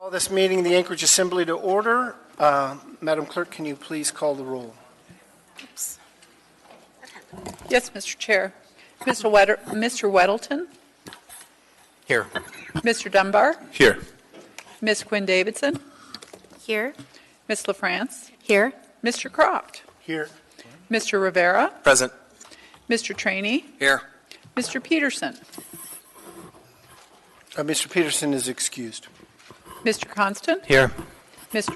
Call this meeting, the Anchorage Assembly, to order. Madam Clerk, can you please call the roll? Oops. Yes, Mr. Chair. Mr. Weddleton? Here. Mr. Dunbar? Here. Ms. Quinn Davidson? Here. Ms. LaFrance? Here. Mr. Croft? Here. Mr. Rivera? Present. Mr. Trainee? Here. Mr. Peterson? Mr. Peterson is excused. Mr. Constant? Here. Ms.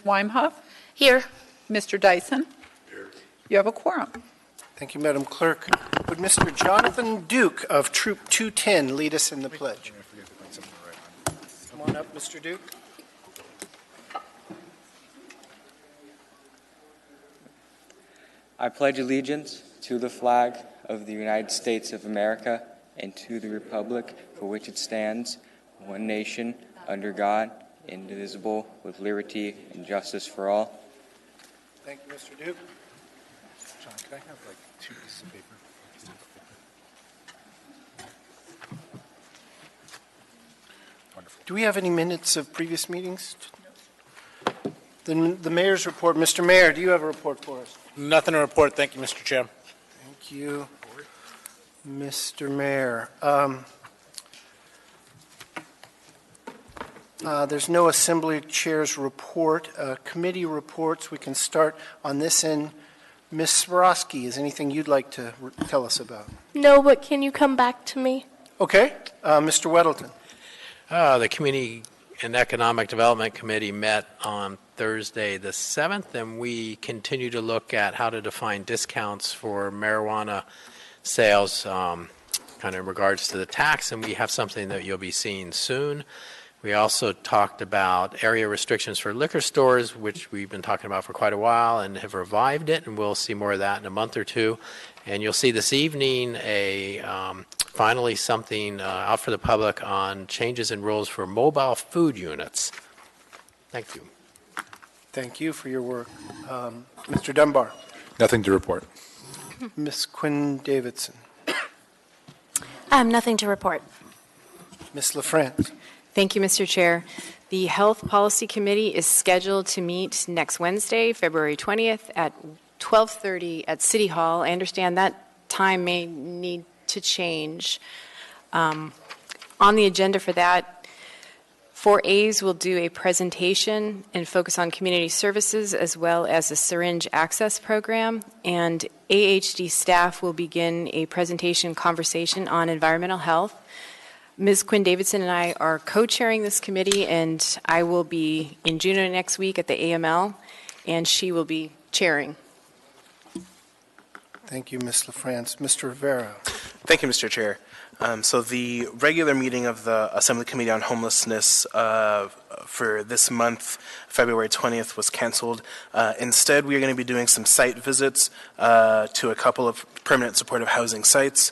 Weimhoff? Here. Mr. Dyson? Here. You have a quorum. Thank you, Madam Clerk. Would Mr. Jonathan Duke of Troop 210 lead us in the pledge? Come on up, Mr. Duke. I pledge allegiance to the flag of the United States of America and to the republic for which it stands, one nation, under God, indivisible, with liberty and justice for all. Thank you, Mr. Duke. John, can I have like 2 pieces of paper? Wonderful. Do we have any minutes of previous meetings? Then the mayor's report. Mr. Mayor, do you have a report for us? Nothing to report. Thank you, Mr. Chair. Thank you, Mr. Mayor. There's no Assembly Chair's report. Committee reports, we can start on this end. Ms. Swarovski, is anything you'd like to tell us about? No, but can you come back to me? Okay. Mr. Weddleton. The Community and Economic Development Committee met on Thursday the 7th, and we continue to look at how to define discounts for marijuana sales kind of in regards to the tax, and we have something that you'll be seeing soon. We also talked about area restrictions for liquor stores, which we've been talking about for quite a while and have revived it, and we'll see more of that in a month or two. And you'll see this evening finally something out for the public on changes in rules for mobile food units. Thank you. Thank you for your work. Mr. Dunbar. Nothing to report. Ms. Quinn Davidson. Nothing to report. Ms. LaFrance. Thank you, Mr. Chair. The Health Policy Committee is scheduled to meet next Wednesday, February 20th at 12:30 at City Hall. I understand that time may need to change. On the agenda for that, 4As will do a presentation and focus on community services as well as the syringe access program, and AHD staff will begin a presentation conversation on environmental health. Ms. Quinn Davidson and I are co-chairing this committee, and I will be in Juneau next week at the AML, and she will be chairing. Thank you, Ms. LaFrance. Mr. Rivera. Thank you, Mr. Chair. So the regular meeting of the Assembly Committee on Homelessness for this month, February 20th, was canceled. Instead, we are going to be doing some site visits to a couple of permanent supportive housing sites.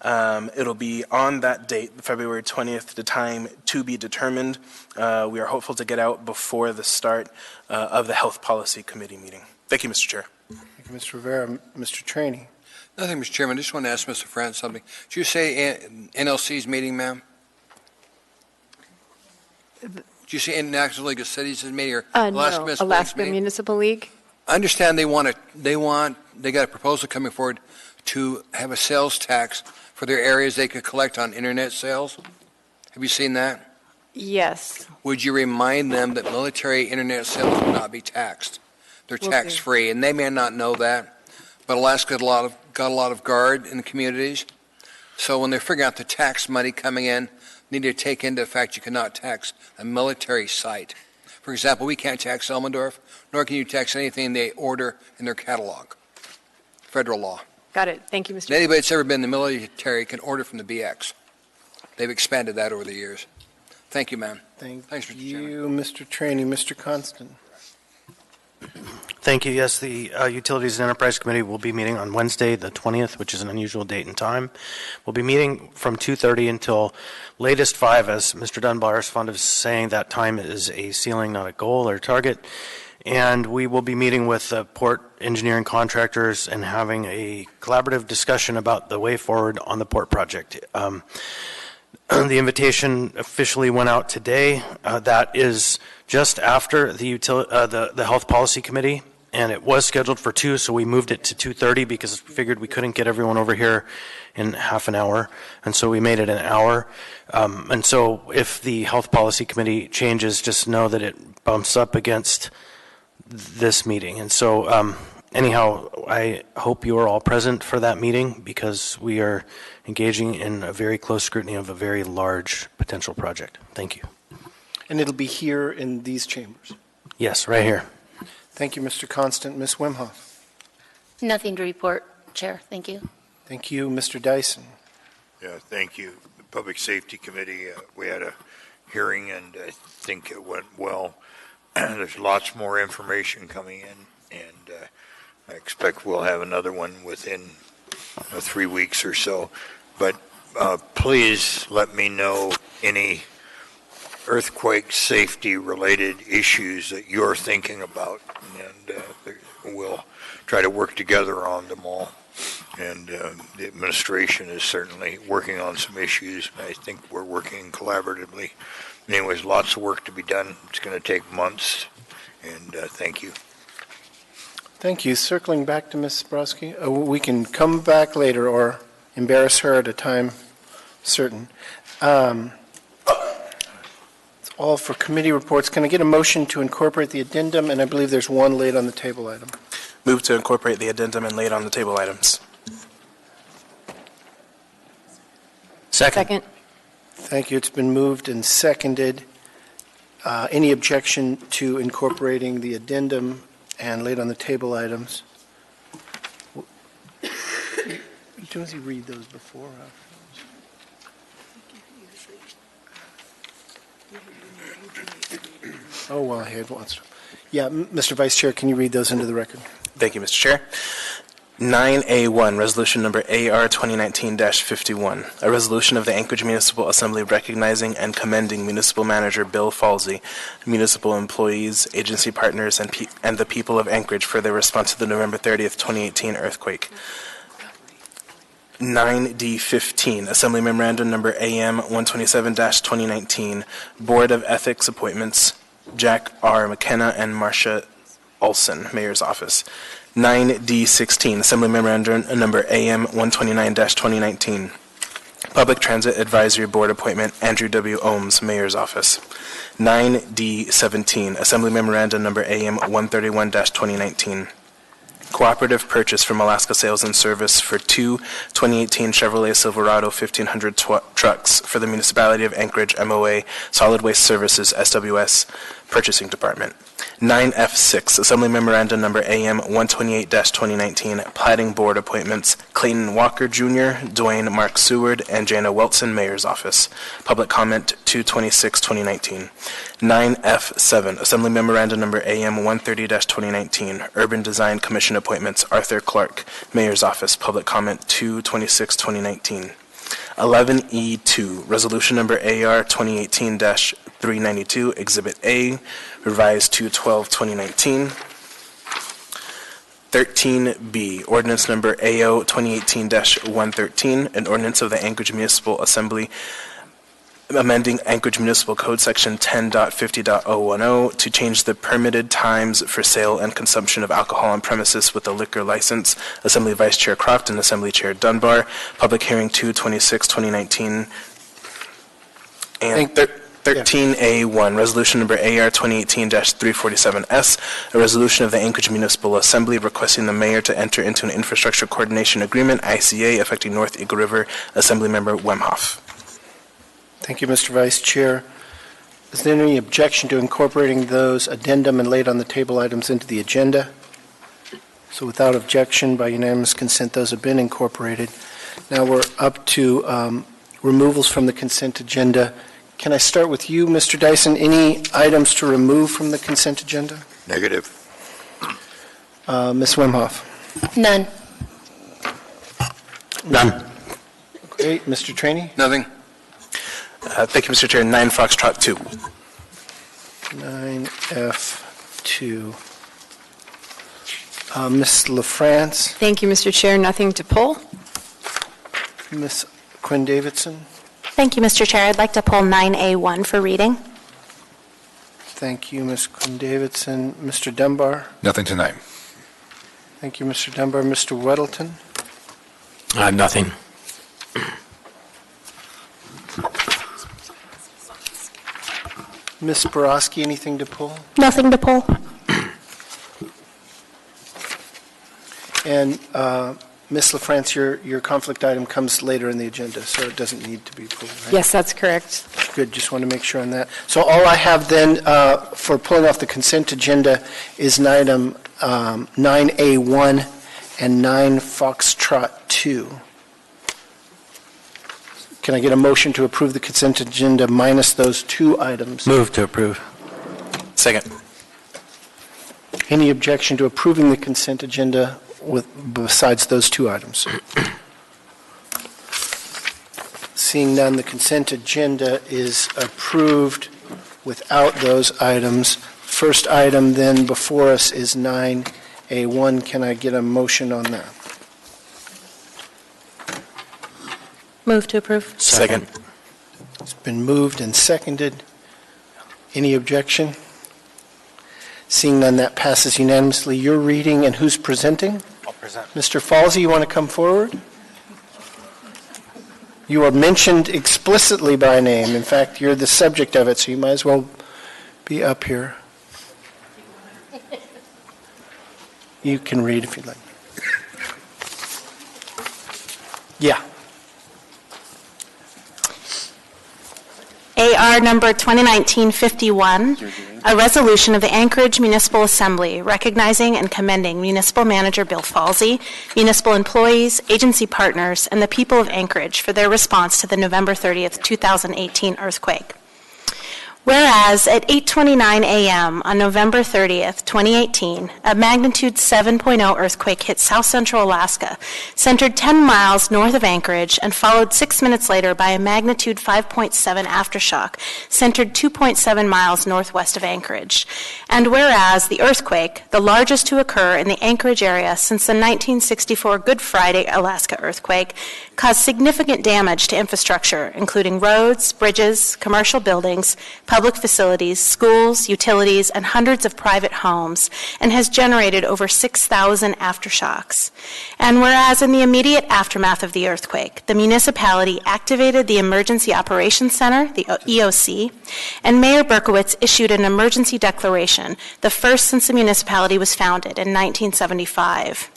It'll be on that date, February 20th, the time to be determined. We are hopeful to get out before the start of the Health Policy Committee meeting. Thank you, Mr. Chair. Thank you, Mr. Rivera. Mr. Trainee. Nothing, Mr. Chairman. I just want to ask Mr. France something. Did you say NLC's meeting, ma'am? Did you say National League of Cities is meeting or Alaska No, Alaska Municipal League. I understand they got a proposal coming forward to have a sales tax for their areas they could collect on internet sales. Have you seen that? Yes. Would you remind them that military internet sales will not be taxed? They're Will tax-free, and they may not know that, but Alaska got a lot of guard in the communities. So when they're figuring out the tax money coming in, they need to take into the fact you cannot tax a military site. For example, we can't tax Elmendorf, nor can you tax anything they order in their catalog. Federal law. Got it. Thank you, Mr. Anybody that's ever been in the military can order from the BX. They've expanded that over the years. Thank you, ma'am. Thanks, Mr. you, Mr. Trainee. Mr. Constant. Thank you. Yes, the Utilities and Enterprise Committee will be meeting on Wednesday, the 20th, which is an unusual date and time. We'll be meeting from 2:30 until latest 5, as Mr. Dunbar is fond of saying. That time is a ceiling, not a goal or target. And we will be meeting with the port engineering contractors and having a collaborative discussion about the way forward on the port project. The invitation officially went out today. That is just after the Health Policy Committee, and it was scheduled for 2, so we moved it to 2:30 because we figured we couldn't get everyone over here in half an hour, and so we made it an hour. And so if the Health Policy Committee changes, just know that it bumps up against this meeting. And so anyhow, I hope you are all present for that meeting because we are engaging in a very close scrutiny of a very large potential project. Thank you. And it'll be here in these chambers. Yes, right here. Thank you, Mr. Constant. Ms. Wimhoff. Nothing to report, Chair. Thank you. Thank you, Mr. Dyson. Yeah, thank you. The Public Safety Committee, we had a hearing and I think it went well. There's lots more information coming in and I expect we'll have another one within 3 weeks or so. But please let me know any earthquake safety related issues that you're thinking about and we'll try to work together on them all. And the administration is certainly working on some issues. I think we're working collaboratively. Anyways, lots of work to be done. It's going to take months. And thank you. Thank you. Circling back to Ms. Brodsky, we can come back later or embarrass her at a time certain. It's all for committee reports. Can I get a motion to incorporate the addendum? And I believe there's one laid on the table item. Move to incorporate the addendum and lay it on the table items. Second. Thank you. It's been moved and seconded. Any objection to incorporating the addendum and laid on the table items? Does he read those before or after? Oh, well, I had lots. Yeah, Mr. Vice Chair, can you read those into the record? Thank you, Mr. Chair. 9A1, Resolution Number AR 2019-51, a resolution of the Anchorage Municipal Assembly recognizing and commending Municipal Manager Bill Falsey, municipal employees, agency partners, and the people of Anchorage for their response to the November 30th, 2018 earthquake. 9D15, Assembly Memorandum Number AM 127-2019, Board of Ethics Appointments, Jack R. McKenna and Marcia Olson, Mayor's Office. 9D16, Assembly Memorandum Number AM 129-2019, Public Transit Advisory Board Appointment, Andrew W. Ohms, Mayor's Office. 9D17, Assembly Memorandum Number AM 131-2019, Cooperative purchase from Alaska Sales and Service for 2 2018 Chevrolet Silverado 1500 trucks for the Municipality of Anchorage MOA Solid Waste Services SWS Purchasing Department. 9F6, Assembly Memorandum Number AM 128-2019, Plating Board Appointments, Clayton Walker Jr., Dwayne Mark Seward, and Jana Weltson, Mayor's Office. Public comment 2/26/2019. 9F7, Assembly Memorandum Number AM 130-2019, Urban Design Commission Appointments, Arthur Clark, Mayor's Office. Public comment 2/26/2019. 11E2, Resolution Number AR 2018-392, Exhibit A, revised 2/12/2019. 13B, Ordinance Number AO 2018-113, an ordinance of the Anchorage Municipal Assembly amending Anchorage Municipal Code Section 10.50.010 to change the permitted times for sale and consumption of alcohol on premises with a liquor license. Assembly Vice Chair Croft and Assembly Chair Dunbar. Public hearing 2/26/2019. And 13A1, Resolution Number AR 2018-347S, a resolution of the Anchorage Municipal Assembly requesting the mayor to enter into an infrastructure coordination agreement, ICA, affecting North Eagle River. Assembly Member Wemhoff. Thank you, Mr. Vice Chair. Is there any objection to incorporating those addendum and laid on the table items into the agenda? So without objection, by unanimous consent, those have been incorporated. Now we're up to removals from the consent agenda. Can I start with you, Mr. Dyson? Any items to remove from the consent agenda? Negative. Ms. Wemhoff? None. None. Great. Mr. Trainee? Nothing. Thank you, Mr. Chair. 9 Foxtrot 2. 9F2. Ms. LaFrance? Thank you, Mr. Chair. Nothing to pull. Ms. Quinn Davidson? Thank you, Mr. Chair. I'd like to pull 9A1 for reading. Thank you, Ms. Quinn-Davidson. Mr. Dunbar? Nothing tonight. Thank you, Mr. Dunbar. Mr. Weddleton? Nothing. Ms. Borowski, anything to pull? Nothing to pull. And Ms. LaFrance, your conflict item comes later in the agenda, so it doesn't need to be pulled, right? Yes, that's correct. Good, just want to make sure on that. So all I have then for pulling off the consent agenda is an item 9A1 and 9 Foxtrot 2. Can I get a motion to approve the consent agenda minus those two items? Move to approve. Second. Any objection to approving the consent agenda besides those two items? Seeing none, the consent agenda is approved without those items. First item then before us is 9A1. Can I get a motion on that? Move to approve. Second. It's been moved and seconded. Any objection? Seeing none, that passes unanimously. You're reading, and who's presenting? I'll present. Mr. Falsey, you want to come forward? You are mentioned explicitly by name. In fact, you're the subject of it, so you might as well be up here. You can read if you'd like. Yeah. AR number 2019-51, a resolution of the Anchorage Municipal Assembly recognizing and commending Municipal Manager Bill Falsey, municipal employees, agency partners, and the people of Anchorage for their response to the November 30th, 2018 earthquake. Whereas at 8:29 a.m. on November 30th, 2018, a magnitude 7.0 earthquake hit south central Alaska, centered 10 miles north of Anchorage, and followed 6 minutes later by a magnitude 5.7 aftershock, centered 2.7 miles northwest of Anchorage. And whereas the earthquake, the largest to occur in the Anchorage area since the 1964 Good Friday Alaska earthquake, caused significant damage to infrastructure, including roads, bridges, commercial buildings, public facilities, schools, utilities, and hundreds of private homes, and has generated over 6,000 aftershocks. And whereas in the immediate aftermath of the earthquake, the municipality activated the Emergency Operations Center, the EOC, and Mayor Berkowitz issued an emergency declaration, the first since the municipality was founded in 1975.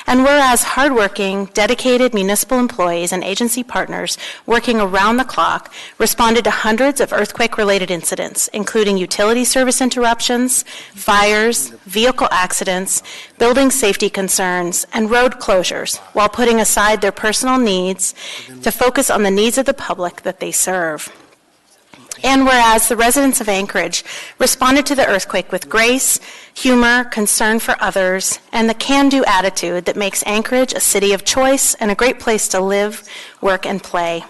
And whereas hardworking, dedicated municipal employees and agency partners working around the clock responded to hundreds of earthquake-related incidents, including utility service interruptions, fires, vehicle accidents, building safety concerns, and road closures, while putting aside their personal needs to focus on the needs of the public that they serve. And whereas the residents of Anchorage responded to the earthquake with grace, humor, concern for others, and the can-do attitude that makes Anchorage a city of choice and a great place to live, work, and play.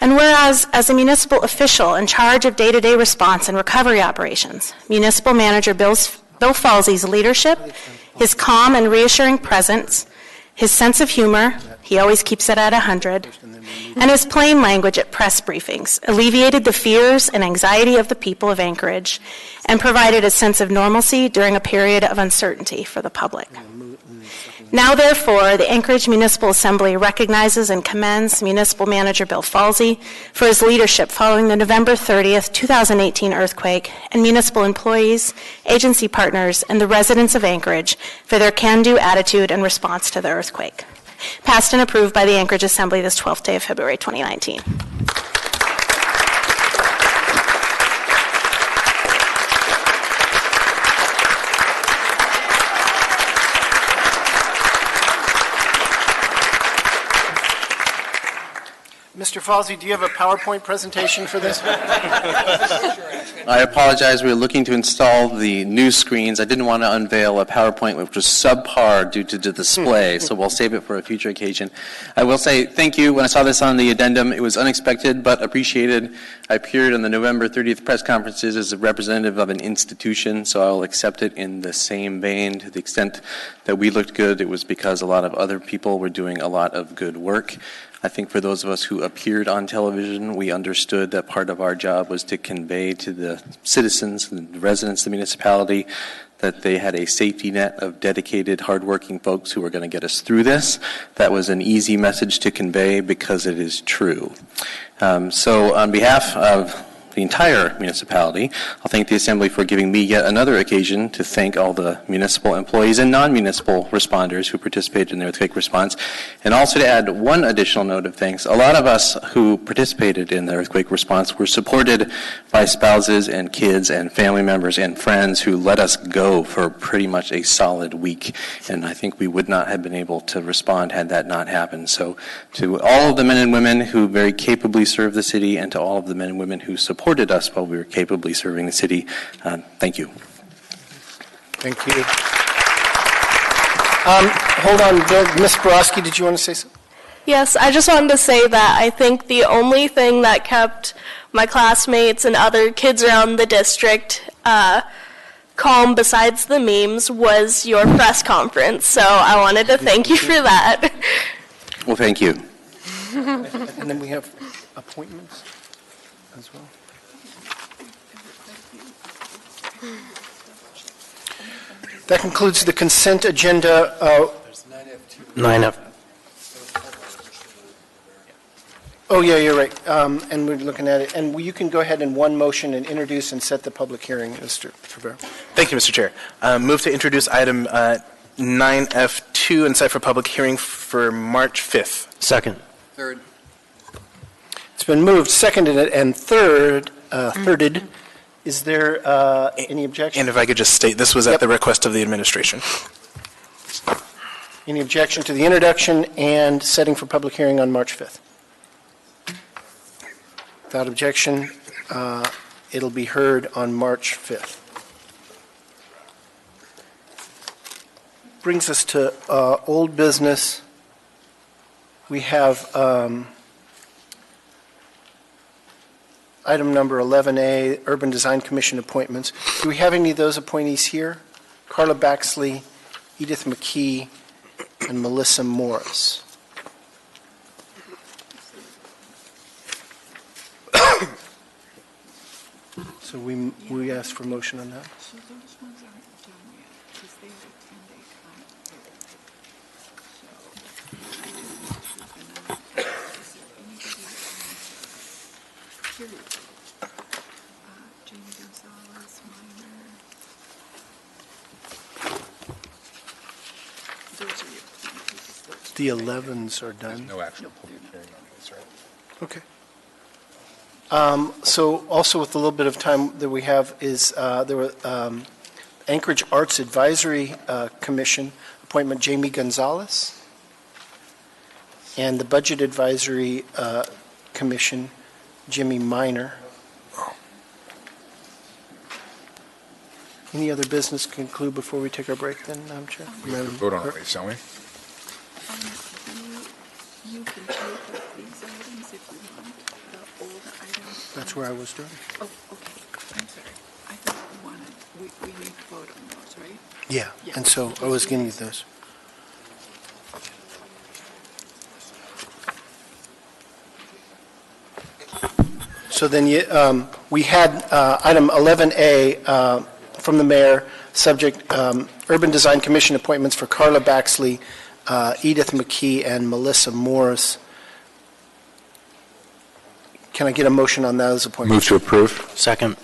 And whereas, as a municipal official in charge of day-to-day response and recovery operations, Municipal Manager Bill Falsey's leadership, his calm and reassuring presence, his sense of humor, he always keeps it at 100, and his plain language at press briefings alleviated the fears and anxiety of the people of Anchorage and provided a sense of normalcy during a period of uncertainty for the public. Now, therefore, the Anchorage Municipal Assembly recognizes and commends Municipal Manager Bill Falsey for his leadership following the November 30th, 2018 earthquake, and municipal employees, agency partners, and the residents of Anchorage for their can-do attitude and response to the earthquake. Passed and approved by the Anchorage Assembly this 12th day of February 2019. Mr. Falsey, do you have a PowerPoint presentation for this? I apologize. We were looking to install the new screens. I didn't want to unveil a PowerPoint which was subpar due to the display, so we'll save it for a future occasion. I will say thank you. When I saw this on the addendum, it was unexpected but appreciated. I appeared on the November 30th press conferences as a representative of an institution, so I'll accept it in the same vein. To the extent that we looked good, it was because a lot of other people were doing a lot of good work. I think for those of us who appeared on television, we understood that part of our job was to convey to the citizens and the residents of the municipality that they had a safety net of dedicated, hardworking folks who were going to get us through this. That was an easy message to convey because it is true. So on behalf of the entire municipality, I'll thank the Assembly for giving me yet another occasion to thank all the municipal employees and non-municipal responders who participated in the earthquake response, and also to add one additional note of thanks. A lot of us who participated in the earthquake response were supported by spouses and kids and family members and friends who let us go for pretty much a solid week, and I think we would not have been able to respond had that not happened. So to all of the men and women who very capably served the city, and to all of the men and women who supported us while we were capably serving the city, thank you. Thank you. Hold on, Ms. Borowski, did you want to say something? Yes, I just wanted to say that I think the only thing that kept my classmates and other kids around the district calm besides the memes was your press conference. So I wanted to thank you for that. Well, thank you. And then we have appointments as well. That concludes the consent agenda. 9F. Oh, yeah, you're right. And we're looking at it. And you can go ahead in one motion and introduce and set the public hearing, Mr. Rivera. Thank you, Mr. Chair. Move to introduce item 9F2 and set for public hearing for March 5th. Second. Third. It's been moved, seconded, and thirded. Is there any objection? And if I could just state, this was at the request of the administration. Any objection to the introduction and setting for public hearing on March 5th? Without objection, it'll be heard on March 5th. Brings us to old business. We have item number 11A, Urban Design Commission appointments. Do we have any of those appointees here? Carla Baxley, Edith McKee, and Melissa Morris. So we asked for motion on that. The 11s are done. No actual public hearing on this, right? Okay. So also with the little bit of time that we have is there were Anchorage Arts Advisory Commission appointment Jamie Gonzalez, and the Budget Advisory Commission Jimmy Minor. Any other business to conclude before we take our break then, Madam Chair? We have to vote on it, shall we? You can take up these items if you want, the old items. That's where I was doing. Oh, okay, I'm sorry. I thought you wanted, we need to vote on those, right? Yeah, and so I was getting to those. So then we had item 11A from the mayor, subject Urban Design Commission appointments for Carla Baxley, Edith McKee, and Melissa Morris. Can I get a motion on those appointments? Move to approve. Second.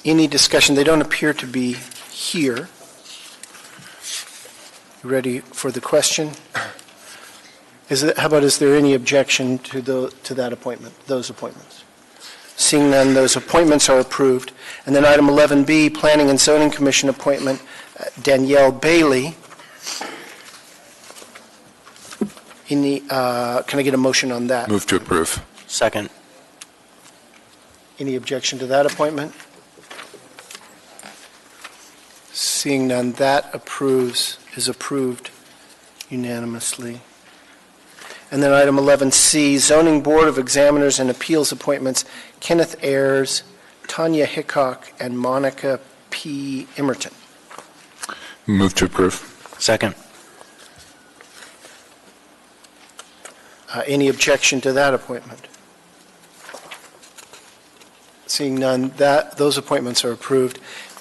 Any discussion? They don't appear to be here. You ready for the question? How about, is there any objection to that appointment, those appointments? Seeing none, those appointments are approved. And then item 11B, Planning and Zoning Commission appointment, Danielle Bailey. Can I get a motion on that? Move to approve. Second. Any objection to that appointment? Seeing none, that is approved unanimously. And then item 11C, Zoning Board of Examiners and Appeals appointments, Kenneth Ayers, Tanya Hickok, and Monica P. Emerton. Move to approve. Second. Any objection to that appointment? Seeing none, those appointments are approved.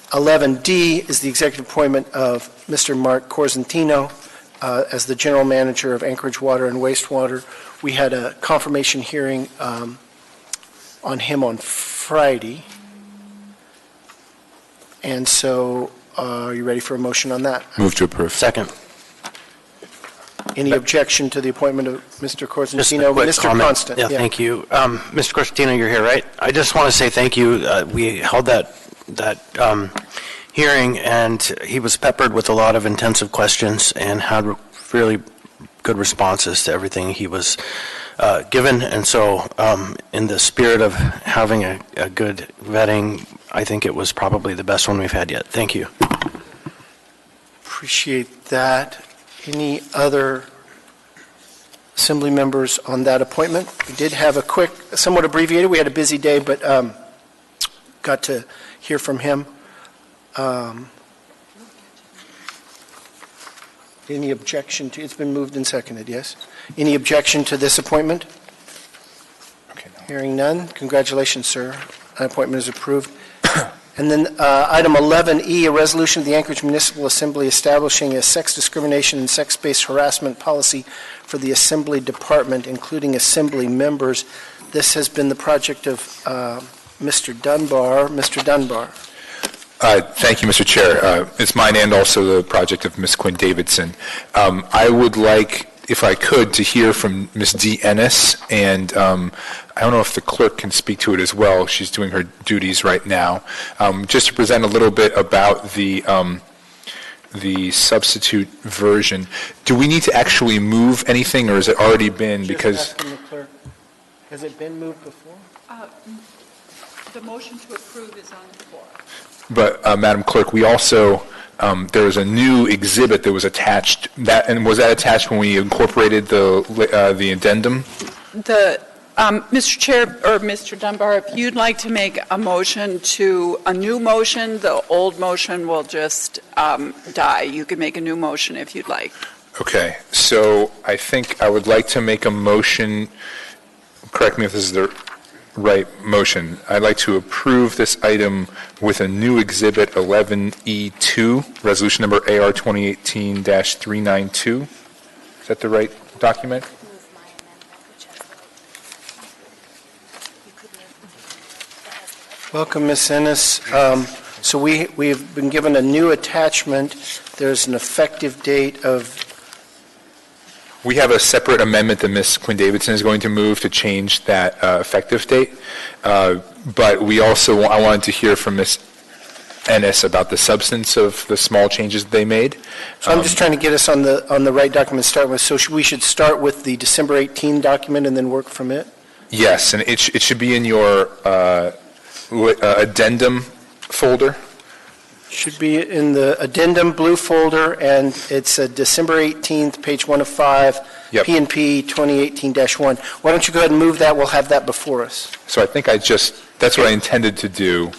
11D is the executive appointment of Mr. Mark Corzentino as the General Manager of Anchorage Water and Wastewater. We had a confirmation hearing on him on Friday. And so, are you ready for a motion on that? Move to approve. Second. Any objection to the appointment of Mr. Just a Corzentino? quick Mr. comment. Constant. Yeah, thank you. Mr. Corzentino, you're here, right? I just want to say thank you. We held that hearing, and he was peppered with a lot of intensive questions and had really good responses to everything he was given. And so in the spirit of having a good vetting, I think it was probably the best one we've had yet. Thank you. Appreciate that. Any other Assembly members on that appointment? We did have a quick, somewhat abbreviated, we had a busy day, but got to hear from him. Any objection to, it's been moved and seconded, yes? Any objection to this appointment? Okay, no. Hearing none, congratulations, sir. That appointment is approved. And then item 11E, a resolution of the Anchorage Municipal Assembly establishing a sex discrimination and sex-based harassment policy for the Assembly Department, including Assembly members. This has been the project of Mr. Dunbar. Mr. Dunbar. Thank you, Mr. Chair. It's mine and also the project of Ms. Quinn Davidson. I would like, if I could, to hear from Ms. D. Ennis, and I don't know if the clerk can speak to it as well. She's doing her duties right now. Just to present a little bit about the substitute version. Do we need to actually move anything, or has it already been? Because Just asking the clerk, has it been moved before? The motion to approve is on the floor. But, Madam Clerk, we also, there was a new exhibit that was attached, and was that attached when we incorporated the addendum? Mr. Chair, or Mr. Dunbar, if you'd like to make a motion to a new motion, the old motion will just die. You can make a new motion if you'd like. Okay, so I think I would like to make a motion, correct me if this is the right motion. I'd like to approve this item with a new exhibit 11E2, resolution number AR 2018-392. Is that the right document? Welcome, Ms. Ennis. So we've been given a new attachment. There's an effective date of... We have a separate amendment that Ms. Quinn Davidson is going to move to change that effective date. But we also, I wanted to hear from Ms. Ennis about the substance of the small changes that they made. So I'm just trying to get us on the right document to start with. So we should start with the December 18 document and then work from it? Yes, and it should be in your addendum folder. Should be in the addendum blue folder, and it's December 18th, page 1 of 5, Yep. P&P 2018-1. Why don't you go ahead and move that? We'll have that before us. So I think that's what I intended to do.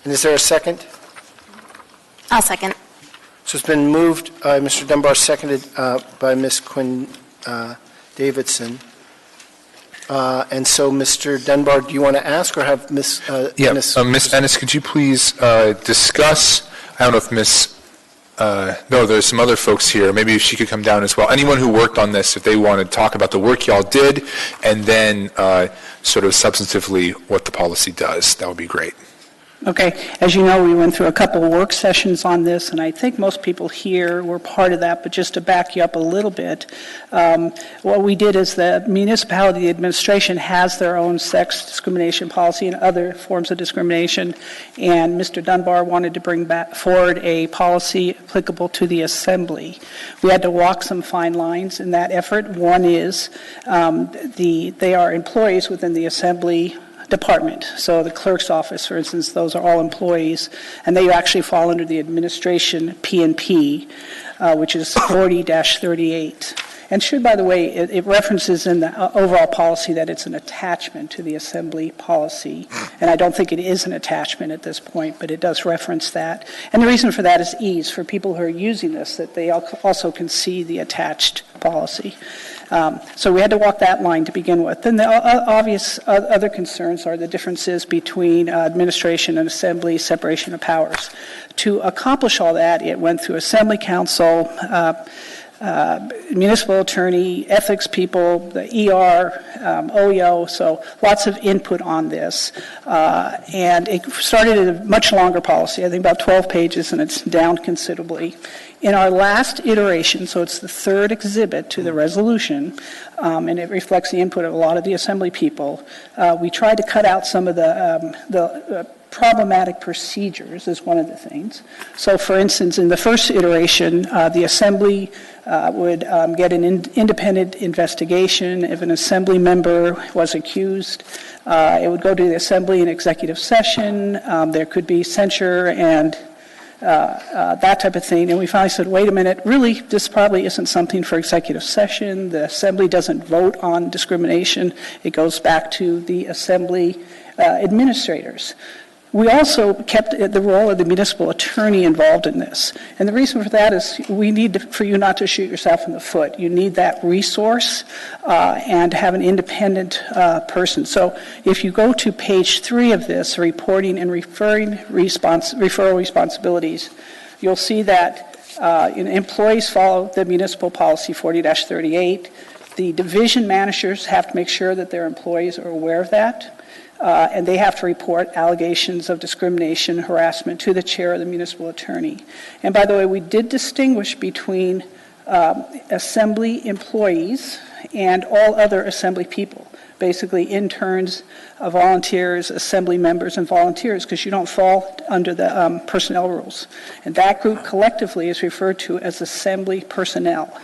And is there a second? I'll second. So it's been moved by Mr. Dunbar, seconded by Ms. Quinn Davidson. And so, Mr. Dunbar, do you want to ask or have Ms. Ennis? Ms. Ennis, could you please discuss, I don't know if no, there's some other folks here, maybe if she could come down as well. Anyone who worked on this, if they want to talk about the work y'all did, and then sort of substantively what the policy does, that would be great. Okay. As you know, we went through a couple of work sessions on this, and I think most people here were part of that, but just to back you up a little bit, what we did is the municipality administration has their own sex discrimination policy and other forms of discrimination, and Mr. Dunbar wanted to bring forward a policy applicable to the Assembly. We had to walk some fine lines in that effort. One is they are employees within the Assembly department. So the clerk's office, for instance, those are all employees, and they actually fall under the administration P&P, which is 40-38. And should, by the way, it references in the overall policy that it's an attachment to the Assembly policy, and I don't think it is an attachment at this point, but it does reference that. And the reason for that is ease for people who are using this, that they also can see the attached policy. So we had to walk that line to begin with. Then the obvious other concerns are the differences between administration and assembly, separation of powers. To accomplish all that, it went through Assembly Council, municipal attorney, ethics people, the ER, OEO, so lots of input on this. And it started at a much longer policy, I think about 12 pages, and it's down considerably. In our last iteration, so it's the third exhibit to the resolution, and it reflects the input of a lot of the Assembly people, we tried to cut out some of the problematic procedures is one of the things. So, for instance, in the first iteration, the Assembly would get an independent investigation. If an Assembly member was accused, it would go to the Assembly in executive session. There could be censure and that type of thing. And we finally said, wait a minute, really, this probably isn't something for executive session. The Assembly doesn't vote on discrimination. It goes back to the Assembly administrators. We also kept the role of the municipal attorney involved in this. And the reason for that is we need for you not to shoot yourself in the foot. You need that resource and have an independent person. So if you go to page 3 of this, reporting and referral responsibilities, you'll see that employees follow the municipal policy 40-38. The division managers have to make sure that their employees are aware of that. And they have to report allegations of discrimination, harassment to the chair of the municipal attorney. And by the way, we did distinguish between Assembly employees and all other Assembly people, basically interns, volunteers, Assembly members, and volunteers, because you don't fall under the personnel rules. And that group collectively is referred to as Assembly personnel,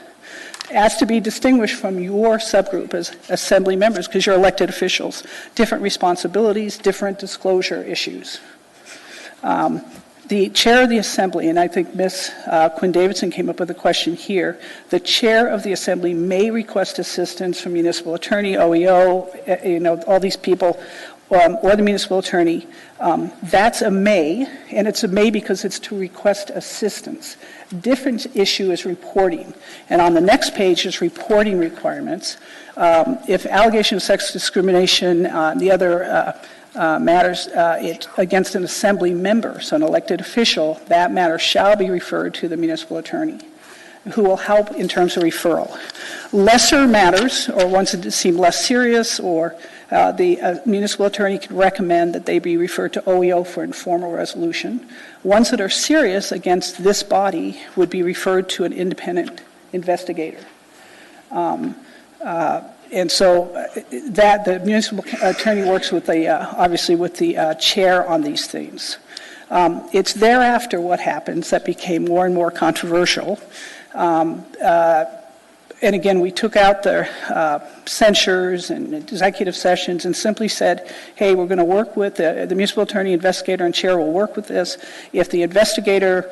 as to be distinguished from your subgroup as Assembly members, because you're elected officials. Different responsibilities, different disclosure issues. The chair of the Assembly, and I think Ms. Quinn Davidson came up with a question here, the chair of the Assembly may request assistance from municipal attorney, OEO, all these people, or the municipal attorney. That's a may, and it's a may because it's to request assistance. Different issue is reporting, and on the next page is reporting requirements. If allegation of sex discrimination, the other matters against an Assembly member, so an elected official, that matter shall be referred to the municipal attorney, who will help in terms of referral. Lesser matters, or ones that seem less serious, or the municipal attorney can recommend that they be referred to OEO for informal resolution. Ones that are serious against this body would be referred to an independent investigator. And so that the municipal attorney works with obviously with the chair on these things. It's thereafter what happens that became more and more controversial. And again, we took out the censures and executive sessions and simply said, hey, we're going to work with the municipal attorney, investigator, and chair will work with this. If the investigator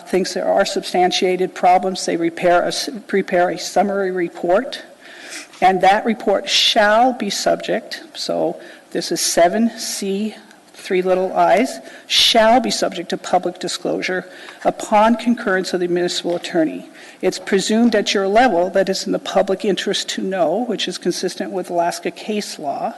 thinks there are substantiated problems, they prepare a summary report, and that report shall be subject, so this is 7C, 3 little i's, shall be subject to public disclosure upon concurrence of the municipal attorney. It's presumed at your level that it's in the public interest to know, which is consistent with Alaska case law,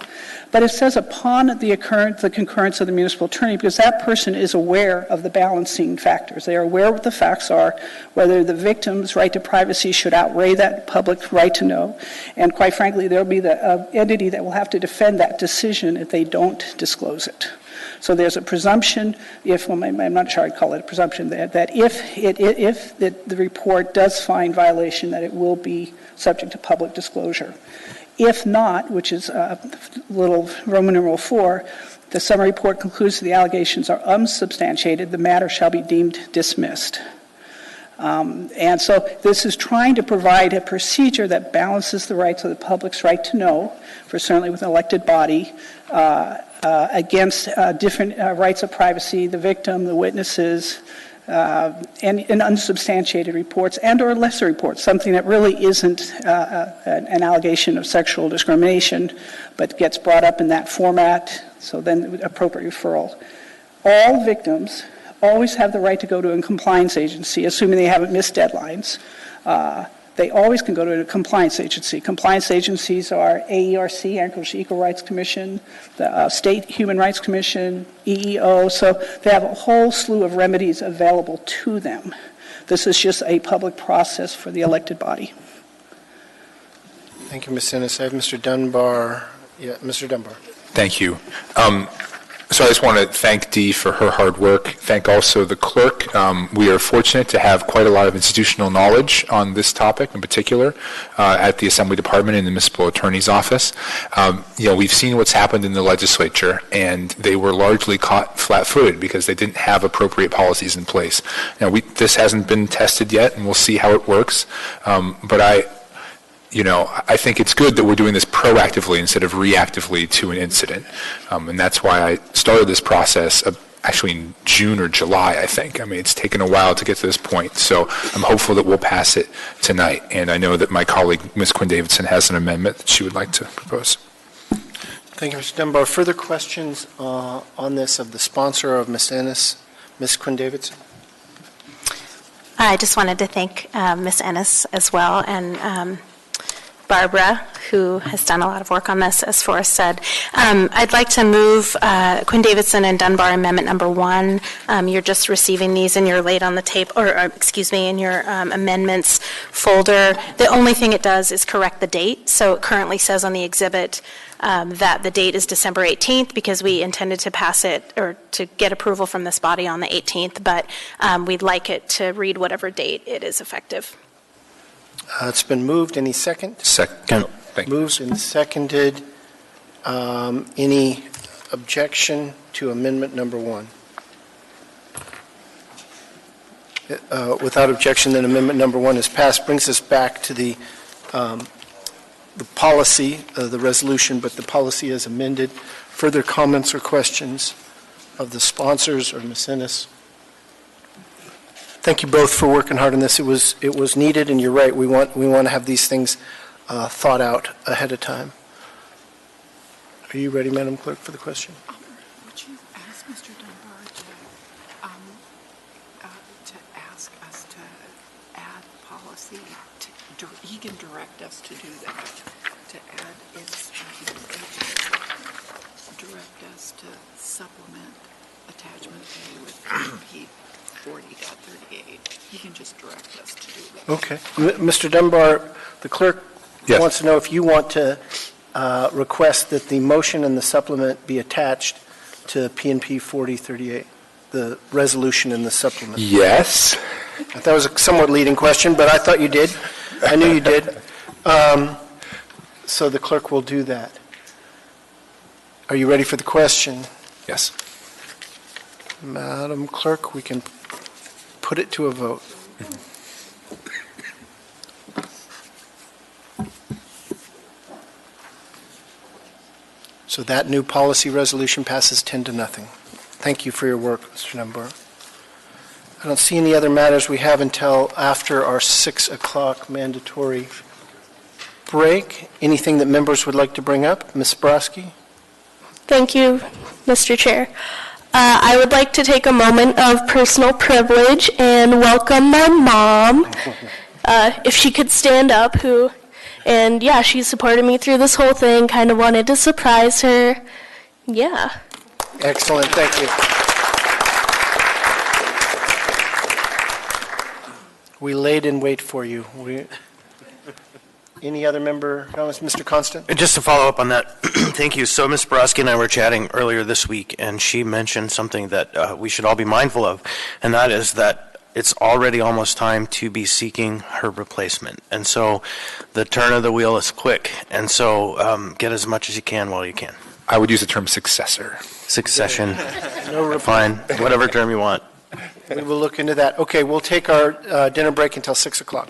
but it says upon the concurrence of the municipal attorney, because that person is aware of the balancing factors. They are aware what the facts are, whether the victim's right to privacy should outweigh that public right to know, and quite frankly, there will be the entity that will have to defend that decision if they don't disclose it. So there's a presumption, I'm not sure I'd call it a presumption, that if the report does find violation, that it will be subject to public disclosure. If not, which is little Roman numeral 4, the summary report concludes that the allegations are unsubstantiated, the matter shall be deemed dismissed. And so this is trying to provide a procedure that balances the rights of the public's right to know, for certainly with an elected body, against different rights of privacy, the victim, the witnesses, and unsubstantiated reports and or lesser reports, something that really isn't an allegation of sexual discrimination, but gets brought up in that format, so then appropriate referral. All victims always have the right to go to a compliance agency, assuming they haven't missed deadlines. they always can go to a compliance agency. Compliance agencies are AERC, Anchorage Equal Rights Commission, the State Human Rights Commission, EEO, so they have a whole slew of remedies available to them. This is just a public process for the elected body. Thank you, Ms. Ennis. I have Mr. Dunbar. Yeah, Mr. Dunbar. Thank you. So I just want to thank Dee for her hard work. Thank also the clerk. We are fortunate to have quite a lot of institutional knowledge on this topic in particular at the Assembly Department and the Municipal Attorney's Office. We've seen what's happened in the legislature, and they were largely caught flat-footed because they didn't have appropriate policies in place. Now, this hasn't been tested yet, and we'll see how it works. But I think it's good that we're doing this proactively instead of reactively to an incident. And that's why I started this process actually in June or July, I think. I mean, it's taken a while to get to this point. So I'm hopeful that we'll pass it tonight. And I know that my colleague, Ms. Quinn Davidson, has an amendment that she would like to propose. Thank you, Mr. Dunbar. Further questions on this of the sponsor of Ms. Ennis, Ms. Quinn Davidson? I just wanted to thank Ms. Ennis as well, and Barbara, who has done a lot of work on this, as Forrest said. I'd like to move Quinn Davidson and Dunbar Amendment Number 1. You're just receiving these, and you're late on the tape, in your amendments folder. The only thing it does is correct the date. So it currently says on the exhibit that the date is December 18th because we intended to pass it or to get approval from this body on the 18th, but we'd like it to read whatever date it is effective. It's been moved. Any second? Second. Moved and seconded. Any objection to Amendment Number 1? Without objection, then Amendment Number 1 is passed. Brings us back to the policy, the resolution, but the policy is amended. Further comments or questions of the sponsors or Ms. Ennis? Thank you both for working hard on this. It was needed, and you're right. We want to have these things thought out ahead of time. Are you ready, Madam Clerk, for the question? Would you ask Mr. Dunbar to ask us to add policy? He can direct us to do that. To add its direct us to supplement attachment A with P 40.38. He can just direct us to do that. Okay. Mr. Dunbar, the clerk wants to know if you want to request that the motion and the supplement be attached to P&P 4038, the resolution and the supplement. Yes. That was a somewhat leading question, but I thought you did. I knew you did. So the clerk will do that. Are you ready for the question? Yes. Madam Clerk, we can put it to a vote. So that new policy resolution passes 10-0. Thank you for your work, Mr. Dunbar. I don't see any other matters we have until after our 6 o'clock mandatory break. Anything that members would like to bring up? Ms. Brodsky? Thank you, Mr. Chair. I would like to take a moment of personal privilege and welcome my mom, if she could stand up, she supported me through this whole thing, kind of wanted to surprise her. Yeah. Excellent, thank you. We laid in wait for you. Any other member comments? Mr. Constant? And just to follow up on that, thank you. So Ms. Borowski and I were chatting earlier this week, and she mentioned something that we should all be mindful of, and that is that it's already almost time to be seeking her replacement. And so the turn of the wheel is quick, and so get as much as you can while you can. I would use the term successor. Succession. Fine, whatever term you want. We will look into that. Okay, we'll take our dinner break until 6 o'clock.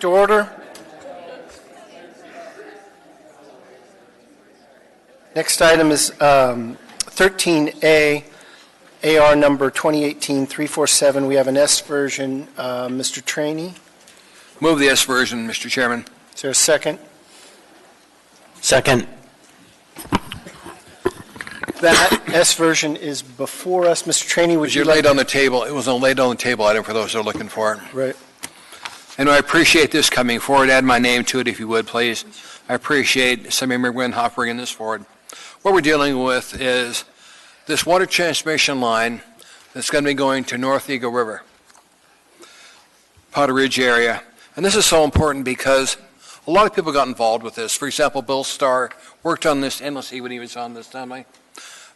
to order. Next item is 13A, AR number 2018-347. We have an S version. Mr. Trainee, Move the S version, Mr. Chairman. is there a second? Second. That S version is before us. Mr. Trainee, would Was you you like laid on the table? It was a laid on the table item for those that are looking for it. Right. And I appreciate this coming forward. Add my name to it if you would, please. I appreciate Senator McGuinhoff bringing this forward. What we're dealing with is this water transmission line that's going to be going to North Eagle River, Powder Ridge area. And this is so important because a lot of people got involved with this. For example, Bill Starr worked on this endlessly when he was on the Assembly,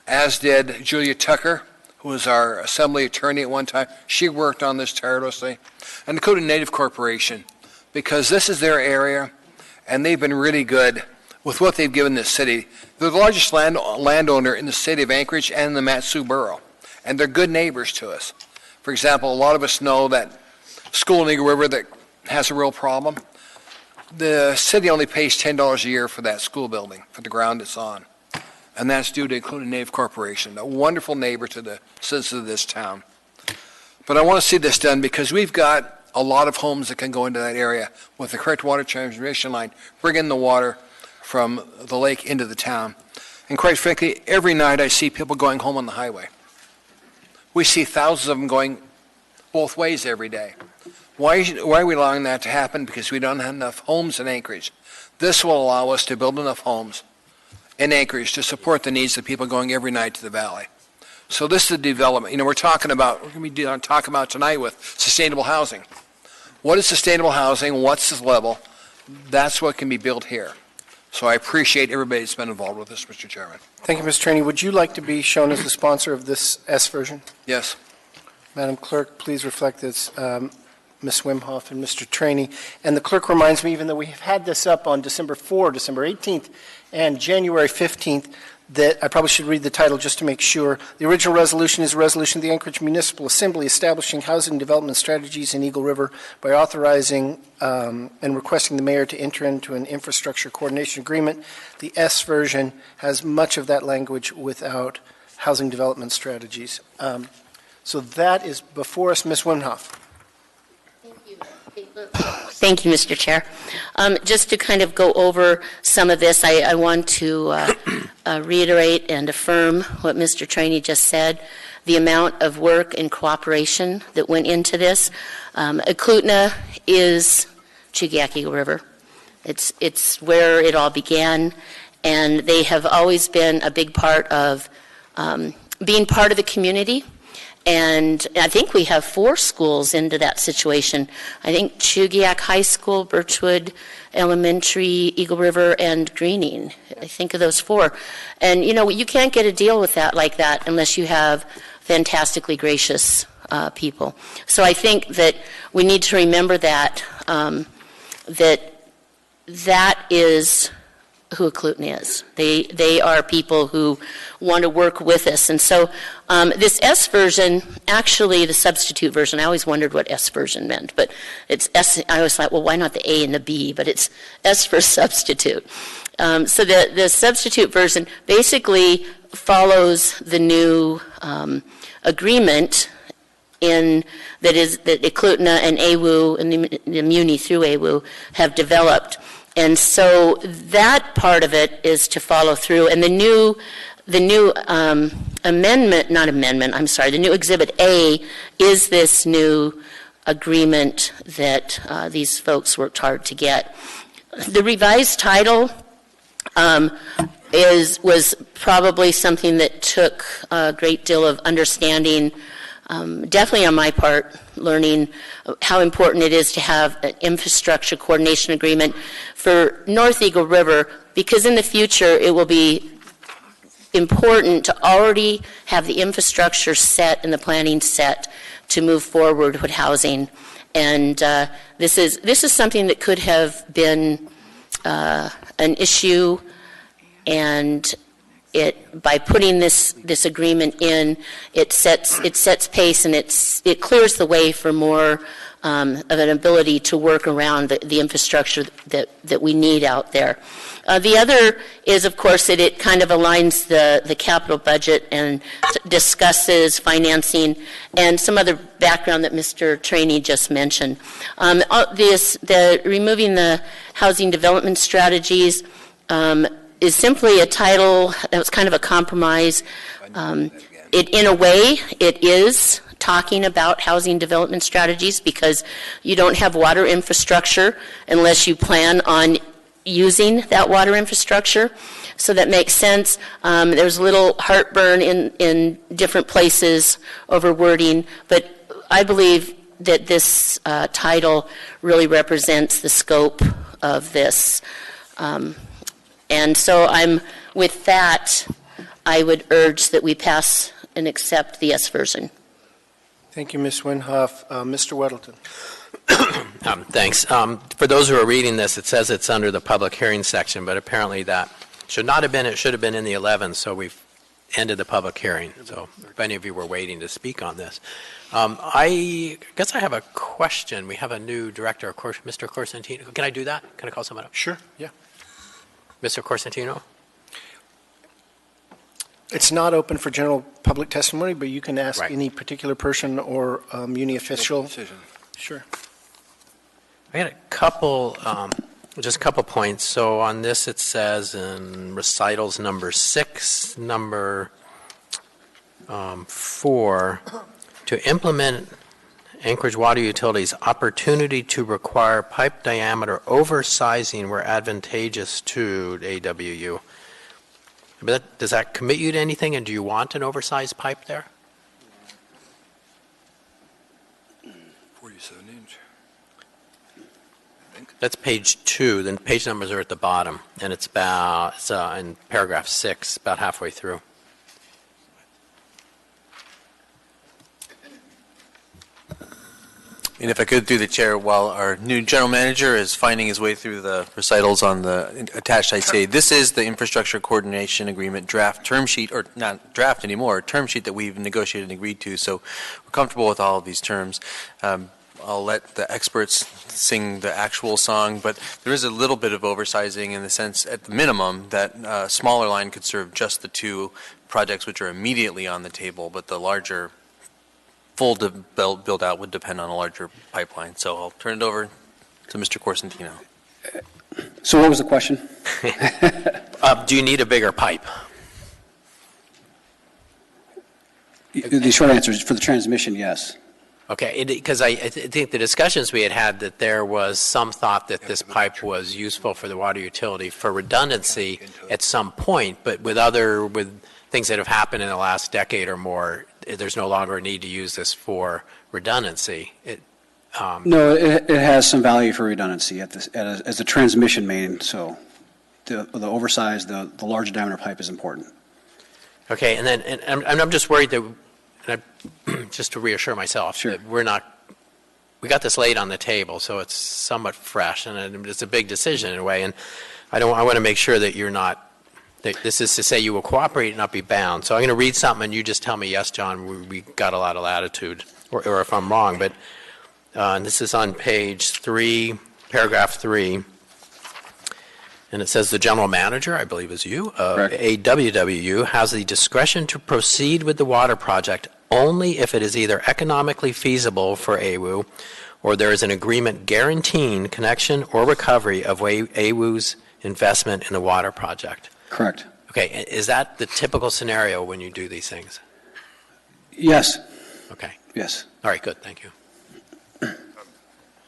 as did Julia Tucker, who was our Assembly attorney at one time. She worked on this tirelessly. And Dakota Native Corporation, because this is their area, and they've been really good with what they've given this city. They're the largest landowner in the city of Anchorage and in the Mat-Su Borough, and they're good neighbors to us. For example, a lot of us know that school in Eagle River that has a real problem. The city only pays $10 a year for that school building, for the ground it's on. And that's due to Dakota Native Corporation, a wonderful neighbor to the citizens of this town. But I want to see this done because we've got a lot of homes that can go into that area with the correct water transmission line, bring in the water from the lake into the town. And quite frankly, every night I see people going home on the highway. We see thousands of them going both ways every day. Why are we allowing that to happen? Because we don't have enough homes in Anchorage. This will allow us to build enough homes in Anchorage to support the needs of people going every night to the valley. So this is the development. You know, we're going to be talking about tonight with sustainable housing. What is sustainable housing? What's the level? That's what can be built here. So I appreciate everybody that's been involved with this, Mr. Chairman. Thank you, Mr. Trainee. Would you like to be shown as the sponsor of this S version? Yes. Madam Clerk, please reflect this, Ms. Wimhoff and Mr. Trainee. And the clerk reminds me, even though we have had this up on December 4, December 18th, and January 15th, that I probably should read the title just to make sure. The original resolution is a resolution of the Anchorage Municipal Assembly establishing housing development strategies in Eagle River by authorizing and requesting the mayor to enter into an infrastructure coordination agreement. The S version has much of that language without housing development strategies. So that is before us. Ms. Wimhoff. Thank you, Mr. Chair. Just to kind of go over some of this, I want to reiterate and affirm what Mr. Trainee just said, the amount of work and cooperation that went into this. Eklutna is Chugiak Eagle River. It's where it all began, and they have always been a big part of being part of the community. And I think we have 4 schools into that situation. I think Chugiak High School, Birchwood Elementary, Eagle River, and Greening. I think of those 4. And, you know, you can't get a deal with that like that unless you have fantastically gracious people. So I think that we need to remember that, that is who Eklutna is. They are people who want to work with us. And so this S version, actually the substitute version, I always wondered what S version meant, but it's S, I always thought, well, why not the A and the B? But it's S for substitute. So the substitute version basically follows the new agreement that Eklutna and AWU and the Muni through AWU have developed. And so that part of it is to follow through. And the new the new Exhibit A is this new agreement that these folks worked hard to get. The revised title was probably something that took a great deal of understanding, definitely on my part, learning how important it is to have an infrastructure coordination agreement for North Eagle River, because in the future it will be important to already have the infrastructure set and the planning set to move forward with housing. And this is something that could have been an issue, and by putting this agreement in, it sets pace, and it clears the way for more of an ability to work around the infrastructure that we need out there. The other is, of course, that it kind of aligns the capital budget and discusses financing and some other background that Mr. Trainee just mentioned. Removing the housing development strategies is simply a title that was kind of a compromise. In a way, it is talking about housing development strategies because you don't have water infrastructure unless you plan on using that water infrastructure. So that makes sense. There's a little heartburn in different places over wording, but I believe that this title really represents the scope of this. And so with that, I would urge that we pass and accept the S version. Thank you, Ms. Winhoff. Mr. Weddleton. Thanks. For those who are reading this, it says it's under the public hearing section, but apparently that should not have been. It should have been in the 11th, so we've ended the public hearing. So if any of you were waiting to speak on this. I guess I have a question. We have a new director, of course, Mr. Corsentino. Can I do that? Can I call someone up? Sure, yeah. Mr. Corsentino? It's not open for general public testimony, but you can ask any particular person or uni official. Sure. I had a couple, just a couple points. So on this, it says in recitals number 6, number 4, to implement Anchorage Water Utilities' opportunity to require pipe diameter oversizing where advantageous to AWU. But does that commit you to anything, and do you want an oversized pipe there? 47-inch. That's page 2. Then page numbers are at the bottom, and it's in paragraph 6, about halfway through. And if I could, through the chair, while our new general manager is finding his way through the recitals on the attached, I'd say this is the infrastructure coordination agreement draft term sheet, or not draft anymore, term sheet that we've negotiated and agreed to. So we're comfortable with all of these terms. I'll let the experts sing the actual song, but there is a little bit of oversizing in the sense, at the minimum, that a smaller line could serve just the 2 projects which are immediately on the table, but the larger full build out would depend on a larger pipeline. So I'll turn it over to Mr. Corsentino. So what was the question? Do you need a bigger pipe? The short answer is for the transmission, yes. Okay, because I think the discussions we had that there was some thought that this pipe was useful for the water utility for redundancy at some point, but with things that have happened in the last decade or more, there's no longer a need to use this for redundancy. No, it has some value for redundancy as a transmission main. So the oversized, the large diameter pipe is important. Okay, and I'm just worried that, just to reassure myself, sure, that we got this late on the table, so it's somewhat fresh, and it's a big decision in a way. And I want to make sure that you're not. This is to say you will cooperate and not be bound. So I'm going to read something, and you just tell me, yes, John, we got a lot of latitude, or if I'm wrong. But and this is on page 3, paragraph 3, and it says the general manager, I believe is you, of AWWU, has the discretion to proceed with the water project only if it is either economically feasible for AWU or there is an agreement guaranteeing connection or recovery of AWU's investment in the water project. Correct. Okay, is that the typical scenario when you do these things? Yes. Okay. Yes. All right, good, thank you. Did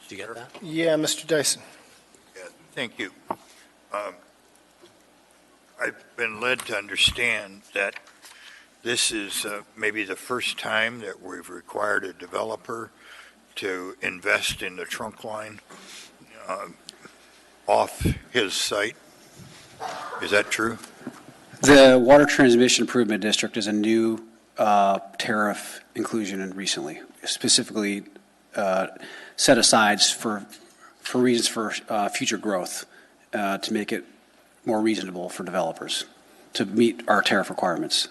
you get that? Yeah, Mr. Dyson. Yeah, thank you. I've been led to understand that this is maybe the first time that we've required a developer to invest in the trunk line off his site. Is that true? The Water Transmission Improvement District is a new tariff inclusion recently, specifically set aside for reasons for future growth to make it more reasonable for developers to meet our tariff requirements.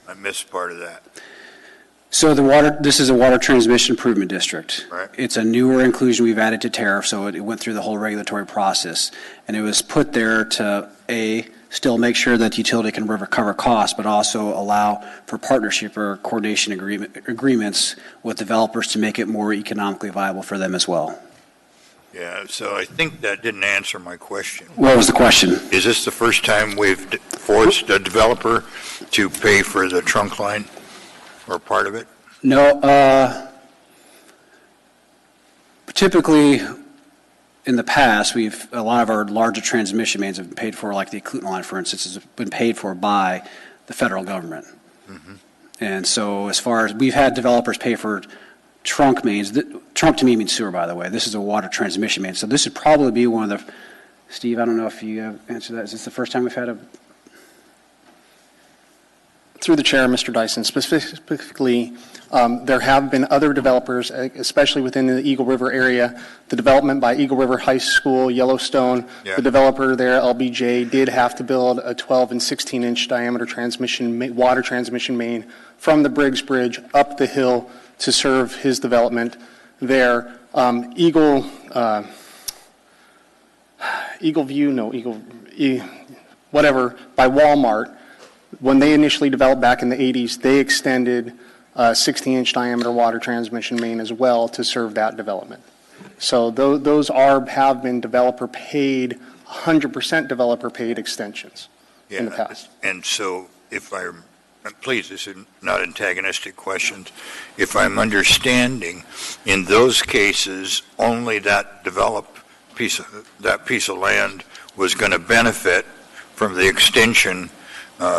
I missed part of that. So this is a water transmission improvement district. Right. It's a newer inclusion we've added to tariff, so it went through the whole regulatory process. And it was put there to, still make sure that the utility can recover costs, but also allow for partnership or coordination agreements with developers to make it more economically viable for them as well. Yeah, so I think that didn't answer my question. What was the question? Is this the first time we've forced a developer to pay for the trunk line or part of it? No, typically in the past, a lot of our larger transmission mains have been paid for, like the Cluton line, for instance, has been paid for by the federal government. Mm-hmm. And so as far as, we've had developers pay for trunk mains, trunk to me means sewer, by the way. This is a water transmission main. So this would probably be one of the, Steve, I don't know if you have answered that. Is this the first time we've had a? Through the chair, Mr. Dyson, specifically, there have been other developers, especially within the Eagle River area. The development by Eagle River High School, Yellowstone, the developer there, LBJ, did have to build a 12 and 16-inch diameter water transmission main from the Briggs Bridge up the hill to serve his development there. Eagle View, whatever, by Walmart, when they initially developed back in the 80s, they extended a 16-inch diameter water transmission main as well to serve that development. So those have been developer-paid, 100% developer-paid extensions in the past. And so please, this is not antagonistic questions. If I'm understanding, in those cases, only that piece of land was going to benefit from the extension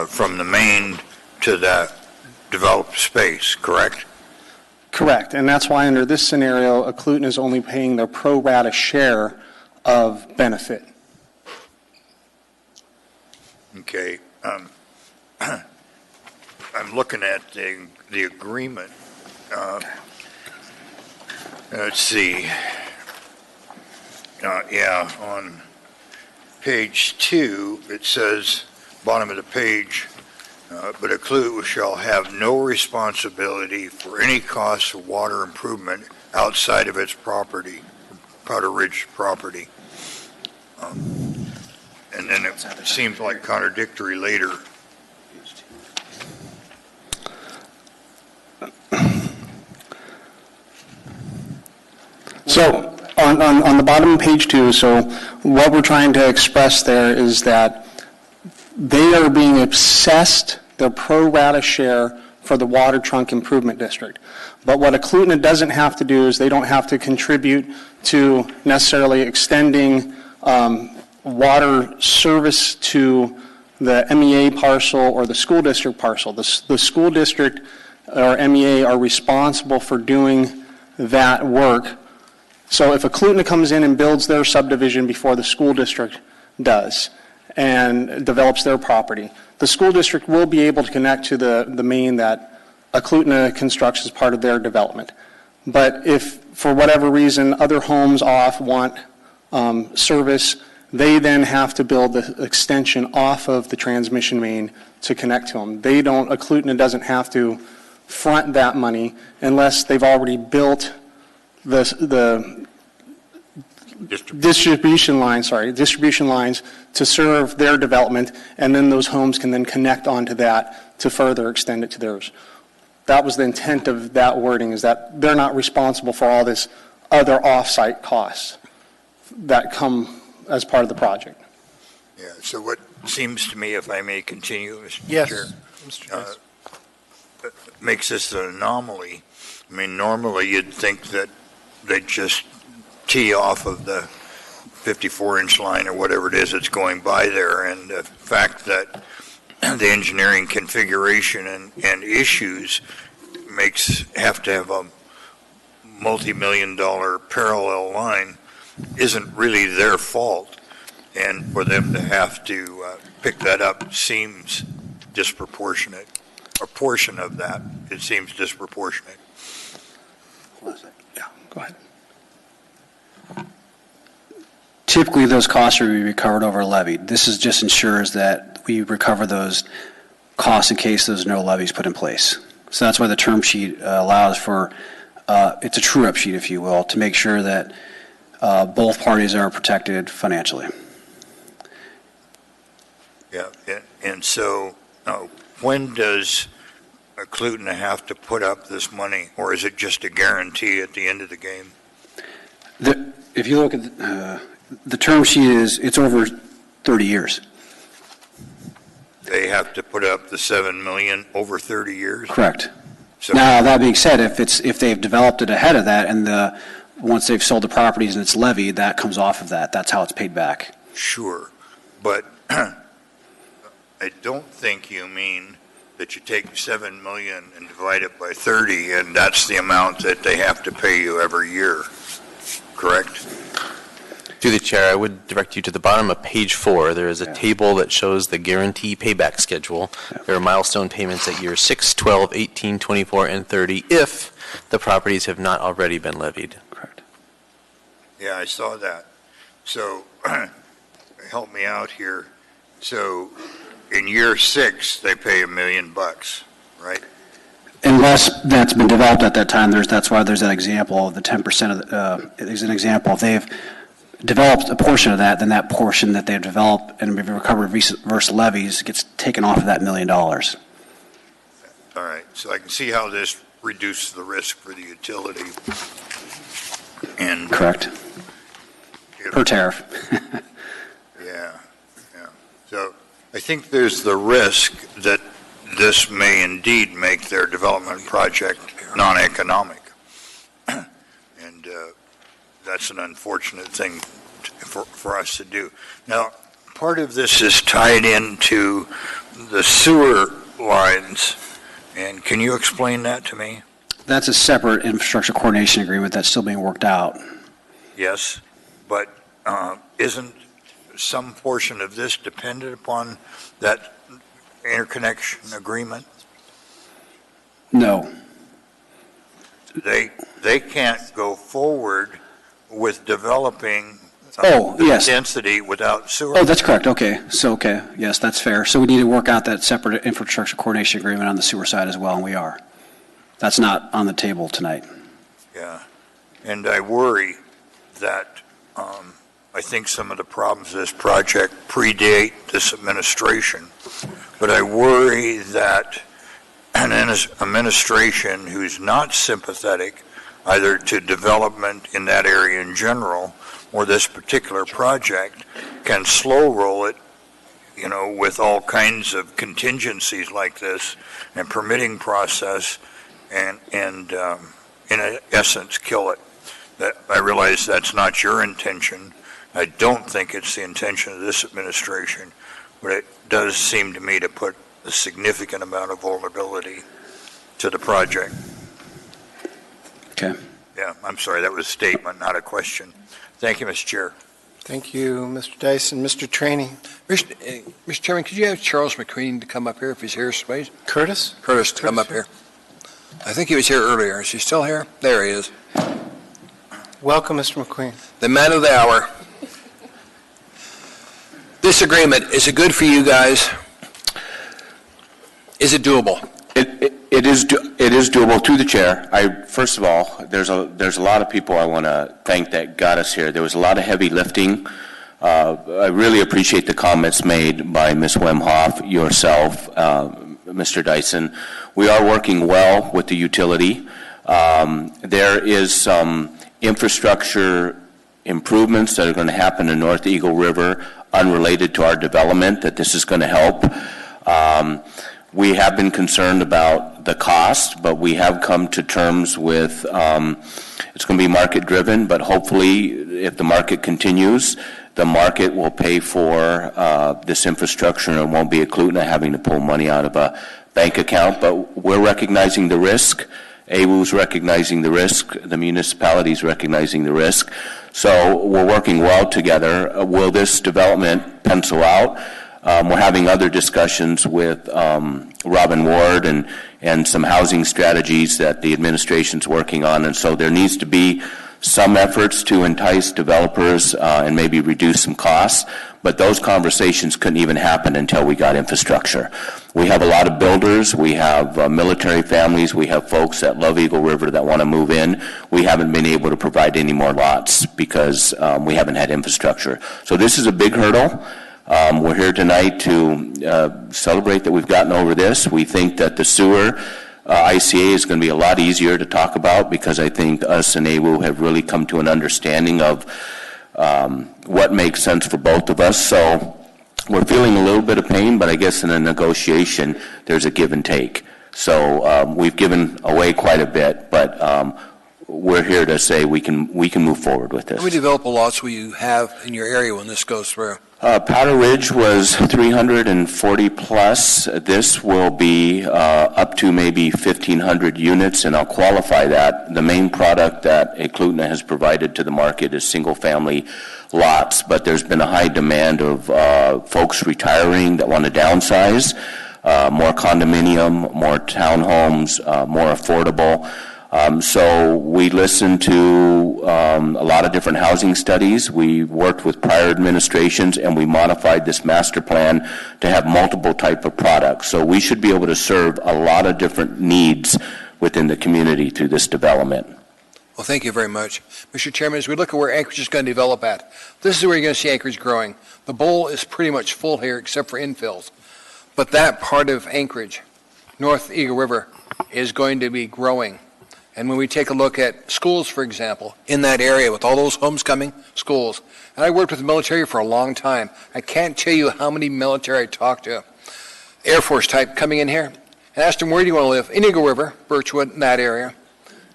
from the main to that developed space, correct? Correct, and that's why under this scenario, Cluton is only paying their pro rata share of benefit. Okay. I'm looking at the agreement. Let's see. On page 2, it says, bottom of the page, but a Cluton shall have no responsibility for any costs of water improvement outside of its property, Powder Ridge property. And then it seems like contradictory later. So on the bottom of page 2, so what we're trying to express there is that they are being assessed their pro rata share for the water trunk improvement district. But what a Cluton doesn't have to do is they don't have to contribute to necessarily extending water service to the MEA parcel or the school district parcel. The school district or MEA are responsible for doing that work. So if a Cluton comes in and builds their subdivision before the school district does and develops their property, the school district will be able to connect to the main that a Cluton constructs as part of their development. But if, for whatever reason, other homes off want service, they then have to build the extension off of the transmission main to connect to them. A Cluton doesn't have to front that money unless they've already built the distribution lines to serve their development, and then those homes can then connect onto that to further extend it to theirs. That was the intent of that wording, is that they're not responsible for all this other off-site costs that come as part of the project. Yeah, so what seems to me, if I may continue, Mr. Chair, Mr. makes this an anomaly. I mean, normally you'd think that they'd just tee off of the 54-inch line or whatever it is that's going by there, and the fact that the engineering configuration and issues have to have a multi-million-dollar parallel line isn't really their fault, and for them to have to pick that up seems disproportionate. A portion of that, it seems disproportionate. Yeah, go ahead. Typically, those costs are recovered over a levy. This just ensures that we recover those costs in case there's no levies put in place. So that's why the term sheet allows for, it's a true-up sheet, if you will, to make sure that both parties are protected financially. Yeah, and so when does Cluton have to put up this money, or is it just a guarantee at the end of the game? If you look at the term sheet it's over 30 years. They have to put up the $7 million over 30 years? Correct. So, now, that being said, if they've developed it ahead of that and once they've sold the properties and it's levied, that comes off of that. That's how it's paid back. sure, but I don't think you mean that you take $7 million and divide it by 30, and that's the amount that they have to pay you every year, correct? Through the chair, I would direct you to the bottom of page 4. There is a table that shows the guarantee payback schedule. There are milestone payments at years 6, 12, 18, 24, and 30 if the properties have not already been levied. Correct. Yeah, I saw that. So help me out here. So in year 6, they pay $1 million, right? Unless that's been developed at that time, that's why there's that example of the 10% of there's an example. If they've developed a portion of that, then that portion that they've developed and recovered versus levies gets taken off of that $1 million. All right, so I can see how this reduces the risk for the utility. And correct. Per tariff. Yeah. So I think there's the risk that this may indeed make their development project non-economic. And that's an unfortunate thing for us to do. Now, part of this is tied into the sewer lines, and can you explain that to me? That's a separate infrastructure coordination agreement that's still being worked out. Yes, but isn't some portion of this dependent upon that interconnection agreement? No. They can't go forward with developing yes. density without sewer. Oh, that's correct. Okay. Yes, that's fair. So we need to work out that separate infrastructure coordination agreement on the sewer side as well, and we are. That's not on the table tonight. Yeah, and I worry that I think some of the problems of this project predate this administration, but I worry that an administration who's not sympathetic either to development in that area in general or this particular project can slow roll it, with all kinds of contingencies like this and permitting process and in essence kill it. That I realize that's not your intention. I don't think it's the intention of this administration, but it does seem to me to put a significant amount of vulnerability to the project. Okay. Yeah, I'm sorry, that was a statement, not a question. Thank you, Mr. Chair. Thank you, Mr. Dyson. Mr. Trainee. Mr. Chairman, could you have Charles McQueen to come up here if he's here, please? Curtis? Curtis, to come up here. I think he was here earlier. Is he still here? There he is. Welcome, Mr. McQueen. The man of the hour. This agreement, is it good for you guys? Is it doable? It is doable. To the chair, first of all, there's a lot of people I want to thank that got us here. There was a lot of heavy lifting. I really appreciate the comments made by Ms. Wemhoff, yourself, Mr. Dyson. We are working well with the utility. There is some infrastructure improvements that are going to happen in North Eagle River unrelated to our development that this is going to help. We have been concerned about the cost, but we have come to terms with it's going to be market driven, but hopefully if the market continues, the market will pay for this infrastructure and it won't be a Cluton having to pull money out of a bank account. But we're recognizing the risk. AWU's recognizing the risk. The municipality's recognizing the risk. So we're working well together. Will this development pencil out? We're having other discussions with Robin Ward and some housing strategies that the administration's working on, and so there needs to be some efforts to entice developers and maybe reduce some costs, but those conversations couldn't even happen until we got infrastructure. We have a lot of builders, we have military families, we have folks that love Eagle River that want to move in. We haven't been able to provide any more lots because we haven't had infrastructure. So this is a big hurdle. We're here tonight to celebrate that we've gotten over this. We think that the sewer ICA is going to be a lot easier to talk about because I think us and AWU have really come to an understanding of what makes sense for both of us. So we're feeling a little bit of pain, but I guess in a negotiation, there's a give and take. So we've given away quite a bit, but we're here to say we can move forward with this. How many developable lots will you have in your area when this goes through? Powder Ridge was 340 plus. This will be up to maybe 1,500 units, and I'll qualify that. The main product that Eklutna has provided to the market is single-family lots, but there's been a high demand of folks retiring that want to downsize, more condominium, more townhomes, more affordable. So we listened to a lot of different housing studies. We worked with prior administrations, and we modified this master plan to have multiple type of products. So we should be able to serve a lot of different needs within the community through this development. Well, thank you very much. Mr. Chairman, as we look at where Anchorage is going to develop at, this is where you're going to see Anchorage growing. The bowl is pretty much full here except for infills. But that part of Anchorage, North Eagle River, is going to be growing. And when we take a look at schools, for example, in that area with all those homecoming schools, and I worked with the military for a long time, I can't tell you how many military I talked to, Air Force type coming in here, and asked them, where do you want to live? In Eagle River, Birchwood, in that area.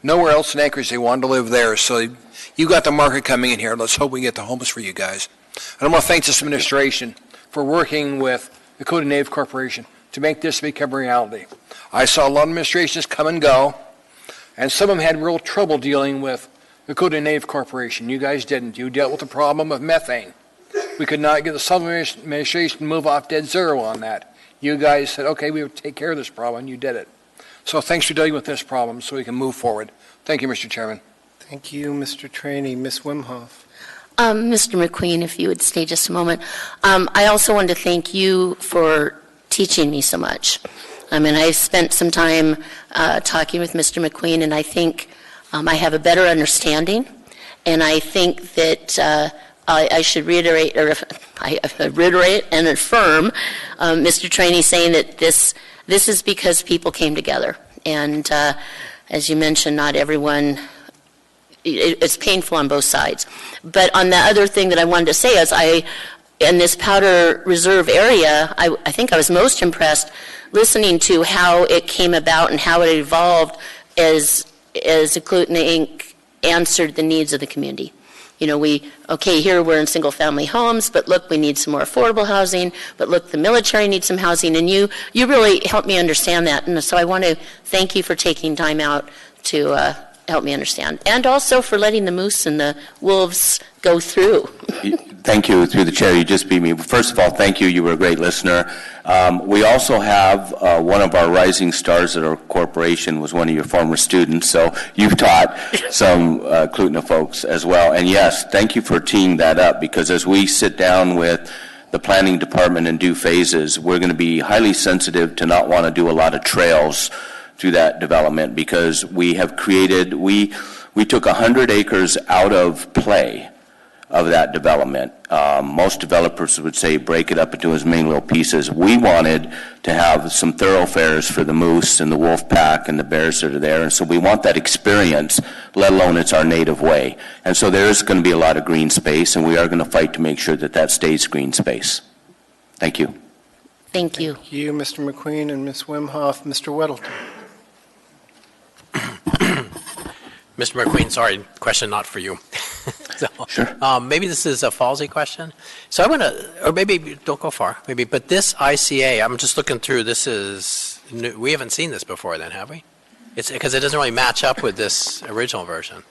Nowhere else in Anchorage, they wanted to live there. So you got the market coming in here. Let's hope we get the homes for you guys. And I want to thank this administration for working with the Dakota Native Corporation to make this become a reality. I saw a lot of administrations come and go, and some of them had real trouble dealing with the Dakota Native Corporation. You guys didn't. You dealt with the problem of methane. We could not get the Southern administration to move off dead zero on that. You guys said, okay, we would take care of this problem, and you did it. So thanks for dealing with this problem so we can move forward. Thank you, Mr. Chairman. Thank you, Mr. Trainee. Ms. Wimhoff. Mr. McQueen, if you would stay just a moment. I also wanted to thank you for teaching me so much. I mean, I spent some time talking with Mr. McQueen, and I think I have a better understanding. And I think that I should reiterate and affirm Mr. Trainee saying that this is because people came together. And as you mentioned, not everyone, it's painful on both sides. But on the other thing that I wanted to say is in this Powder Reserve area, I think I was most impressed listening to how it came about and how it evolved as Eklutna Inc. answered the needs of the community. You know, here we're in single-family homes, but look, we need some more affordable housing, but look, the military needs some housing, and you really helped me understand that. And so I want to thank you for taking time out to help me understand, and also for letting the moose and the wolves go through. Thank you. Through the chair, you just beat me. First of all, thank you. You were a great listener. We also have one of our rising stars at our corporation was one of your former students, so you've taught some Eklutna folks as well. And yes, thank you for teeing that up, because as we sit down with the planning department and do phases, we're going to be highly sensitive to not want to do a lot of trails through that development, because we have created, we took 100 acres out of play of that development. Most developers would say break it up into as many little pieces. We wanted to have some thoroughfares for the moose and the wolf pack and the bears that are there, and so we want that experience, let alone it's our native way. And so there is going to be a lot of green space, and we are going to fight to make sure that that stays green space. Thank you. Thank you. Thank you, Mr. McQueen and Ms. Wimhoff. Mr. Weddleton. Mr. McQueen, sorry, question not for you. So, sure. Maybe this is a Falsey question. So I want to, or maybe don't go far, maybe, but this ICA, I'm just looking through, this is new. We haven't seen this before then, have we? It's because it doesn't really match up with this original version.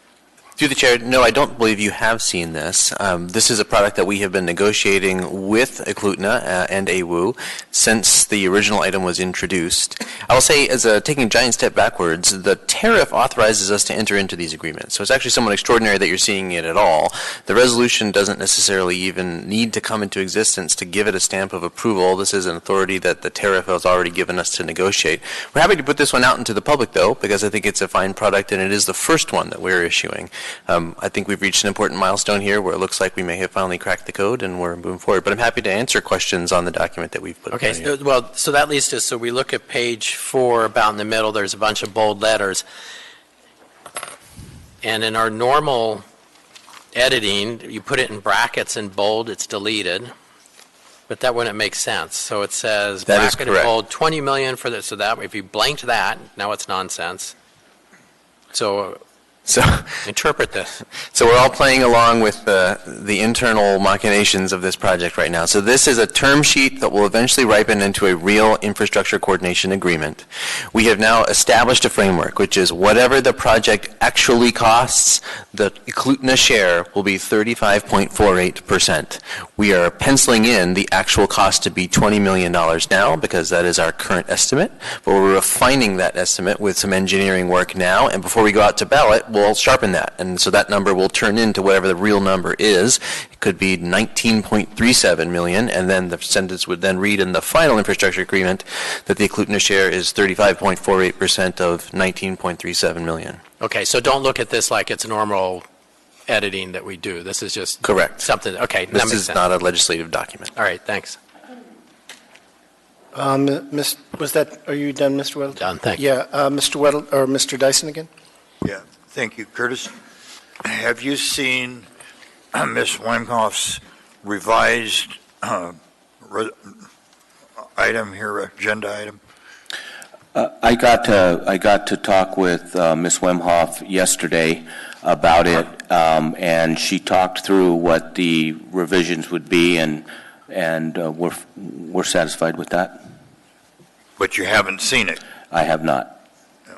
Through the chair, no, I don't believe you have seen this. This is a product that we have been negotiating with Eklutna and AWU since the original item was introduced. I will say, taking a giant step backwards, the tariff authorizes us to enter into these agreements. So it's actually somewhat extraordinary that you're seeing it at all. The resolution doesn't necessarily even need to come into existence to give it a stamp of approval. This is an authority that the tariff has already given us to negotiate. We're happy to put this one out into the public, though, because I think it's a fine product and it is the first one that we're issuing. I think we've reached an important milestone here where it looks like we may have finally cracked the code and we're moving forward. But I'm happy to answer questions on the document that we've put Okay, together. so that leads to, so we look at page 4, about in the middle, there's a bunch of bold letters. And in our normal editing, you put it in brackets in bold, it's deleted. But that wouldn't make sense. So it says That is bracket in correct. bold, 20 million for this, so that, if you blanked that, now it's nonsense. So interpret this. So we're all playing along with the internal machinations of this project right now. So this is a term sheet that will eventually ripen into a real infrastructure coordination agreement. We have now established a framework, which is whatever the project actually costs, the Eklutna share will be 35.48%. We are penciling in the actual cost to be $20 million now, because that is our current estimate, but we're refining that estimate with some engineering work now, and before we go out to ballot, we'll sharpen that. And so that number will turn into whatever the real number is. It could be 19.37 million, and then the sentence would then read in the final infrastructure agreement that the Eklutna share is 35.48% of 19.37 million. Okay, so don't look at this like it's normal editing that we do. This is just Correct. something, okay, that This makes is sense. not a legislative document. All right, thanks. Are you done, Mr. Weddle? Done, thank you. Yeah, Mr. Weddle, or Mr. Dyson again? Yeah, thank you, Curtis. Have you seen Ms. Wemhoff's revised item here, agenda item? I got to talk with Ms. Wemhoff yesterday about it, and she talked through what the revisions would be, and we're satisfied with that. But you haven't seen it? I have not.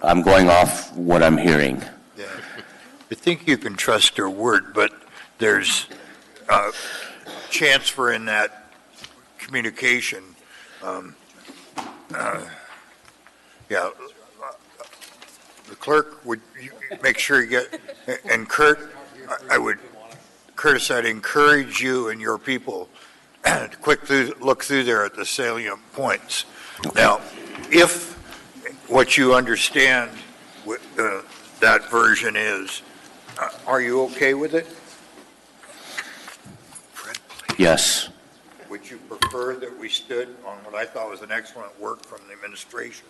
I'm going off what I'm hearing. Yeah. I think you can trust her word, but there's chance for in that communication. The clerk, would you make sure you get, and Kurt, Curtis, I'd encourage you and your people to look through there at the salient points. Now, if what you understand that version is, are you okay with it? Yes. Would you prefer that we stood on what I thought was an excellent work from the administration?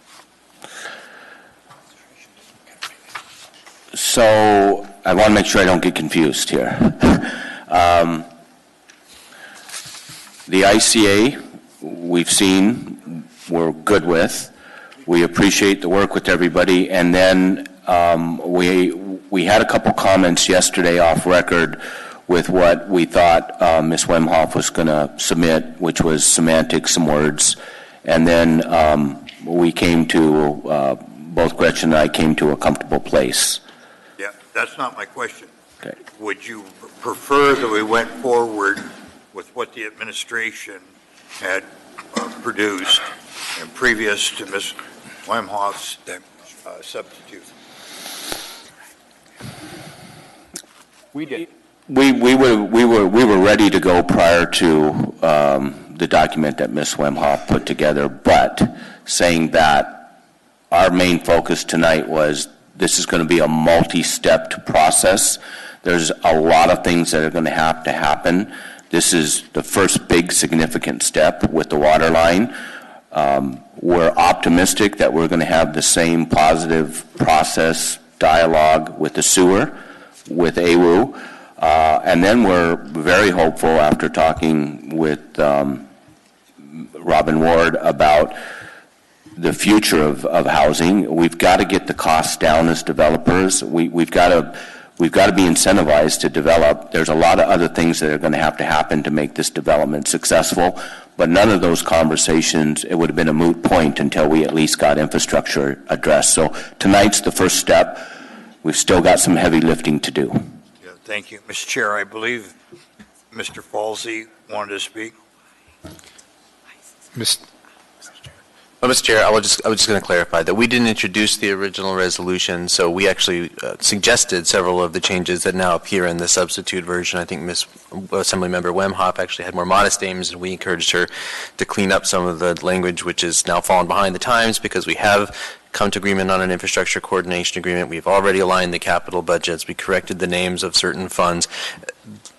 So I want to make sure I don't get confused here. The ICA, we've seen, we're good with. We appreciate the work with everybody. And then we had a couple comments yesterday off record with what we thought Ms. Wemhoff was going to submit, which was semantics, some words. And then we came to, both Gretchen and I came to a comfortable place. Yeah, that's not my question. Okay. Would you prefer that we went forward with what the administration had produced and previous to Ms. Wemhoff's substitute? We did. We were ready to go prior to the document that Ms. Wemhoff put together, but saying that, our main focus tonight was this is going to be a multi-stepped process. There's a lot of things that are going to have to happen. This is the first big significant step with the water line. We're optimistic that we're going to have the same positive process dialogue with the sewer, with AWU. And then we're very hopeful after talking with Robin Ward about the future of housing. We've got to get the costs down as developers. We've got to be incentivized to develop. There's a lot of other things that are going to happen to make this development successful, but none of those conversations, it would have been a moot point until we at least got infrastructure addressed. So tonight's the first step. We've still got some heavy lifting to do. Thank you. Mr. Chair, I believe Mr. Falsey wanted to speak. Well, Mr. Chair, I was just going to clarify that we didn't introduce the original resolution, so we actually suggested several of the changes that now appear in the substitute version. I think Assemblymember Wemhoff actually had more modest aims, and we encouraged her to clean up some of the language which is now fallen behind the times because we have come to agreement on an infrastructure coordination agreement. We've already aligned the capital budgets. We corrected the names of certain funds.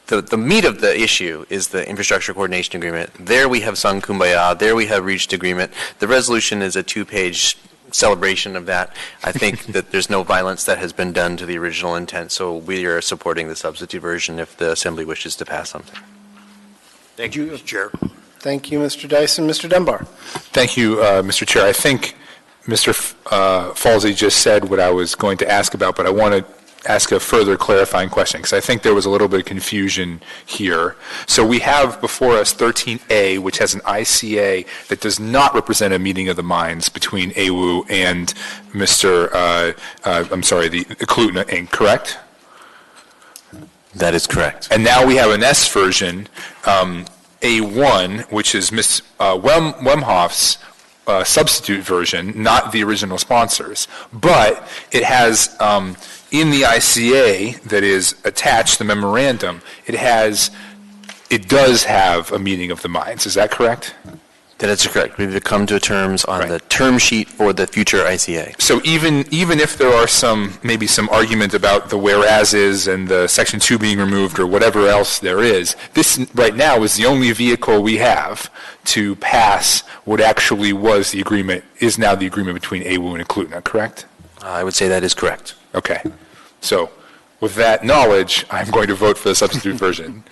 The meat of the issue is the infrastructure coordination agreement. There we have sung Kumbaya. There we have reached agreement. The resolution is a two-page celebration of that. I think that there's no violence that has been done to the original intent, so we are supporting the substitute version if the Assembly wishes to pass something. Thank you, Mr. Chair. Thank you, Mr. Dyson. Mr. Dunbar. Thank you, Mr. Chair. I think Mr. Falsey just said what I was going to ask about, but I want to ask a further clarifying question because I think there was a little bit of confusion here. So we have before us 13A, which has an ICA that does not represent a meeting of the minds between AWU and the Eklutna Inc., correct? That is correct. And now we have an S version, A1, which is Ms. Wemhoff's substitute version, not the original sponsors. But it has, in the ICA that is attached, the memorandum, it does have a meeting of the minds. Is that correct? That is correct. We've come to terms on the term sheet for the future ICA. So even if there are maybe some argument about the whereases and the Section 2 being removed or whatever else there is, this right now is the only vehicle we have to pass what actually was the agreement, is now the agreement between AWU and Eklutna, correct? I would say that is correct. Okay. So with that knowledge, I'm going to vote for the substitute version.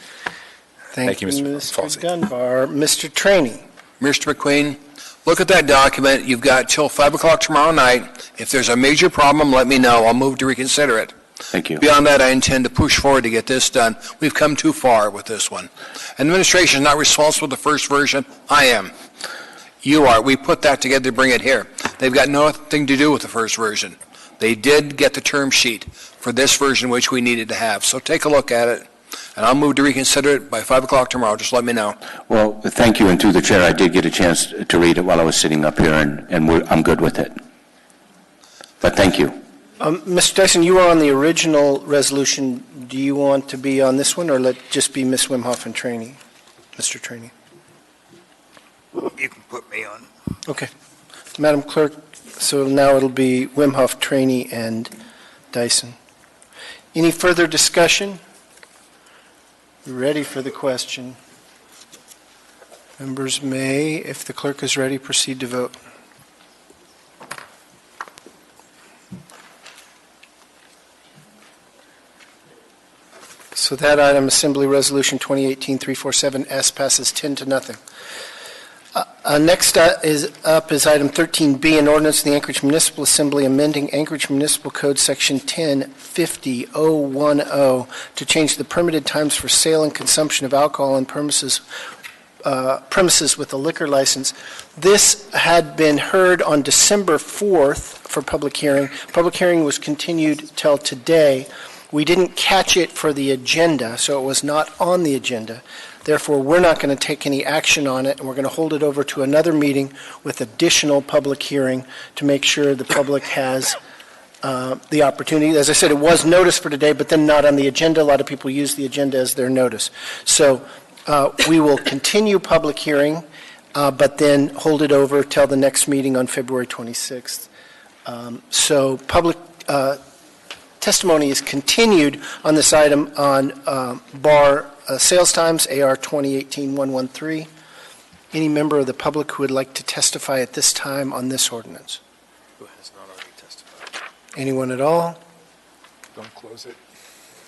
Thank you, Mr. Dunbar. Mr. Trainee. Mr. McQueen, look at that document. You've got till 5 o'clock tomorrow night. If there's a major problem, let me know. I'll move to reconsider it. Thank you. Beyond that, I intend to push forward to get this done. We've come too far with this one. Administration is not responsible for the first version. I am. You are. We put that together to bring it here. They've got nothing to do with the first version. They did get the term sheet for this version, which we needed to have. So take a look at it, and I'll move to reconsider it by 5 o'clock tomorrow. Just let me know. Well, thank you, and to the chair, I did get a chance to read it while I was sitting up here, and I'm good with it. But thank you. Mr. Dyson, you are on the original resolution. Do you want to be on this one, or let just be Ms. Wemhoff and Trainee? Mr. Trainee. You can put me on. Okay. Madam Clerk, so now it'll be Wemhoff, Trainee, and Dyson. Any further discussion? Ready for the question. Members may, if the clerk is ready, proceed to vote. So that item, Assembly Resolution 2018-347S, passes 10-0. Next is item 13B, an ordinance of the Anchorage Municipal Assembly amending Anchorage Municipal Code Section 1050-010 to change the permitted times for sale and consumption of alcohol on premises with a liquor license. This had been heard on December 4th for public hearing. Public hearing was continued till today. We didn't catch it for the agenda, so it was not on the agenda. Therefore, we're not going to take any action on it, and we're going to hold it over to another meeting with additional public hearing to make sure the public has the opportunity. As I said, it was noticed for today, but then not on the agenda. A lot of people use the agenda as their notice. So we will continue public hearing, but then hold it over till the next meeting on February 26th. So public testimony is continued on this item on bar sales times, AR 2018-113. Any member of the public who would like to testify at this time on this ordinance? Who has not already testified? Anyone at all? Don't close it.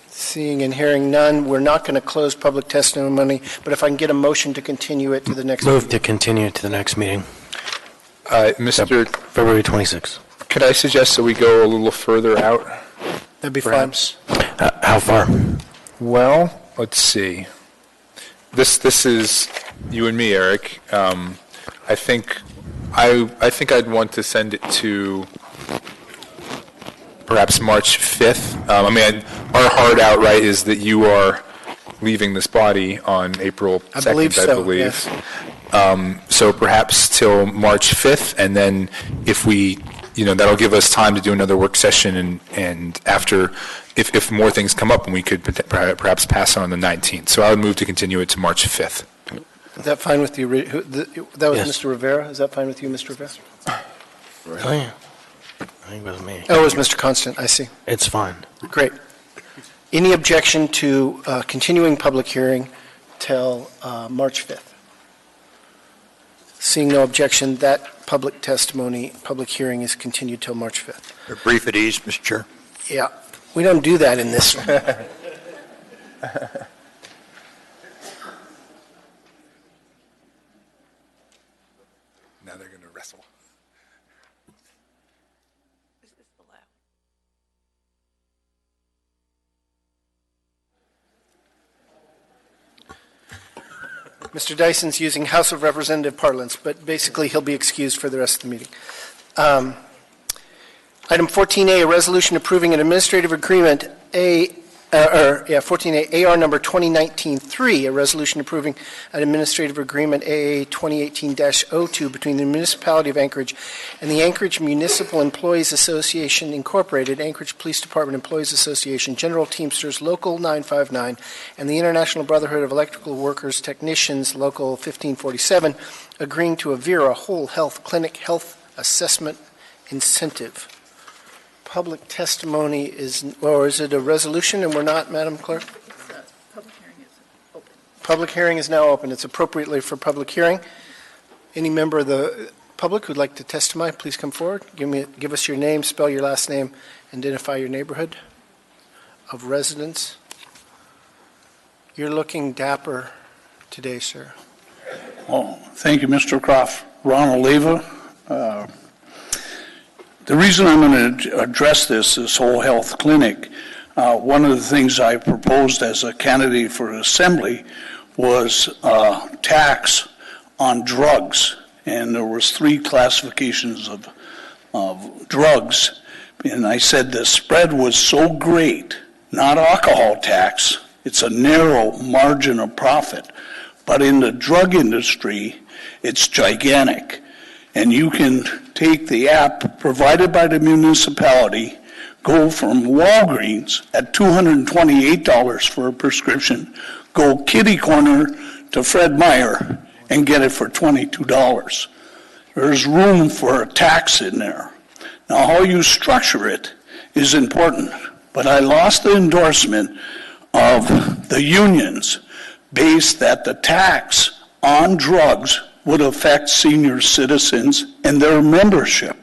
Seeing and hearing none, we're not going to close public testimony, but if I can get a motion to continue it to the next Move meeting. to continue it to the next meeting. Mr. February 26th. Could I suggest that we go a little further out? That'd be perhaps? fine. How far? Well, let's see. This is you and me, Eric. I think I'd want to send it to perhaps March 5th. I mean, our hard out, right, is that you are leaving this body on April 2nd, I believe so, believe. yes. So perhaps till March 5th, and then if we, that'll give us time to do another work session, and after, if more things come up, and we could perhaps pass on the 19th. So I would move to continue it to March 5th. Is that fine with you? That was Yes. Mr. Rivera? Is that fine with you, Mr. Rivera? Really? I think it was me. Oh, it was Mr. Constant, I see. It's fine. Great. Any objection to continuing public hearing till March 5th? Seeing no objection, that public hearing is continued till March 5th. Brief at ease, Mr. Chair. Yeah, we don't do that in this one. Now they're going to wrestle. Mr. Dyson's using House of Representative parlance, but basically he'll be excused for the rest of the meeting. Item 14A, a resolution approving an administrative agreement, 14A, AR number 2019-3, a resolution approving an administrative agreement, AA 2018-02, between the Municipality of Anchorage and the Anchorage Municipal Employees Association, Incorporated, Anchorage Police Department Employees Association, General Teamsters, Local 959, and the International Brotherhood of Electrical Workers Technicians, Local 1547, agreeing to a VERA Whole Health Clinic Health Assessment Incentive. Public testimony is, or is it a resolution and we're not, Madam Clerk? Public hearing is now open. It's appropriately for public hearing. Any member of the public who'd like to testify, please come forward. Give us your name, spell your last name, identify your neighborhood of residence. You're looking dapper today, sir. Oh, thank you, Mr. Croft. Ron Oliva. The reason I'm going to address this whole health clinic, one of the things I proposed as a candidate for assembly was tax on drugs. And there was 3 classifications of drugs. And I said the spread was so great, not alcohol tax, it's a narrow margin of profit. But in the drug industry, it's gigantic. And you can take the app provided by the municipality, go from Walgreens at $228 for a prescription, go kitty corner to Fred Meyer and get it for $22. There's room for a tax in there. Now, how you structure it is important, but I lost the endorsement of the unions based that the tax on drugs would affect senior citizens and their membership.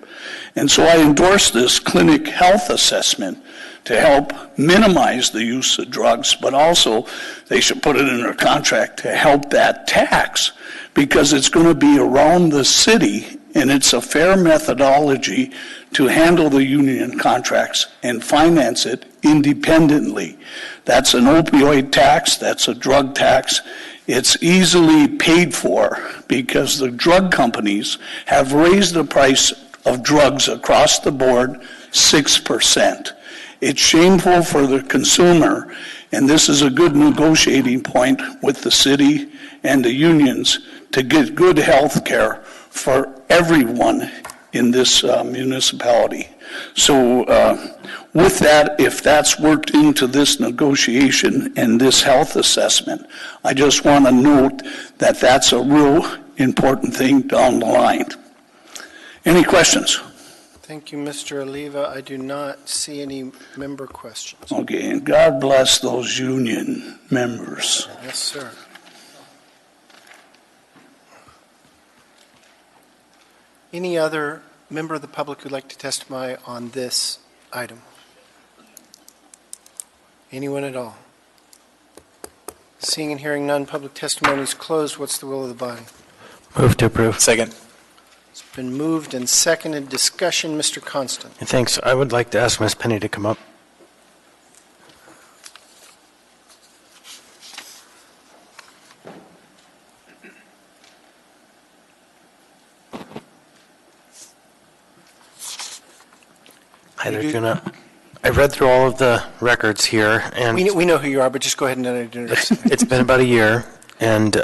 And so I endorsed this clinic health assessment to help minimize the use of drugs, but also they should put it in their contract to help that tax, because it's going to be around the city and it's a fair methodology to handle the union contracts and finance it independently. That's an opioid tax, that's a drug tax. It's easily paid for because the drug companies have raised the price of drugs across the board 6%. It's shameful for the consumer, and this is a good negotiating point with the city and the unions to get good health care for everyone in this municipality. So with that, if that's worked into this negotiation and this health assessment, I just want to note that that's a real important thing down the line. Any questions? Thank you, Mr. Oliva. I do not see any member questions. Okay, and God bless those union members. Yes, sir. Any other member of the public who'd like to testify on this item? Anyone at all? Seeing and hearing none, public testimony is closed. What's the will of the body? Move to approve. Second. It's been moved and seconded. Discussion, Mr. Constant. Thanks. I would like to ask Ms. Penny to come up. Hi there, Tuna. I read through all of the records here, and We know who you are, but just go ahead and introduce yourself. it's been about a year, and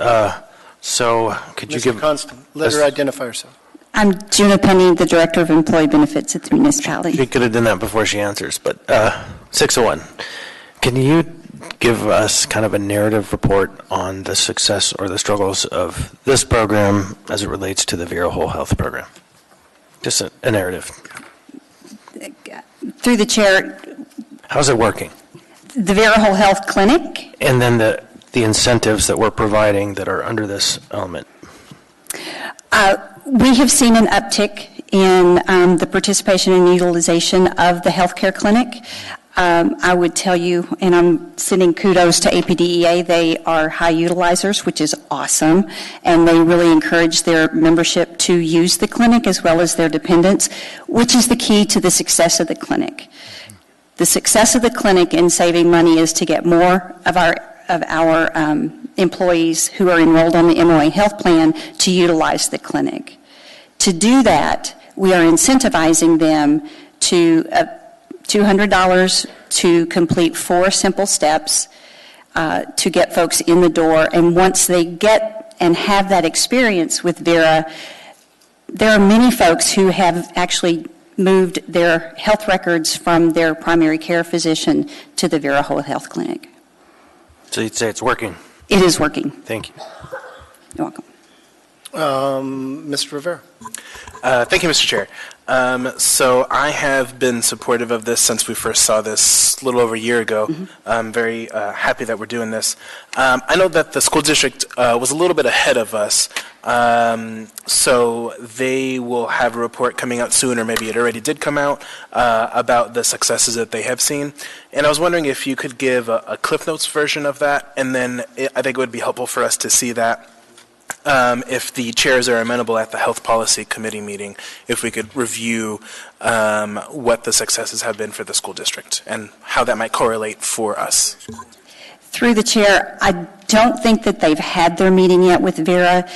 so could you Mr. give... Constant, let her identify herself. I'm Juna Penny, the Director of Employee Benefits at the municipality. She could have done that before she answers, but 601. Can you give us kind of a narrative report on the success or the struggles of this program as it relates to the Vera Whole Health program? Just a narrative. Through the chair, How's it working? the Vera Whole Health Clinic, And then the incentives that we're providing that are under this element. we have seen an uptick in the participation and utilization of the healthcare clinic. I would tell you, and I'm sending kudos to APDEA, they are high utilizers, which is awesome, and they really encourage their membership to use the clinic as well as their dependents, which is the key to the success of the clinic. The success of the clinic in saving money is to get more of our employees who are enrolled on the MOA health plan to utilize the clinic. To do that, we are incentivizing them to $200 to complete 4 simple steps to get folks in the door. And once they get and have that experience with Vera, there are many folks who have actually moved their health records from their primary care physician to the Vera Whole Health Clinic. So you'd say it's working? It is working. Thank you. You're welcome. Mr. Rivera. Thank you, Mr. Chair. So I have been supportive of this since we first saw this a little over a year ago. I'm very happy that we're doing this. I know that the school district was a little bit ahead of us, so they will have a report coming out soon, or maybe it already did come out, about the successes that they have seen. And I was wondering if you could give a Cliff Notes version of that, and then I think it would be helpful for us to see that. If the chairs are amenable at the Health Policy Committee meeting, if we could review what the successes have been for the school district and how that might correlate for us. Through the chair, I don't think that they've had their meeting yet with Vera.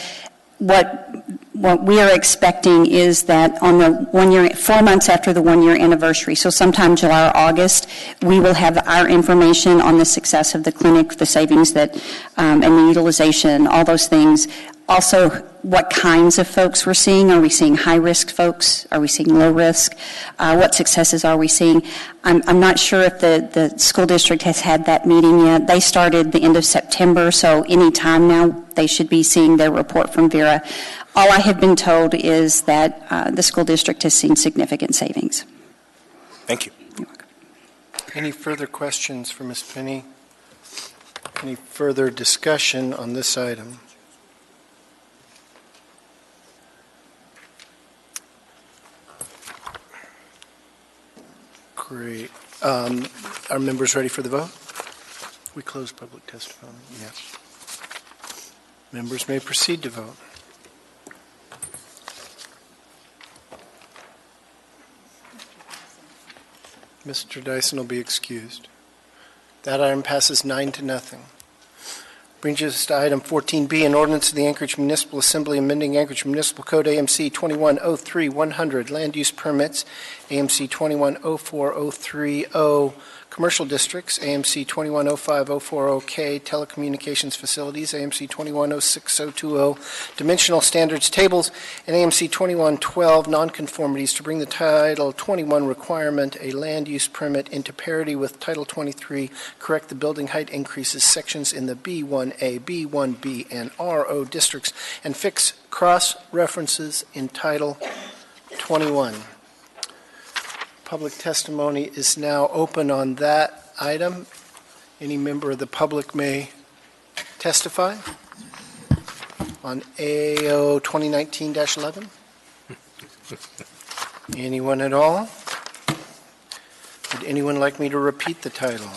What we are expecting is that on the 1 year, 4 months after the 1 year anniversary, so sometime July or August, we will have our information on the success of the clinic, the savings that, and the utilization, all those things. Also, what kinds of folks we're seeing. Are we seeing high-risk folks? Are we seeing low-risk? What successes are we seeing? I'm not sure if the school district has had that meeting yet. They started the end of September, so any time now they should be seeing their report from Vera. All I have been told is that the school district has seen significant savings. Thank you. Any further questions for Ms. Penny? Any further discussion on this item? Great. Are members ready for the vote? We close public testimony. Yes. Members may proceed to vote. Mr. Dyson will be excused. That item passes 9-0. Brings us to item 14B, an ordinance of the Anchorage Municipal Assembly amending Anchorage Municipal Code AMC 2103-100 land use permits, AMC 2104-030 commercial districts, AMC 2105-040K telecommunications facilities, AMC 2106-020 dimensional standards tables, and AMC 2112 nonconformities to bring the Title 21 requirement, a land use permit, into parity with Title 23, correct the building height increases sections in the B1A, B1B, and RO districts, and fix cross-references in Title 21. Public testimony is now open on that item. Any member of the public may testify on AO 2019-11. Anyone at all? Would anyone like me to repeat the title?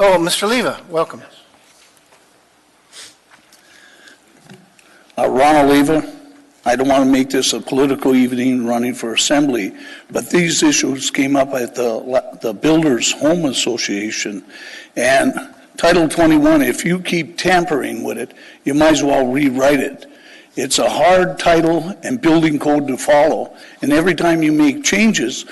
Oh, Mr. Leva, welcome. Ron Oliva. I don't want to make this a political evening running for assembly, but these issues came up at the Builders Home Association. And Title 21, if you keep tampering with it, you might as well rewrite it. It's a hard title and building code to follow. And every time you make changes,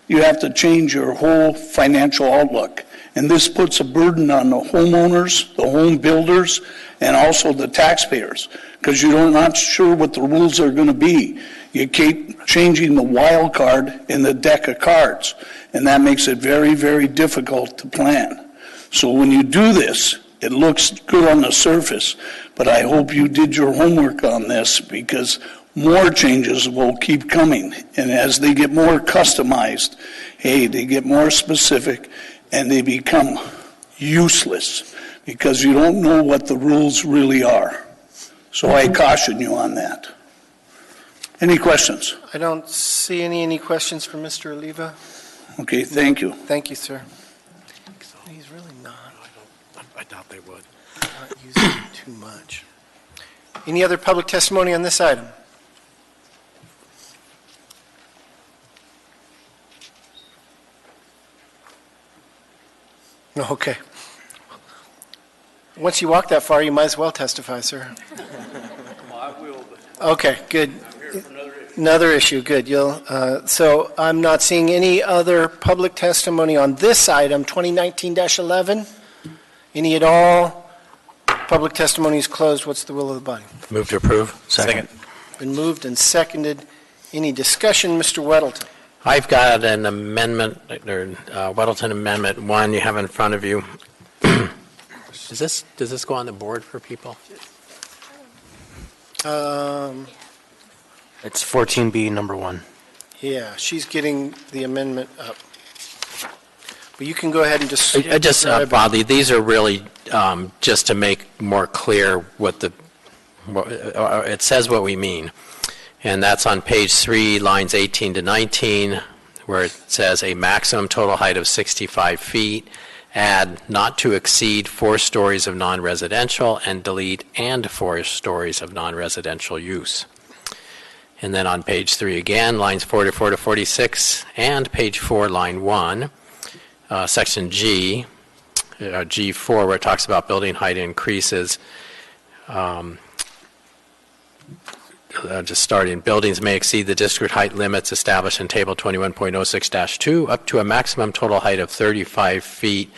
you have to change your whole financial outlook. And this puts a burden on the homeowners, the home builders, and also the taxpayers, because you're not sure what the rules are going to be. You keep changing the wild card in the deck of cards, and that makes it very, very difficult to plan. So when you do this, it looks good on the surface, but I hope you did your homework on this, because more changes will keep coming. And as they get more customized, hey, they get more specific, and they become useless, because you don't know what the rules really are. So I caution you on that. Any questions? I don't see any questions for Mr. Oliva. Okay, thank you. Thank you, sir. He's really not. I doubt they would. Not using it too much. Any other public testimony on this item? Okay. Once you walk that far, you might as well testify, sir. Okay, good. Another issue, good. So I'm not seeing any other public testimony on this item, 2019-11. Any at all? Public testimony is closed. What's the will of the body? Move to approve. Second. Been moved and seconded. Any discussion, Mr. Weddleton? I've got an amendment, or Weddleton Amendment 1 you have in front of you. Does this go on the board for people? It's 14B, number 1. Yeah, she's getting the amendment up. But you can go ahead and just... Broadly, these are really just to make more clear what it says what we mean. And that's on page 3, lines 18 to 19, where it says a maximum total height of 65 feet, add not to exceed 4 stories of non-residential, and delete and 4 stories of non-residential use. And then on page 3 again, lines 44 to 46, and page 4, line 1, section G, G4, where it talks about building height increases. Just starting, buildings may exceed the district height limits established in Table 21.06-2 up to a maximum total height of 35 feet,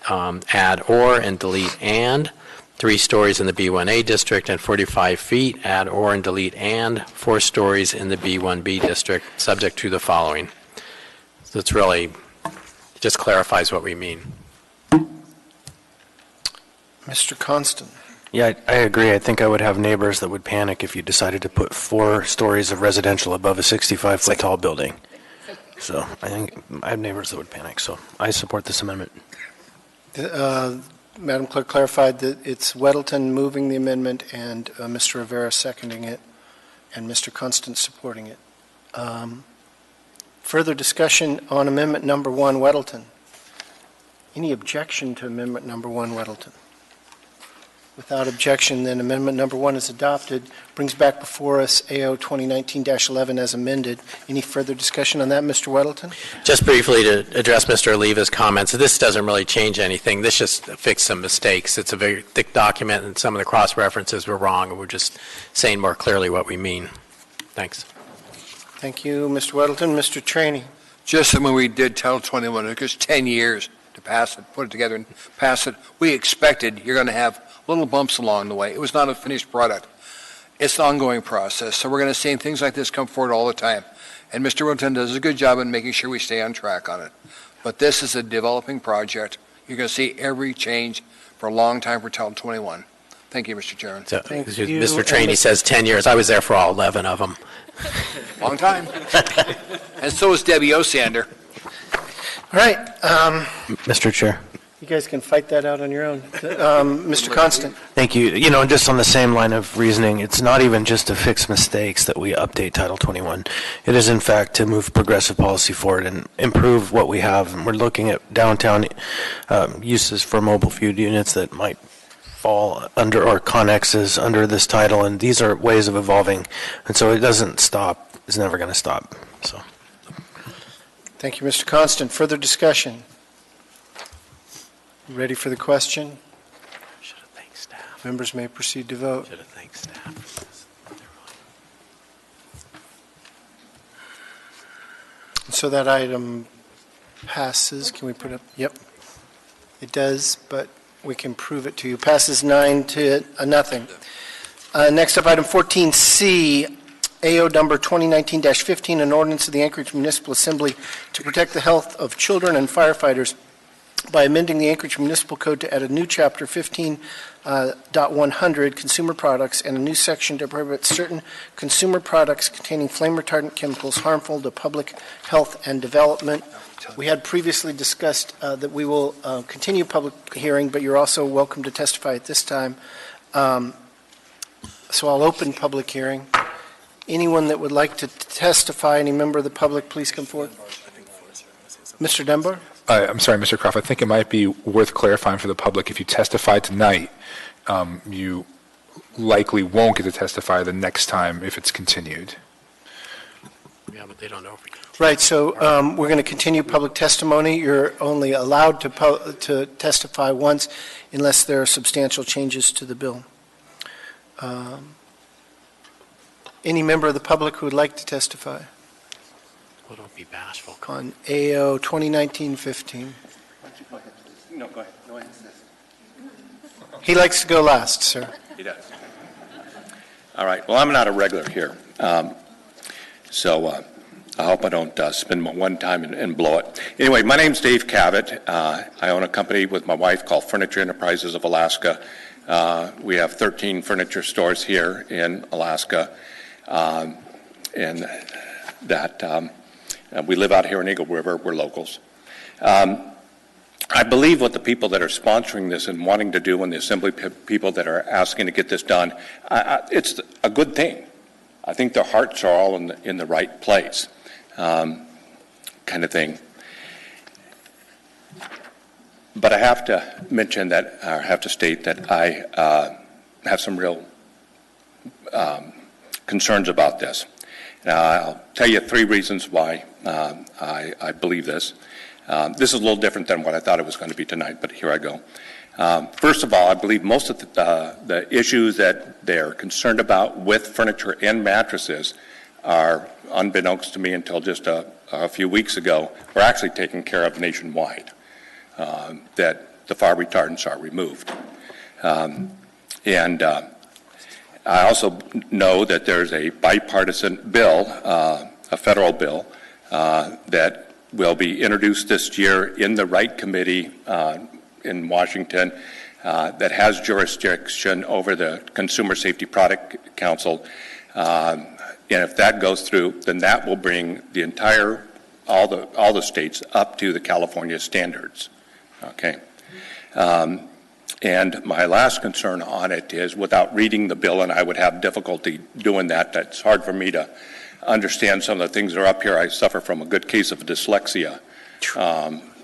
add or and delete and 3 stories in the B1A district, and 45 feet, add or and delete and 4 stories in the B1B district, subject to the following. So it's really, just clarifies what we mean. Mr. Constant. Yeah, I agree. I think I would have neighbors that would panic if you decided to put 4 stories of residential above a 65-foot tall building. So I think I have neighbors that would panic. So I support this amendment. Madam Clerk clarified that it's Weddleton moving the amendment and Mr. Rivera seconding it and Mr. Constant supporting it. Further discussion on amendment number 1, Weddleton. Any objection to amendment number 1, Weddleton? Without objection, then amendment number 1 is adopted. Brings back before us AO 2019-11 as amended. Any further discussion on that, Mr. Weddleton? Just briefly to address Mr. Oliva's comments, this doesn't really change anything. This just fixed some mistakes. It's a very thick document, and some of the cross-references were wrong, and we're just saying more clearly what we mean. Thanks. Thank you, Mr. Weddleton. Mr. Trainey. Just when we did Title 21, it took us 10 years to pass it, put it together and pass it. We expected you're going to have little bumps along the way. It was not a finished product. It's an ongoing process, so we're going to see things like this come forward all the time. And Mr. Wilton does a good job in making sure we stay on track on it. But this is a developing project. You're going to see every change for a long time for Title 21. Thank you, Mr. Chairman. So, Mr. Trainey says 10 years. I was there for all 11 of them. Long time. And so is Debbie Osander. All right. Mr. Chair. You guys can fight that out on your own. Mr. Constant. Thank you. You know, just on the same line of reasoning, it's not even just to fix mistakes that we update Title 21. It is, in fact, to move progressive policy forward and improve what we have. And we're looking at downtown uses for mobile food units that might fall under, or connexes under this title, and these are ways of evolving. And so it doesn't stop. It's never going to stop. So, thank you, Mr. Constant. Further discussion? Ready for the question? Should have thanked staff. Members may proceed to vote. Should have thanked staff. So that item passes. Can we put up? Yep. It does, but we can prove it to you. Passes 9-0. Next up, item 14C, AO number 2019-15, an ordinance of the Anchorage Municipal Assembly to protect the health of children and firefighters by amending the Anchorage Municipal Code to add a new chapter 15.100, consumer products, and a new section to prohibit certain consumer products containing flame retardant chemicals harmful to public health and development. We had previously discussed that we will continue public hearing, but you're also welcome to testify at this time. So I'll open public hearing. Anyone that would like to testify, any member of the public, please come forward. Mr. Dunbar? I'm sorry, Mr. Croft. I think it might be worth clarifying for the public. If you testify tonight, you likely won't get to testify the next time if it's continued. Yeah, but they don't know. Right, so we're going to continue public testimony. You're only allowed to testify once unless there are substantial changes to the bill. Any member of the public who would like to testify? Well, don't be bashful. On AO 2019-15. No, go ahead. He likes to go last, sir. He does. All right. Well, I'm not a regular here. So I hope I don't spend my one time and blow it. Anyway, my name's Dave Cavett. I own a company with my wife called Furniture Enterprises of Alaska. We have 13 furniture stores here in Alaska. And that we live out here in Eagle River. We're locals. I believe what the people that are sponsoring this and wanting to do, and the assembly people that are asking to get this done, it's a good thing. I think their hearts are all in the right place, kind of thing. But I have to mention that, or have to state that I have some real concerns about this. Now, I'll tell you 3 reasons why I believe this. This is a little different than what I thought it was going to be tonight, but here I go. First of all, I believe most of the issues that they're concerned about with furniture and mattresses are, unbeknownst to me until just a few weeks ago, were actually taken care of nationwide, that the fire retardants are removed. And I also know that there's a bipartisan bill, a federal bill, that will be introduced this year in the Wright Committee in Washington that has jurisdiction over the Consumer Safety Product Council. And if that goes through, then that will bring the entire, all the states up to the California standards. Okay. And my last concern on it is, without reading the bill, and I would have difficulty doing that, it's hard for me to understand some of the things that are up here. I suffer from a good case of dyslexia.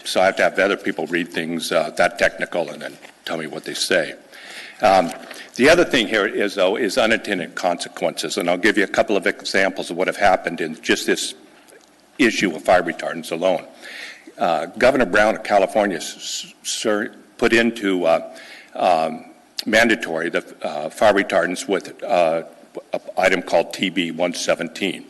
So I have to have other people read things that technical and then tell me what they say. The other thing here is, though, is unintended consequences. And I'll give you a couple of examples of what have happened in just this issue of fire retardants alone. Governor Brown of California put into mandatory the fire retardants with an item called TB 117.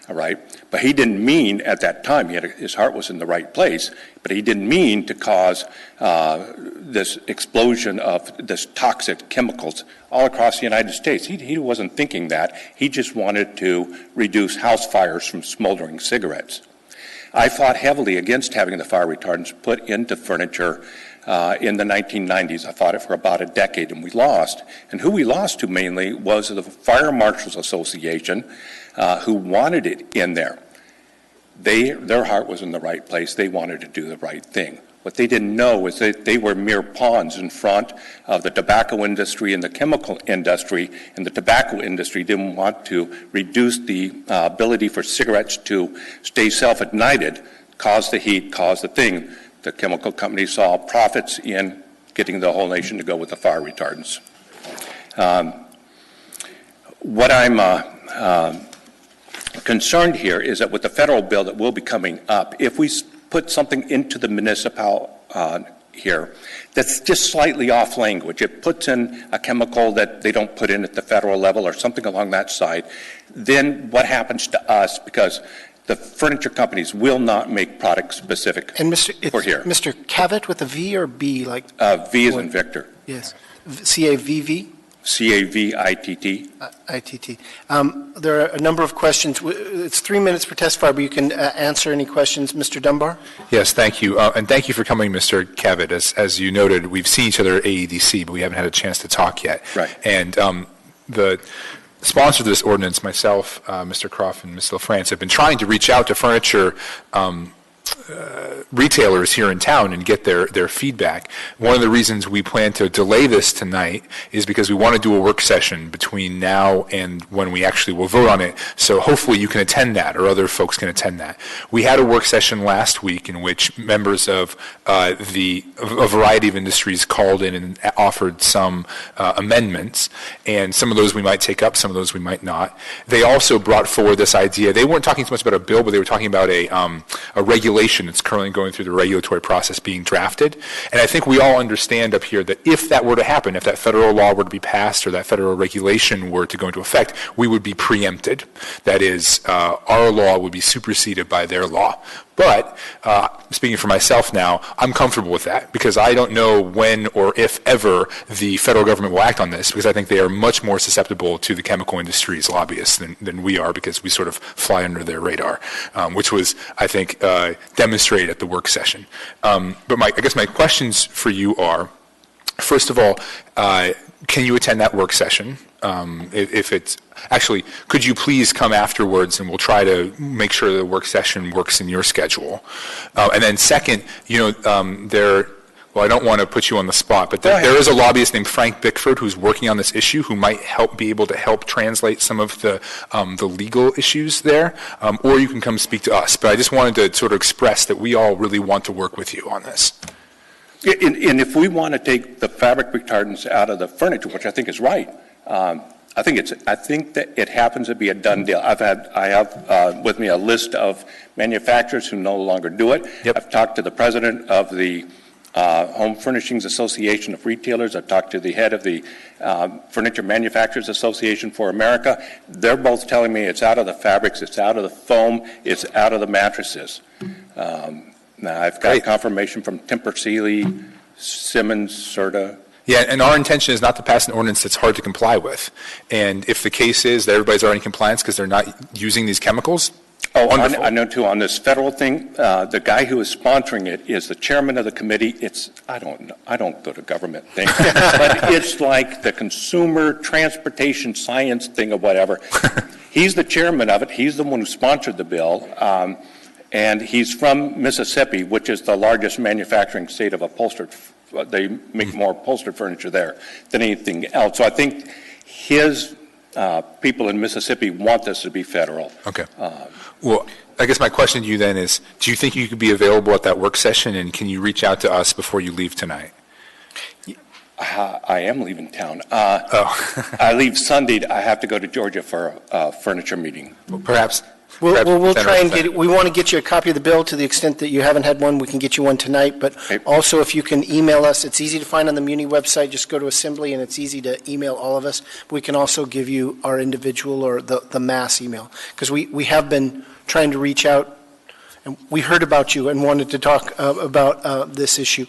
All right, but he didn't mean at that time, his heart was in the right place, but he didn't mean to cause this explosion of this toxic chemicals all across the United States. He wasn't thinking that. He just wanted to reduce house fires from smoldering cigarettes. I fought heavily against having the fire retardants put into furniture in the 1990s. I fought it for about a decade, and we lost. And who we lost to mainly was the Fire Marshals Association, who wanted it in there. Their heart was in the right place. They wanted to do the right thing. What they didn't know was that they were mere pawns in front of the tobacco industry and the chemical industry, and the tobacco industry didn't want to reduce the ability for cigarettes to stay self-ignited, cause the heat, cause the thing. The chemical companies saw profits in getting the whole nation to go with the fire retardants. What I'm concerned here is that with the federal bill that will be coming up, if we put something into the municipal here that's just slightly off language, it puts in a chemical that they don't put in at the federal level or something along that side, then what happens to us? Because The furniture companies will not make products specific And for here. Mr. Cavett with a V or B, like? V is in Victor. Yes. C-A-V-V? C-A-V-I-T-T. ITT. There are a number of questions. It's 3 minutes per testifier, but you can answer any questions. Mr. Dunbar? Yes, thank you. And thank you for coming, Mr. Cavett. As you noted, we've seen each other at AEDC, but we haven't had a chance to talk yet. Right. And the sponsor of this ordinance, myself, Mr. Croft, and Ms. LaFrance, have been trying to reach out to furniture retailers here in town and get their feedback. One of the reasons we plan to delay this tonight is because we want to do a work session between now and when we actually will vote on it. So hopefully you can attend that, or other folks can attend that. We had a work session last week in which members of a variety of industries called in and offered some amendments, and some of those we might take up, some of those we might not. They also brought forward this idea. They weren't talking so much about a bill, but they were talking about a regulation that's currently going through the regulatory process being drafted. And I think we all understand up here that if that were to happen, if that federal law were to be passed or that federal regulation were to go into effect, we would be preempted. That is, our law would be superseded by their law. But speaking for myself now, I'm comfortable with that because I don't know when or if ever the federal government will act on this, because I think they are much more susceptible to the chemical industry's lobbyists than we are, because we sort of fly under their radar, which was, I think, demonstrated at the work session. But I guess my questions for you are, first of all, can you attend that work session? If it's actually, could you please come afterwards, and we'll try to make sure the work session works in your schedule. And then second, well, I don't want to put you on the spot, but there is a lobbyist named Frank Bickford who's working on this issue, who might be able to help translate some of the legal issues there, or you can come speak to us. But I just wanted to sort of express that we all really want to work with you on this. And if we want to take the fabric retardants out of the furniture, which I think is right, I think that it happens to be a done deal. I have with me a list of manufacturers who no longer do it. Yep. I've talked to the president of the Home Furnishings Association of Retailers. I've talked to the head of the Furniture Manufacturers Association for America. They're both telling me it's out of the fabrics, it's out of the foam, it's out of the mattresses. Now, I've got confirmation from Tempur Sealy, Simmons, Serta. Yeah, and our intention is not to pass an ordinance that's hard to comply with. And if the case is that everybody's already in compliance because they're not using these chemicals, I know too. On this federal thing, the guy who is sponsoring it is the chairman of the committee. I don't go to government things, but it's like the consumer transportation science thing or whatever. He's the chairman of it. He's the one who sponsored the bill. And he's from Mississippi, which is the largest manufacturing state of upholstered. They make more upholstered furniture there than anything else. So I think his people in Mississippi want this to be federal. Okay. Well, I guess my question to you then is, do you think you could be available at that work session, and can you reach out to us before you leave tonight? I am leaving town. I leave Sunday. I have to go to Georgia for a furniture meeting. Well, perhaps We'll try and get it. We want to get you a copy of the bill. To the extent that you haven't had one, we can get you one tonight. But also, if you can email us, it's easy to find on the Muni website. Just go to Assembly, and it's easy to email all of us. We can also give you our individual or the mass email, because we have been trying to reach out, and we heard about you and wanted to talk about this issue.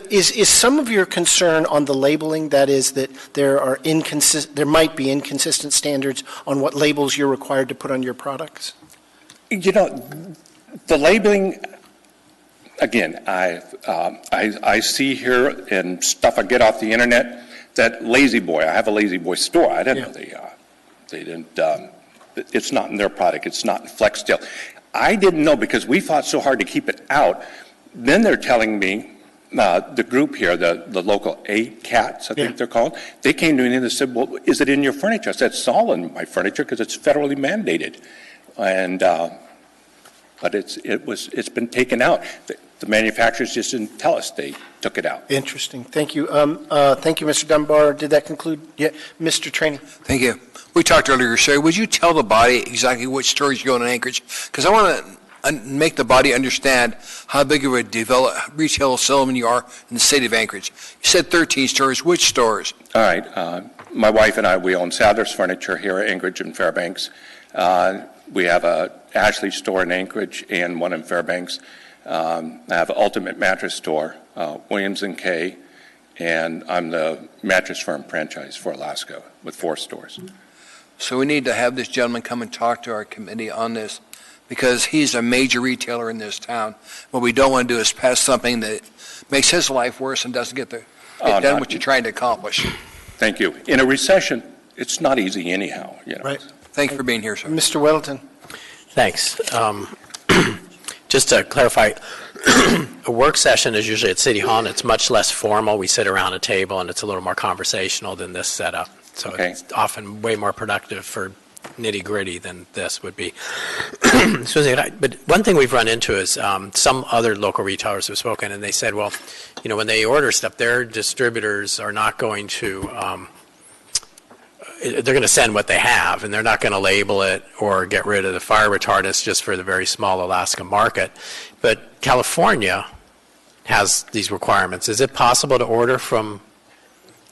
Is some of your concern on the labeling, that is that there might be inconsistent standards on what labels you're required to put on your products? You know, the labeling, again, I see here and stuff I get off the internet that Lazy Boy, I have a Lazy Boy store. I didn't know they didn't, it's not in their product. It's not in Flexsteel. I didn't know because we fought so hard to keep it out. Then they're telling me, the group here, the local ACATs, I think they're called, they came to me and they said, well, is it in your furniture? I said, it's all in my furniture because it's federally mandated. And, but it's been taken out. The manufacturers just didn't tell us they took it out. Interesting. Thank you. Thank you, Mr. Dunbar. Did that conclude? Yeah, Mr. Trainee. Thank you. We talked earlier, Sherry. Would you tell the body exactly which stores you go in Anchorage? Because I want to make the body understand how big of a retail salesman you are in the state of Anchorage. You said 13 stores. Which stores? All right. My wife and I, we own Sadler's Furniture here at Anchorage and Fairbanks. We have a Ashley store in Anchorage and one in Fairbanks. I have an Ultimate Mattress store, Williams & Kay, and I'm the mattress firm franchise for Alaska with 4 stores. So we need to have this gentleman come and talk to our committee on this, because he's a major retailer in this town. What we don't want to do is pass something that makes his life worse and doesn't get done what you're trying to accomplish. Thank you. In a recession, it's not easy anyhow. Right. Thank you for being here, sir. Mr. Weddleton. Thanks. Just to clarify, a work session is usually at City Hall, and it's much less formal. We sit around a table, and it's a little more conversational than this setup. So it's often way more productive for nitty-gritty than this would be. But one thing we've run into is some other local retailers have spoken, and they said, well, when they order stuff, their distributors are not going to they're going to send what they have, and they're not going to label it or get rid of the fire retardants just for the very small Alaska market. But California has these requirements. Is it possible to order from,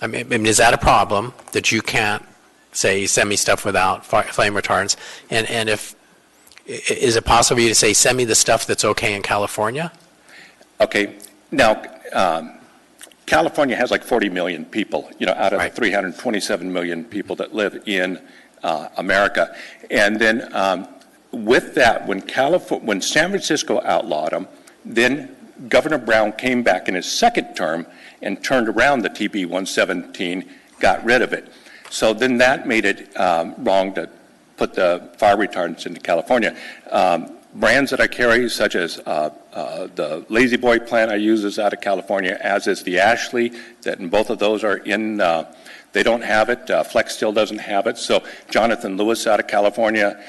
I mean, is that a problem that you can't say, send me stuff without flame retardants? And is it possible for you to say, send me the stuff that's okay in California? Okay. Now, California has like 40 million people, out of 327 million people that live in America. And then with that, when San Francisco outlawed them, then Governor Brown came back in his second term and turned around the TB 117, got rid of it. So then that made it wrong to put the fire retardants into California. Brands that I carry, such as the Lazy Boy plant I use is out of California, as is the Ashley, and both of those are in, they don't have it. Flex Steel doesn't have it. So Jonathan Lewis out of California,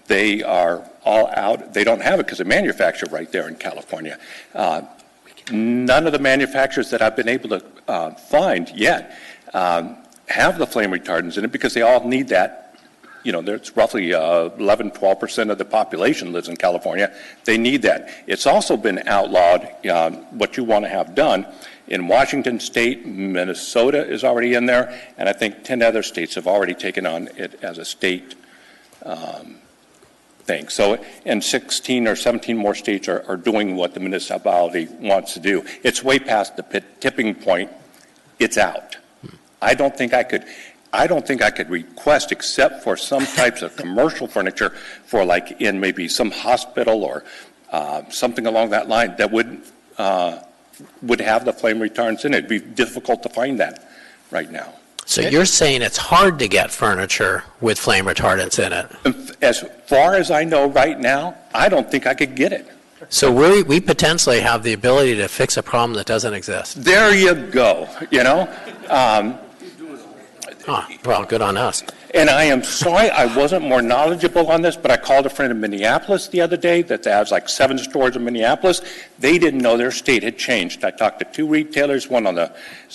they are all out. They don't have it because they manufacture right there in California. None of the manufacturers that I've been able to find yet have the flame retardants in it because they all need that. There's roughly 11, 12% of the population lives in California. They need that. It's also been outlawed, what you want to have done. In Washington State, Minnesota is already in there, and I think 10 other states have already taken on it as a state thing. So, and 16 or 17 more states are doing what the municipality wants to do. It's way past the tipping point. It's out. I don't think I could request, except for some types of commercial furniture for like in maybe some hospital or something along that line that would have the flame retardants in it. It'd be difficult to find that right now. So you're saying it's hard to get furniture with flame retardants in it? As far as I know right now, I don't think I could get it. So we potentially have the ability to fix a problem that doesn't exist. There you go, Well, good on us. And I am sorry I wasn't more knowledgeable on this, but I called a friend in Minneapolis the other day that has like 7 stores in Minneapolis. They didn't know their state had changed. I talked to 2 retailers, one out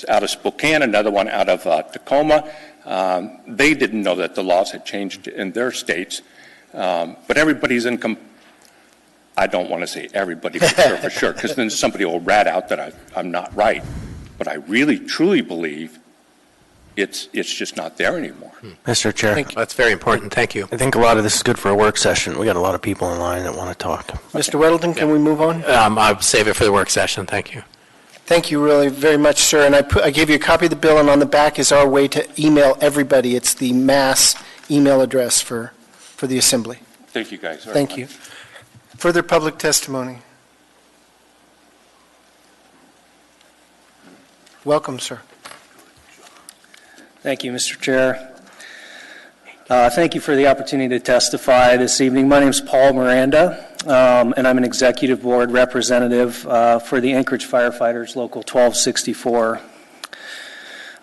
of Spokane, another one out of Tacoma. They didn't know that the laws had changed in their states. But everybody's I don't want to say everybody for sure, because then somebody will rat out that I'm not right. But I really, truly believe it's just not there anymore. Mr. Chair. That's very important. Thank you. I think a lot of this is good for a work session. We got a lot of people in line that want to talk. Mr. Weddleton, can we move on? I'll save it for the work session. Thank you. Thank you really very much, sir. And I gave you a copy of the bill, and on the back is our way to email everybody. It's the mass email address for the Assembly. Thank you, guys. Thank you. Further public testimony. Welcome, sir. Thank you, Mr. Chair. Thank you for the opportunity to testify this evening. My name is Paul Miranda, and I'm an executive board representative for the Anchorage Firefighters Local 1264.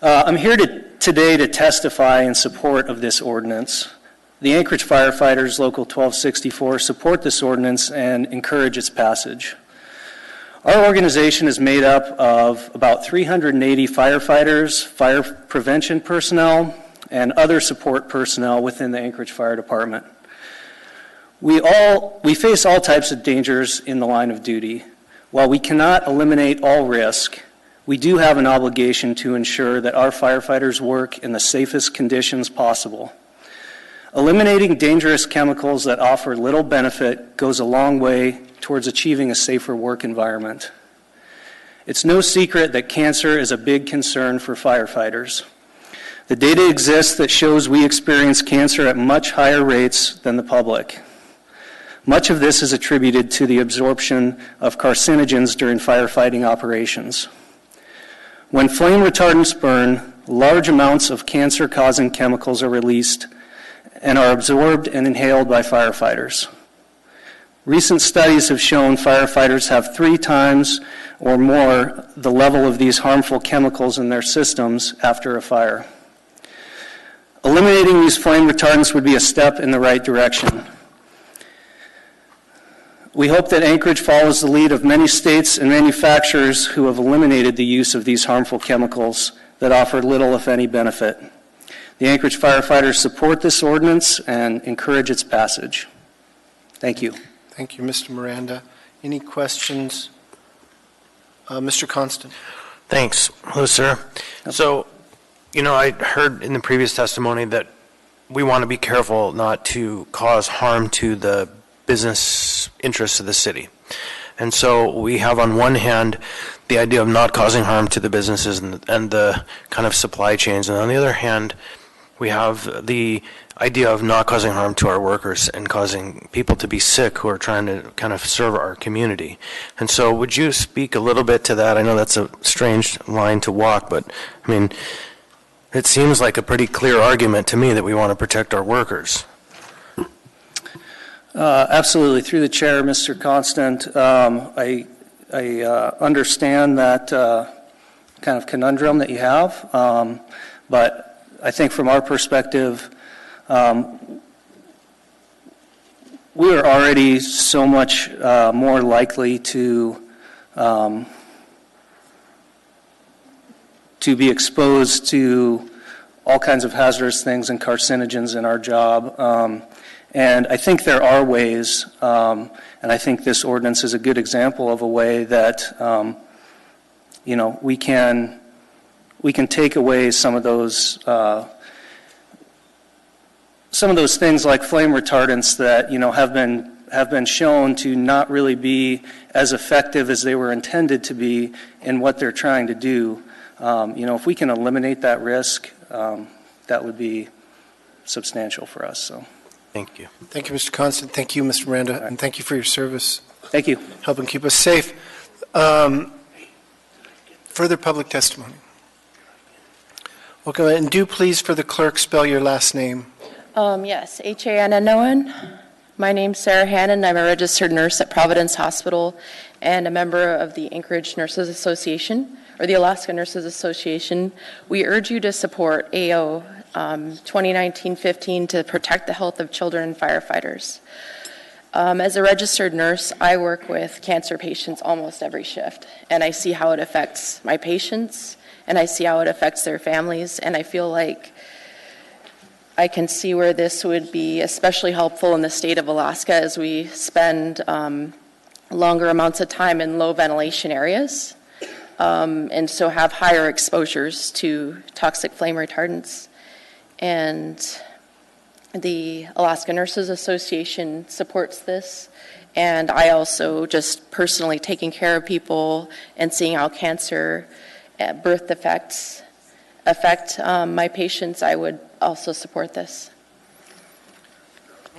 I'm here today to testify in support of this ordinance. The Anchorage Firefighters Local 1264 support this ordinance and encourage its passage. Our organization is made up of about 380 firefighters, fire prevention personnel, and other support personnel within the Anchorage Fire Department. We face all types of dangers in the line of duty. While we cannot eliminate all risk, we do have an obligation to ensure that our firefighters work in the safest conditions possible. Eliminating dangerous chemicals that offer little benefit goes a long way towards achieving a safer work environment. It's no secret that cancer is a big concern for firefighters. The data exists that shows we experience cancer at much higher rates than the public. Much of this is attributed to the absorption of carcinogens during firefighting operations. When flame retardants burn, large amounts of cancer-causing chemicals are released and are absorbed and inhaled by firefighters. Recent studies have shown firefighters have 3 times or more the level of these harmful chemicals in their systems after a fire. Eliminating these flame retardants would be a step in the right direction. We hope that Anchorage follows the lead of many states and manufacturers who have eliminated the use of these harmful chemicals that offer little, if any, benefit. The Anchorage firefighters support this ordinance and encourage its passage. Thank you. Thank you, Mr. Miranda. Any questions? Mr. Constant. Thanks. Hello, sir. So, I heard in the previous testimony that we want to be careful not to cause harm to the business interests of the city. And so we have on one hand the idea of not causing harm to the businesses and the kind of supply chains, and on the other hand we have the idea of not causing harm to our workers and causing people to be sick who are trying to kind of serve our community. And so would you speak a little bit to that? I know that's a strange line to walk, but I mean, it seems like a pretty clear argument to me that we want to protect our workers. Absolutely. Through the chair, Mr. Constant, I understand that kind of conundrum that you have, but I think from our perspective, we are already so much more likely to be exposed to all kinds of hazardous things and carcinogens in our job. And I think there are ways, and I think this ordinance is a good example of a way that, we can take away some of those things like flame retardants that, have been shown to not really be as effective as they were intended to be in what they're trying to do. If we can eliminate that risk, that would be substantial for us. So. Thank you. Thank you, Mr. Constant. Thank you, Mr. Miranda, and thank you for your service. Thank you. Helping keep us safe. Further public testimony. Welcome, and do please, for the clerk, spell your last name. Yes, Hannon. My name's Sarah Hannon. I'm a registered nurse at Providence Hospital and a member of the Anchorage Nurses Association, or the Alaska Nurses Association. We urge you to support AO 2019-15 to protect the health of children and firefighters. As a registered nurse, I work with cancer patients almost every shift, and I see how it affects my patients, and I see how it affects their families, and I feel like I can see where this would be especially helpful in the state of Alaska as we spend longer amounts of time in low ventilation areas, and so have higher exposures to toxic flame retardants. And the Alaska Nurses Association supports this, and I also just personally taking care of people and seeing how cancer birth defects affect my patients, I would also support this.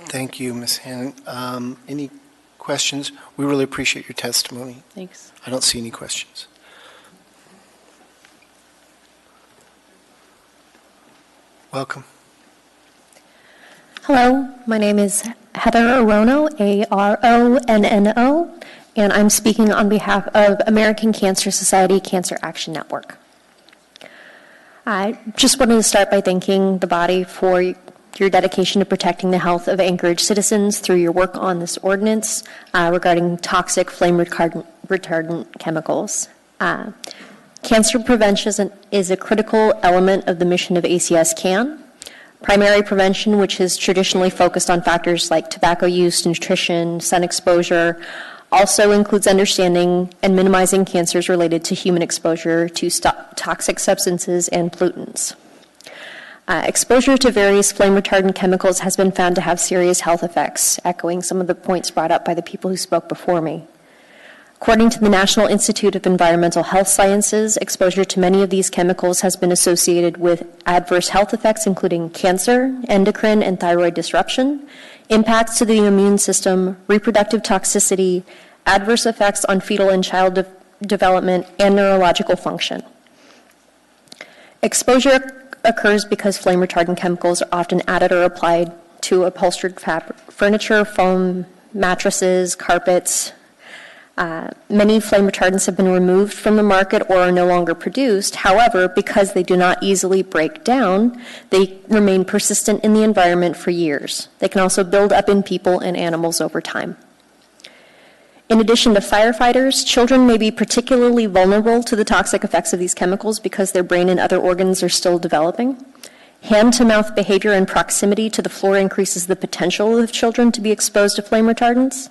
Thank you, Ms. Hannon. Any questions? We really appreciate your testimony. Thanks. I don't see any questions. Welcome. Hello, my name is Heather Arono, Aronno, and I'm speaking on behalf of American Cancer Society Cancer Action Network. I just wanted to start by thanking the body for your dedication to protecting the health of Anchorage citizens through your work on this ordinance regarding toxic flame retardant chemicals. Cancer prevention is a critical element of the mission of ACS CAN. Primary prevention, which is traditionally focused on factors like tobacco use, nutrition, sun exposure, also includes understanding and minimizing cancers related to human exposure to toxic substances and pollutants. Exposure to various flame retardant chemicals has been found to have serious health effects, echoing some of the points brought up by the people who spoke before me. According to the National Institute of Environmental Health Sciences, exposure to many of these chemicals has been associated with adverse health effects, including cancer, endocrine and thyroid disruption, impacts to the immune system, reproductive toxicity, adverse effects on fetal and child development, and neurological function. Exposure occurs because flame retardant chemicals are often added or applied to upholstered furniture, foam, mattresses, carpets. Many flame retardants have been removed from the market or are no longer produced. However, because they do not easily break down, they remain persistent in the environment for years. They can also build up in people and animals over time. In addition to firefighters, children may be particularly vulnerable to the toxic effects of these chemicals because their brain and other organs are still developing. Hand-to-mouth behavior and proximity to the floor increases the potential of children to be exposed to flame retardants.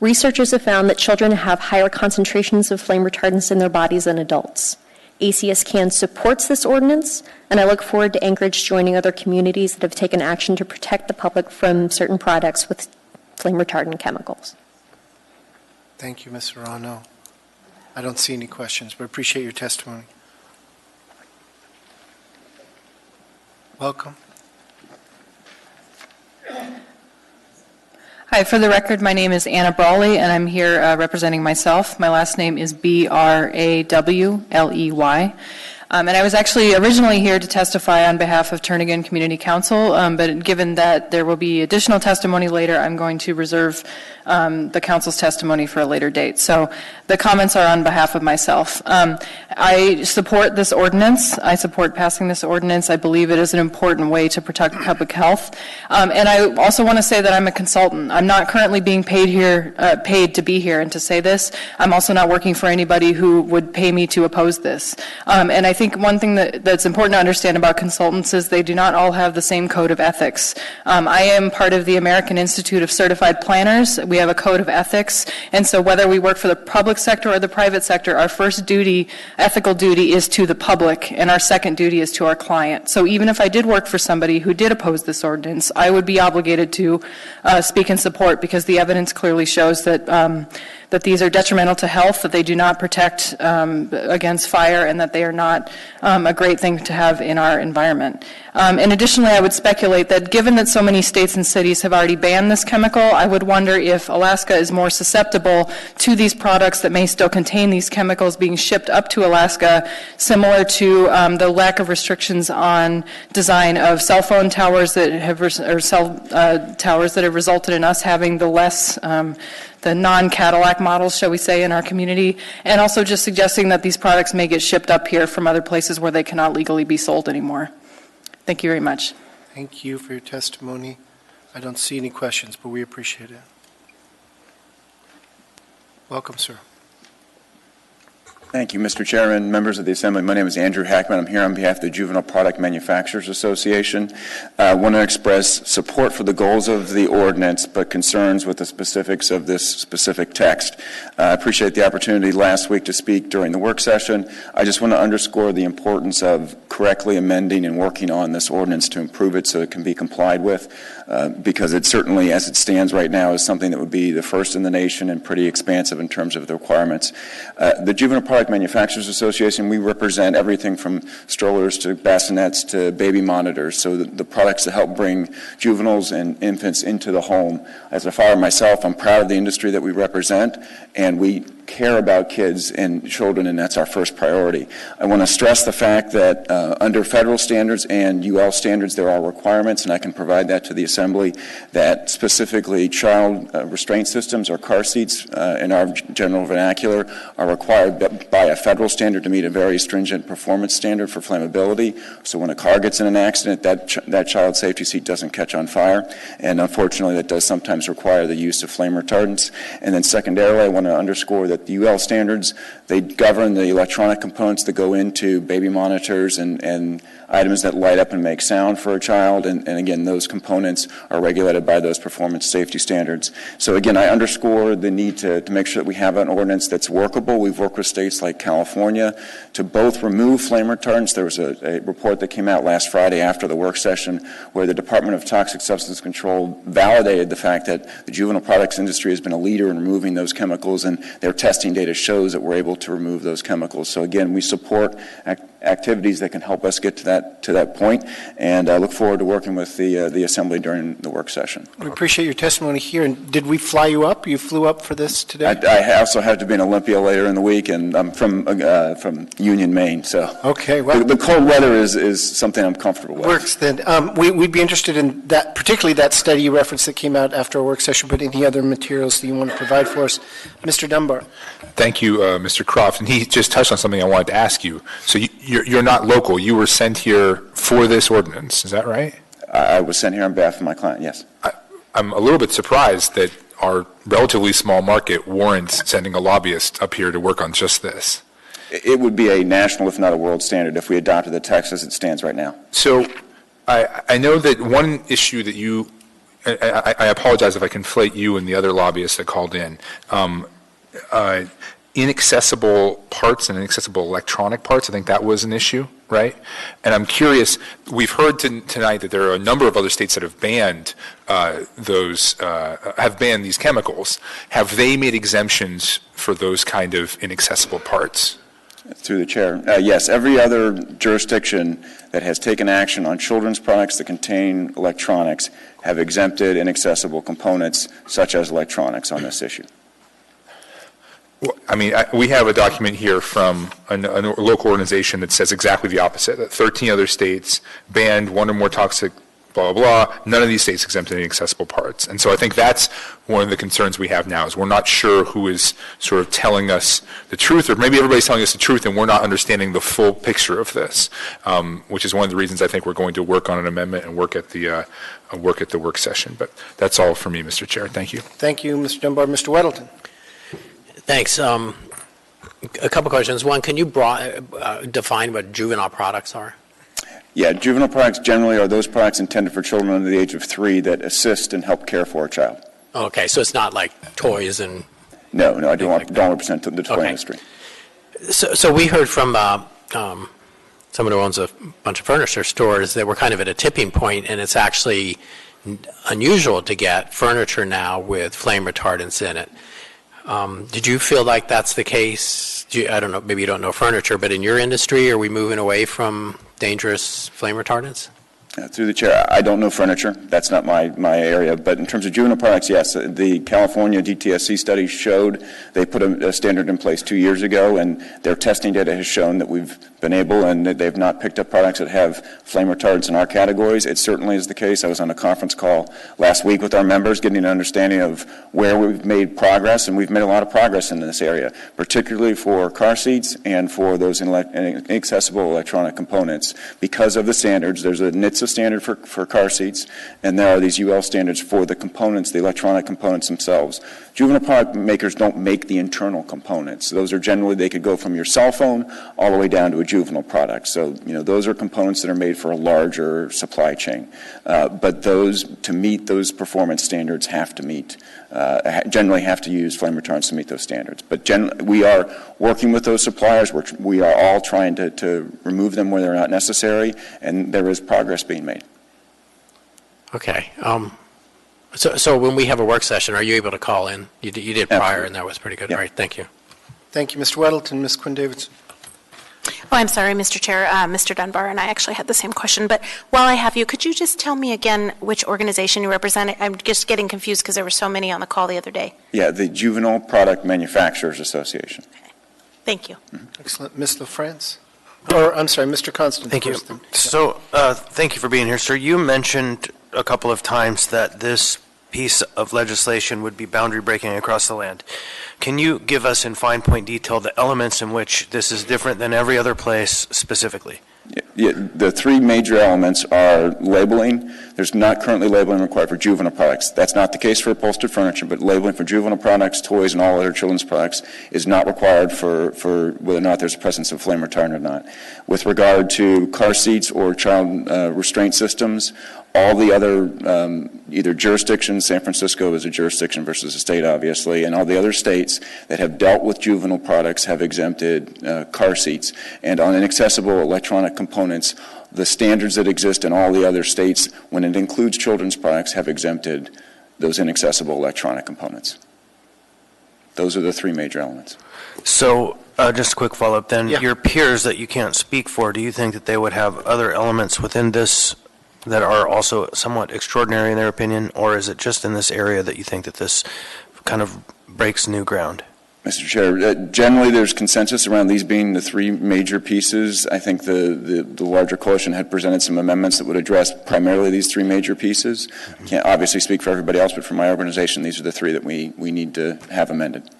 Researchers have found that children have higher concentrations of flame retardants in their bodies than adults. ACS CAN supports this ordinance, and I look forward to Anchorage joining other communities that have taken action to protect the public from certain products with flame retardant chemicals. Thank you, Ms. Serrano. I don't see any questions, but appreciate your testimony. Welcome. Hi, for the record, my name is Anna Brawley, and I'm here representing myself. My last name is Brawley. And I was actually originally here to testify on behalf of Turnagain Community Council, but given that there will be additional testimony later, I'm going to reserve the council's testimony for a later date. So the comments are on behalf of myself. I support this ordinance. I support passing this ordinance. I believe it is an important way to protect public health. And I also want to say that I'm a consultant. I'm not currently being paid to be here and to say this. I'm also not working for anybody who would pay me to oppose this. And I think one thing that's important to understand about consultants is they do not all have the same code of ethics. I am part of the American Institute of Certified Planners. We have a code of ethics, and so whether we work for the public sector or the private sector, our first duty, ethical duty, is to the public, and our second duty is to our client. So even if I did work for somebody who did oppose this ordinance, I would be obligated to speak in support, because the evidence clearly shows that that these are detrimental to health, that they do not protect against fire, and that they are not a great thing to have in our environment. And additionally, I would speculate that given that so many states and cities have already banned this chemical, I would wonder if Alaska is more susceptible to these products that may still contain these chemicals being shipped up to Alaska, similar to the lack of restrictions on design of cell phone towers that have, or cell towers that have resulted in us having the non-Cadillac models, shall we say, in our community, and also just suggesting that these products may get shipped up here from other places where they cannot legally be sold anymore. Thank you very much. Thank you for your testimony. I don't see any questions, but we appreciate it. Welcome, sir. Thank you, Mr. Chairman, members of the Assembly. My name is Andrew Hackman. I'm here on behalf of the Juvenile Product Manufacturers Association. I want to express support for the goals of the ordinance, but concerns with the specifics of this specific text. I appreciate the opportunity last week to speak during the work session. I just want to underscore the importance of correctly amending and working on this ordinance to improve it so it can be complied with, because it certainly, as it stands right now, is something that would be the first in the nation and pretty expansive in terms of the requirements. The Juvenile Product Manufacturers Association, we represent everything from strollers to bassinets to baby monitors, so the products that help bring juveniles and infants into the home. As a father myself, I'm proud of the industry that we represent, and we care about kids and children, and that's our first priority. I want to stress the fact that under federal standards and UL standards, there are requirements, and I can provide that to the Assembly, that specifically child restraint systems or car seats in our general vernacular are required by a federal standard to meet a very stringent performance standard for flammability. So when a car gets in an accident, that child safety seat doesn't catch on fire, and unfortunately that does sometimes require the use of flame retardants. And then secondarily, I want to underscore that with UL standards. They govern the electronic components that go into baby monitors and items that light up and make sound for a child. And again, those components are regulated by those performance safety standards. So again, I underscore the need to make sure that we have an ordinance that's workable. We've worked with states like California to both remove flame retardants. There was a report that came out last Friday after the work session where the Department of Toxic Substance Control validated the fact that the juvenile products industry has been a leader in removing those chemicals, and their testing data shows that we're able to remove those chemicals. So again, we support activities that can help us get to that point, and I look forward to working with the Assembly during the work session. We appreciate your testimony here. And did we fly you up? You flew up for this today? I also have to be in Olympia later in the week, and I'm from Union, Maine, so okay, well, the cold weather is something I'm comfortable with. Works then. We'd be interested in that, particularly that study you referenced that came out after our work session, but any other materials that you want to provide for us. Mr. Dunbar. Thank you, Mr. Croft. And he just touched on something I wanted to ask you. So you're not local. You were sent here for this ordinance. Is that right? I was sent here on behalf of my client, yes. I'm a little bit surprised that our relatively small market warrants sending a lobbyist up here to work on just this. It would be a national, if not a world standard, if we adopted the text as it stands right now. So I know that one issue that you, I apologize if I conflate you and the other lobbyists that called in, inaccessible parts and inaccessible electronic parts, I think that was an issue, right? And I'm curious, we've heard tonight that there are a number of other states that have banned these chemicals. Have they made exemptions for those kind of inaccessible parts? Through the chair. Yes, every other jurisdiction that has taken action on children's products that contain electronics have exempted inaccessible components such as electronics on this issue. Well, I mean, we have a document here from a local organization that says exactly the opposite, that 13 other states banned one or more toxic blah, blah, blah. None of these states exempt any accessible parts. And so I think that's one of the concerns we have now is we're not sure who is sort of telling us the truth, or maybe everybody's telling us the truth and we're not understanding the full picture of this, which is one of the reasons I think we're going to work on an amendment and work at the work session. But that's all for me, Mr. Chair. Thank you. Thank you, Mr. Dunbar. Mr. Weddleton. Thanks. A couple questions. One, can you define what juvenile products are? Yeah, juvenile products generally are those products intended for children under the age of 3 that assist and help care for a child. Okay, so it's not like toys and... No, I don't represent the toy industry. So we heard from someone who owns a bunch of furniture stores that we're kind of at a tipping point, and it's actually unusual to get furniture now with flame retardants in it. Did you feel like that's the case? I don't know, maybe you don't know furniture, but in your industry, are we moving away from dangerous flame retardants? Through the chair, I don't know furniture. That's not my area. But in terms of juvenile products, yes, the California DTSC study showed they put a standard in place 2 years ago, and their testing data has shown that we've been able and that they've not picked up products that have flame retardants in our categories. It certainly is the case. I was on a conference call last week with our members getting an understanding of where we've made progress, and we've made a lot of progress in this area, particularly for car seats and for those inaccessible electronic components. Because of the standards, there's a NHTSA standard for car seats, and there are these UL standards for the components, the electronic components themselves. Juvenile product makers don't make the internal components. Those are generally, they could go from your cell phone all the way down to a juvenile product. So, those are components that are made for a larger supply chain. But those, to meet those performance standards, generally have to use flame retardants to meet those standards. But we are working with those suppliers. We are all trying to remove them where they're not necessary, and there is progress being made. Okay. So when we have a work session, are you able to call in? You did prior, Absolutely. and that was pretty good. Yeah. All right, thank you. Thank you, Mr. Weddleton. Ms. Quinn-Davidson. Oh, I'm sorry, Mr. Chair, Mr. Dunbar, and I actually had the same question. But while I have you, could you just tell me again which organization you represent? I'm just getting confused because there were so many on the call the other day. Yeah, the Juvenile Product Manufacturers Association. Okay. Thank you. Excellent. Ms. LaFrance? Or, I'm sorry, Mr. Constant. Thank you. First then. So, thank you for being here, sir. You mentioned a couple of times that this piece of legislation would be boundary breaking across the land. Can you give us in fine point detail the elements in which this is different than every other place specifically? Yeah, the three major elements are labeling. There's not currently labeling required for juvenile products. That's not the case for upholstered furniture, but labeling for juvenile products, toys, and all other children's products is not required for whether or not there's a presence of flame retardant or not. With regard to car seats or child restraint systems, all the other either jurisdictions, San Francisco is a jurisdiction versus a state, obviously, and all the other states that have dealt with juvenile products have exempted car seats. And on inaccessible electronic components, the standards that exist in all the other states, when it includes children's products, have exempted those inaccessible electronic components. Those are the three major elements. So just a quick follow-up then. Yeah. Your peers that you can't speak for, do you think that they would have other elements within this that are also somewhat extraordinary in their opinion, or is it just in this area that you think that this kind of breaks new ground? Mr. Chair, generally there's consensus around these being the three major pieces. I think the larger coalition had presented some amendments that would address primarily these three major pieces. I can't obviously speak for everybody else, but for my organization, these are the three that we need to have amended.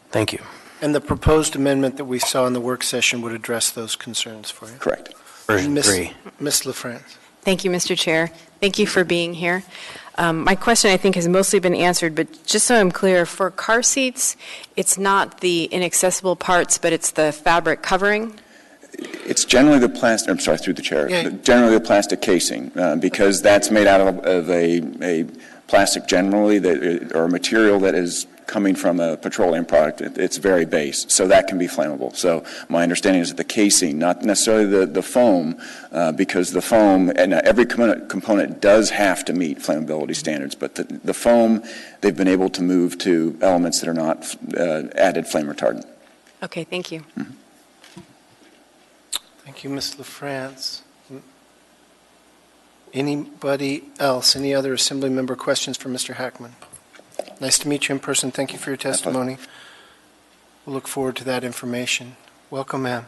Thank you. And the proposed amendment that we saw in the work session would address those concerns for you? Correct. Version 3. Ms. LaFrance. Thank you, Mr. Chair. Thank you for being here. My question, I think, has mostly been answered, but just so I'm clear, for car seats, it's not the inaccessible parts, but it's the fabric covering? It's generally the plastic, I'm sorry, through the chair, Yeah. generally the plastic casing, because that's made out of a plastic generally, or a material that is coming from a petroleum product. It's very base, so that can be flammable. So my understanding is that the casing, not necessarily the foam, because the foam, and every component does have to meet flammability standards, but the foam, they've been able to move to elements that are not added flame retardant. Okay, thank you. Mm-hmm. Thank you, Ms. LaFrance. Anybody else? Any other Assembly member questions for Mr. Hackman? Nice to meet you in person. Thank you for your testimony. We'll look forward to that information. Welcome, ma'am.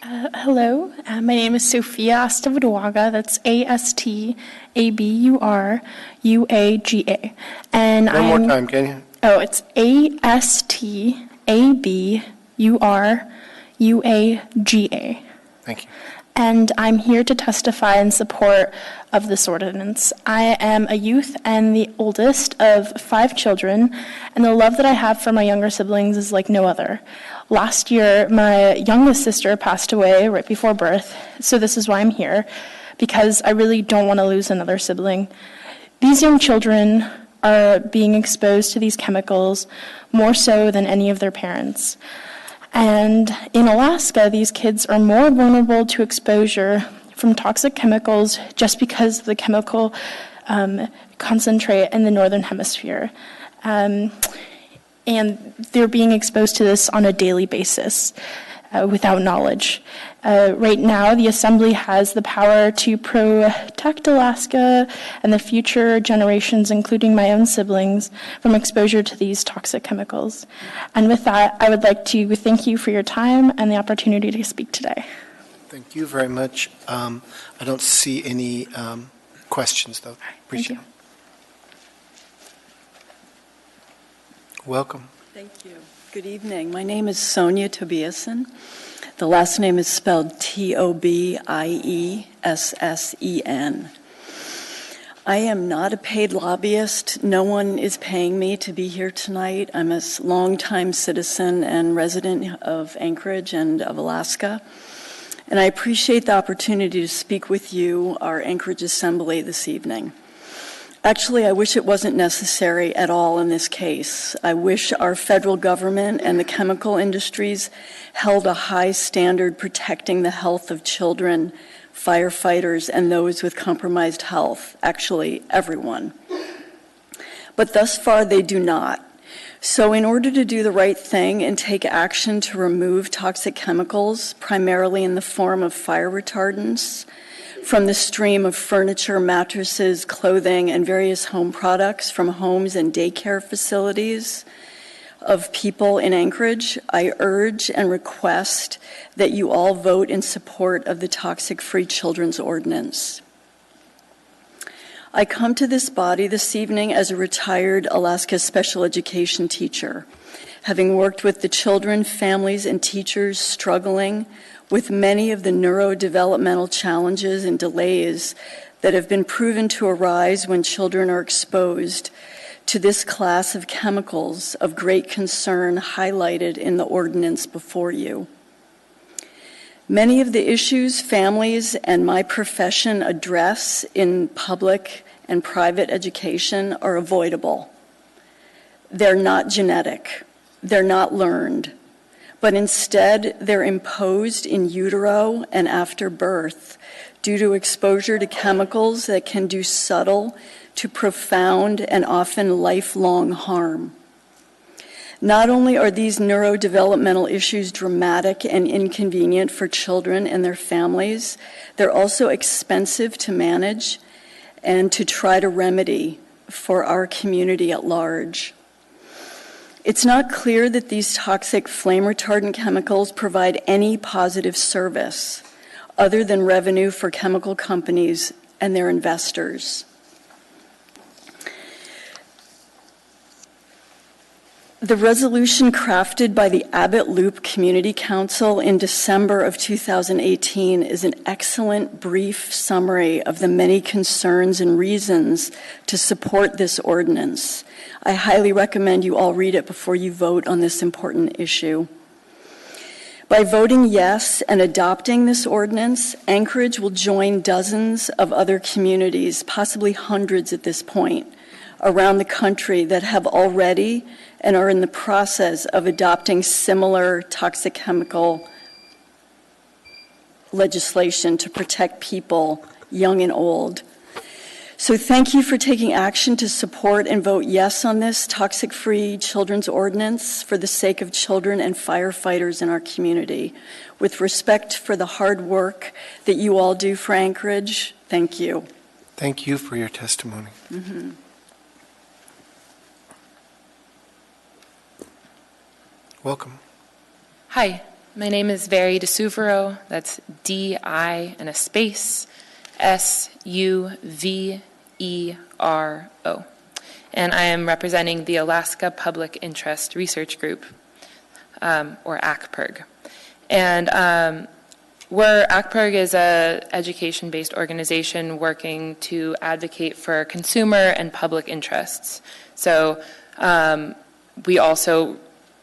Hello, my name is Sofia Astabuduaga. That's Astaburuaga. And One more time, can you? Oh, it's Astaburuaga. Thank you. And I'm here to testify in support of this ordinance. I am a youth and the oldest of 5 children, and the love that I have for my younger siblings is like no other. Last year, my youngest sister passed away right before birth, so this is why I'm here, because I really don't want to lose another sibling. These young children are being exposed to these chemicals more so than any of their parents. And in Alaska, these kids are more vulnerable to exposure from toxic chemicals just because of the chemical concentrate in the northern hemisphere. And they're being exposed to this on a daily basis without knowledge. Right now, the Assembly has the power to protect Alaska and the future generations, including my own siblings, from exposure to these toxic chemicals. And with that, I would like to thank you for your time and the opportunity to speak today. Thank you very much. I don't see any questions, though. Appreciate it. Welcome. Thank you. Good evening. My name is Sonia Tobiasen. The last name is spelled Tobiesen. I am not a paid lobbyist. No one is paying me to be here tonight. I'm a longtime citizen and resident of Anchorage and of Alaska. And I appreciate the opportunity to speak with you, our Anchorage Assembly, this evening. Actually, I wish it wasn't necessary at all in this case. I wish our federal government and the chemical industries held a high standard protecting the health of children, firefighters, and those with compromised health, actually everyone. But thus far, they do not. So in order to do the right thing and take action to remove toxic chemicals, primarily in the form of fire retardants, from the stream of furniture, mattresses, clothing, and various home products from homes and daycare facilities of people in Anchorage, I urge and request that you all vote in support of the Toxic Free Children's Ordinance. I come to this body this evening as a retired Alaska special education teacher, having worked with the children, families, and teachers struggling with many of the neurodevelopmental challenges and delays that have been proven to arise when children are exposed to this class of chemicals of great concern highlighted in the ordinance before you. Many of the issues families and my profession address in public and private education are avoidable. They're not genetic, they're not learned, but instead they're imposed in utero and after birth due to exposure to chemicals that can do subtle to profound and often lifelong harm. Not only are these neurodevelopmental issues dramatic and inconvenient for children and their families, they're also expensive to manage and to try to remedy for our community at large. It's not clear that these toxic flame retardant chemicals provide any positive service other than revenue for chemical companies and their investors. The resolution crafted by the Abbott Loop Community Council in December of 2018 is an excellent brief summary of the many concerns and reasons to support this ordinance. I highly recommend you all read it before you vote on this important issue. By voting yes and adopting this ordinance, Anchorage will join dozens of other communities, possibly hundreds at this point, around the country that have already and are in the process of adopting similar toxic chemical legislation to protect people, young and old. So thank you for taking action to support and vote yes on this toxic-free children's ordinance for the sake of children and firefighters in our community. With respect for the hard work that you all do for Anchorage, thank you. Thank you for your testimony. Mm-hmm. Welcome. Hi, my name is Veri DeSuvero. That's D-I and a space, S-U-V-E-R-O. And I am representing the Alaska Public Interest Research Group, or ACPIRG. And ACPIRG is an education-based organization working to advocate for consumer and public interests. So we also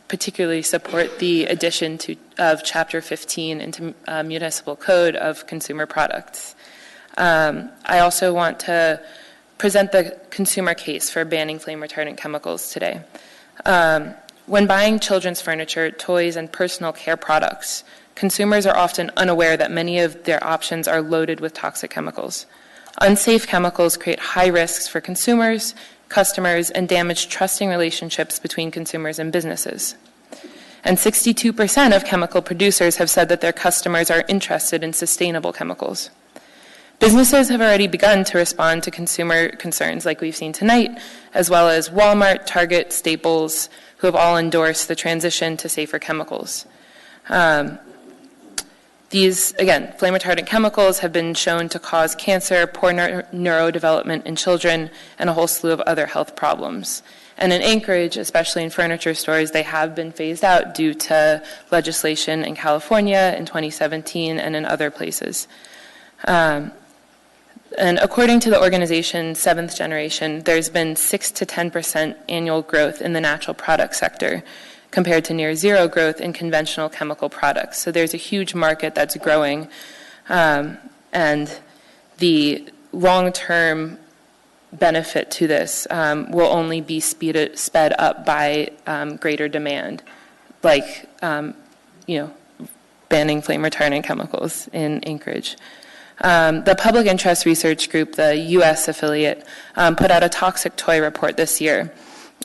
particularly support the addition of Chapter 15 into Municipal Code of Consumer Products. I also want to present the consumer case for banning flame retardant chemicals today. When buying children's furniture, toys, and personal care products, consumers are often unaware that many of their options are loaded with toxic chemicals. Unsafe chemicals create high risks for consumers, customers, and damage trusting relationships between consumers and businesses. And 62% of chemical producers have said that their customers are interested in sustainable chemicals. Businesses have already begun to respond to consumer concerns like we've seen tonight, as well as Walmart, Target, Staples, who have all endorsed the transition to safer chemicals. These, again, flame retardant chemicals have been shown to cause cancer, poor neurodevelopment in children, and a whole slew of other health problems. And in Anchorage, especially in furniture stores, they have been phased out due to legislation in California in 2017 and in other places. And according to the organization Seventh Generation, there's been 6 to 10% annual growth in the natural product sector, compared to near zero growth in conventional chemical products. So there's a huge market that's growing, and the long-term benefit to this will only be sped up by greater demand, like banning flame retardant chemicals in Anchorage. The Public Interest Research Group, the U.S. affiliate, put out a toxic toy report this year,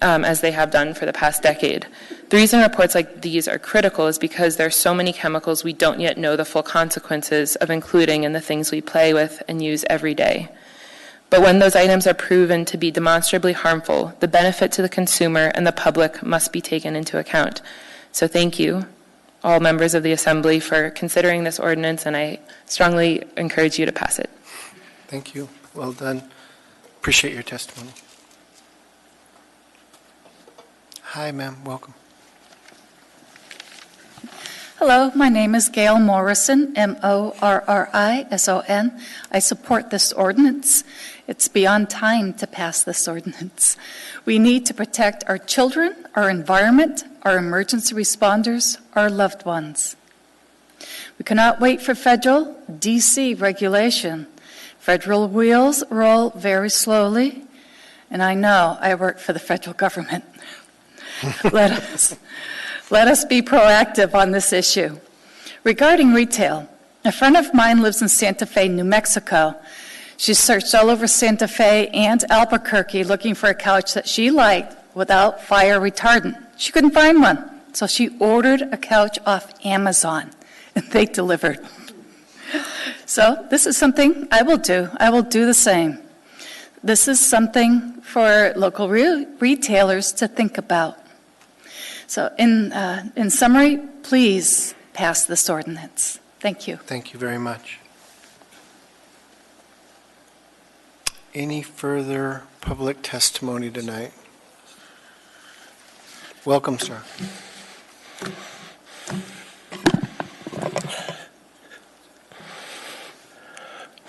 as they have done for the past decade. The reason reports like these are critical is because there are so many chemicals we don't yet know the full consequences of including in the things we play with and use every day. But when those items are proven to be demonstrably harmful, the benefit to the consumer and the public must be taken into account. So thank you, all members of the Assembly, for considering this ordinance, and I strongly encourage you to pass it. Thank you. Well done. Appreciate your testimony. Hi, ma'am. Welcome. Hello, my name is Gail Morrison, Morrison. I support this ordinance. It's beyond time to pass this ordinance. We need to protect our children, our environment, our emergency responders, our loved ones. We cannot wait for federal, D.C. regulation. Federal wheels roll very slowly, and I know I work for the federal government. Let us be proactive on this issue. Regarding retail, a friend of mine lives in Santa Fe, New Mexico. She searched all over Santa Fe and Albuquerque looking for a couch that she liked without fire retardant. She couldn't find one, so she ordered a couch off Amazon, and they delivered. So this is something I will do. I will do the same. This is something for local retailers to think about. So in summary, please pass this ordinance. Thank you. Thank you very much. Any further public testimony tonight? Welcome, sir.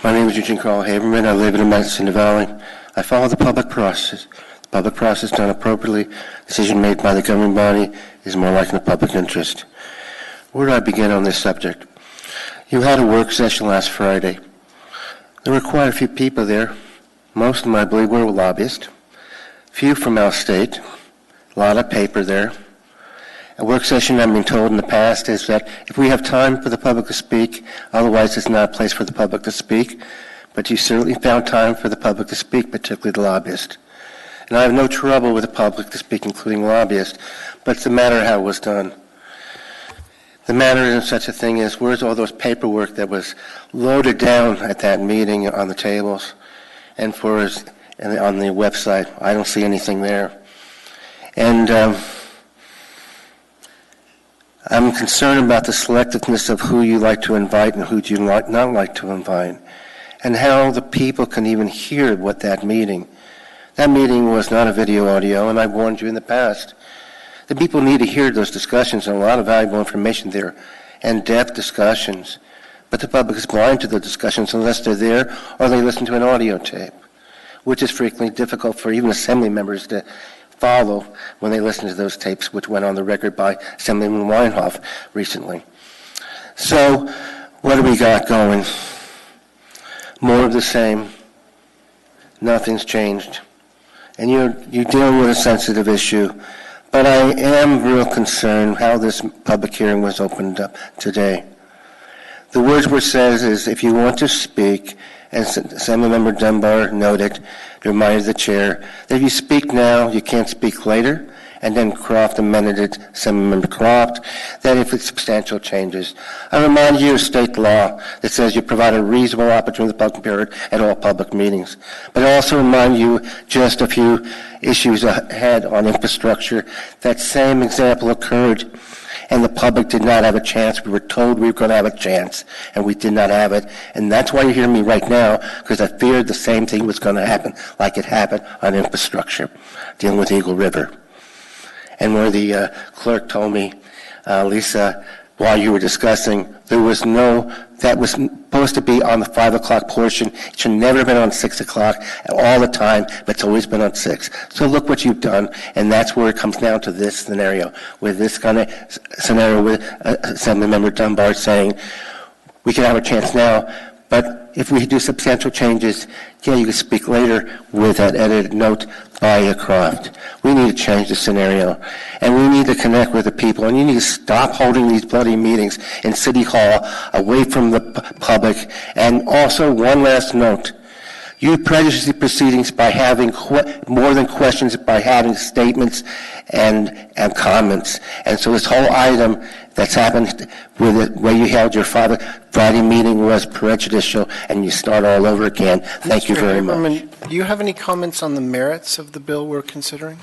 My name is Eugene Carl Haberman. I live in the Madison Valley. I follow the public process. The public process done appropriately, decision made by the governing body is more like in the public interest. Where do I begin on this subject? You had a work session last Friday. There were quite a few people there. Most of them, I believe, were lobbyists. Few from out of state. A lot of paper there. A work session, I've been told in the past, is that if we have time for the public to speak, otherwise it's not a place for the public to speak. But you certainly found time for the public to speak, particularly the lobbyists. And I have no trouble with the public to speak, including lobbyists, but it's a matter of how it was done. The matter isn't such a thing as where's all those paperwork that was loaded down at that meeting on the tables and on the website. I don't see anything there. And I'm concerned about the selectiveness of who you like to invite and who you not like to invite, and how the people can even hear what that meeting. That meeting was not a video audio, and I've warned you in the past. The people need to hear those discussions, and a lot of valuable information there, in-depth discussions. But the public is blind to the discussions unless they're there or they listen to an audio tape, which is frequently difficult for even assembly members to follow when they listen to those tapes, which went on the record by Assemblyman Weinhoff recently. So, what do we got going? More of the same. Nothing's changed. And you're dealing with a sensitive issue. But I am real concerned how this public hearing was opened up today. The words were said is, if you want to speak, as Assemblymember Dunbar noted, reminded the chair, that if you speak now, you can't speak later. And then Croft amended it, Assemblymember Croft, that if it's substantial changes. I remind you of state law that says you provide a reasonable opportunity for the public period at all public meetings. But I also remind you just a few issues ahead on infrastructure. That same example occurred, and the public did not have a chance. We were told we were going to have a chance, and we did not have it. And that's why you're hearing me right now, because I feared the same thing was going to happen, like it happened on infrastructure, dealing with Eagle River. And where the clerk told me, Lisa, while you were discussing, there was that was supposed to be on the 5 o'clock portion. It should never have been on 6 o'clock all the time, but it's always been on 6. So look what you've done, and that's where it comes down to this scenario, with this kind of scenario with Assemblymember Dunbar saying, we can have a chance now, but if we do substantial changes, yeah, you can speak later with that edited note by Croft. We need to change the scenario, and we need to connect with the people, and you need to stop holding these bloody meetings in City Hall away from the public. And also, one last note. You prejudice the proceedings by having more than questions, by having statements and comments. And so this whole item that's happened with the way you held your Friday meeting was prejudicial, and you start all over again. Thank you very much. Do you have any comments on the merits of the bill we're considering?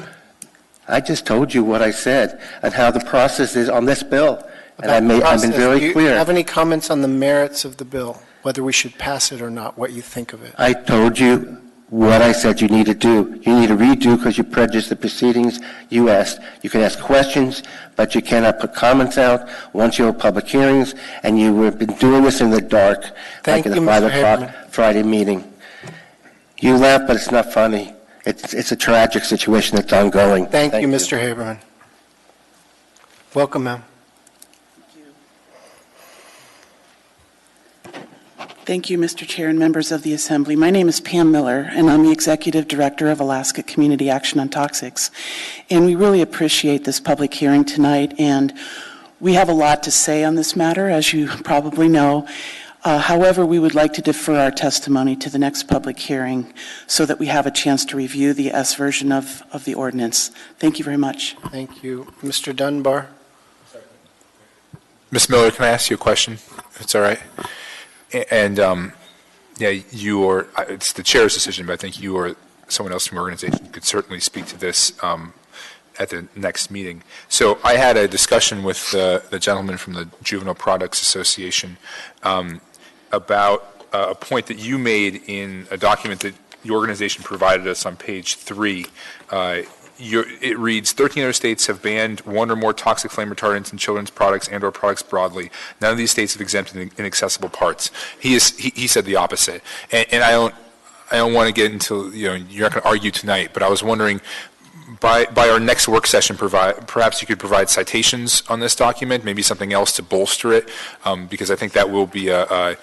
I just told you what I said and how the process is on this bill. And I've been very clear. Do you have any comments on the merits of the bill, whether we should pass it or not, what you think of it? I told you what I said you need to do. You need to redo because you prejudiced the proceedings you asked. You can ask questions, but you cannot put comments out once you have public hearings, and you have been doing this in the dark, like in the 5 o'clock Friday meeting. You laugh, but it's not funny. It's a tragic situation that's ongoing. Thank you, Mr. Haberman. Welcome, ma'am. Thank you, Mr. Chair and members of the Assembly. My name is Pam Miller, and I'm the Executive Director of Alaska Community Action on Toxics. And we really appreciate this public hearing tonight, and we have a lot to say on this matter, as you probably know. However, we would like to defer our testimony to the next public hearing so that we have a chance to review the S version of the ordinance. Thank you very much. Thank you. Mr. Dunbar? Ms. Miller, can I ask you a question, if it's all right? And, it's the chair's decision, but I think you or someone else from your organization could certainly speak to this at the next meeting. So I had a discussion with the gentleman from the Juvenile Products Association about a point that you made in a document that your organization provided us on page 3. It reads, 13 other states have banned one or more toxic flame retardants in children's products and or products broadly. None of these states have exempted inaccessible parts. He said the opposite. And I don't want to get into, you're not going to argue tonight, but I was wondering, by our next work session, perhaps you could provide citations on this document, maybe something else to bolster it, because I think that will be a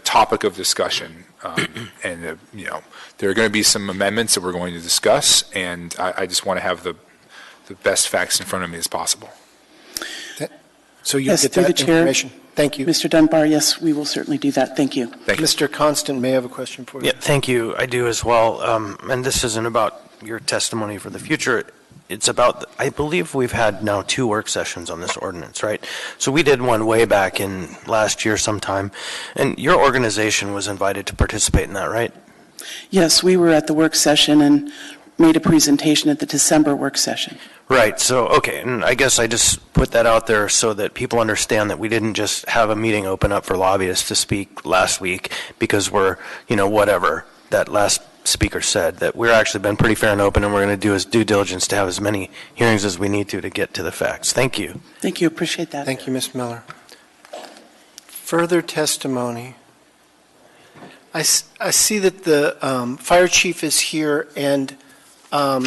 topic of discussion. There are going to be some amendments that we're going to discuss, and I just want to have the best facts in front of me as possible. So you yes, get through that the chair. information. Thank you. Mr. Dunbar, yes, we will certainly do that. Thank you. Thank you. Mr. Constant may have a question for you. Yeah, thank you. I do as well. And this isn't about your testimony for the future. It's about, I believe we've had now 2 work sessions on this ordinance, right? So we did one way back in last year sometime, and your organization was invited to participate in that, right? Yes, we were at the work session and made a presentation at the December work session. Right. So, okay. And I guess I just put that out there so that people understand that we didn't just have a meeting open up for lobbyists to speak last week because we're, whatever that last speaker said, that we're actually been pretty fair and open, and we're going to do his due diligence to have as many hearings as we need to get to the facts. Thank you. Thank you. Appreciate that. Thank you, Ms. Miller. Further testimony. I see that the fire chief is here, and I'm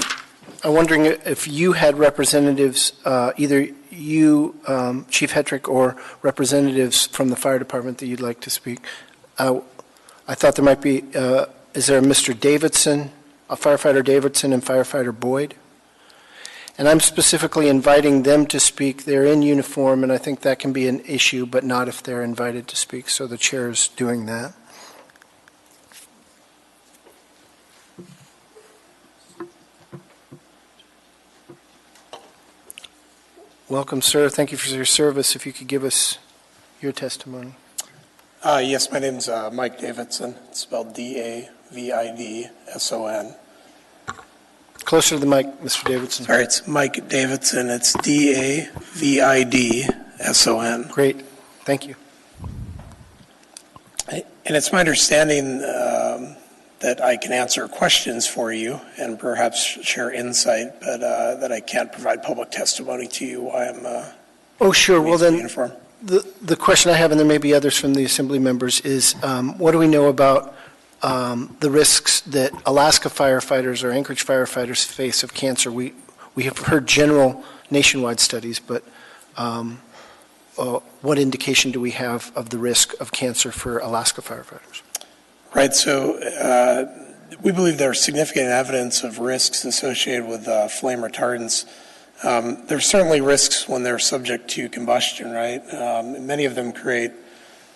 wondering if you had representatives, either you, Chief Hetrick, or representatives from the fire department that you'd like to speak. I thought there might be, is there a Mr. Davidson, a firefighter Davidson and firefighter Boyd? And I'm specifically inviting them to speak. They're in uniform, and I think that can be an issue, but not if they're invited to speak, so the chair is doing that. Welcome, sir. Thank you for your service. If you could give us your testimony. Yes, my name's Mike Davidson. It's spelled D-A-V-I-D-S-O-N. Closer to the mic, Mr. Davidson. Sorry, it's Mike Davidson. It's D-A-V-I-D-S-O-N. Great. Thank you. And it's my understanding that I can answer questions for you and perhaps share insight, but that I can't provide public testimony to you while I'm oh, sure. Well, then, uniform. The question I have, and there may be others from the Assembly members, is what do we know about the risks that Alaska firefighters or Anchorage firefighters face of cancer? We have heard general nationwide studies, but what indication do we have of the risk of cancer for Alaska firefighters? Right, so we believe there's significant evidence of risks associated with flame retardants. There's certainly risks when they're subject to combustion, right? Many of them create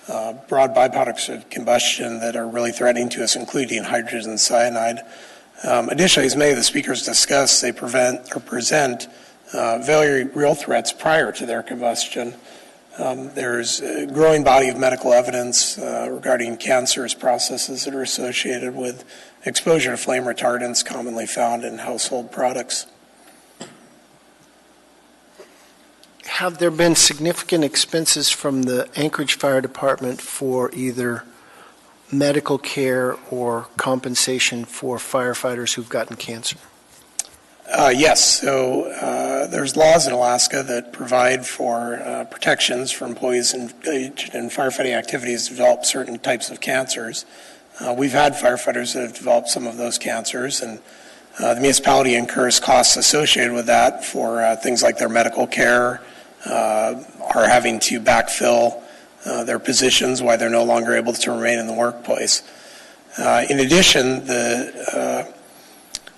broad byproducts of combustion that are really threatening to us, including hydrogen cyanide. Additionally, as many of the speakers discussed, they present very real threats prior to their combustion. There's a growing body of medical evidence regarding cancerous processes that are associated with exposure to flame retardants commonly found in household products. Have there been significant expenses from the Anchorage Fire Department for either medical care or compensation for firefighters who've gotten cancer? Yes. So there's laws in Alaska that provide for protections for employees engaged in firefighting activities to develop certain types of cancers. We've had firefighters that have developed some of those cancers, and the municipality incurs costs associated with that for things like their medical care, are having to backfill their positions while they're no longer able to remain in the workplace. In addition, the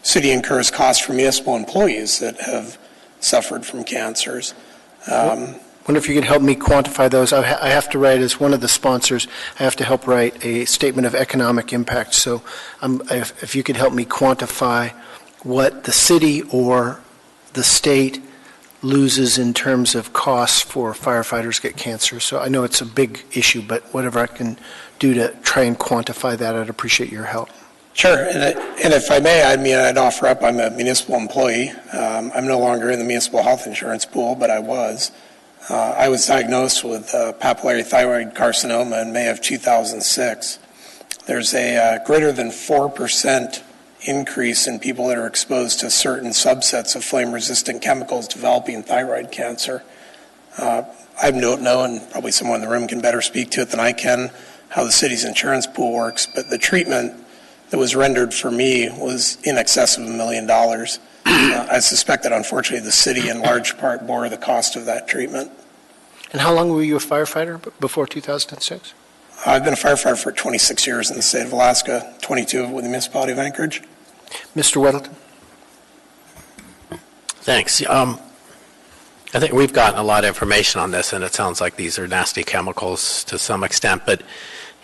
city incurs costs for municipal employees that have suffered from cancers. I wonder if you could help me quantify those. I have to write, as one of the sponsors, I have to help write a statement of economic impact. So if you could help me quantify what the city or the state loses in terms of costs for firefighters get cancer. So I know it's a big issue, but whatever I can do to try and quantify that, I'd appreciate your help. Sure, and if I may, I'd offer up, I'm a municipal employee. I'm no longer in the municipal health insurance pool, but I was. I was diagnosed with papillary thyroid carcinoma in May of 2006. There's a greater than 4% increase in people that are exposed to certain subsets of flame-resistant chemicals developing thyroid cancer. I don't know, and probably someone in the room can better speak to it than I can, how the city's insurance pool works, but the treatment that was rendered for me was in excess of $1 million. I suspect that unfortunately the city in large part bore the cost of that treatment. And how long were you a firefighter before 2006? I've been a firefighter for 26 years in the state of Alaska, 22 with the municipality of Anchorage. Mr. Weddleton? Thanks. I think we've gotten a lot of information on this, and it sounds like these are nasty chemicals to some extent, but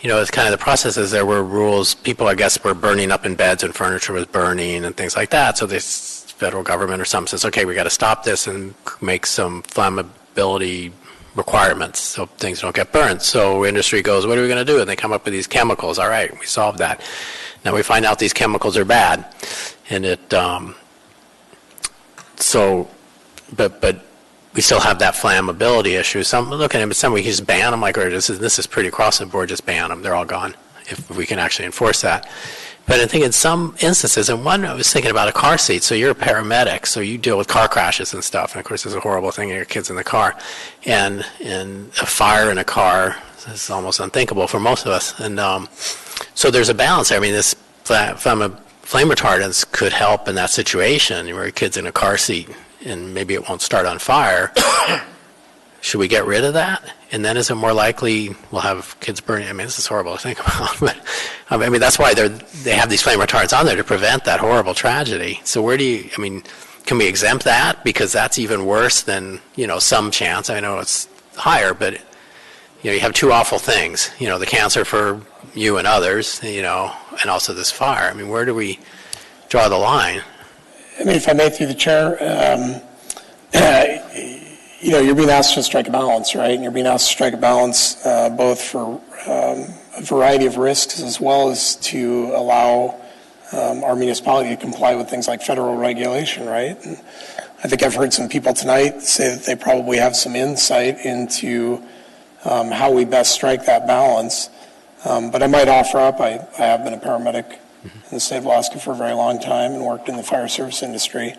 it's kind of the process is there were rules. People, I guess, were burning up in beds and furniture was burning and things like that. So this federal government or something says, okay, we got to stop this and make some flammability requirements so things don't get burned. So industry goes, what are we going to do? And they come up with these chemicals. All right, we solved that. Now we find out these chemicals are bad, and but we still have that flammability issue. Some look at him, some we can just ban them. Like, or this is pretty across the board. Just ban them. They're all gone if we can actually enforce that. But I think in some instances, and one I was thinking about a car seat. So you're a paramedic, so you deal with car crashes and stuff. And of course, it's a horrible thing. Your kids in the car, and a fire in a car is almost unthinkable for most of us. And so there's a balance there. I mean, this flame retardants could help in that situation where your kid's in a car seat and maybe it won't start on fire. Should we get rid of that? And then is it more likely we'll have kids burning? I mean, this is horrible to think about, but I mean, that's why they have these flame retardants on there to prevent that horrible tragedy. So can we exempt that? Because that's even worse than, some chance. I know it's higher, but, you have two awful things, the cancer for you and others, and also this fire. I mean, where do we draw the line? If I may, through the chair, you're being asked to strike a balance, right? And you're being asked to strike a balance both for a variety of risks as well as to allow our municipality to comply with things like federal regulation, right? And I think I've heard some people tonight say that they probably have some insight into how we best strike that balance. But I might offer up, I have been a paramedic in the state of Alaska for a very long time and worked in the fire service industry.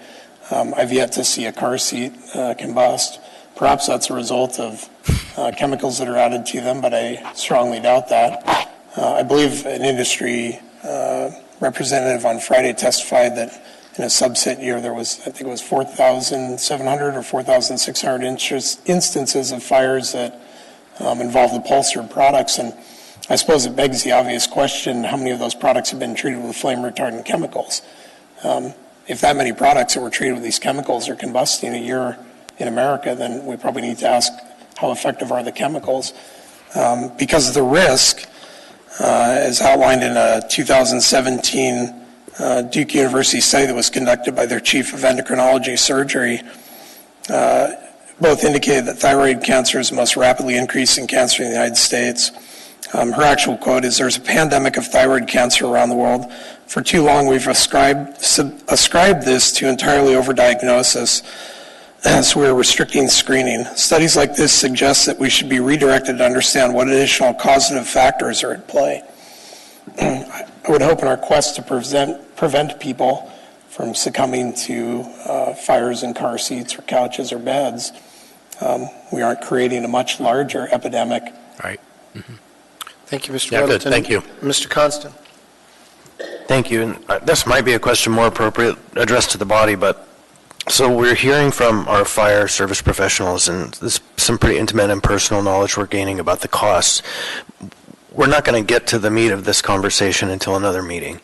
I've yet to see a car seat combust. Perhaps that's a result of chemicals that are added to them, but I strongly doubt that. I believe an industry representative on Friday testified that in a subset year there was, I think it was 4,700 or 4,600 instances of fires that involved upholstered products. And I suppose it begs the obvious question, how many of those products have been treated with flame retardant chemicals? If that many products that were treated with these chemicals are combusting a year in America, then we probably need to ask how effective are the chemicals. Because of the risk, as outlined in a 2017 Duke University study that was conducted by their chief of endocrinology surgery, both indicated that thyroid cancer is the most rapidly increasing cancer in the United States. Her actual quote is, "There's a pandemic of thyroid cancer around the world. For too long, we've ascribed this to entirely overdiagnosis, so we're restricting screening. Studies like this suggest that we should be redirected to understand what additional causative factors are at play." I would hope in our quest to prevent people from succumbing to fires in car seats or couches or beds, we aren't creating a much larger epidemic. Right. Thank you, Mr. Yeah, good. Weddleton. Thank you. Mr. Constant. Thank you. And this might be a question more appropriate addressed to the body, but so we're hearing from our fire service professionals, and there's some pretty intimate and personal knowledge we're gaining about the costs. We're not going to get to the meat of this conversation until another meeting.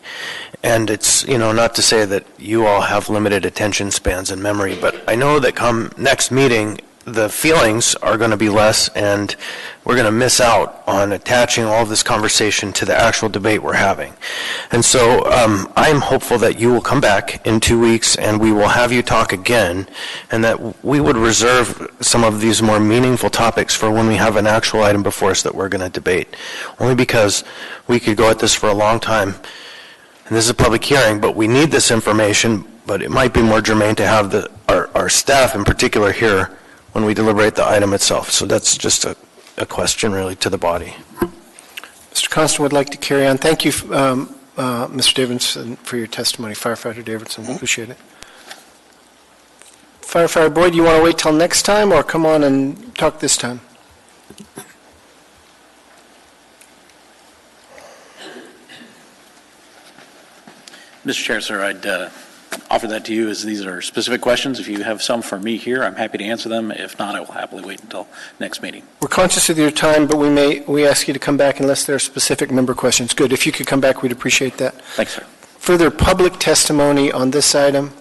And it's, not to say that you all have limited attention spans and memory, but I know that come next meeting, the feelings are going to be less, and we're going to miss out on attaching all of this conversation to the actual debate we're having. And so I'm hopeful that you will come back in 2 weeks and we will have you talk again, and that we would reserve some of these more meaningful topics for when we have an actual item before us that we're going to debate. Only because we could go at this for a long time, and this is a public hearing, but we need this information, but it might be more germane to have our staff in particular here when we deliberate the item itself. So that's just a question really to the body. Mr. Constant would like to carry on. Thank you, Mr. Davidson, for your testimony. Firefighter Davidson, appreciate it. Firefighter Boyd, do you want to wait till next time or come on and talk this time? Mr. Chair, sir, I'd offer that to you as these are specific questions. If you have some for me here, I'm happy to answer them. If not, I will happily wait until next meeting. We're conscious of your time, but we ask you to come back unless there are specific member questions. Good. If you could come back, we'd appreciate that. Thanks, sir. Further public testimony on this item?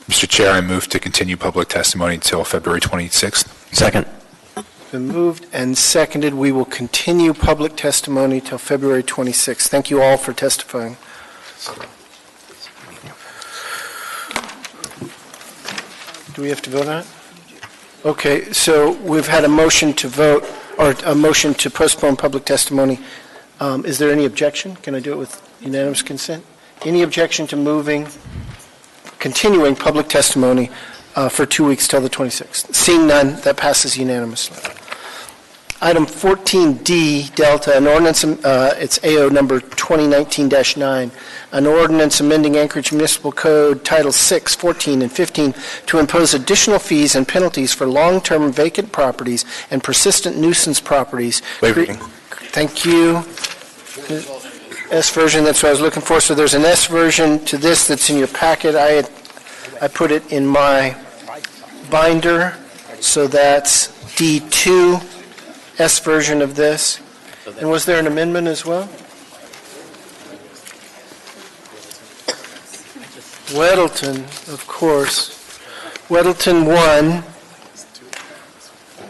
Mr. Chair, I move to continue public testimony until February 26th. Second. Been moved and seconded. We will continue public testimony till February 26th. Thank you all for testifying. Do we have to vote on it? Okay, so we've had a motion to vote, or a motion to postpone public testimony. Is there any objection? Can I do it with unanimous consent? Any objection to continuing public testimony for 2 weeks till the 26th? Seeing none, that passes unanimously. Item 14D, Delta, an ordinance, it's AO number 2019-9, an ordinance amending Anchorage Municipal Code Title 6, 14, and 15 to impose additional fees and penalties for long-term vacant properties and persistent nuisance properties. Thank you. S version, that's what I was looking for. So there's an S version to this that's in your packet. I put it in my binder, so that's D2. S version of this. And was there an amendment as well? Weddleton, of course. Weddleton 1.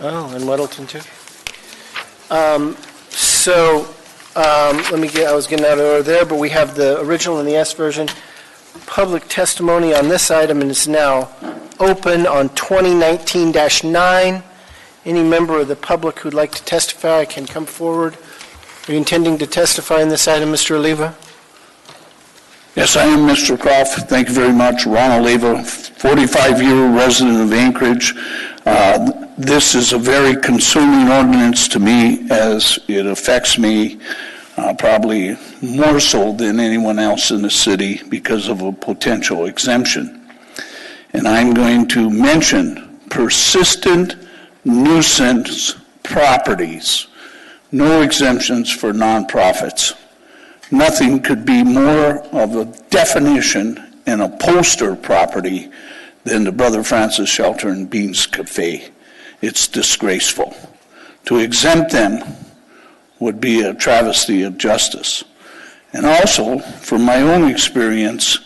Oh, and Weddleton 2. I was getting out of order there, but we have the original and the S version. Public testimony on this item is now open on 2019-9. Any member of the public who'd like to testify can come forward. Are you intending to testify in this item, Mr. Oliva? Yes, I am, Mr. Croft. Thank you very much. Ron Oliva, 45-year resident of Anchorage. This is a very consuming ordinance to me, as it affects me probably more so than anyone else in the city because of a potential exemption. And I'm going to mention persistent nuisance properties, no exemptions for nonprofits. Nothing could be more of a definition in a poster property than the Brother Francis Shelter and Beans Cafe. It's disgraceful. To exempt them would be a travesty of justice. And also, from my own experience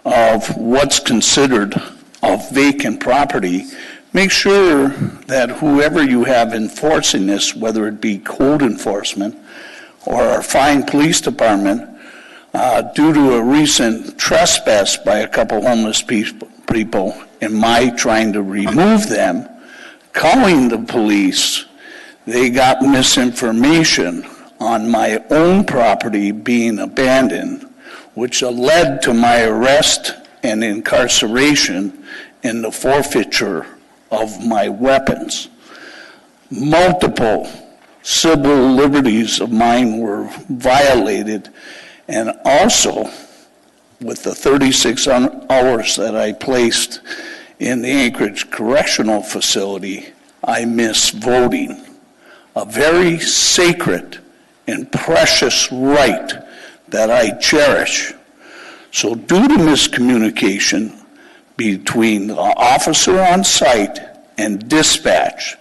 of what's considered a vacant property, make sure that whoever you have enforcing this, whether it be code enforcement or our fine police department, due to a recent trespass by a couple homeless people, and my trying to remove them, calling the police, they got misinformation on my own property being abandoned, which led to my arrest and incarceration and the forfeiture of my weapons. Multiple civil liberties of mine were violated, and also with the 36 hours that I placed in the Anchorage Correctional Facility, I miss voting, a very sacred and precious right that I cherish. So due to miscommunication between the officer on site and dispatch,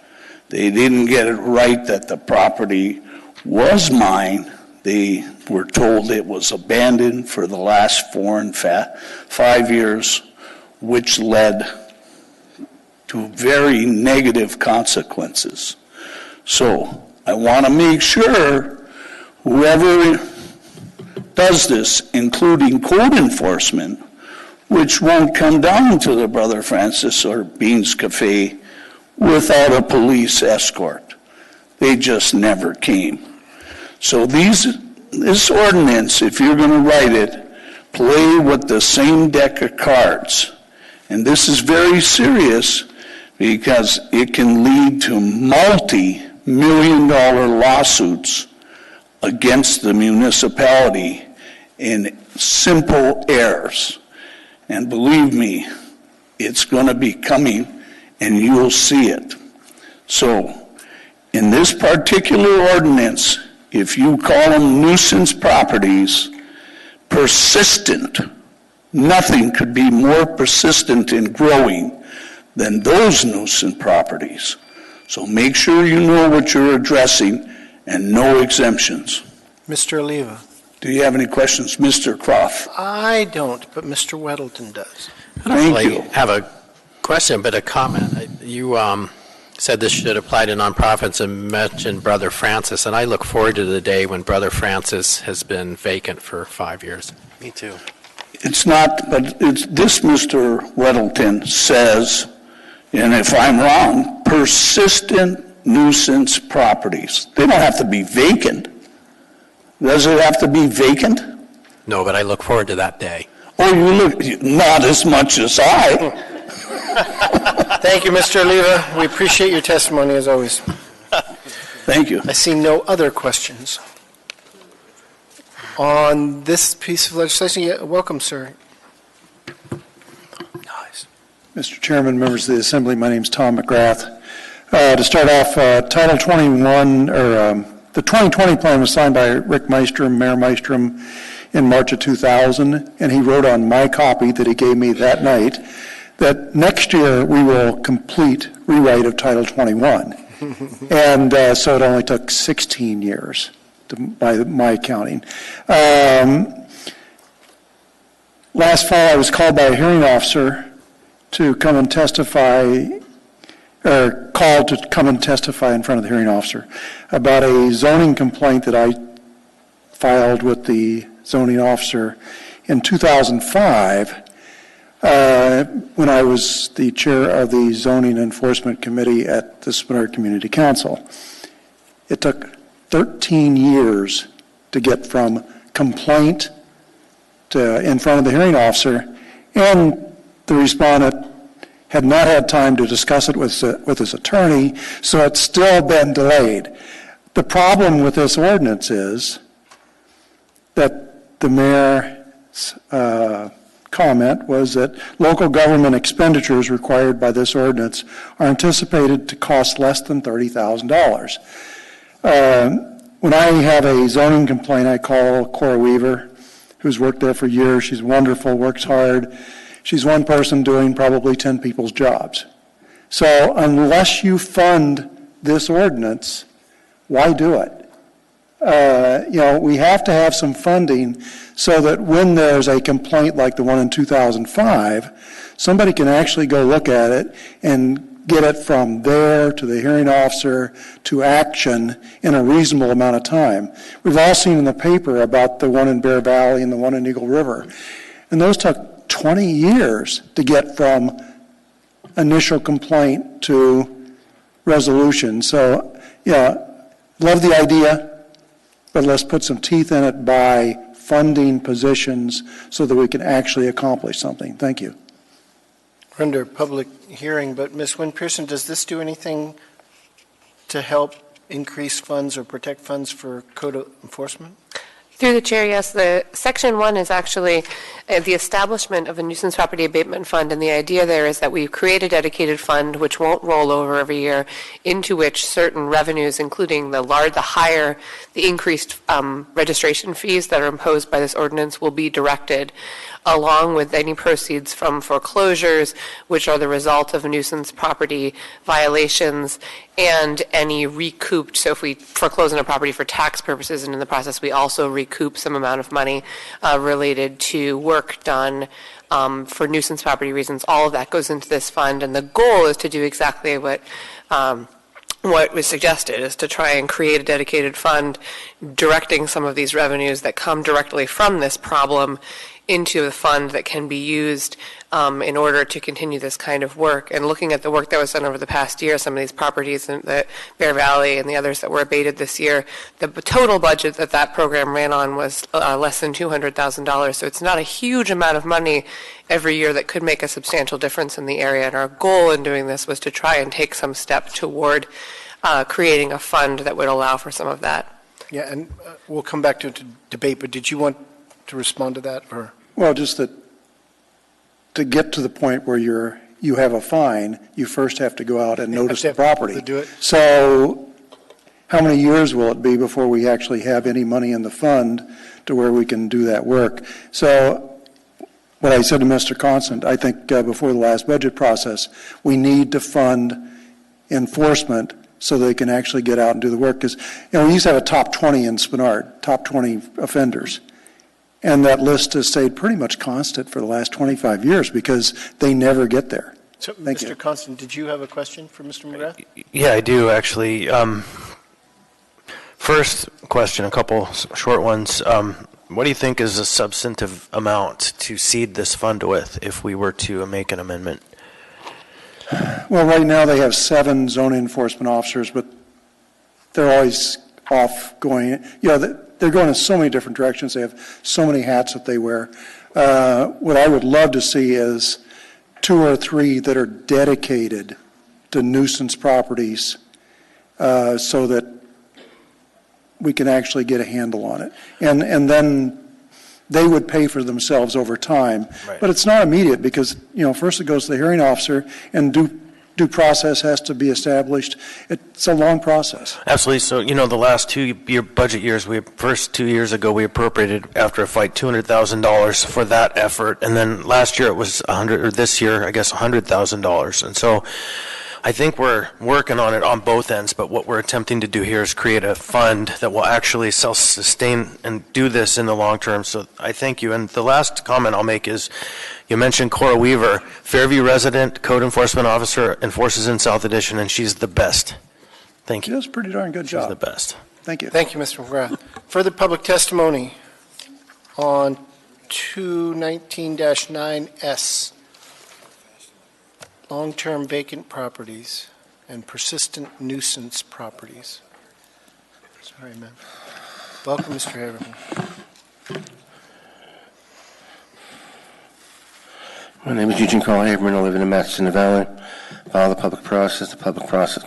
they didn't get it right that the property was mine. They were told it was abandoned for the last 4 and 5 years, which led to very negative consequences. So I want to make sure whoever does this, including code enforcement, which won't come down to the Brother Francis or Beans Cafe without a police escort. They just never came. So this ordinance, if you're going to write it, play with the same deck of cards. And this is very serious because it can lead to multi-million-dollar lawsuits against the municipality in simple errors. And believe me, it's going to be coming and you'll see it. So, in this particular ordinance, if you call them nuisance properties, persistent, nothing could be more persistent in growing than those nuisance properties. So make sure you know what you're addressing and no exemptions. Mr. Oliva. Do you have any questions, Mr. Croft? I don't, but Mr. Weddleton does. I don't really have a question, but a comment. You said this should apply to nonprofits and mentioned Brother Francis, and I look forward to the day when Brother Francis has been vacant for 5 years. Me too. It's not, but this Mr. Weddleton says, and if I'm wrong, persistent nuisance properties. They don't have to be vacant. Does it have to be vacant? No, but I look forward to that day. Oh, you look, not as much as I. Thank you, Mr. Oliva. We appreciate your testimony as always. Thank you. I see no other questions. On this piece of legislation, welcome, sir. Mr. Chairman, members of the Assembly, my name is Tom McGrath. To start off, Title 21, or the 2020 plan was signed by Rick Maestrom, Mayor Maestrom, in March of 2000, and he wrote on my copy that he gave me that night that next year we will complete rewrite of Title 21. And so it only took 16 years by my counting. Last fall I was called by a hearing officer to come and testify, or called to come and testify in front of the hearing officer about a zoning complaint that I filed with the zoning officer in 2005 when I was the chair of the Zoning Enforcement Committee at the Spooner Community Council. It took 13 years to get from complaint to in front of the hearing officer, and the respondent had not had time to discuss it with his attorney, so it's still been delayed. The problem with this ordinance is that the mayor's comment was that local government expenditures required by this ordinance are anticipated to cost less than $30,000. When I have a zoning complaint, I call Cora Weaver, who's worked there for years. She's wonderful, works hard. She's one person doing probably 10 people's jobs. So unless you fund this ordinance, why do it? We have to have some funding so that when there's a complaint like the one in 2005, somebody can actually go look at it and get it from there to the hearing officer to action in a reasonable amount of time. We've all seen in the paper about the one in Bear Valley and the one in Eagle River, and those took 20 years to get from initial complaint to resolution. So, love the idea, but let's put some teeth in it by funding positions so that we can actually accomplish something. Thank you. We're under public hearing, but Ms. Wynn Pearson, does this do anything to help increase funds or protect funds for code enforcement? Through the chair, yes. The Section 1 is actually the establishment of a nuisance property abatement fund, and the idea there is that we create a dedicated fund which won't roll over every year, into which certain revenues, including the increased registration fees that are imposed by this ordinance, will be directed, along with any proceeds from foreclosures, which are the result of nuisance property violations, and any recouped. So if we foreclose on a property for tax purposes, and in the process we also recoup some amount of money related to work done for nuisance property reasons, all of that goes into this fund. And the goal is to do exactly what was suggested, is to try and create a dedicated fund directing some of these revenues that come directly from this problem into a fund that can be used in order to continue this kind of work. And looking at the work that was done over the past year, some of these properties in the Bear Valley and the others that were abated this year, the total budget that program ran on was less than $200,000. So it's not a huge amount of money every year that could make a substantial difference in the area. And our goal in doing this was to try and take some step toward creating a fund that would allow for some of that. Yeah, and we'll come back to debate, but did you want to respond to that? Or? Well, just that to get to the point where you have a fine, you first have to go out and notice the property. To do it. So how many years will it be before we actually have any money in the fund to where we can do that work? So what I said to Mr. Constant, I think before the last budget process, we need to fund enforcement so they can actually get out and do the work. Because we used to have a top 20 in Spenard, top 20 offenders. And that list has stayed pretty much constant for the last 25 years because they never get there. So, Thank Mr. you. Constant, did you have a question for Mr. McGrath? Yeah, I do, actually. First question, a couple short ones. What do you think is a substantive amount to seed this fund with if we were to make an amendment? Well, right now they have 7 zoning enforcement officers, but they're always off going. They're going in so many different directions. They have so many hats that they wear. What I would love to see is 2 or 3 that are dedicated to nuisance properties so that we can actually get a handle on it. And then they would pay for themselves over time. Right. But it's not immediate because, first it goes to the hearing officer and due process has to be established. It's a long process. Absolutely. So, the last 2 budget years, first 2 years ago, we appropriated, after a fight, $200,000 for that effort. And then last year it was this year, I guess, $100,000. And so I think we're working on it on both ends, but what we're attempting to do here is create a fund that will actually self-sustain and do this in the long term. So I thank you. And the last comment I'll make is, you mentioned Cora Weaver, Fairview resident, code enforcement officer, enforces in South Edition, and she's the best. Thank you. She does a pretty darn good job. She's the best. Thank you. Thank you, Mr. McGrath. Further public testimony on 219-9S, long-term vacant properties and persistent nuisance properties. Sorry, ma'am. Welcome, Mr. Haverman. My name is Eugene Carl Haberman. I live in the Mattson Valley. Follow the public process. The public process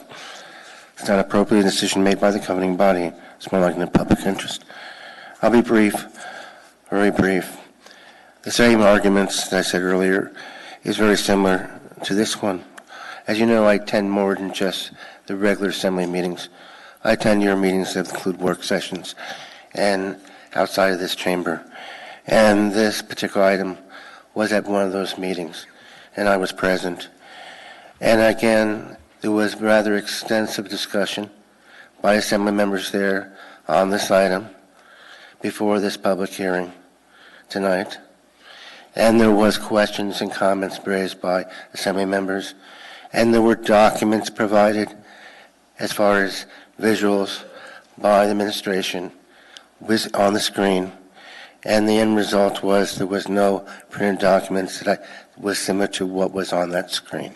is not appropriate decision made by the governing body. It's more like in the public interest. I'll be brief, very brief. The same arguments that I said earlier is very similar to this one. As you know, I attend more than just the regular assembly meetings. I attend your meetings that include work sessions and outside of this chamber. And this particular item was at one of those meetings, and I was present. And again, there was rather extensive discussion by assembly members there on this item before this public hearing tonight. And there was questions and comments raised by assembly members, and there were documents provided as far as visuals by the administration on the screen. And the end result was there was no printed documents that was similar to what was on that screen.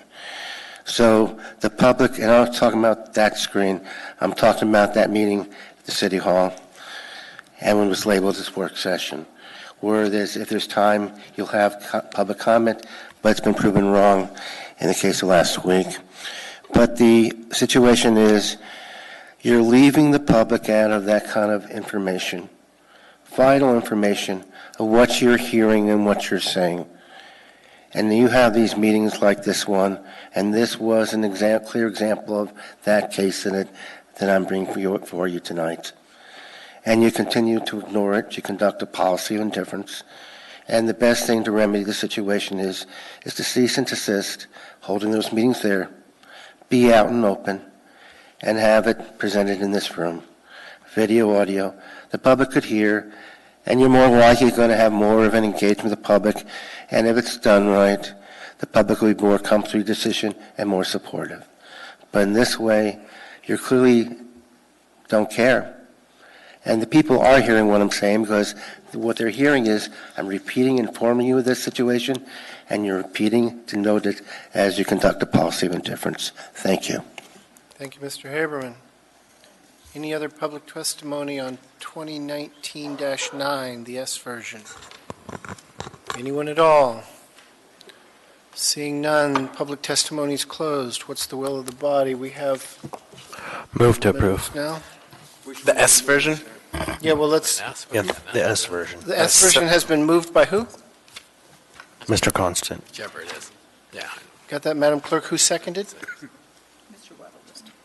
So the public, and I'm talking about that screen, I'm talking about that meeting at the City Hall, and when it was labeled as work session, where if there's time, you'll have public comment, but it's been proven wrong in the case of last week. But the situation is, You're leaving the public out of that kind of information, vital information of what you're hearing and what you're saying. And you have these meetings like this one, and this was an clear example of that case that I'm bringing for you tonight. And you continue to ignore it. You conduct a policy of indifference. And the best thing to remedy the situation is to cease and desist, holding those meetings there, be out and open, and have it presented in this room. Video, audio, the public could hear, and you're more likely going to have more of an engagement with the public. And if it's done right, the public will be more comfortable with the decision and more supportive. But in this way, you clearly don't care. And the people are hearing what I'm saying, because what they're hearing is I'm repeating, informing you of this situation, and you're repeating to note it as you conduct a policy of indifference. Thank you. Thank you, Mr. Haberman. Any other public testimony on 2019-9, the S version? Anyone at all? Seeing none, public testimony is closed. What's the will of the body? We have Move to approve. now. The S version? Yeah, well, let's. Yeah, the S version. The S version has been moved by who? Mr. Constant. Whichever it is. Yeah. Got that, Madam Clerk? Who seconded?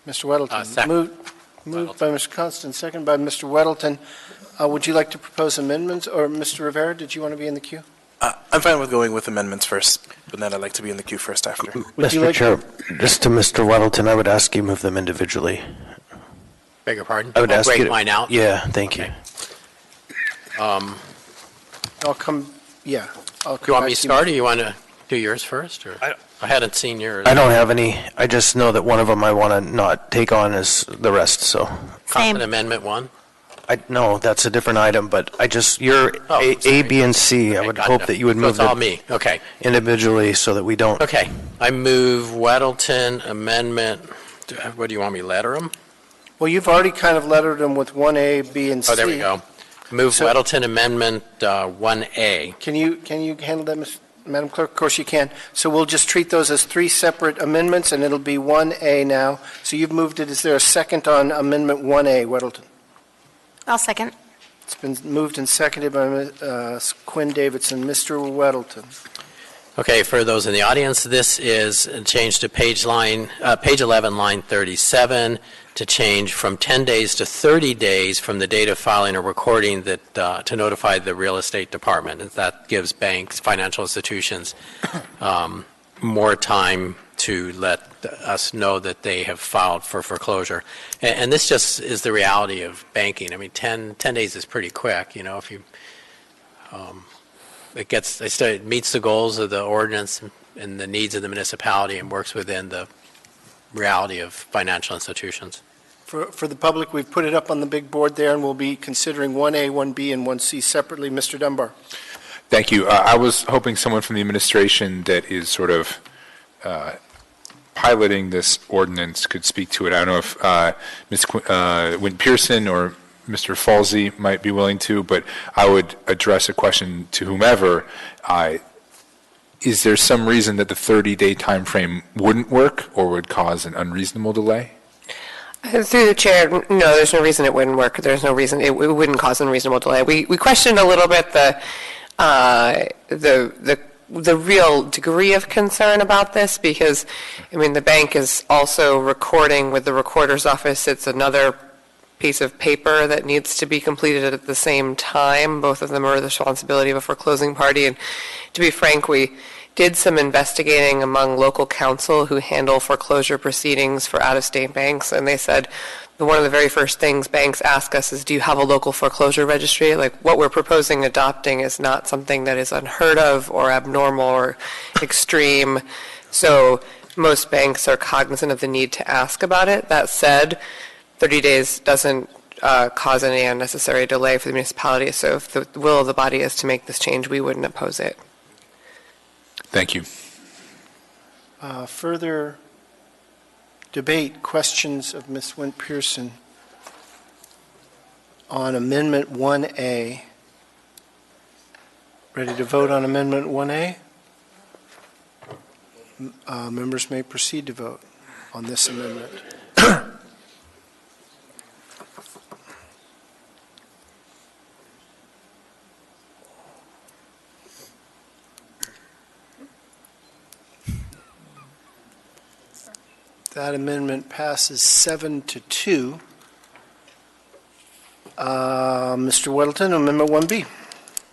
Mr. Weddleton. Second. Moved by Mr. Constant, seconded by Mr. Weddleton. Would you like to propose amendments, or Mr. Rivera, did you want to be in the queue? I'm fine with going with amendments first, but then I'd like to be in the queue first after. Mr. Chair, just to Mr. Weddleton, I would ask you move them individually. Beg your pardon? I would ask break you to- mine out? Yeah, thank you. I'll come, yeah. I'll Do you want come me to back to start, or you want to do yours first? Or I hadn't seen yours. I don't have any. I just know that one of them I want to not take on as the rest, so. Constant Amendment 1? No, that's a different item, but your A, B, and C, I would hope that you would So move it's all them me, okay. individually so that we don't. Okay, I move Weddleton Amendment, what do you want me, letter them? Well, you've already kind of lettered them with 1A, B, and C. Oh, there we go. Move So- Weddleton Amendment 1A. Can you handle that, Madam Clerk? Of course you can. So we'll just treat those as three separate amendments, and it'll be 1A now. So you've moved it. Is there a second on Amendment 1A, Weddleton? I'll second. It's been moved and seconded by Quinn Davidson. Mr. Weddleton. Okay, for those in the audience, this is a change to page 11, line 37, to change from 10 days to 30 days from the date of filing or recording that to notify the real estate department. And that gives banks, financial institutions, more time to let us know that they have filed for foreclosure. And this just is the reality of banking. I mean, 10 days is pretty quick, you know, if you, it meets the goals of the ordinance and the needs of the municipality and works within the reality of financial institutions. For the public, we've put it up on the big board there, and we'll be considering 1A, 1B, and 1C separately. Mr. Dunbar. Thank you. I was hoping someone from the administration that is sort of piloting this ordinance could speak to it. I don't know if Ms. Wynn Pearson or Mr. Falsey might be willing to, but I would address a question to whomever. Is there some reason that the 30-day time frame wouldn't work or would cause an unreasonable delay? Through the chair, no, there's no reason it wouldn't work. There's no reason it wouldn't cause unreasonable delay. We questioned a little bit the real degree of concern about this because, I mean, the bank is also recording with the recorder's office. It's another piece of paper that needs to be completed at the same time. Both of them are the responsibility of a foreclosing party. And to be frank, we did some investigating among local counsel who handle foreclosure proceedings for out-of-state banks, and they said one of the very first things banks ask us is, do you have a local foreclosure registry? Like, what we're proposing adopting is not something that is unheard of or abnormal or extreme. So most banks are cognizant of the need to ask about it. That said, 30 days doesn't cause any unnecessary delay for the municipality. So if the will of the body is to make this change, we wouldn't oppose it. Thank you. Further debate, questions of Ms. Wynn Pearson on Amendment 1A. Ready to vote on Amendment 1A? Members may proceed to vote on this amendment. That amendment passes 7-2. Mr. Weddleton, Amendment 1B.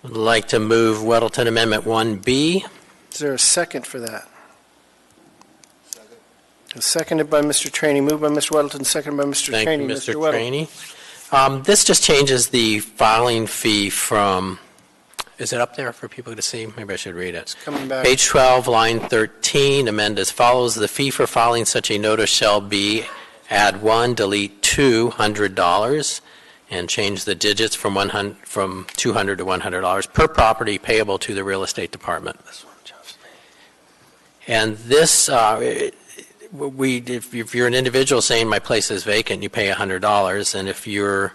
I'd like to move Weddleton Amendment 1B. Is there a second for that? Seconded by Mr. Trainee. Moved by Mr. Weddleton, seconded by Mr. Thank Trainee. you, Mr. Weddleton. Trainee. This just changes the filing fee from, is it up there for people to see? Maybe I should read it. Coming back. Page 12, line 13, amend as follows. The fee for filing such a notice shall be add 1, delete $200, and change the digits from $200 to $100 per property payable to the real estate department. And this, if you're an individual saying my place is vacant, you pay $100, and if you're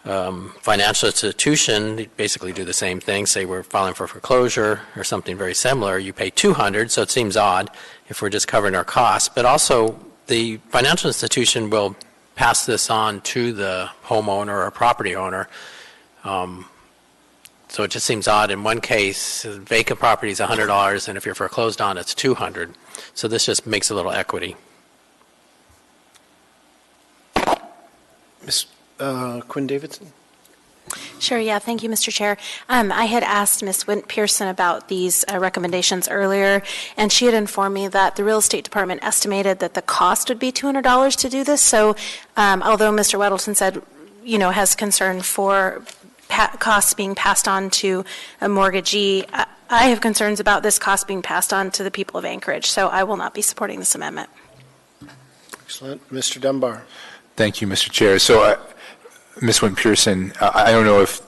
financial institution, you basically do the same thing. Say we're filing for foreclosure or something very similar, you pay $200, so it seems odd if we're just covering our costs. But also, the financial institution will pass this on to the homeowner or property owner. So it just seems odd. In one case, vacant property is $100, and if you're foreclosed on, it's $200. So this just makes a little equity. Ms. Quinn Davidson. Sure, yeah, thank you, Mr. Chair. I had asked Ms. Wint Pearson about these recommendations earlier, and she had informed me that the real estate department estimated that the cost would be $200 to do this. So although Mr. Weddleton said, has concern for costs being passed on to a mortgagee, I have concerns about this cost being passed on to the people of Anchorage, so I will not be supporting this amendment. Excellent. Mr. Dunbar. Thank you, Mr. Chair. So, Ms. Wynn Pearson, I don't know if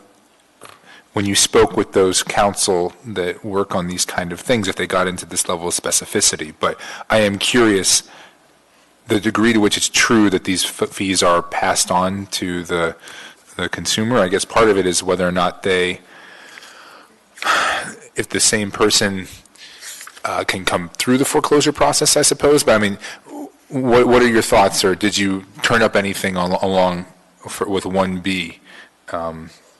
when you spoke with those counsel that work on these kind of things, if they got into this level of specificity, but I am curious the degree to which it's true that these fees are passed on to the consumer. I guess part of it is whether or not if the same person can come through the foreclosure process, I suppose. But I mean, what are your thoughts, or did you turn up anything along with 1B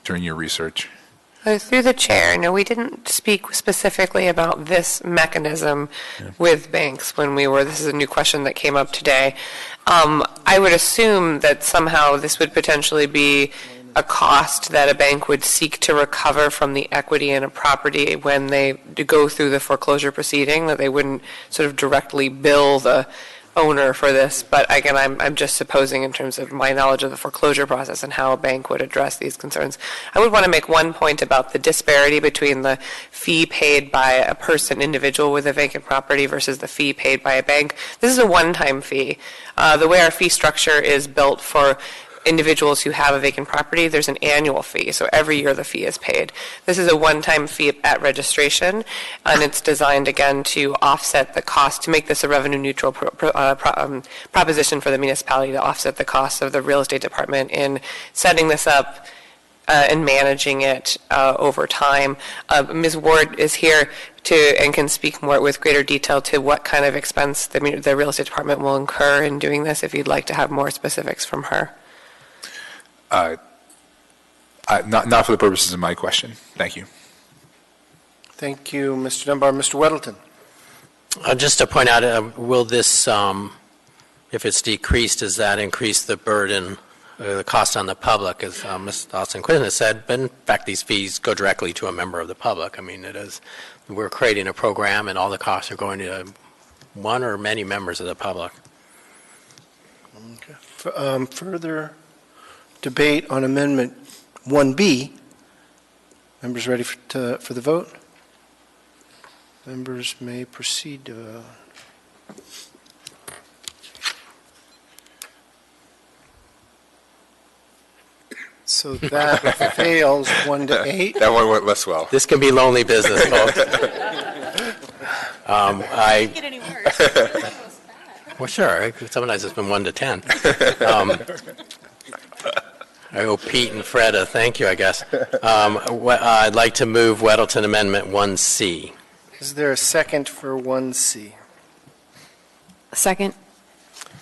during your research? Through the chair, no, we didn't speak specifically about this mechanism with banks this is a new question that came up today. I would assume that somehow this would potentially be a cost that a bank would seek to recover from the equity in a property when they go through the foreclosure proceeding, that they wouldn't sort of directly bill the owner for this. But again, I'm just supposing in terms of my knowledge of the foreclosure process and how a bank would address these concerns. I would want to make one point about the disparity between the fee paid by a individual with a vacant property versus the fee paid by a bank. This is a one-time fee. The way our fee structure is built for individuals who have a vacant property, there's an annual fee, so every year the fee is paid. This is a one-time fee at registration, and it's designed, again, to offset the cost, to make this a revenue-neutral proposition for the municipality, to offset the costs of the real estate department in setting this up and managing it over time. Ms. Ward is here and can speak more with greater detail to what kind of expense the real estate department will incur in doing this, if you'd like to have more specifics from her. Not for the purposes of my question. Thank you. Thank you, Mr. Dunbar. Mr. Weddleton. Just to point out, will this, if it's decreased, does that increase the burden, the cost on the public? As Ms. Dawson-Quinn has said, but in fact, these fees go directly to a member of the public. I mean, we're creating a program, and all the costs are going to one or many members of the public. Okay. Further debate on Amendment 1B. Members ready for the vote? Members may proceed to vote. So that fails 1-8. That one went less well. This can be lonely business, folks. Get any worse. Well, sure. Sometimes it's been 1-10. I owe Pete and Fred a thank you, I guess. I'd like to move Weddleton Amendment 1C. Is there a second for 1C? Second.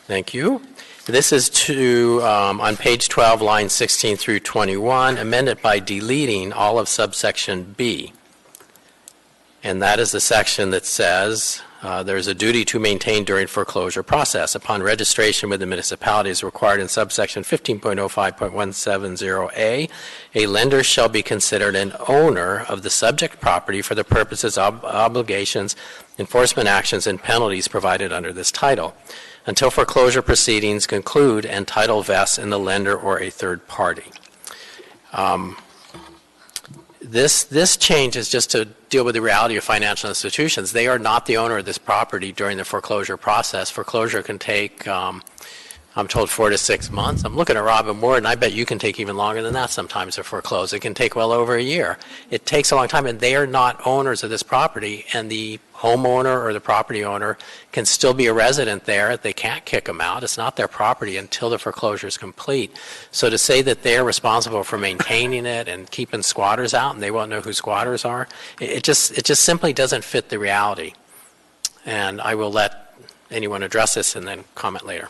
Thank you. This is on page 12, lines 16 through 21, amend it by deleting all of subsection B. And that is the section that says, There's a duty to maintain during foreclosure process. Upon registration with the municipality as required in subsection 15.05.170A, a lender shall be considered an owner of the subject property for the purposes of obligations, enforcement actions, and penalties provided under this title, until foreclosure proceedings conclude and title vests in the lender or a third party. This change is just to deal with the reality of financial institutions. They are not the owner of this property during the foreclosure process. Foreclosure can take, I'm told, 4 to 6 months. I'm looking at Robin Ward, and I bet you can take even longer than that sometimes to foreclose. It can take well over a year. It takes a long time, and they are not owners of this property, and the homeowner or the property owner can still be a resident there. They can't kick them out. It's not their property until the foreclosure is complete. So to say that they're responsible for maintaining it and keeping squatters out and they won't know who squatters are, it just simply doesn't fit the reality. And I will let anyone address this and then comment later.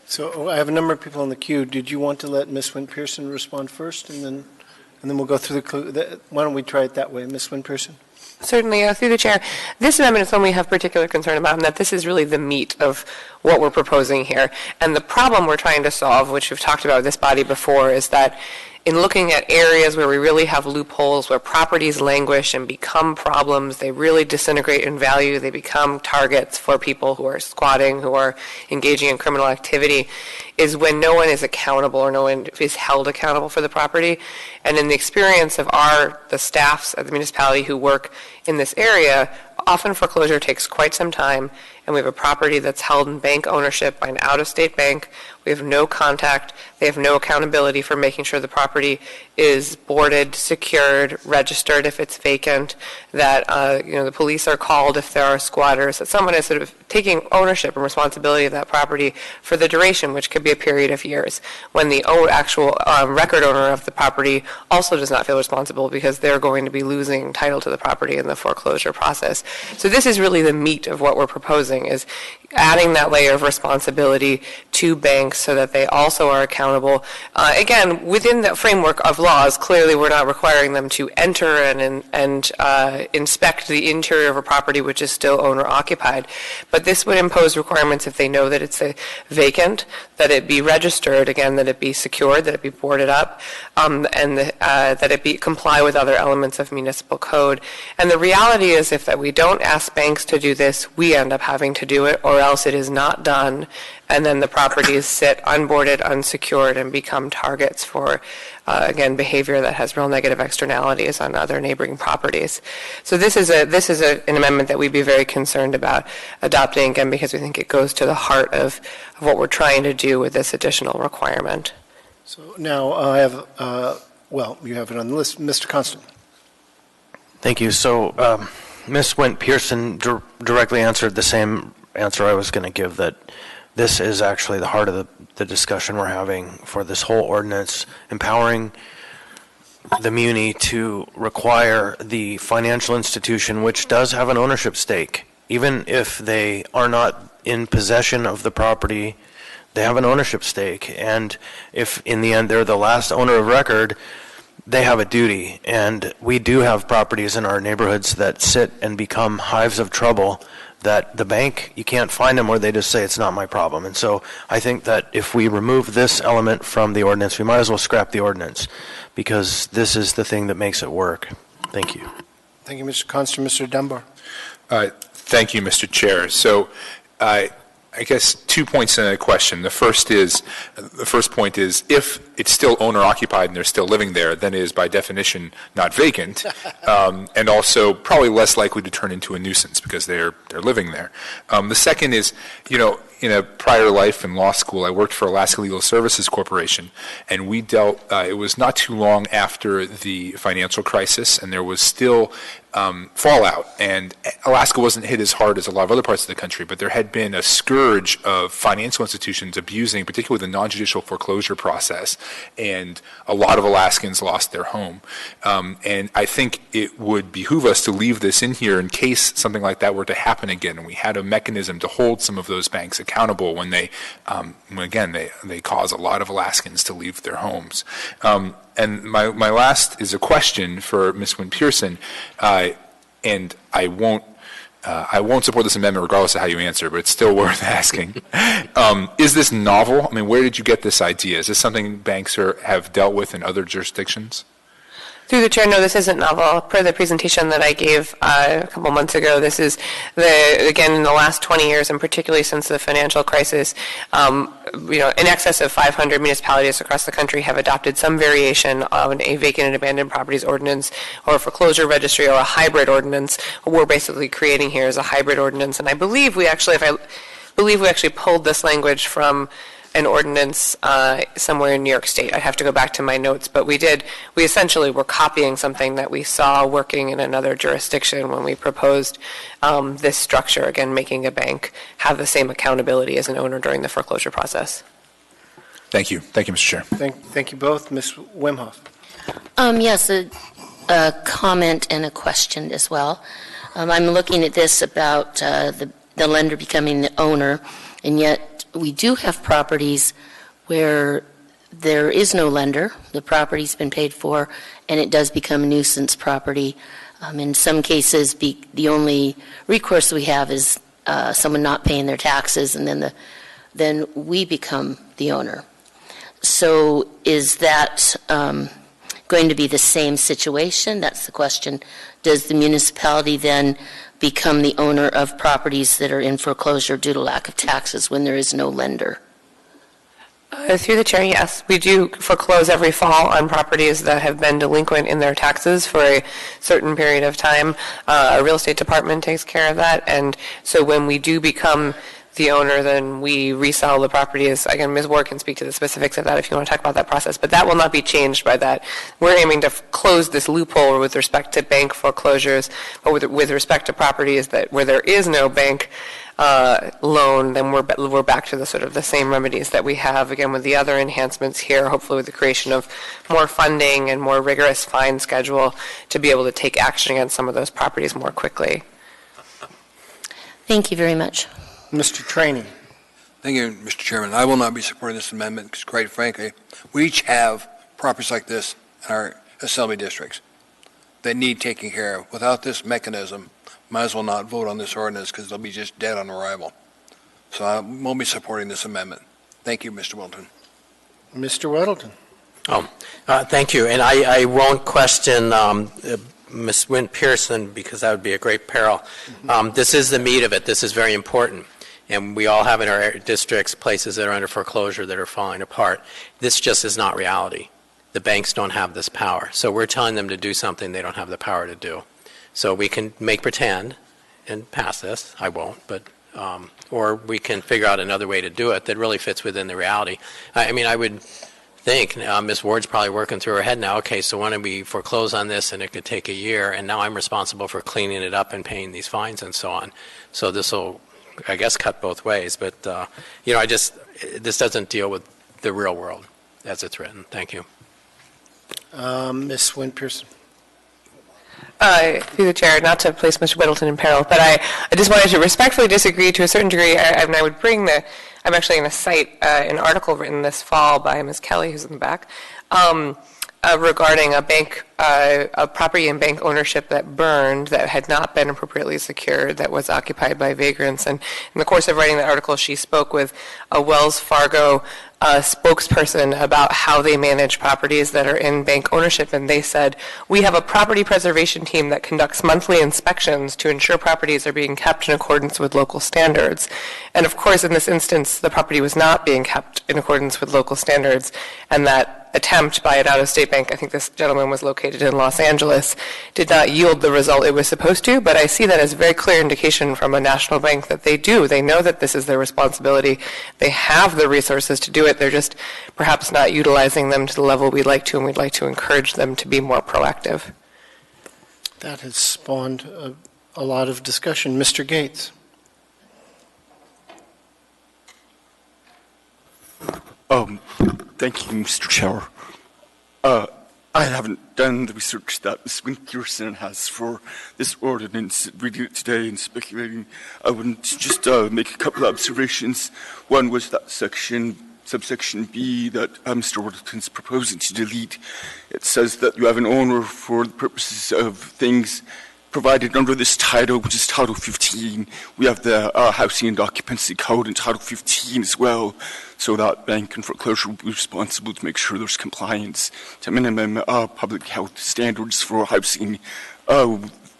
So I have a number of people in the queue. Did you want to let Ms. Wynn-Pearson respond first, and then we'll go through the? Why don't we try it that way, Ms. Wynn-Pearson? Certainly, through the chair. This amendment is one we have particular concern about, and that this is really the meat of what we're proposing here. And the problem we're trying to solve, which we've talked about with this body before, is that in looking at areas where we really have loopholes, where properties languish and become problems, they really disintegrate in value, they become targets for people who are squatting, who are engaging in criminal activity, is when no one is accountable or no one is held accountable for the property. And in the experience of the staffs at the municipality who work in this area, often foreclosure takes quite some time, and we have a property that's held in bank ownership by an out-of-state bank. We have no contact. They have no accountability for making sure the property is boarded, secured, registered if it's vacant, that the police are called if there are squatters, that someone is sort of taking ownership and responsibility of that property for the duration, which could be a period of years, when the actual record owner of the property also does not feel responsible because they're going to be losing title to the property in the foreclosure process. So this is really the meat of what we're proposing, is adding that layer of responsibility to banks so that they also are accountable. Again, within the framework of laws, clearly we're not requiring them to enter and inspect the interior of a property which is still owner-occupied. But this would impose requirements if they know that it's vacant, that it be registered, again, that it be secured, that it be boarded up, and that it comply with other elements of municipal code. And the reality is if that we don't ask banks to do this, we end up having to do it, or else it is not done, and then the properties sit unboarded, unsecured, and become targets for, again, behavior that has real negative externalities on other neighboring properties. So this is an amendment that we'd be very concerned about adopting, again, because we think it goes to the heart of what we're trying to do with this additional requirement. So now I have, you have it on the list. Mr. Constant. Thank you. So Ms. Wynn-Pearson directly answered the same answer I was going to give, that this is actually the heart of the discussion we're having for this whole ordinance, empowering the muni to require the financial institution, which does have an ownership stake, even if they are not in possession of the property, they have an ownership stake. And if in the end they're the last owner of record, they have a duty. And we do have properties in our neighborhoods that sit and become hives of trouble, that the bank, you can't find them, or they just say it's not my problem. And so I think that if we remove this element from the ordinance, we might as well scrap the ordinance, because this is the thing that makes it work. Thank you. Thank you, Mr. Constant. Mr. Dunbar. Thank you, Mr. Chair. So I guess 2 points in a question. The first point is, if it's still owner-occupied and they're still living there, then it is by definition not vacant, and also probably less likely to turn into a nuisance because they're living there. The second is, in a prior life in law school, I worked for Alaska Legal Services Corporation, and we dealt, it was not too long after the financial crisis, and there was still fallout, and Alaska wasn't hit as hard as a lot of other parts of the country, but there had been a scourge of financial institutions abusing, particularly the non-judicial foreclosure process, and a lot of Alaskans lost their home. And I think it would behoove us to leave this in here in case something like that were to happen again, and we had a mechanism to hold some of those banks accountable when they, they cause a lot of Alaskans to leave their homes. And my last is a question for Ms. Wynn-Pearson, and I won't I won't support this amendment regardless of how you answer, but it's still worth asking. Is this novel? I mean, where did you get this idea? Is this something banks have dealt with in other jurisdictions? Through the chair, no, this isn't novel. Per the presentation that I gave a couple months ago, this is, again, in the last 20 years, and particularly since the financial crisis, in excess of 500 municipalities across the country have adopted some variation of a vacant and abandoned properties ordinance or a foreclosure registry or a hybrid ordinance. What we're basically creating here is a hybrid ordinance, and I believe we actually pulled this language from an ordinance somewhere in New York State. I'd have to go back to my notes, but we essentially were copying something that we saw working in another jurisdiction when we proposed this structure, again, making a bank have the same accountability as an owner during the foreclosure process. Thank you. Thank you, Mr. Chair. Thank you both. Ms. Wimhoff. Yes, a comment and a question as well. I'm looking at this about the lender becoming the owner, and yet we do have properties where there is no lender. The property's been paid for, and it does become a nuisance property. In some cases, the only recourse we have is someone not paying their taxes, and then we become the owner. So is that going to be the same situation? That's the question. Does the municipality then become the owner of properties that are in foreclosure due to lack of taxes when there is no lender? Through the chair, yes. We do foreclose every fall on properties that have been delinquent in their taxes for a certain period of time. Our real estate department takes care of that, and so when we do become the owner, then we resell the properties. Again, Ms. Ward can speak to the specifics of that if you want to talk about that process, but that will not be changed by that. We're aiming to close this loophole with respect to bank foreclosures, but with respect to properties where there is no bank loan, then we're back to the sort of the same remedies that we have, again, with the other enhancements here, hopefully with the creation of more funding and more rigorous fine schedule to be able to take action against some of those properties more quickly. Thank you very much. Mr. Trainey. Thank you, Mr. Chairman. I will not be supporting this amendment because, quite frankly, we each have properties like this in our assembly districts that need taking care of. Without this mechanism, might as well not vote on this ordinance because they'll be just dead on arrival. So I won't be supporting this amendment. Thank you, Mr. Wilton. Mr. Weddleton. Thank you. And I won't question Ms. Wynn Pearson because that would be a great peril. This is the meat of it. This is very important. And we all have in our districts places that are under foreclosure that are falling apart. This just is not reality. The banks don't have this power. So we're telling them to do something they don't have the power to do. So we can make pretend and pass this. I won't, but or we can figure out another way to do it that really fits within the reality. I mean, I would think Ms. Ward's probably working through her head now. Okay, so when we foreclose on this and it could take a year, and now I'm responsible for cleaning it up and paying these fines and so on. So this will, I guess, cut both ways. But this doesn't deal with the real world as it's written. Thank you. Ms. Wynn Pearson. Through the chair, not to place Mr. Whittleton in peril, but I just wanted to respectfully disagree to a certain degree, and I would bring I'm actually going to cite an article written this fall by Ms. Kelly, who's in the back, regarding a property and bank ownership that burned that had not been appropriately secured, that was occupied by vagrants. And in the course of writing the article, she spoke with a Wells Fargo spokesperson about how they manage properties that are in bank ownership, and they said, we have a property preservation team that conducts monthly inspections to ensure properties are being kept in accordance with local standards. And of course, in this instance, the property was not being kept in accordance with local standards, and that attempt by an out-of-state bank, I think this gentleman was located in Los Angeles, did not yield the result it was supposed to, but I see that as a very clear indication from a national bank that they do. They know that this is their responsibility. They have the resources to do it. They're just perhaps not utilizing them to the level we'd like to, and we'd like to encourage them to be more proactive. That has spawned a lot of discussion. Mr. Gates. Thank you, Mr. Chair. I haven't done the research that Ms. Wynn Pearson has for this ordinance. Reading it today and speculating, I would just make a couple of observations. One was that subsection B that Mr. Worthington's proposing to delete. It says that you have an owner for the purposes of things provided under this title, which is Title 15. We have the Housing and Occupancy Code in Title 15 as well, so that bank and foreclosure will be responsible to make sure there's compliance to minimum public health standards for housing.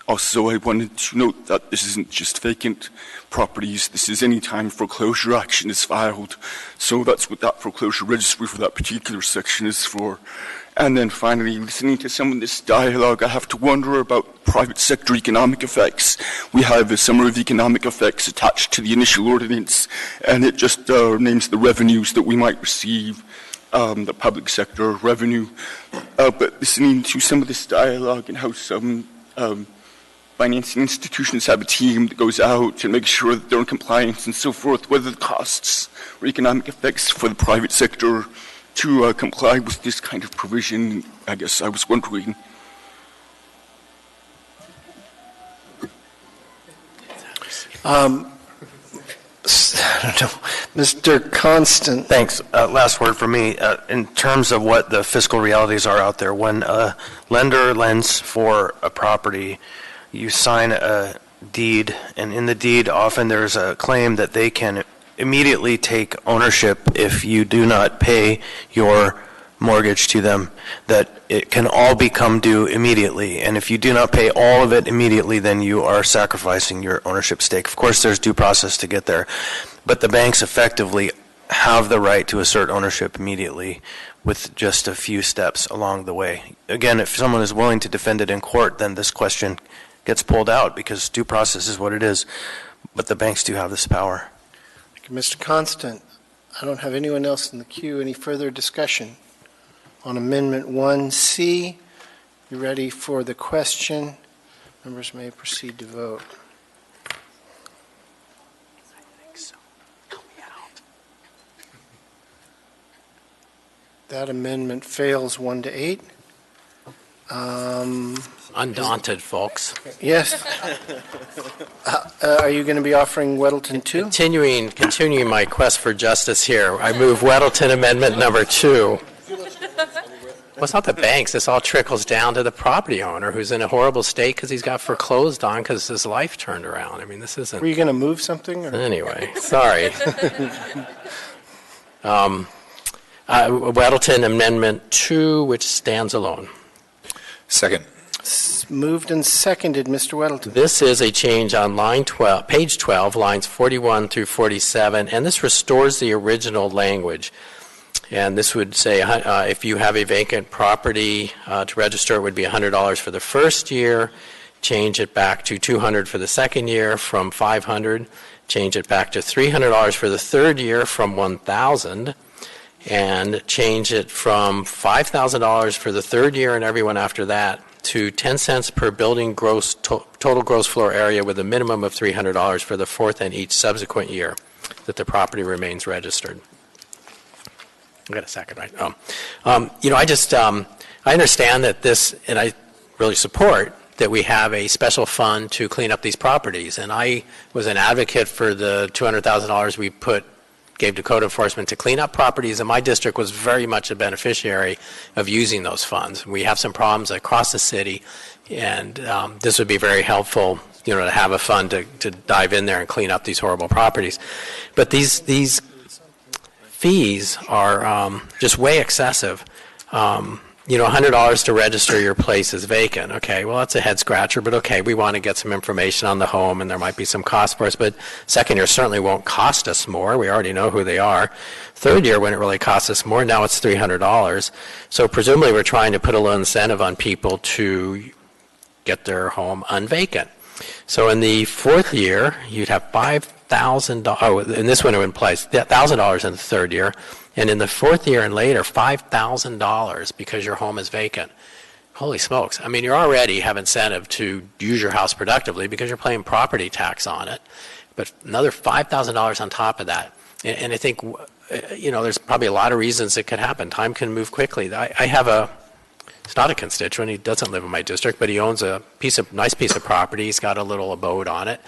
Also, I wanted to note that this isn't just vacant properties. This is any time foreclosure action is filed. So that's what that foreclosure registry for that particular section is for. And then finally, listening to some of this dialogue, I have to wonder about private sector economic effects. We have a summary of economic effects attached to the initial ordinance, and it just names the revenues that we might receive, the public sector revenue. But listening to some of this dialogue and how some financing institutions have a team that goes out and makes sure that they're in compliance and so forth, whether the costs or economic effects for the private sector to comply with this kind of provision, I guess I was wondering. I don't know. Mr. Constant. Thanks. Last word for me. In terms of what the fiscal realities are out there, when a lender lends for a property, you sign a deed, and in the deed often there's a claim that they can immediately take ownership if you do not pay your mortgage to them, that it can all become due immediately. And if you do not pay all of it immediately, then you are sacrificing your ownership stake. Of course, there's due process to get there, but the banks effectively have the right to assert ownership immediately with just a few steps along the way. Again, if someone is willing to defend it in court, then this question gets pulled out because due process is what it is, but the banks do have this power. Thank you, Mr. Constant. I don't have anyone else in the queue. Any further discussion on Amendment 1C? You ready for the question? Members may proceed to vote. That amendment fails 1 to 8. Undaunted, folks. Yes. Are you going to be offering Weddleton 2? Continuing my quest for justice here, I move Weddleton Amendment number 2. Well, it's not the banks. This all trickles down to the property owner who's in a horrible state because he's got foreclosed on because his life turned around. I mean, this isn't... Were you going to move something? Or? Anyway, sorry. Weddleton Amendment 2, which stands alone. Second. Moved and seconded, Mr. Weddleton. This is a change on page 12, lines 41 through 47, and this restores the original language. And this would say if you have a vacant property to register, it would be $100 for the first year, change it back to $200 for the second year from $500, change it back to $300 for the third year from $1,000, and change it from $5,000 for the third year and everyone after that to 10 cents per building total gross floor area with a minimum of $300 for the fourth and each subsequent year that the property remains registered. I got a second, right? I understand that this, and I really support that we have a special fund to clean up these properties. And I was an advocate for the $200,000 we gave to code enforcement to clean up properties, and my district was very much a beneficiary of using those funds. We have some problems across the city, and this would be very helpful, to have a fund to dive in there and clean up these horrible properties. But these fees are just way excessive. $100 to register your place as vacant. Okay, well, that's a head scratcher, but okay, we want to get some information on the home, and there might be some cost for us. But second year certainly won't cost us more. We already know who they are. Third year wouldn't really cost us more. Now it's $300. So presumably we're trying to put a little incentive on people to get their home unvacant. So in the fourth year, you'd have $5,000. Oh, in this one it implies $1,000 in the third year. And in the fourth year and later, $5,000 because your home is vacant. Holy smokes. I mean, you already have incentive to use your house productively because you're paying property tax on it. But another $5,000 on top of that. And I think, there's probably a lot of reasons it could happen. Time can move quickly. I have it's not a constituent. He doesn't live in my district, but he owns a nice piece of property. He's got a little abode on it.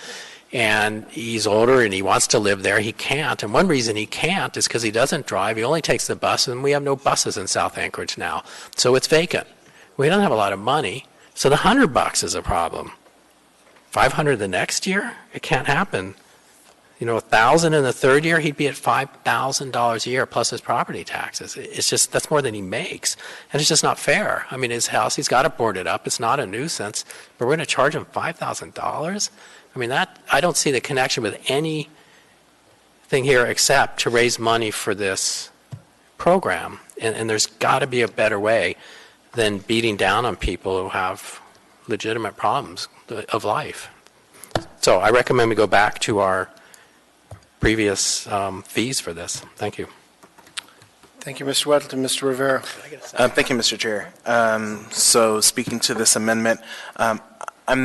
And he's older and he wants to live there. He can't. And one reason he can't is because he doesn't drive. He only takes the bus, and we have no buses in South Anchorage now. So it's vacant. We don't have a lot of money. So the $100 is a problem. 500 the next year? It can't happen. You know, 1,000 in the third year, he'd be at $5,000 a year plus his property taxes. It's just, that's more than he makes. And it's just not fair. I mean, his house, he's got to board it up. It's not a nuisance. But we're going to charge him $5,000? I mean, that, I don't see the connection with anything here except to raise money for this program. And there's got to be a better way than beating down on people who have legitimate problems of life. So I recommend we go back to our previous fees for this. Thank you. Thank you, Mr. Weddleton. Mr. Rivera. Thank you, Mr. Chair. So speaking to this amendment, I'm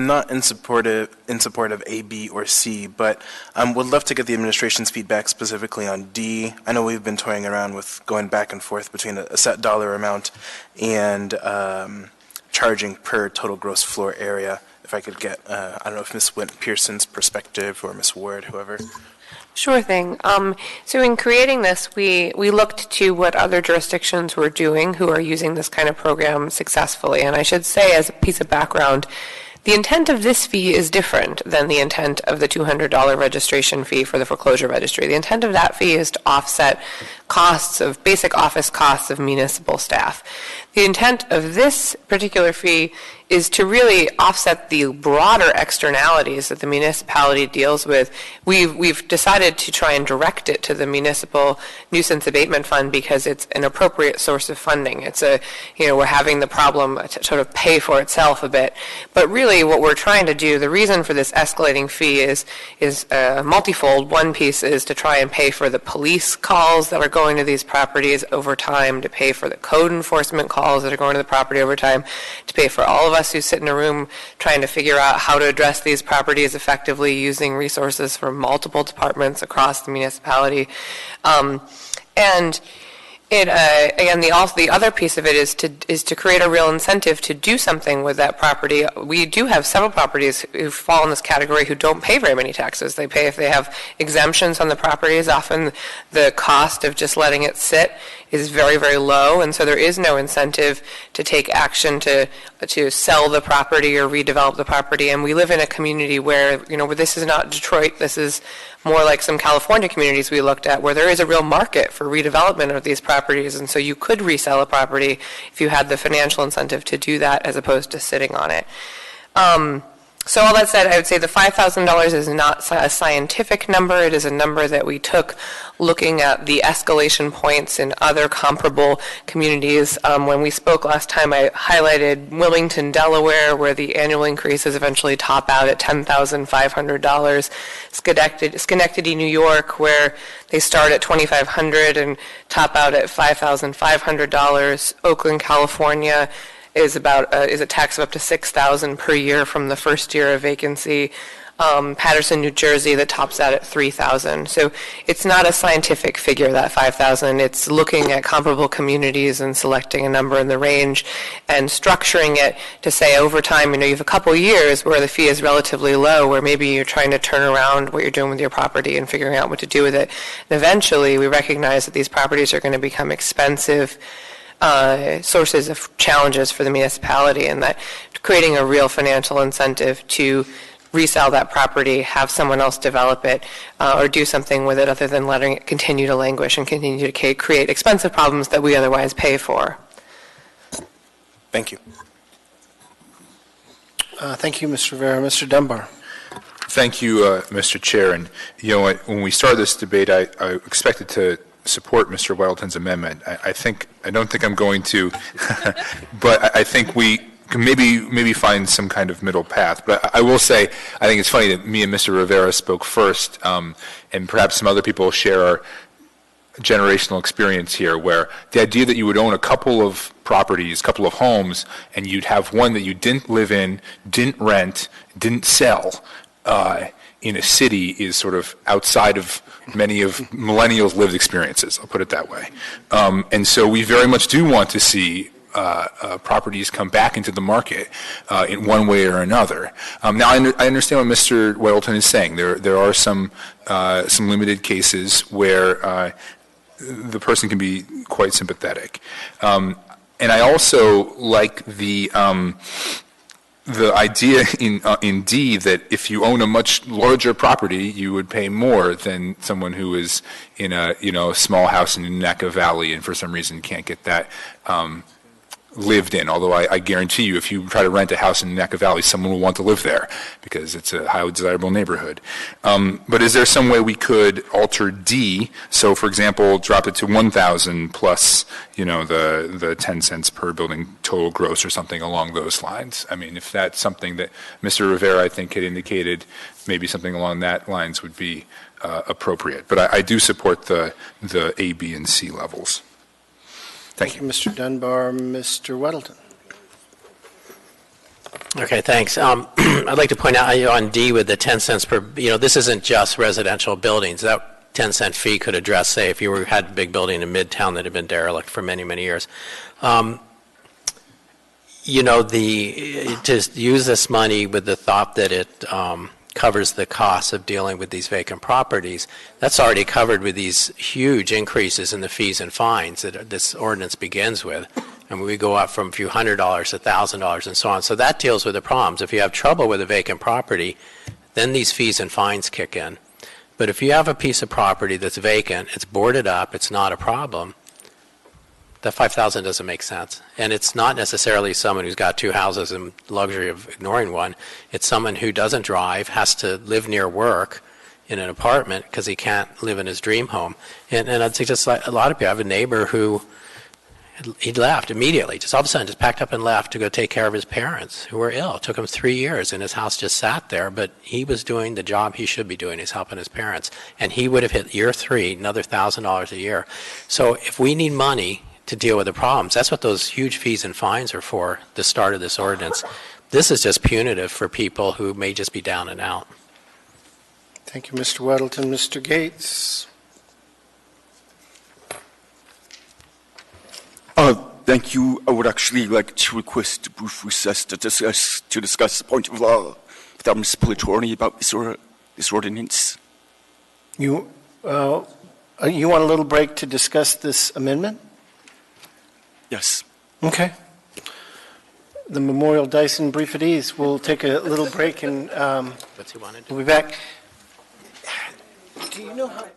not in support of A, B, or C, but would love to get the administration's feedback specifically on D. I know we've been toying around with going back and forth between a set dollar amount and charging per total gross floor area. If I could get, I don't know if Ms. Wint Pearson's perspective or Ms. Ward, whoever. Sure thing. So in creating this, we looked to what other jurisdictions were doing who are using this kind of program successfully. And I should say, as a piece of background, the intent of this fee is different than the intent of the $200 registration fee for the foreclosure registry. The intent of that fee is to offset costs of basic office costs of municipal staff. The intent of this particular fee is to really offset the broader externalities that the municipality deals with. We've decided to try and direct it to the municipal nuisance abatement fund because it's an appropriate source of funding. It's we're having the problem to sort of pay for itself a bit. But really what we're trying to do, the reason for this escalating fee is multifold. One piece is to try and pay for the police calls that are going to these properties over time, to pay for the code enforcement calls that are going to the property over time, to pay for all of us who sit in a room trying to figure out how to address these properties effectively using resources from multiple departments across the municipality. Again, the other piece of it is to create a real incentive to do something with that property. We do have several properties who fall in this category who don't pay very many taxes. They pay if they have exemptions on the properties. Often the cost of just letting it sit is very, very low, and so there is no incentive to take action to sell the property or redevelop the property. And we live in a community where, where this is not Detroit, this is more like some California communities we looked at where there is a real market for redevelopment of these properties, and so you could resell a property if you had the financial incentive to do that as opposed to sitting on it. So all that said, I would say the $5,000 is not a scientific number. It is a number that we took looking at the escalation points in other comparable communities. When we spoke last time, I highlighted Wilmington, Delaware, where the annual increases eventually top out at $10,500. Schenectady, New York, where they start at $2,500 and top out at $5,500. Oakland, California, is a tax of up to $6,000 per year from the first year of vacancy. Paterson, New Jersey, that tops out at $3,000. So it's not a scientific figure, that $5,000. It's looking at comparable communities and selecting a number in the range and structuring it to say over time, you have a couple years where the fee is relatively low, where maybe you're trying to turn around what you're doing with your property and figuring out what to do with it. And eventually, we recognize that these properties are going to become expensive sources of challenges for the municipality, and that creating a real financial incentive to resell that property, have someone else develop it, or do something with it other than letting it continue to languish and continue to create expensive problems that we otherwise pay for. Thank you. Thank you, Mr. Rivera. Mr. Dunbar. Thank you, Mr. Chair. And when we started this debate, I expected to support Mr. Weddleton's amendment. I don't think I'm going to, but I think we can maybe find some kind of middle path. But I will say, I think it's funny that me and Mr. Rivera spoke first, and perhaps some other people share our generational experience here, where the idea that you would own a couple of properties, a couple of homes, and you'd have one that you didn't live in, didn't rent, didn't sell, in a city is sort of outside of many of millennials' lived experiences, I'll put it that way. And so we very much do want to see properties come back into the market in one way or another. Now, I understand what Mr. Weddleton is saying. There are some limited cases where the person can be quite sympathetic. And I also like the the idea in D that if you own a much larger property, you would pay more than someone who is in a, a small house in Naka Valley and for some reason can't get that lived in, although I guarantee you if you try to rent a house in Naka Valley, someone will want to live there because it's a highly desirable neighborhood. But is there some way we could alter D, so for example, drop it to 1,000 plus, the 10 cents per building total gross or something along those lines? I mean, if that's something that Mr. Rivera, I think, had indicated, maybe something along that lines would be appropriate. But I do support the A, B, and C levels. Thank you. Mr. Dunbar. Mr. Weddleton. Okay, thanks. I'd like to point out on D with the 10 cents per, this isn't just residential buildings. That 10-cent fee could address, say, if you had a big building in Midtown that had been derelict for many, many years. To use this money with the thought that it covers the cost of dealing with these vacant properties, that's already covered with these huge increases in the fees and fines that this ordinance begins with. And we go up from a few $100 to $1,000 and so on. So that deals with the problems. If you have trouble with a vacant property, then these fees and fines kick in. But if you have a piece of property that's vacant, it's boarded up, it's not a problem, that $5,000 doesn't make sense. And it's not necessarily someone who's got two houses and luxury of ignoring one. It's someone who doesn't drive, has to live near work in an apartment because he can't live in his dream home. And I'd suggest a lot of people. I have a neighbor who he left immediately, just all of a sudden just packed up and left to go take care of his parents who were ill. It took him 3 years and his house just sat there, but he was doing the job he should be doing. He's helping his parents. And he would have hit year 3, another $1,000 a year. So if we need money to deal with the problems, that's what those huge fees and fines are for, the start of this ordinance. This is just punitive for people who may just be down and out. Thank you, Mr. Weddleton. Mr. Gates. Thank you. I would actually like to request a brief recess to discuss the point of law with our municipal attorney about this ordinance. You want a little break to discuss this amendment? Yes. Okay. The Memorial Dyson Brief at Ease. We'll take a little break and What's he wanted? we'll be back. Do you know how...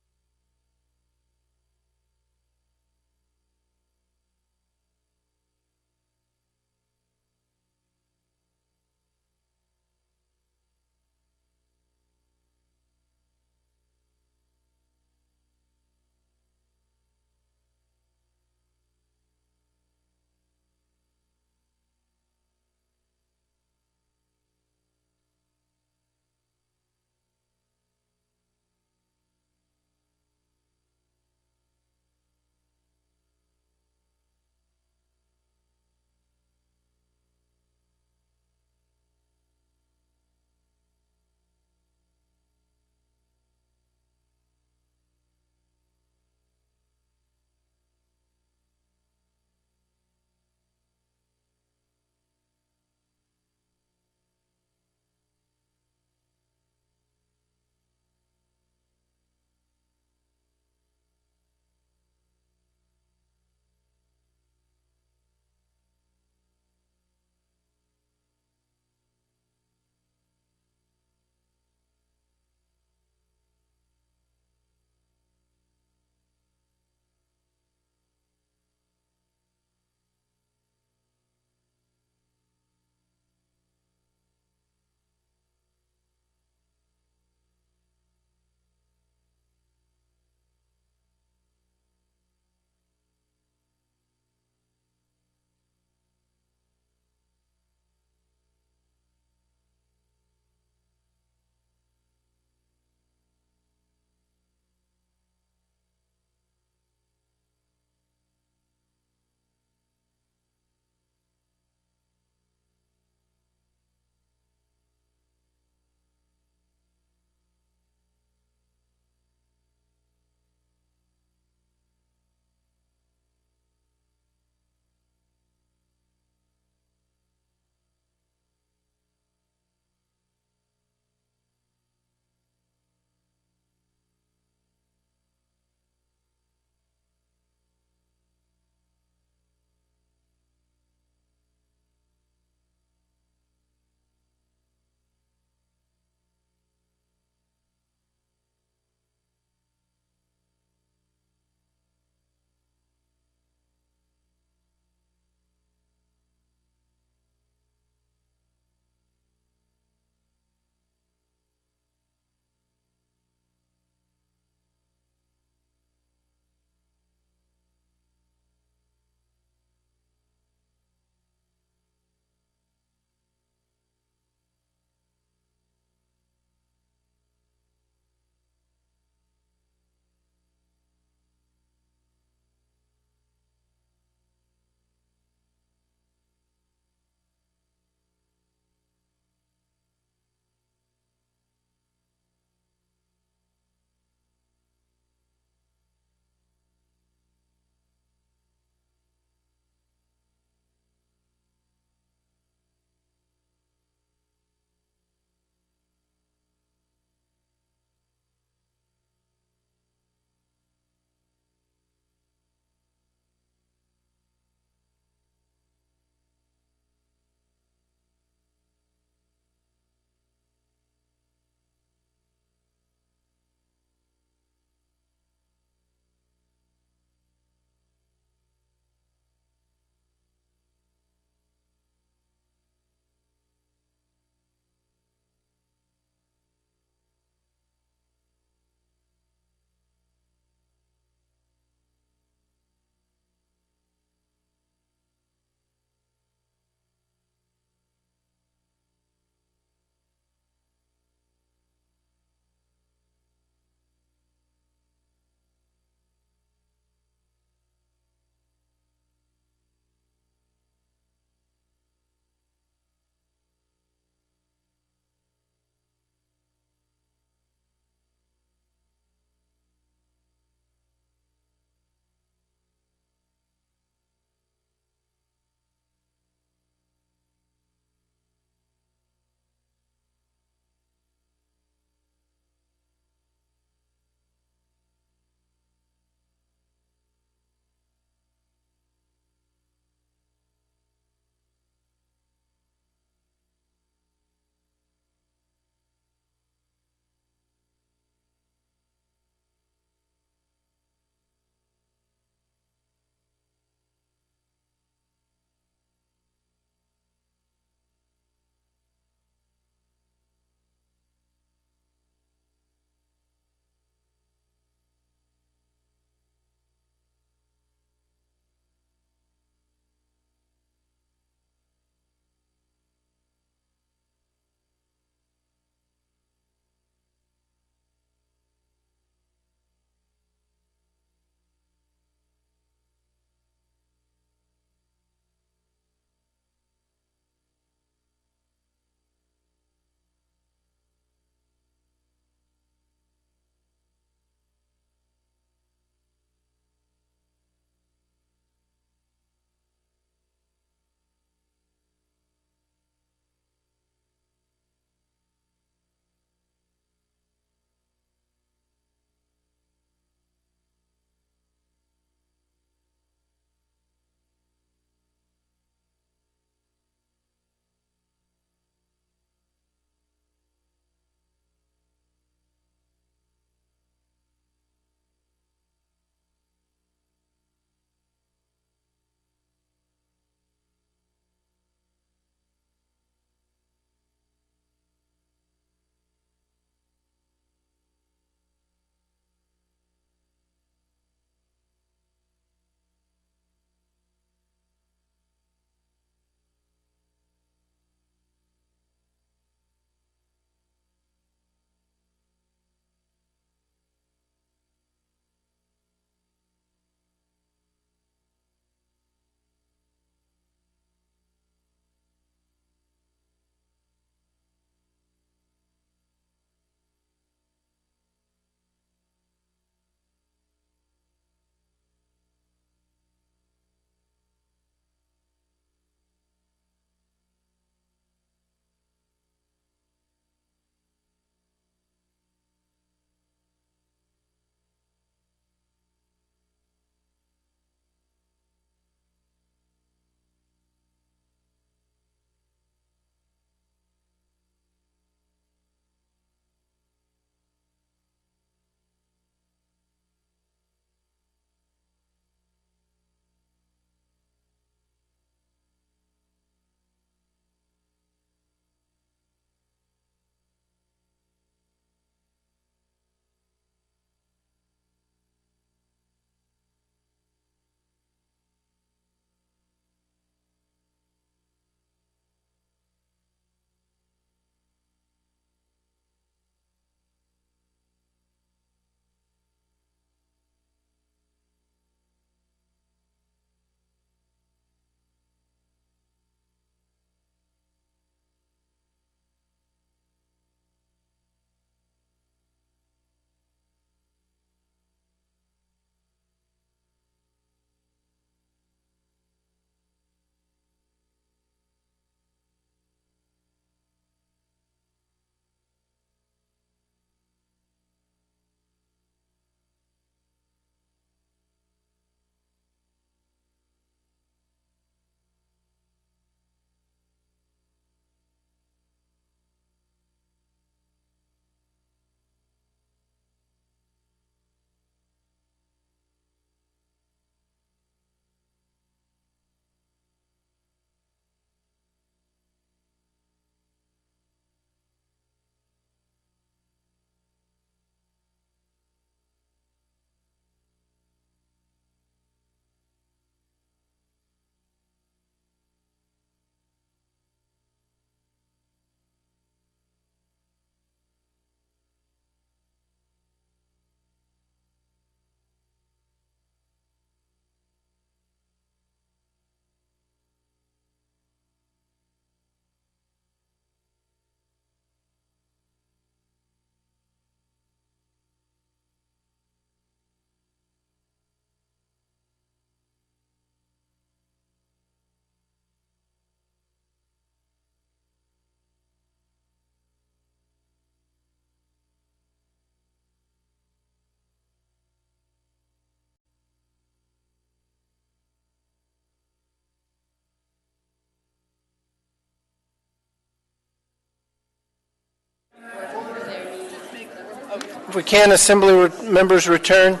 If we can, Assembly members return.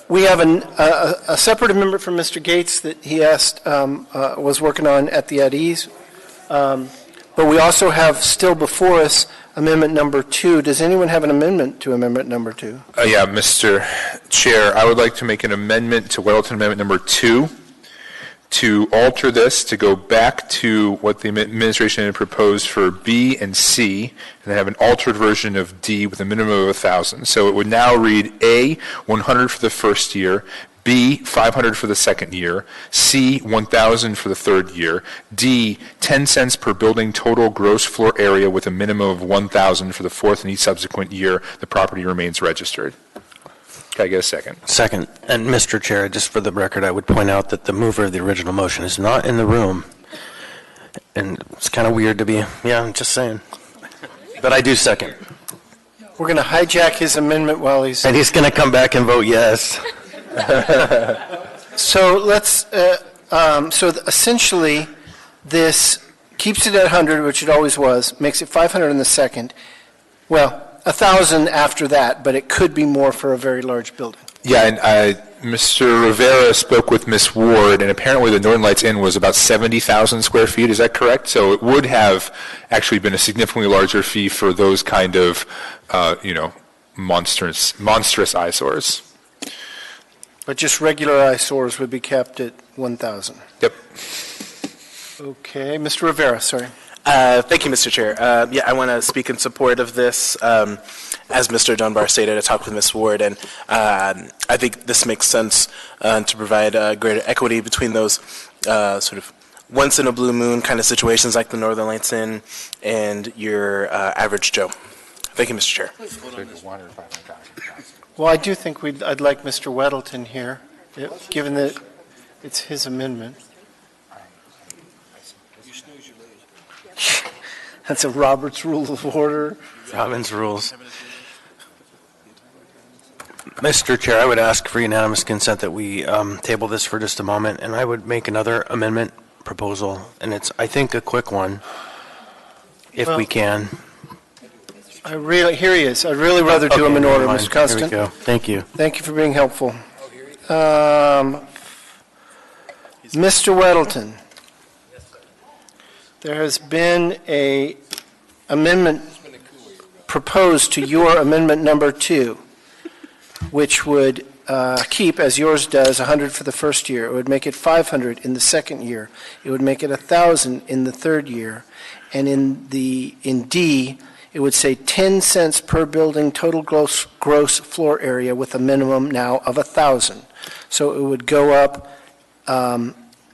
We have a separate amendment from Mr. Gates that he asked, was working on at ease. But we also have still before us amendment number 2. Does anyone have an amendment to amendment number 2? Yeah, Mr. Chair, I would like to make an amendment to Weddleton Amendment number 2 to alter this to go back to what the administration had proposed for B and C, and then have an altered version of D with a minimum of 1,000. So it would now read A, 100 for the first year, B, 500 for the second year, C, 1,000 for the third year, D, 10 cents per building total gross floor area with a minimum of 1,000 for the fourth and each subsequent year the property remains registered. Can I get a second? Second. And Mr. Chair, just for the record, I would point out that the mover of the original motion is not in the room. And it's kind of weird to be, I'm just saying. But I do second. We're going to hijack his amendment while he's... And he's going to come back and vote yes. So let's, essentially, this keeps it at 100, which it always was, makes it 500 in the second. Well, 1,000 after that, but it could be more for a very large building. Yeah, and Mr. Rivera spoke with Ms. Ward, and apparently the Northern Lights Inn was about 70,000 square feet. Is that correct? So it would have actually been a significantly larger fee for those kind of, monstrous eyesores. But just regular eyesores would be capped at 1,000. Yep. Okay, Mr. Rivera, sorry. Thank you, Mr. Chair. I want to speak in support of this. As Mr. Dunbar stated, I talked with Ms. Ward, and I think this makes sense to provide greater equity between those sort of once-in-a-blue-moon kind of situations like the Northern Lights Inn and your average Joe. Thank you, Mr. Chair. Well, I do think I'd like Mr. Weddleton here, given that it's his amendment. That's a Robert's Rule of Order. Robbins rules. Mr. Chair, I would ask for unanimous consent that we table this for just a moment, and I would make another amendment proposal, and it's, I think, a quick one, if we can. Here he is. I'd really rather do them in order, Mr. Constant. Here we go. Thank you. Thank you for being helpful. Mr. Weddleton. There has been an amendment proposed to your amendment number 2, which would keep, as yours does, 100 for the first year. It would make it 500 in the second year. It would make it 1,000 in the third year. And in D, it would say 10 cents per building total gross floor area with a minimum now of 1,000. So it would go up,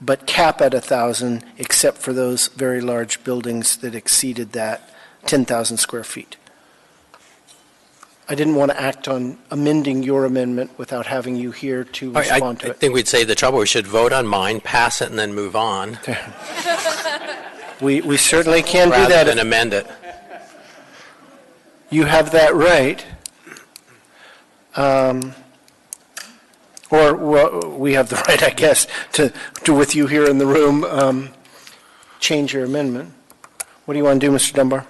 but cap at 1,000, except for those very large buildings that exceeded that 10,000 square feet. I didn't want to act on amending your amendment without having you here to respond to it. I think we'd say the trouble, we should vote on mine, pass it, and then move on. We certainly can do that. Rather than amend it. You have that right. Or we have the right, I guess, to with you here in the room, change your amendment. What do you want to do, Mr. Dunbar?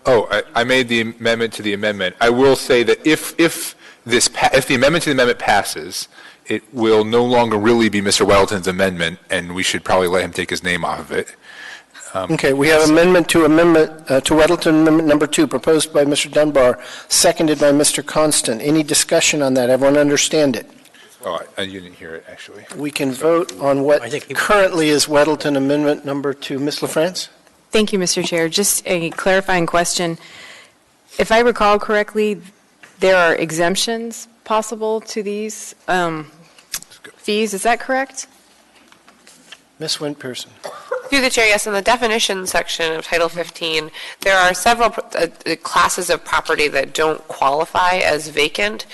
Oh, I made the amendment to the amendment. I will say that if the amendment to the amendment passes, it will no longer really be Mr. Weddleton's amendment, and we should probably let him take his name off of it. Okay, we have amendment to Weddleton Amendment number 2, proposed by Mr. Dunbar, seconded by Mr. Constant. Any discussion on that? Everyone understand it? Oh, you didn't hear it, actually. We can vote on what currently is Weddleton Amendment number 2. Ms. LaFrance? Thank you, Mr. Chair. Just a clarifying question. If I recall correctly, there are exemptions possible to these fees. Is that correct? Ms. Wynn-Pearson. Through the chair, yes, in the definition section of Title 15, there are several classes of property that don't qualify as vacant,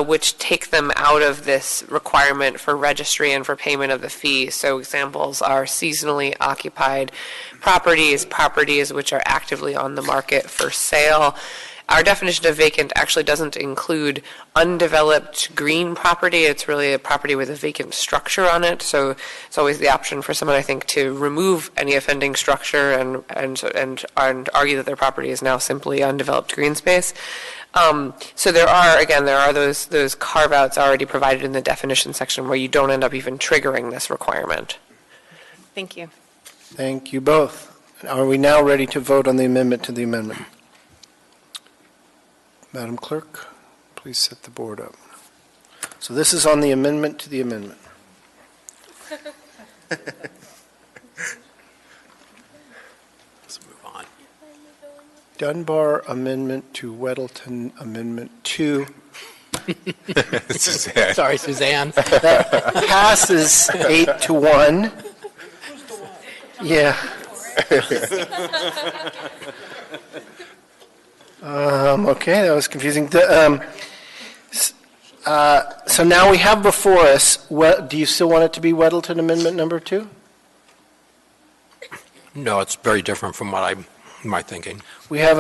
which take them out of this requirement for registry and for payment of the fee. So examples are seasonally occupied properties which are actively on the market for sale, our definition of vacant actually doesn't include undeveloped green property. It's really a property with a vacant structure on it. So it's always the option for someone, I think, to remove any offending structure and argue that their property is now simply undeveloped green space. So there are those carve-outs already provided in the definition section where you don't end up even triggering this requirement. Thank you. Thank you both. Are we now ready to vote on the amendment to the amendment? Madam Clerk, please set the board up. So this is on the amendment to the amendment. Let's move on. Dunbar Amendment to Weddleton Amendment 2. Suzanne. Sorry, Suzanne. That passes 8-1. Yeah. Okay, that was confusing. So now we have before us, do you still want it to be Weddleton Amendment number 2? No, it's very different from my thinking. We have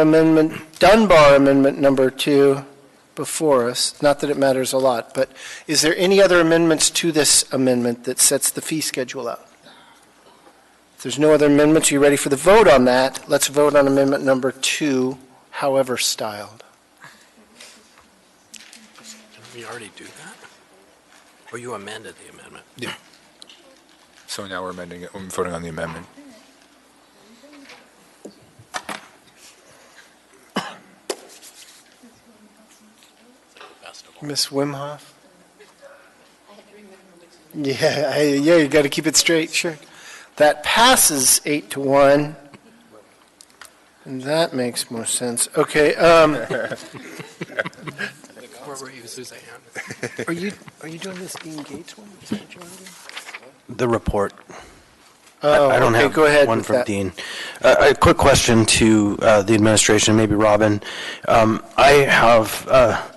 Dunbar Amendment number 2 before us. Not that it matters a lot, but is there any other amendments to this amendment that sets the fee schedule out? If there's no other amendments, are you ready for the vote on that? Let's vote on amendment number 2, however styled. Didn't we already do that? Or you amended the amendment? Yeah. So now we're amending it. We're voting on the amendment. Ms. Wimhoff? Yeah, you got to keep it straight, sure. That passes 8-1. And that makes more sense. Okay. Where were you, Suzanne? Are you doing this Dean Gates one? Is that what you want to do? The report. Oh, I don't okay, have go ahead one with from that. Dean. A quick question to the administration, maybe Robin. I have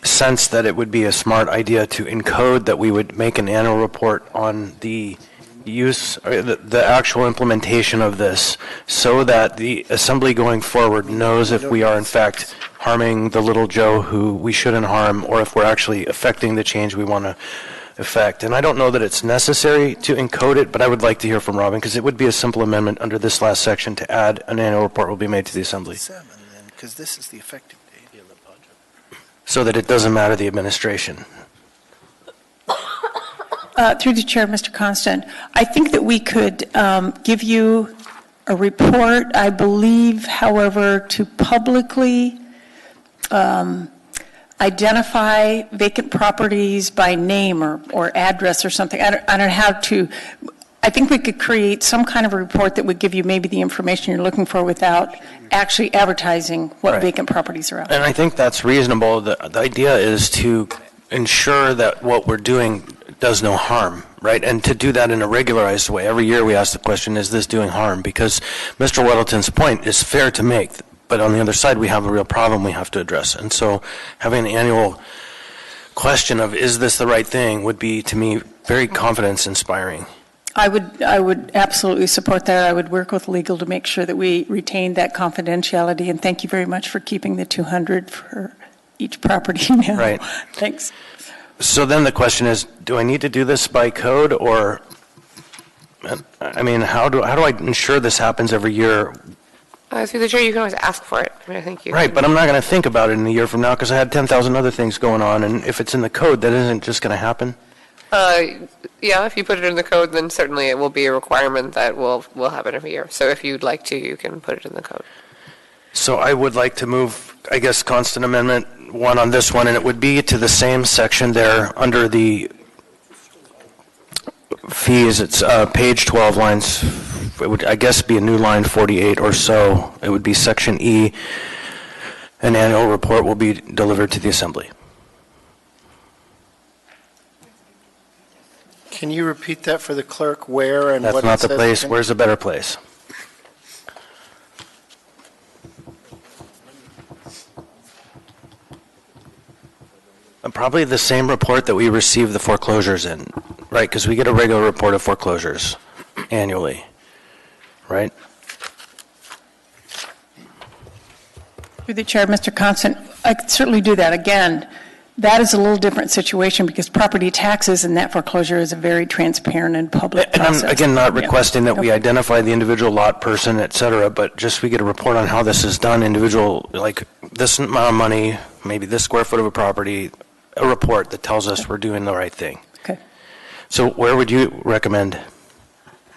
sense that it would be a smart idea to encode that we would make an annual report on the use, or the actual implementation of this, so that the assembly going forward knows if we are in fact harming the little Joe who we shouldn't harm, or if we're actually affecting the change we want to effect. And I don't know that it's necessary to encode it, but I would like to hear from Robin, because it would be a simple amendment under this last section to add an annual report will be made to the assembly, Because this is the effective date. so that it doesn't matter the administration. Through the chair, Mr. Constant, I think that we could give you a report, I believe, however, to publicly identify vacant properties by name or address or something. I don't have to. I think we could create some kind of a report that would give you maybe the information you're looking for without actually advertising what Right. vacant properties are out there. And I think that's reasonable. The idea is to ensure that what we're doing does no harm, right? And to do that in a regularized way. Every year we ask the question, is this doing harm? Because Mr. Weddleton's point is fair to make, but on the other side we have a real problem we have to address. And so having an annual question of, is this the right thing, would be, to me, very confidence-inspiring. I would absolutely support that. I would work with legal to make sure that we retain that confidentiality, and thank you very much for keeping the 200 for each property now. Right. Thanks. So then the question is, do I need to do this by code, or, I mean, how do I ensure this happens every year? Through the chair, you can always ask for it. I mean, I think you Right, can- but I'm not going to think about it in a year from now because I had 10,000 other things going on, and if it's in the code, that isn't just going to happen. Yeah, if you put it in the code, then certainly it will be a requirement that will happen every year. So if you'd like to, you can put it in the code. So I would like to move, I guess, constant amendment 1 on this one, and it would be to the same section there under the fees. It's page 12, lines, it would, I guess, be a new line 48 or so. It would be section E. An annual report will be delivered to the assembly. Can you repeat that for the clerk, where and That's what it not the says place. again? Where's a better place? Probably the same report that we receive the foreclosures in, right? Because we get a regular report of foreclosures annually, right? Through the chair, Mr. Constant, I could certainly do that. Again, that is a little different situation because property taxes and net foreclosure is a very transparent and public And process. I'm, again, not Yeah. requesting that we identify the individual lot person, et cetera, but just we get a report on how this is done, individual, like this amount of money, maybe this square foot of a property, a report that tells us we're doing the right thing. Okay. So where would you recommend?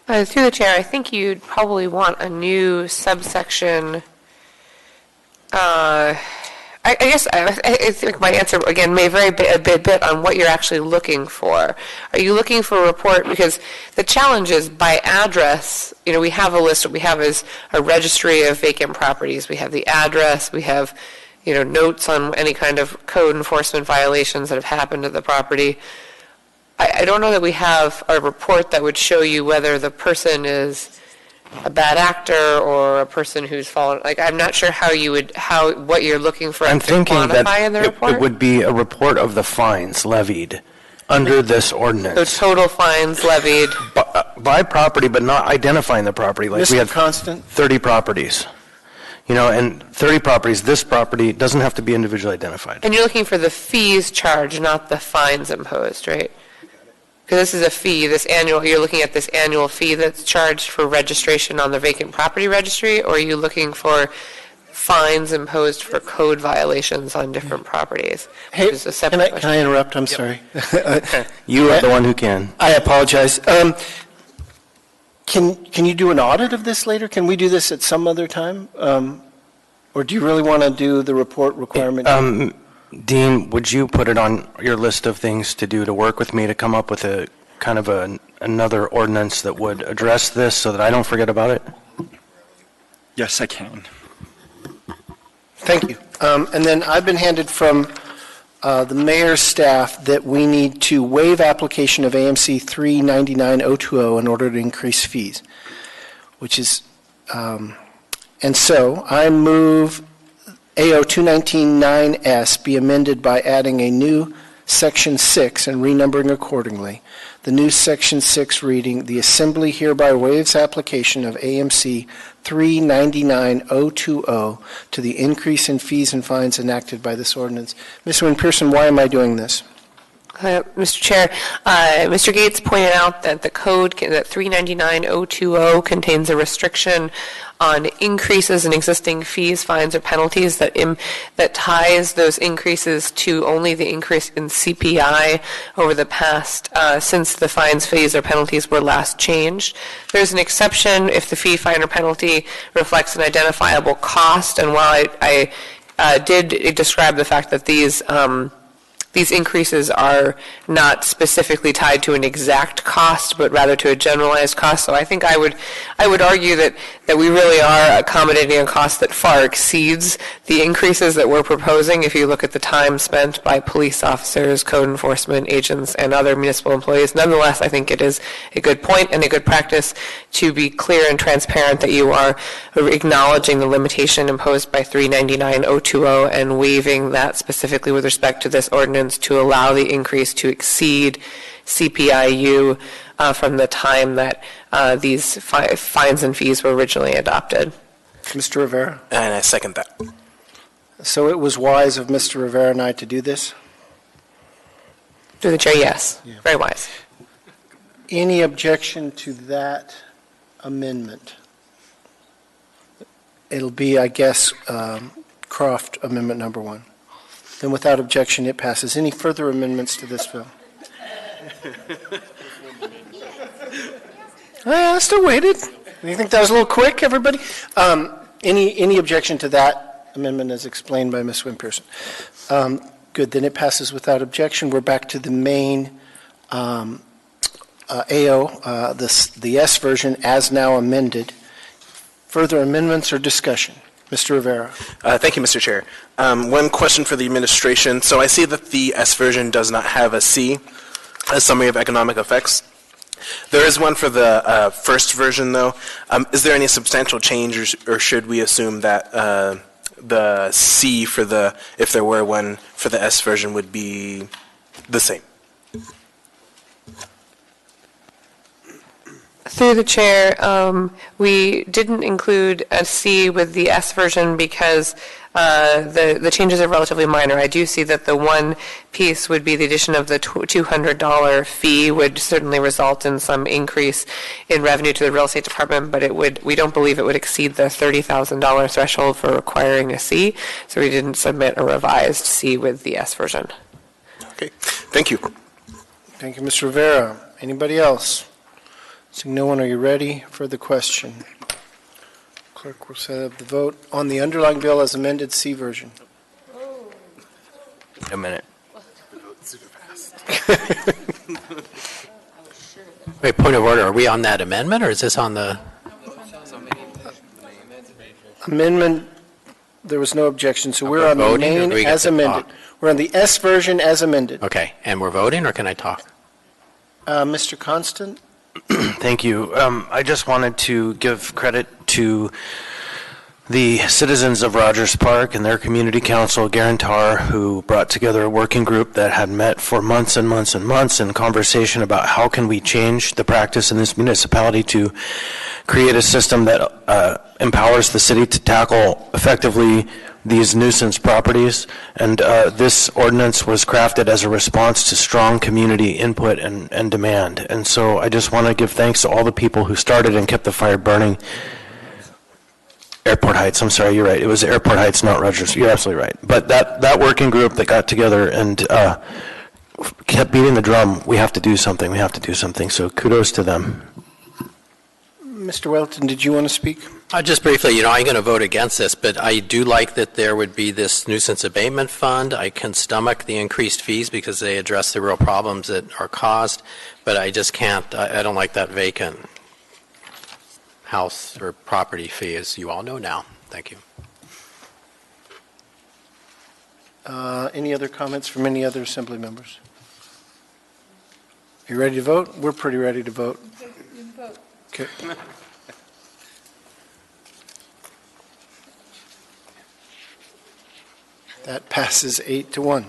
Through the chair, I think you'd probably want a new subsection. I guess I think my answer, again, may vary a bit on what you're actually looking for. Are you looking for a report? Because the challenge is by address, we have a list. What we have is a registry of vacant properties. We have the address. We have, notes on any kind of code enforcement violations that have happened to the property. I don't know that we have a report that would show you whether the person is a bad actor or a person who's fallen. I'm not sure what you're looking for I'm to thinking quantify that in the report. it would be a report of the fines levied under this ordinance. So total fines levied. By property, but not identifying the property. Like we Mr. have Constant? 30 properties. And 30 properties, this property doesn't have to be individually identified. And you're looking for the fees charged, not the fines imposed, right? Because this is a fee, you're looking at this annual fee that's charged for registration on the vacant property registry, or are you looking for fines imposed for code violations on different properties? Hey, which is a separate can I interrupt? I'm sorry. You are the one who can. I apologize. Can you do an audit of this later? Can we do this at some other time? Or do you really want to do the report requirement? Dean, would you put it on your list of things to do to work with me to come up with a kind of another ordinance that would address this so that I don't forget about it? Yes, I can. Thank you. And then I've been handed from the mayor's staff that we need to waive application of AMC 399-020 in order to increase fees, which is, and so I move AO 219-9S be amended by adding a new Section 6 and renumbering accordingly. The new Section 6 reading, "The Assembly hereby waives application of AMC 399-020 to the increase in fees and fines enacted by this ordinance." Ms. Wynn-Pearson, why am I doing this? Mr. Chair, Mr. Gates pointed out that the code, that 399-020 contains a restriction on increases in existing fees, fines, or penalties that ties those increases to only the increase in CPI over the past, since the fines, fees, or penalties were last changed. There's an exception if the fee, fine, or penalty reflects an identifiable cost, and while I did describe the fact that these increases are not specifically tied to an exact cost, but rather to a generalized cost. So I think I would argue that we really are accommodating a cost that far exceeds the increases that we're proposing. If you look at the time spent by police officers, code enforcement agents, and other municipal employees, nonetheless, I think it is a good point and a good practice to be clear and transparent that you are acknowledging the limitation imposed by 399-020 and waiving that specifically with respect to this ordinance to allow the increase to exceed CPIU from the time that these fines and fees were originally adopted. Mr. Rivera? And I second that. So it was wise of Mr. Rivera and I to do this? Through the chair, yes. Yeah. Very wise. Any objection to that amendment? It'll be, I guess, Croft Amendment Number 1. Then without objection, it passes. Any further amendments to this bill? I still waited. You think that was a little quick, everybody? Any objection to that amendment as explained by Ms. Wynn-Pearson? Good, then it passes without objection. We're back to the main AO, the S version as now amended. Further amendments or discussion? Mr. Rivera. Thank you, Mr. Chair. One question for the administration. So I see that the S version does not have a C, a summary of economic effects. There is one for the first version, though. Is there any substantial change, or should we assume that the C for the, if there were one, for the S version would be the same? Through the chair, we didn't include a C with the S version because the changes are relatively minor. I do see that the one piece would be the addition of the $200 fee would certainly result in some increase in revenue to the real estate department, but we don't believe it would exceed the $30,000 threshold for requiring a C, so we didn't submit a revised C with the S version. Okay, thank you. Thank you, Mr. Rivera. Anybody else? Seeing no one, are you ready for the question? Clerk will set up the vote on the underlying bill as amended, C version. A minute. Wait, point of order. Are we on that amendment, or is this on the? Amendment, there was no objection, so we're on the voting, or main do we get as to amended. talk? We're on the S version as amended. Okay, and we're voting, or can I talk? Mr. Constant? Thank you. I just wanted to give credit to the citizens of Rogers Park and their community council, Guarantar, who brought together a working group that had met for months and months and months in conversation about how can we change the practice in this municipality to create a system that empowers the city to tackle effectively these nuisance properties. And this ordinance was crafted as a response to strong community input and demand. And so I just want to give thanks to all the people who started and kept the fire burning. Airport Heights, I'm sorry, you're right. It was Airport Heights, not Rogers. You're absolutely right. But that working group that got together and kept beating the drum, we have to do something, we have to do something. So kudos to them. Mr. Welton, did you want to speak? Just briefly, I'm going to vote against this, but I do like that there would be this nuisance abatement fund. I can stomach the increased fees because they address the real problems that are caused, but I just can't, I don't like that vacant house or property fee, as you all know now. Thank you. Any other comments from any other assembly members? Are you ready to vote? We're pretty ready to vote. Okay. That passes 8-1.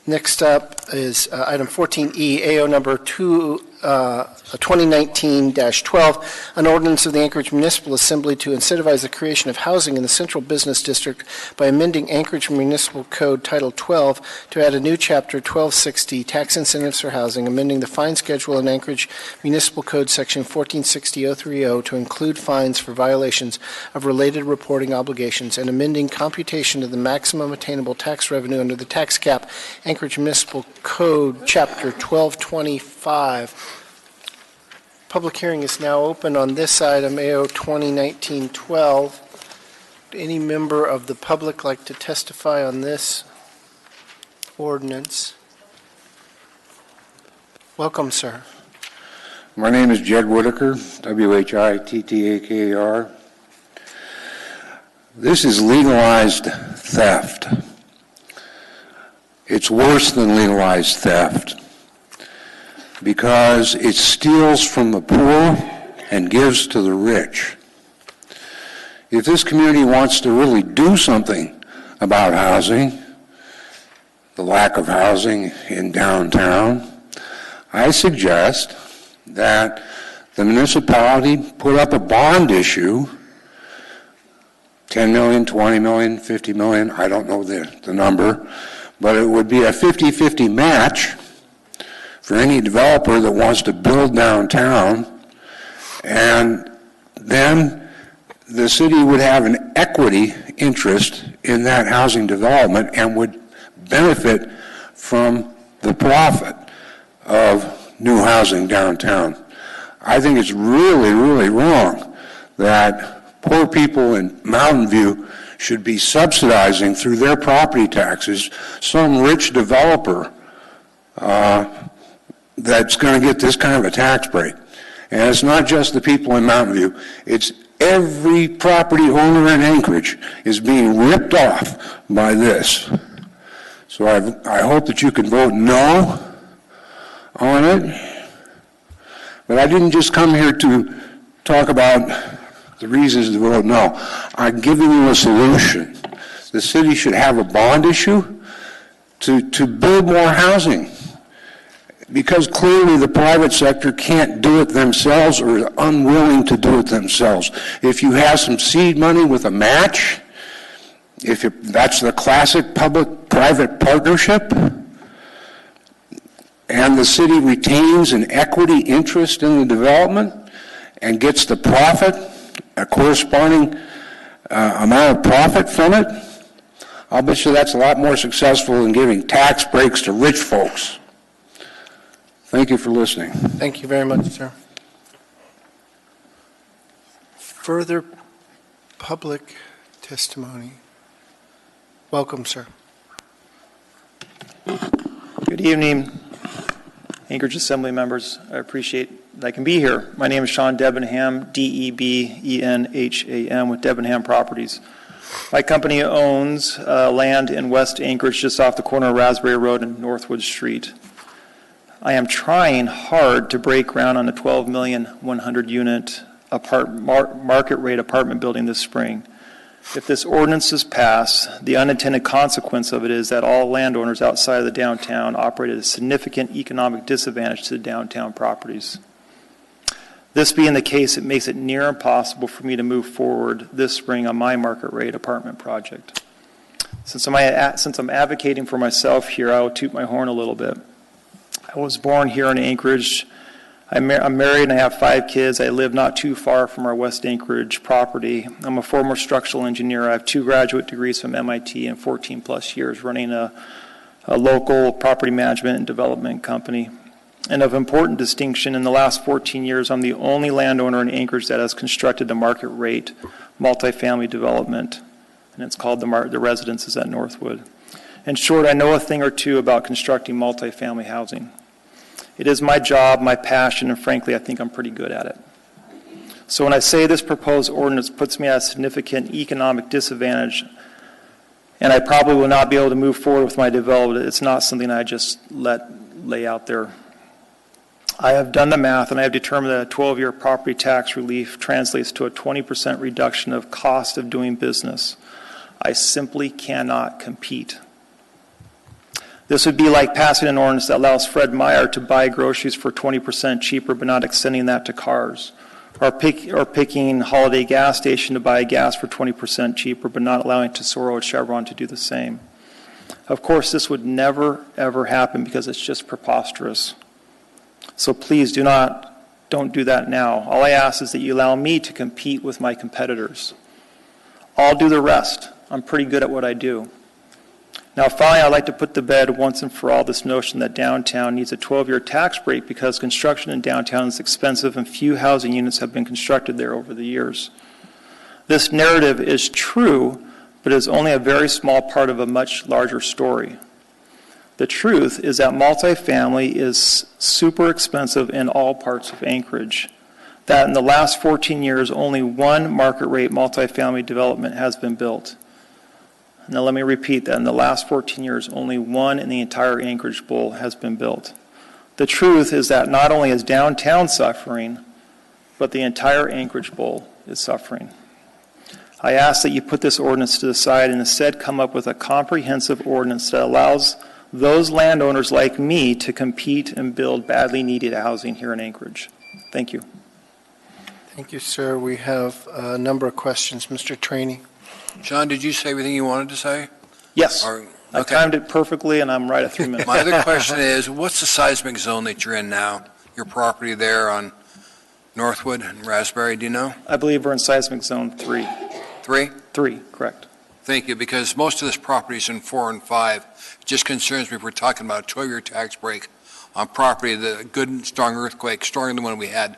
Next up is item 14E, AO number 2019-12, an ordinance of the Anchorage Municipal Assembly to incentivize the creation of housing in the Central Business District by amending Anchorage Municipal Code Title 12 to add a new chapter 1260, Tax Incentives for Housing, amending the fine schedule in Anchorage Municipal Code Section 1460.030 to include fines for violations of related reporting obligations, and amending computation of the maximum attainable tax revenue under the tax cap, Anchorage Municipal Code Chapter 1225. Public hearing is now open on this item, AO 2019-12. Would any member of the public like to testify on this ordinance? Welcome, sir. My name is Jed Whitaker, Whittakar. This is legalized theft. It's worse than legalized theft because it steals from the poor and gives to the rich. If this community wants to really do something about housing, the lack of housing in downtown, I suggest that the municipality put up a bond issue, 10 million, 20 million, 50 million, I don't know the number, but it would be a 50-50 match for any developer that wants to build downtown, and then the city would have an equity interest in that housing development and would benefit from the profit of new housing downtown. I think it's really, really wrong that poor people in Mountain View should be subsidizing through their property taxes some rich developer that's going to get this kind of a tax break. And it's not just the people in Mountain View, it's every property owner in Anchorage is being ripped off by this. So I hope that you can vote no on it. But I didn't just come here to talk about the reasons to vote no. I'm giving you a solution. The city should have a bond issue to build more housing. Because clearly the private sector can't do it themselves or is unwilling to do it themselves. If you have some seed money with a match, that's the classic public-private partnership, and the city retains an equity interest in the development and gets the profit, a corresponding amount of profit from it, I'll bet you that's a lot more successful than giving tax breaks to rich folks. Thank you for listening. Thank you very much, sir. Further public testimony. Welcome, sir. Good evening, Anchorage Assembly members. I appreciate that I can be here. My name is Sean Debenham, Debenham with Debenham Properties. My company owns land in West Anchorage just off the corner of Raspberry Road and Northwood Street. I am trying hard to break ground on a 12,100 unit market rate apartment building this spring. If this ordinance is passed, the unintended consequence of it is that all landowners outside of the downtown operate at a significant economic disadvantage to the downtown properties. This being the case, it makes it near impossible for me to move forward this spring on my market rate apartment project. Since I'm advocating for myself here, I will toot my horn a little bit. I was born here in Anchorage. I'm married and I have 5 kids. I live not too far from our West Anchorage property. I'm a former structural engineer. I have 2 graduate degrees from MIT and 14 plus years running a local property management and development company. And of important distinction, in the last 14 years, I'm the only landowner in Anchorage that has constructed the market rate multifamily development, and it's called the Residences at Northwood. In short, I know a thing or two about constructing multifamily housing. It is my job, my passion, and frankly, I think I'm pretty good at it. So when I say this proposed ordinance puts me at a significant economic disadvantage, and I probably will not be able to move forward with my development, it's not something I just lay out there. I have done the math, and I have determined that a 12-year property tax relief translates to a 20% reduction of cost of doing business. I simply cannot compete. This would be like passing an ordinance that allows Fred Meyer to buy groceries for 20% cheaper but not extending that to cars, or picking Holiday Gas Station to buy gas for 20% cheaper but not allowing Tesoro or Chevron to do the same. Of course, this would never, ever happen because it's just preposterous. So please don't do that now. All I ask is that you allow me to compete with my competitors. I'll do the rest. I'm pretty good at what I do. Now, finally, I'd like to put to bed once and for all this notion that downtown needs a 12-year tax break because construction in downtown is expensive and few housing units have been constructed there over the years. This narrative is true, but is only a very small part of a much larger story. The truth is that multifamily is super expensive in all parts of Anchorage. That in the last 14 years, only one market rate multifamily development has been built. Now let me repeat that. In the last 14 years, only one in the entire Anchorage Bowl has been built. The truth is that not only is downtown suffering, but the entire Anchorage Bowl is suffering. I ask that you put this ordinance to the side and instead come up with a comprehensive ordinance that allows those landowners like me to compete and build badly needed housing here in Anchorage. Thank you. Thank you, sir. We have a number of questions. Mr. Trainee. John, did you say everything you wanted to say? Yes. I timed it perfectly, and I'm right at 3 minutes. My other question is, what's the seismic zone that you're in now? Your property there on Northwood and Raspberry, do you know? I believe we're in seismic zone 3. 3? 3, correct. Thank you, because most of this property is in 4 and 5. It just concerns me if we're talking about a 12-year tax break on property that a good, strong earthquake, stronger than the one we had,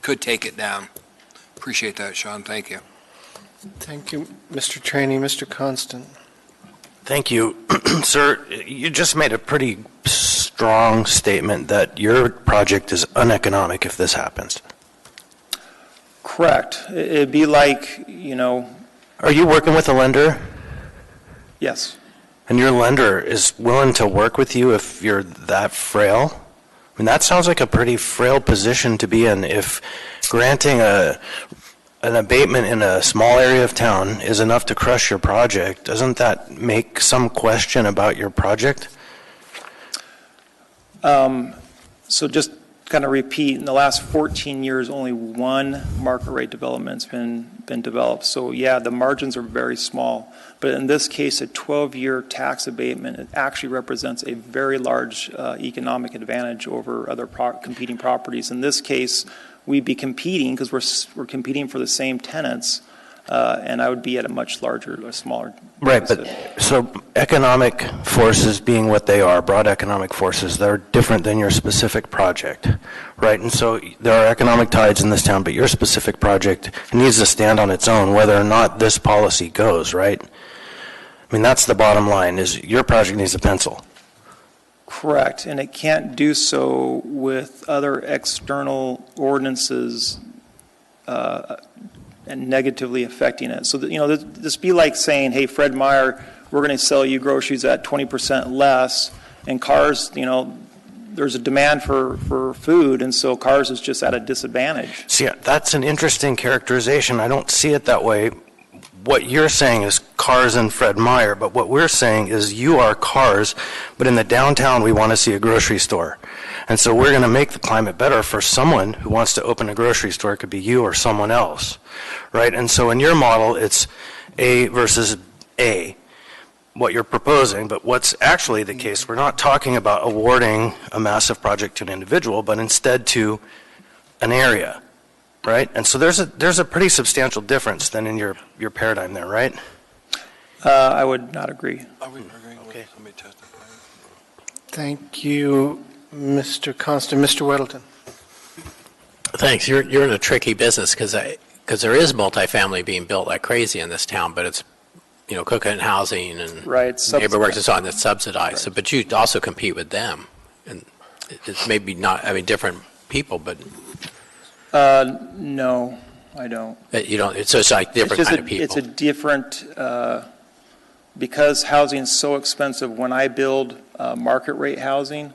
could take it down. Appreciate that, Sean. Thank you. Thank you, Mr. Trainee. Mr. Constant. Thank you. Sir, you just made a pretty strong statement that your project is uneconomic if this happens. Correct. It'd be like, Are you working with a lender? Yes. And your lender is willing to work with you if you're that frail? I mean, that sounds like a pretty frail position to be in if granting a an abatement in a small area of town is enough to crush your project, doesn't that make some question about your project? So just kind of repeat, in the last 14 years, only one market rate development's been developed. So yeah, the margins are very small. But in this case, a 12-year tax abatement, it actually represents a very large economic advantage over other competing properties. In this case, we'd be competing because we're competing for the same tenants, and I would be at a much larger, or smaller. Right, but so economic forces being what they are, broad economic forces, they're different than your specific project, right? And so there are economic tides in this town, but your specific project needs to stand on its own whether or not this policy goes, right? I mean, that's the bottom line, is your project needs a pencil. Correct, and it can't do so with other external ordinances and negatively affecting it. So, this be like saying, hey, Fred Meyer, we're going to sell you groceries at 20% less, and Cars, there's a demand for food, and so Cars is just at a disadvantage. See, that's an interesting characterization. I don't see it that way. What you're saying is Cars and Fred Meyer, but what we're saying is you are Cars, but in the downtown we want to see a grocery store. And so we're going to make the climate better for someone who wants to open a grocery store. It could be you or someone else, right? And so in your model, it's A versus A, what you're proposing. But what's actually the case, we're not talking about awarding a massive project to an individual, but instead to an area, right? And so there's a pretty substantial difference then in your paradigm there, right? I would not agree. Okay. Thank you, Mr. Constant. Mr. Weddleton. Thanks. You're in a tricky business because there is multifamily being built like crazy in this town, but it's Cookett Housing and NeighborWorks and so on that's subsidized. Right. So, but you also compete with them, and it's maybe not. I mean, different people, but no, I don't. You don't. So it's like different kind of people. It's a different because housing is so expensive. When I build market rate housing,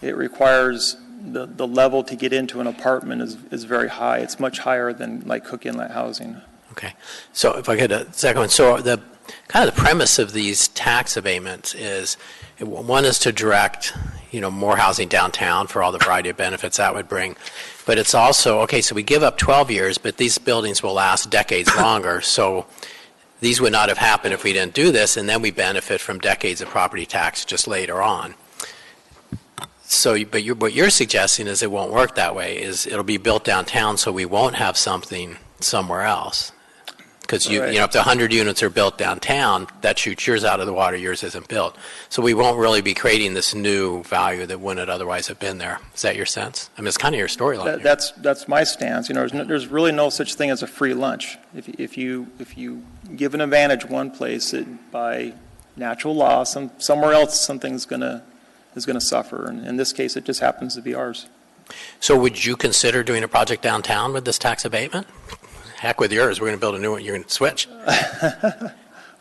it requires the level to get into an apartment is very high. It's much higher than like Cook Inlet housing. Okay. So if I could, a second one. So the kind of the premise of these tax abatements is, one is to direct, more housing downtown for all the variety of benefits that would bring. But it's also, okay, so we give up 12 years, but these buildings will last decades longer. So these would not have happened if we didn't do this, and then we benefit from decades of property tax just later on. So, but what you're suggesting is it won't work that way, is it'll be built downtown so we won't have something somewhere else. Because if the 100 units are built downtown, that shoots yours out of the water, yours isn't built. So we won't really be creating this new value that wouldn't otherwise have been there. Is that your sense? I mean, it's kind of your storyline. That's my stance. There's really no such thing as a free lunch. If you give an advantage one place, by natural law, somewhere else something's is going to suffer. And in this case, it just happens to be ours. So would you consider doing a project downtown with this tax abatement? Heck with yours. We're going to build a new one. You're going to switch.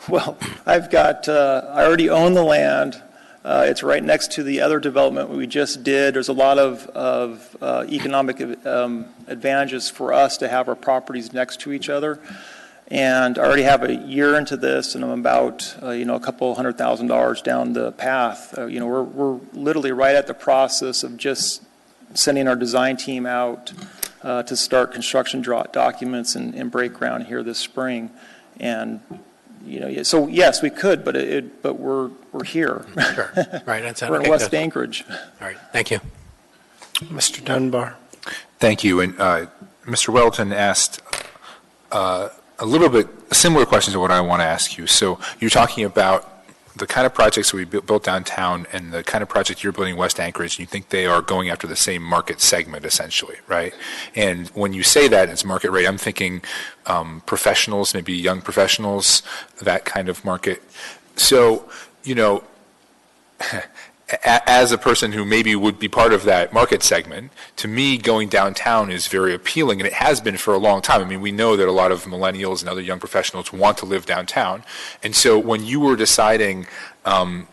Well, I already own the land. It's right next to the other development we just did. There's a lot of economic advantages for us to have our properties next to each other. And I already have a year into this, and I'm about, a couple $100,000 down the path. We're literally right at the process of just sending our design team out to start construction documents and break ground here this spring. And, so yes, we could, but we're here. Sure. Right. We're in West Anchorage. All right. Thank you. Mr. Dunbar. Thank you. And Mr. Weldon asked a little bit similar questions to what I want to ask you. So you're talking about the kind of projects that we built downtown and the kind of project you're building in West Anchorage, and you think they are going after the same market segment, essentially, right? And when you say that it's market rate, I'm thinking professionals, maybe young professionals, that kind of market. So, as a person who maybe would be part of that market segment, to me, going downtown is very appealing, and it has been for a long time. I mean, we know that a lot of millennials and other young professionals want to live downtown. And so when you were deciding, and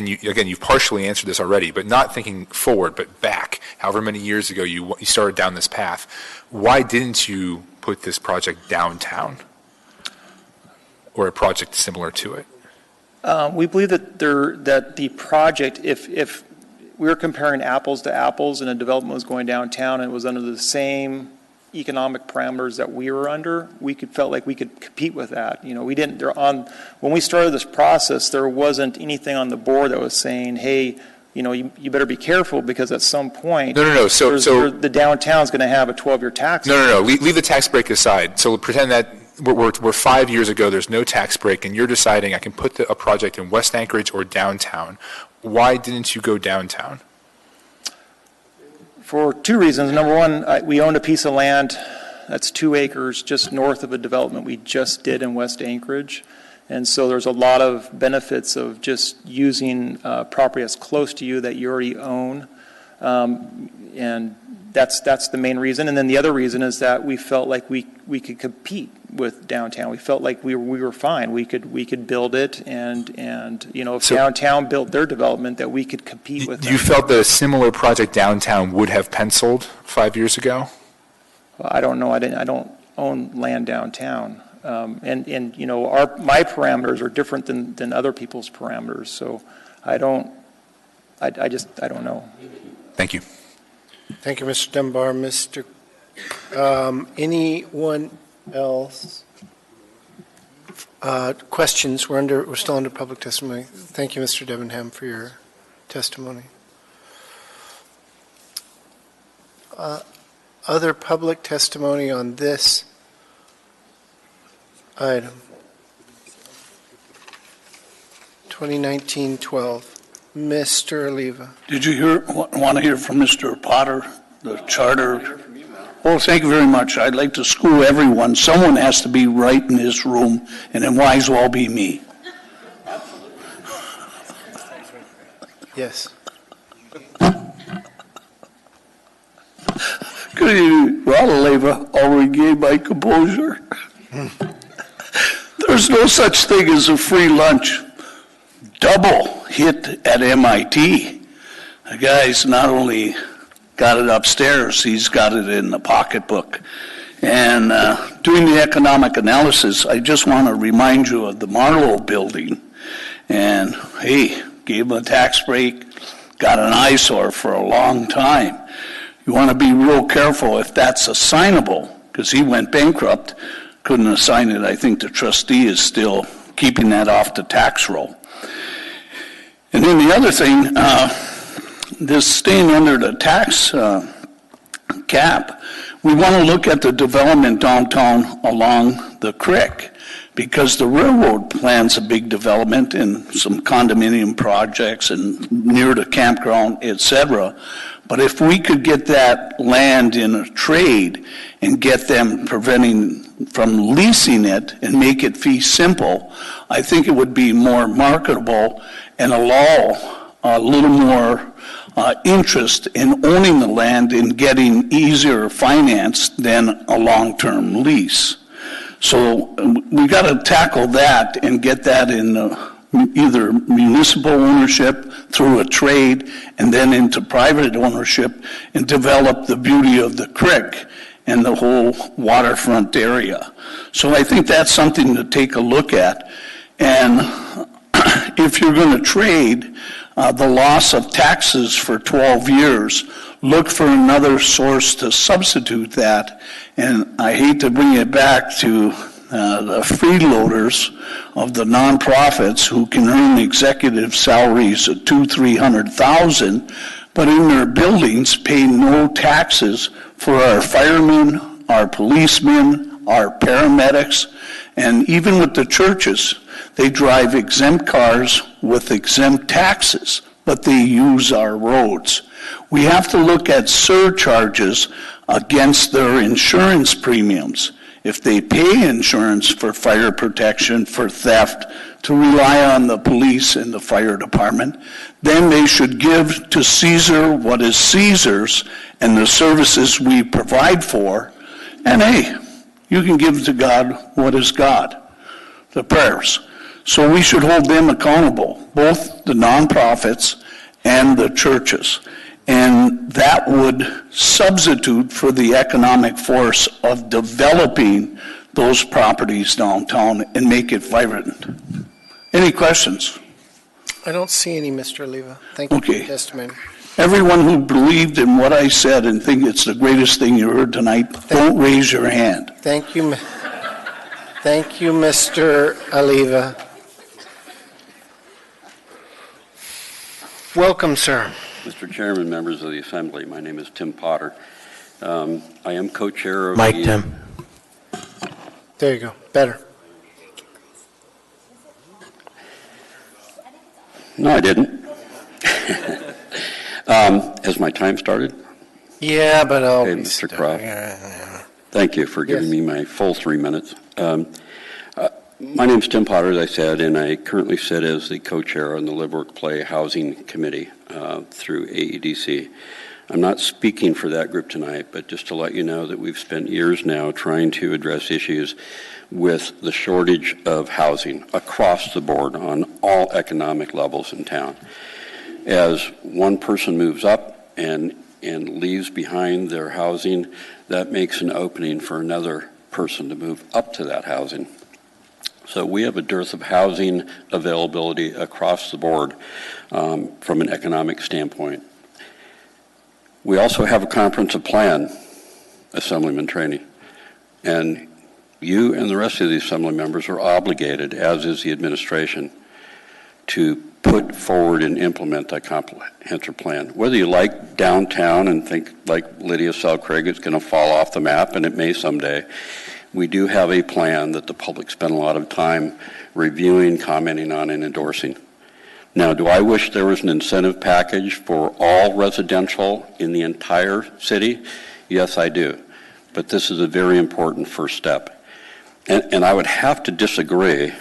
you've partially answered this already, but not thinking forward, but back, however many years ago you started down this path, why didn't you put this project downtown? Or a project similar to it? We believe that the project, if we were comparing apples to apples and a development was going downtown and it was under the same economic parameters that we were under, felt like we could compete with that. You know, when we started this process, there wasn't anything on the board that was saying, hey, you know, you better be careful because at some point, No. So the downtown's going to have a 12-year tax. No. Leave the tax break aside. So pretend that we're 5 years ago, there's no tax break, and you're deciding I can put a project in West Anchorage or downtown. Why didn't you go downtown? For two reasons. Number one, we owned a piece of land that's 2 acres just north of a development we just did in West Anchorage. And so there's a lot of benefits of just using property that's close to you that you already own. And that's the main reason. And then the other reason is that we felt like we could compete with downtown. We felt like we were fine. We could build it, and you know, if downtown built their development, that we could compete with them. You felt that a similar project downtown would have penciled 5 years ago? Well, I don't know. I don't own land downtown, and you know, my parameters are different than other people's parameters. So I don't know. Thank you. Thank you, Mr. Dunbar. Anyone else? Questions? We're still under public testimony. Thank you, Mr. Debenham, for your testimony. Other public testimony on this item? 2019-12. Mr. Oliva. Did you want to hear from Mr. Potter, the charter? Well, thank you very much. I'd like to school everyone. Someone has to be right in this room, and it might as well be me. Yes. Good evening. Ron Oliva, I'll regain my composure. There's no such thing as a free lunch. Double hit at MIT. The guy's not only got it upstairs, he's got it in the pocketbook. And doing the economic analysis, I just want to remind you of the Marlowe building. And hey, gave him a tax break, got an eyesore for a long time. You want to be real careful if that's assignable, because he went bankrupt, couldn't assign it. I think the trustee is still keeping that off the tax roll. And then the other thing, this staying under the tax cap, we want to look at the development downtown along the creek, because the railroad plans a big development and some condominium projects and near the campground, etc. But if we could get that land in a trade and get them preventing from leasing it and make it fee simple, I think it would be more marketable and allow a little more interest in owning the land and getting easier finance than a long-term lease. So we got to tackle that and get that in either municipal ownership through a trade and then into private ownership and develop the beauty of the creek and the whole waterfront area. So I think that's something to take a look at. And if you're going to trade the loss of taxes for 12 years, look for another source to substitute that. And I hate to bring it back to the freeloaders of the nonprofits who can earn executive salaries of $200,000-300,000, but in their buildings pay no taxes for our firemen, our policemen, our paramedics, and even with the churches. They drive exempt cars with exempt taxes, but they use our roads. We have to look at surcharges against their insurance premiums. If they pay insurance for fire protection, for theft, to rely on the police and the fire department, then they should give to Caesar what is Caesar's and the services we provide for. And hey, you can give to God what is God, the prayers. So we should hold them accountable, both the nonprofits and the churches. And that would substitute for the economic force of developing those properties downtown and make it vibrant. Any questions? I don't see any, Mr. Oliva. Thank you for your testimony. Everyone who believed in what I said and think it's the greatest thing you heard tonight, don't raise your hand. Thank you. Thank you, Mr. Oliva. Welcome, sir. Mr. Chairman, members of the Assembly, my name is Tim Potter. I am co-chair of Mike, the... Tim. There you go. Better. No, I didn't. Has my time started? Yeah, but I'll... Okay, Mr. Croft. Thank you for giving me my full 3 minutes. My name is Tim Potter, as I said, and I currently sit as the co-chair on the Live, Work, Play Housing Committee through AEDC. I'm not speaking for that group tonight, but just to let you know that we've spent years now trying to address issues with the shortage of housing across the board on all economic levels in town. As one person moves up and leaves behind their housing, that makes an opening for another person to move up to that housing. So we have a dearth of housing availability across the board from an economic standpoint. We also have a comprehensive plan, Assemblyman Trainee, and you and the rest of the Assembly members are obligated, as is the administration, to put forward and implement that comprehensive plan. Whether you like downtown and think like Lydia Selcraig it's going to fall off the map, and it may someday, we do have a plan that the public spent a lot of time reviewing, commenting on, and endorsing. Now, do I wish there was an incentive package for all residential in the entire city? Yes, I do. But this is a very important first step. And I would have to disagree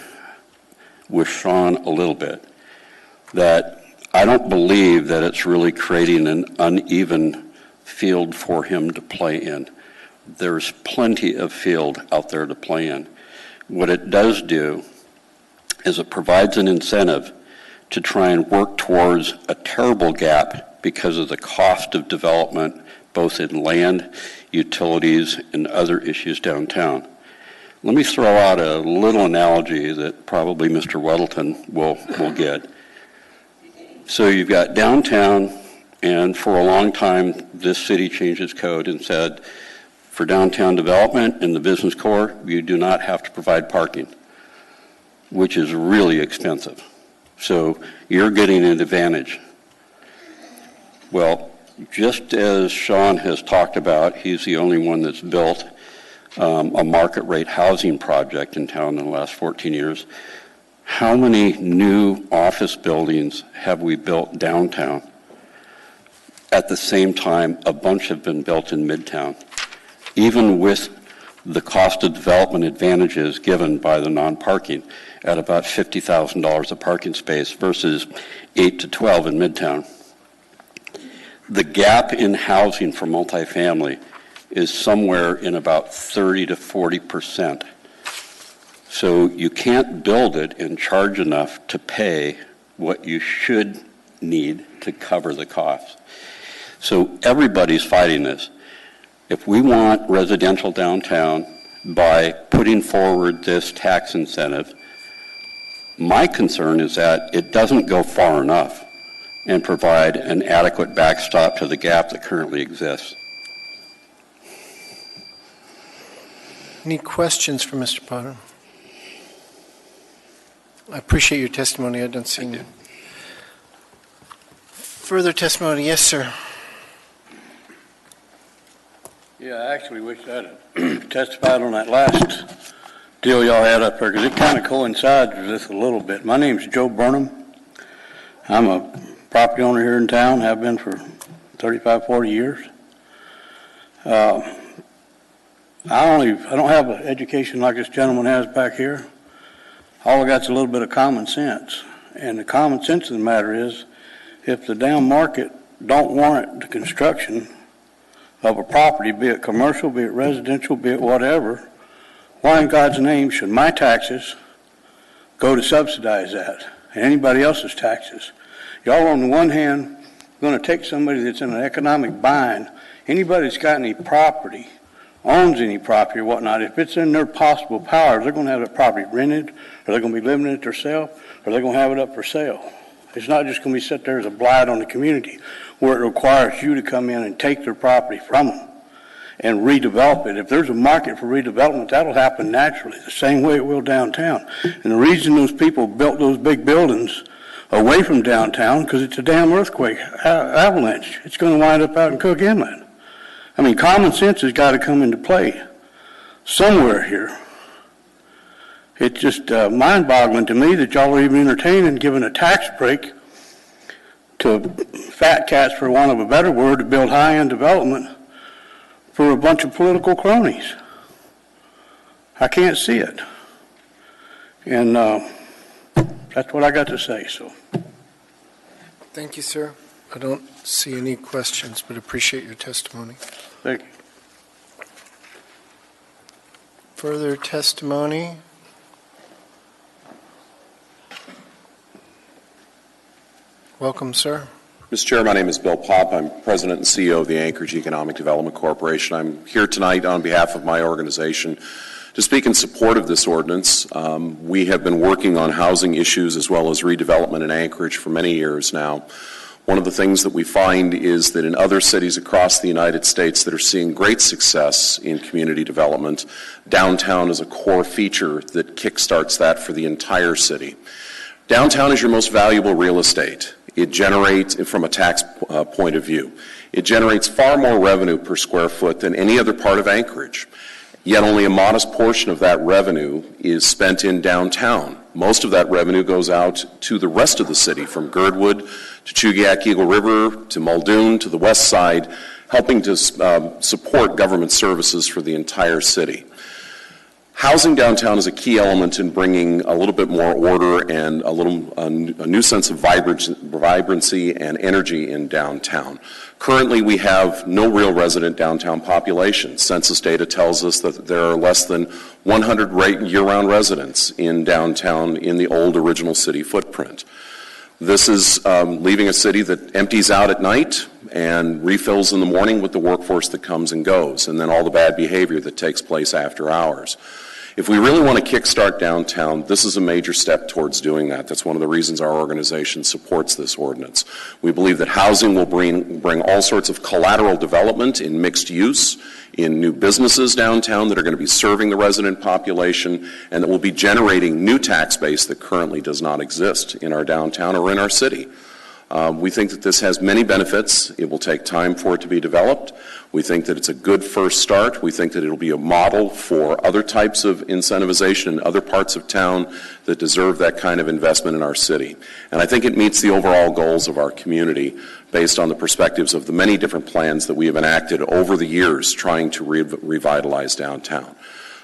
with Sean a little bit, that I don't believe that it's really creating an uneven field for him to play in. There's plenty of field out there to play in. What it does do is it provides an incentive to try and work towards a terrible gap because of the cost of development, both in land, utilities, and other issues downtown. Let me throw out a little analogy that probably Mr. Weddleton will get. So you've got downtown, and for a long time, this city changed its code and said, for downtown development in the business core, you do not have to provide parking, which is really expensive. So you're getting an advantage. Well, just as Sean has talked about, he's the only one that's built a market rate housing project in town in the last 14 years. How many new office buildings have we built downtown? At the same time, a bunch have been built in Midtown, even with the cost of development advantages given by the non-parking at about $50,000 a parking space versus 8 to 12 in Midtown. The gap in housing for multifamily is somewhere in about 30 to 40%. So you can't build it and charge enough to pay what you should need to cover the costs. So everybody's fighting this. If we want residential downtown by putting forward this tax incentive, my concern is that it doesn't go far enough and provide an adequate backstop to the gap that currently exists. Any questions for Mr. Potter? I appreciate your testimony. I don't see any. Further testimony? Yes, sir. Yeah, I actually wish I'd have testified on that last deal y'all had up there, because it kind of coincides with this a little bit. My name's Joe Burnham. I'm a property owner here in town, have been for 35, 40 years. I don't have an education like this gentleman has back here. All I got's a little bit of common sense. And the common sense of the matter is, if the damn market don't warrant the construction of a property, be it commercial, be it residential, be it whatever, why in God's name should my taxes go to subsidize that and anybody else's taxes? Y'all on the one hand going to take somebody that's in an economic bind, anybody that's got any property, owns any property or whatnot, if it's in their possible powers, they're going to have that property rented, or they're going to be living in it themselves, or they're going to have it up for sale. It's not just going to be set there as a blight on the community where it requires you to come in and take their property from them and redevelop it. If there's a market for redevelopment, that'll happen naturally, the same way it will downtown. And the reason those people built those big buildings away from downtown, because it's a damn earthquake, avalanche. It's going to wind up out in Cook Inlet. I mean, common sense has got to come into play somewhere here. It's just mind-boggling to me that y'all are even entertaining giving a tax break to fat cats, for want of a better word, to build high-end development for a bunch of political cronies. I can't see it. And that's what I got to say. So, Thank you, sir. I don't see any questions, but appreciate your testimony. Thank you. Further testimony? Welcome, sir. Mr. Chair, my name is Bill Popp. I'm President and CEO of the Anchorage Economic Development Corporation. I'm here tonight on behalf of my organization to speak in support of this ordinance. We have been working on housing issues as well as redevelopment in Anchorage for many years now. One of the things that we find is that in other cities across the United States that are seeing great success in community development, downtown is a core feature that kickstarts that for the entire city. Downtown is your most valuable real estate. It generates, from a tax point of view, it generates far more revenue per square foot than any other part of Anchorage. Yet only a modest portion of that revenue is spent in downtown. Most of that revenue goes out to the rest of the city, from Girdwood to Chugiak Eagle River to Muldoon to the west side, helping to support government services for the entire city. Housing downtown is a key element in bringing a little bit more order and a new sense of vibrancy and energy in downtown. Currently, we have no real resident downtown population. Census data tells us that there are less than 100 year-round residents in downtown in the old original city footprint. This is leaving a city that empties out at night and refills in the morning with the workforce that comes and goes, and then all the bad behavior that takes place after hours. If we really want to kickstart downtown, this is a major step towards doing that. That's one of the reasons our organization supports this ordinance. We believe that housing will bring all sorts of collateral development in mixed use, in new businesses downtown that are going to be serving the resident population, and that will be generating new tax base that currently does not exist in our downtown or in our city. We think that this has many benefits. It will take time for it to be developed. We think that it's a good first start. We think that it'll be a model for other types of incentivization in other parts of town that deserve that kind of investment in our city. And I think it meets the overall goals of our community based on the perspectives of the many different plans that we have enacted over the years trying to revitalize downtown.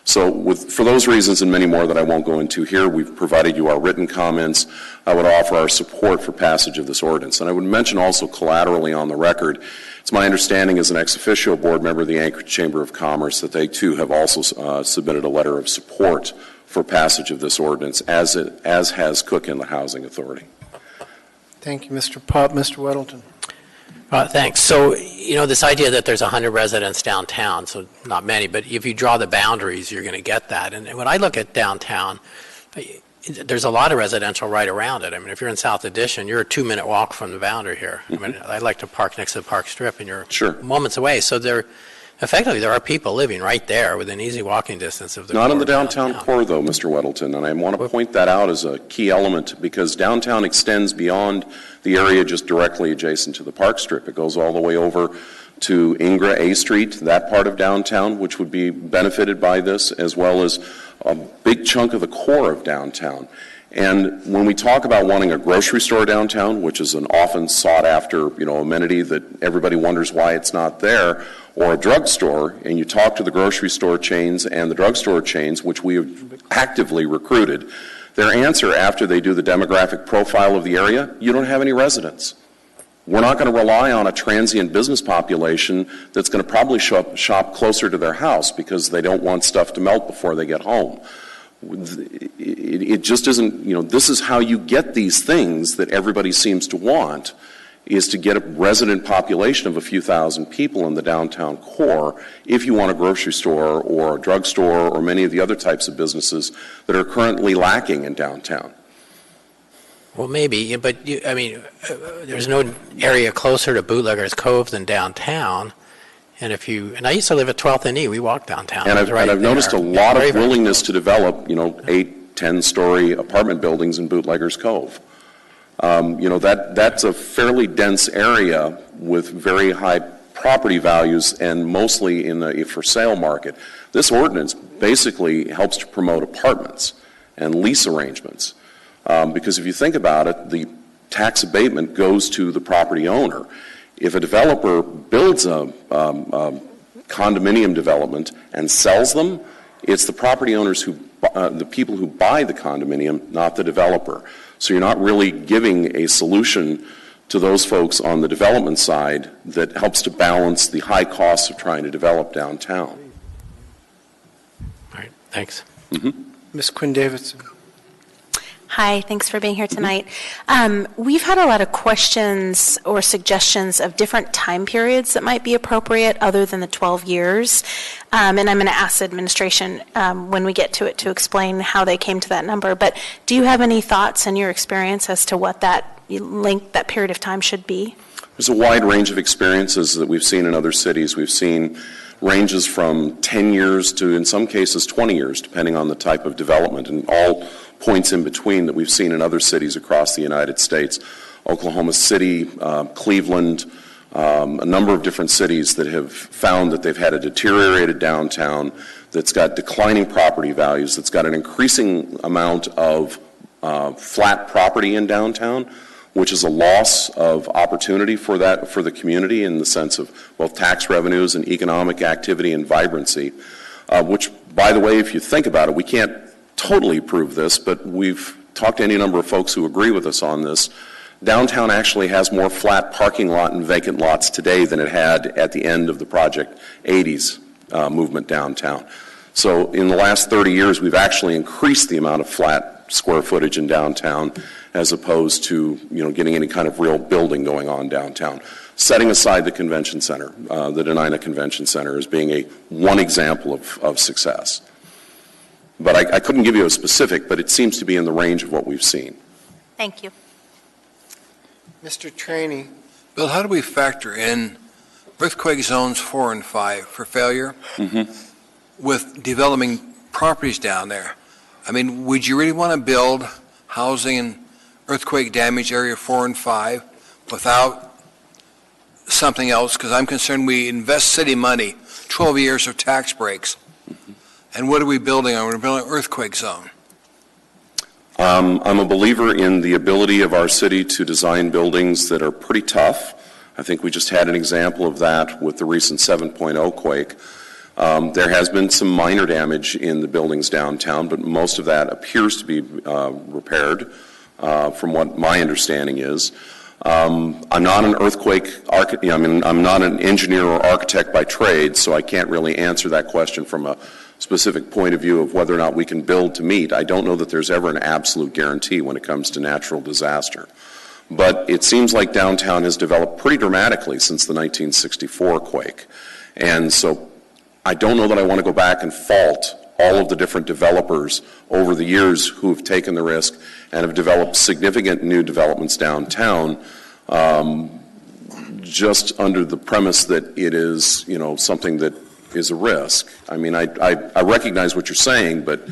So for those reasons and many more that I won't go into here, we've provided you our written comments. I would offer our support for passage of this ordinance. And I would mention also collaterally on the record, it's my understanding as an ex officio board member of the Anchorage Chamber of Commerce that they too have also submitted a letter of support for passage of this ordinance, as has Cook Inlet Housing Authority. Thank you, Mr. Popp. Mr. Weddleton. Thanks. So, this idea that there's 100 residents downtown, so not many, but if you draw the boundaries, you're going to get that. And when I look at downtown, there's a lot of residential right around it. I mean, if you're in South Addition, you're a 2-minute walk from the boundary here. I mean, I like to park next to the Park Strip, and you're moments away. So effectively, there are people living right there within easy walking distance of the Not in the downtown core, though, Mr. Weddleton, and I want to point that out as a key element because downtown extends beyond the area just directly adjacent to the Park Strip. It goes all the way over to Ingra A Street, that part of downtown, which would be benefited by this, as well as a big chunk of the core of downtown. And when we talk about wanting a grocery store downtown, which is an often sought-after, amenity that everybody wonders why it's not there, or a drugstore, and you talk to the grocery store chains and the drugstore chains, which we have actively recruited, their answer after they do the demographic profile of the area, you don't have any residents. We're not going to rely on a transient business population that's going to probably shop closer to their house because they don't want stuff to melt before they get home. It just isn't, this is how you get these things that everybody seems to want is to get a resident population of a few thousand people in the downtown core if you want a grocery store or a drugstore or many of the other types of businesses that are currently lacking in downtown. Well, maybe, but there's no area closer to Bootleggers Cove than downtown. And I used to live at 12th and E. We walked downtown. And I've noticed a lot of willingness to develop, 8, 10-story apartment buildings in Bootleggers Cove. That's a fairly dense area with very high property values and mostly in the for sale market. This ordinance basically helps to promote apartments and lease arrangements. Because if you think about it, the tax abatement goes to the property owner. If a developer builds a condominium development and sells them, it's the property owners the people who buy the condominium, not the developer. So you're not really giving a solution to those folks on the development side that helps to balance the high costs of trying to develop downtown. All right, thanks. Ms. Quinn Davidson. Hi, thanks for being here tonight. We've had a lot of questions or suggestions of different time periods that might be appropriate other than the 12 years. And I'm going to ask administration when we get to it to explain how they came to that number. But do you have any thoughts in your experience as to what that period of time should be? There's a wide range of experiences that we've seen in other cities. We've seen ranges from 10 years to, in some cases, 20 years, depending on the type of development, and all points in between that we've seen in other cities across the United States. Oklahoma City, Cleveland, a number of different cities that have found that they've had a deteriorated downtown that's got declining property values, that's got an increasing amount of flat property in downtown, which is a loss of opportunity for the community in the sense of both tax revenues and economic activity and vibrancy, which, by the way, if you think about it, we can't totally prove this, but we've talked to any number of folks who agree with us on this. Downtown actually has more flat parking lot and vacant lots today than it had at the end of the Project 80s movement downtown. So in the last 30 years, we've actually increased the amount of flat square footage in downtown as opposed to getting any kind of real building going on downtown. Setting aside the convention center, the Denina Convention Center as being one example of success. But I couldn't give you a specific, but it seems to be in the range of what we've seen. Thank you. Mr. Trainey. Bill, how do we factor in earthquake zones 4 and 5 for failure with developing properties down there? I mean, would you really want to build housing in earthquake damage area 4 and 5 without something else? Because I'm concerned we invest city money, 12 years of tax breaks. And what are we building on? We're building an earthquake zone. I'm a believer in the ability of our city to design buildings that are pretty tough. I think we just had an example of that with the recent 7.0 quake. There has been some minor damage in the buildings downtown, but most of that appears to be repaired, from what my understanding is. I'm not an I'm not an engineer or architect by trade, so I can't really answer that question from a specific point of view of whether or not we can build to meet. I don't know that there's ever an absolute guarantee when it comes to natural disaster. But it seems like downtown has developed pretty dramatically since the 1964 quake. And so I don't know that I want to go back and fault all of the different developers over the years who have taken the risk and have developed significant new developments downtown, just under the premise that it is, something that is a risk. I mean, I recognize what you're saying, but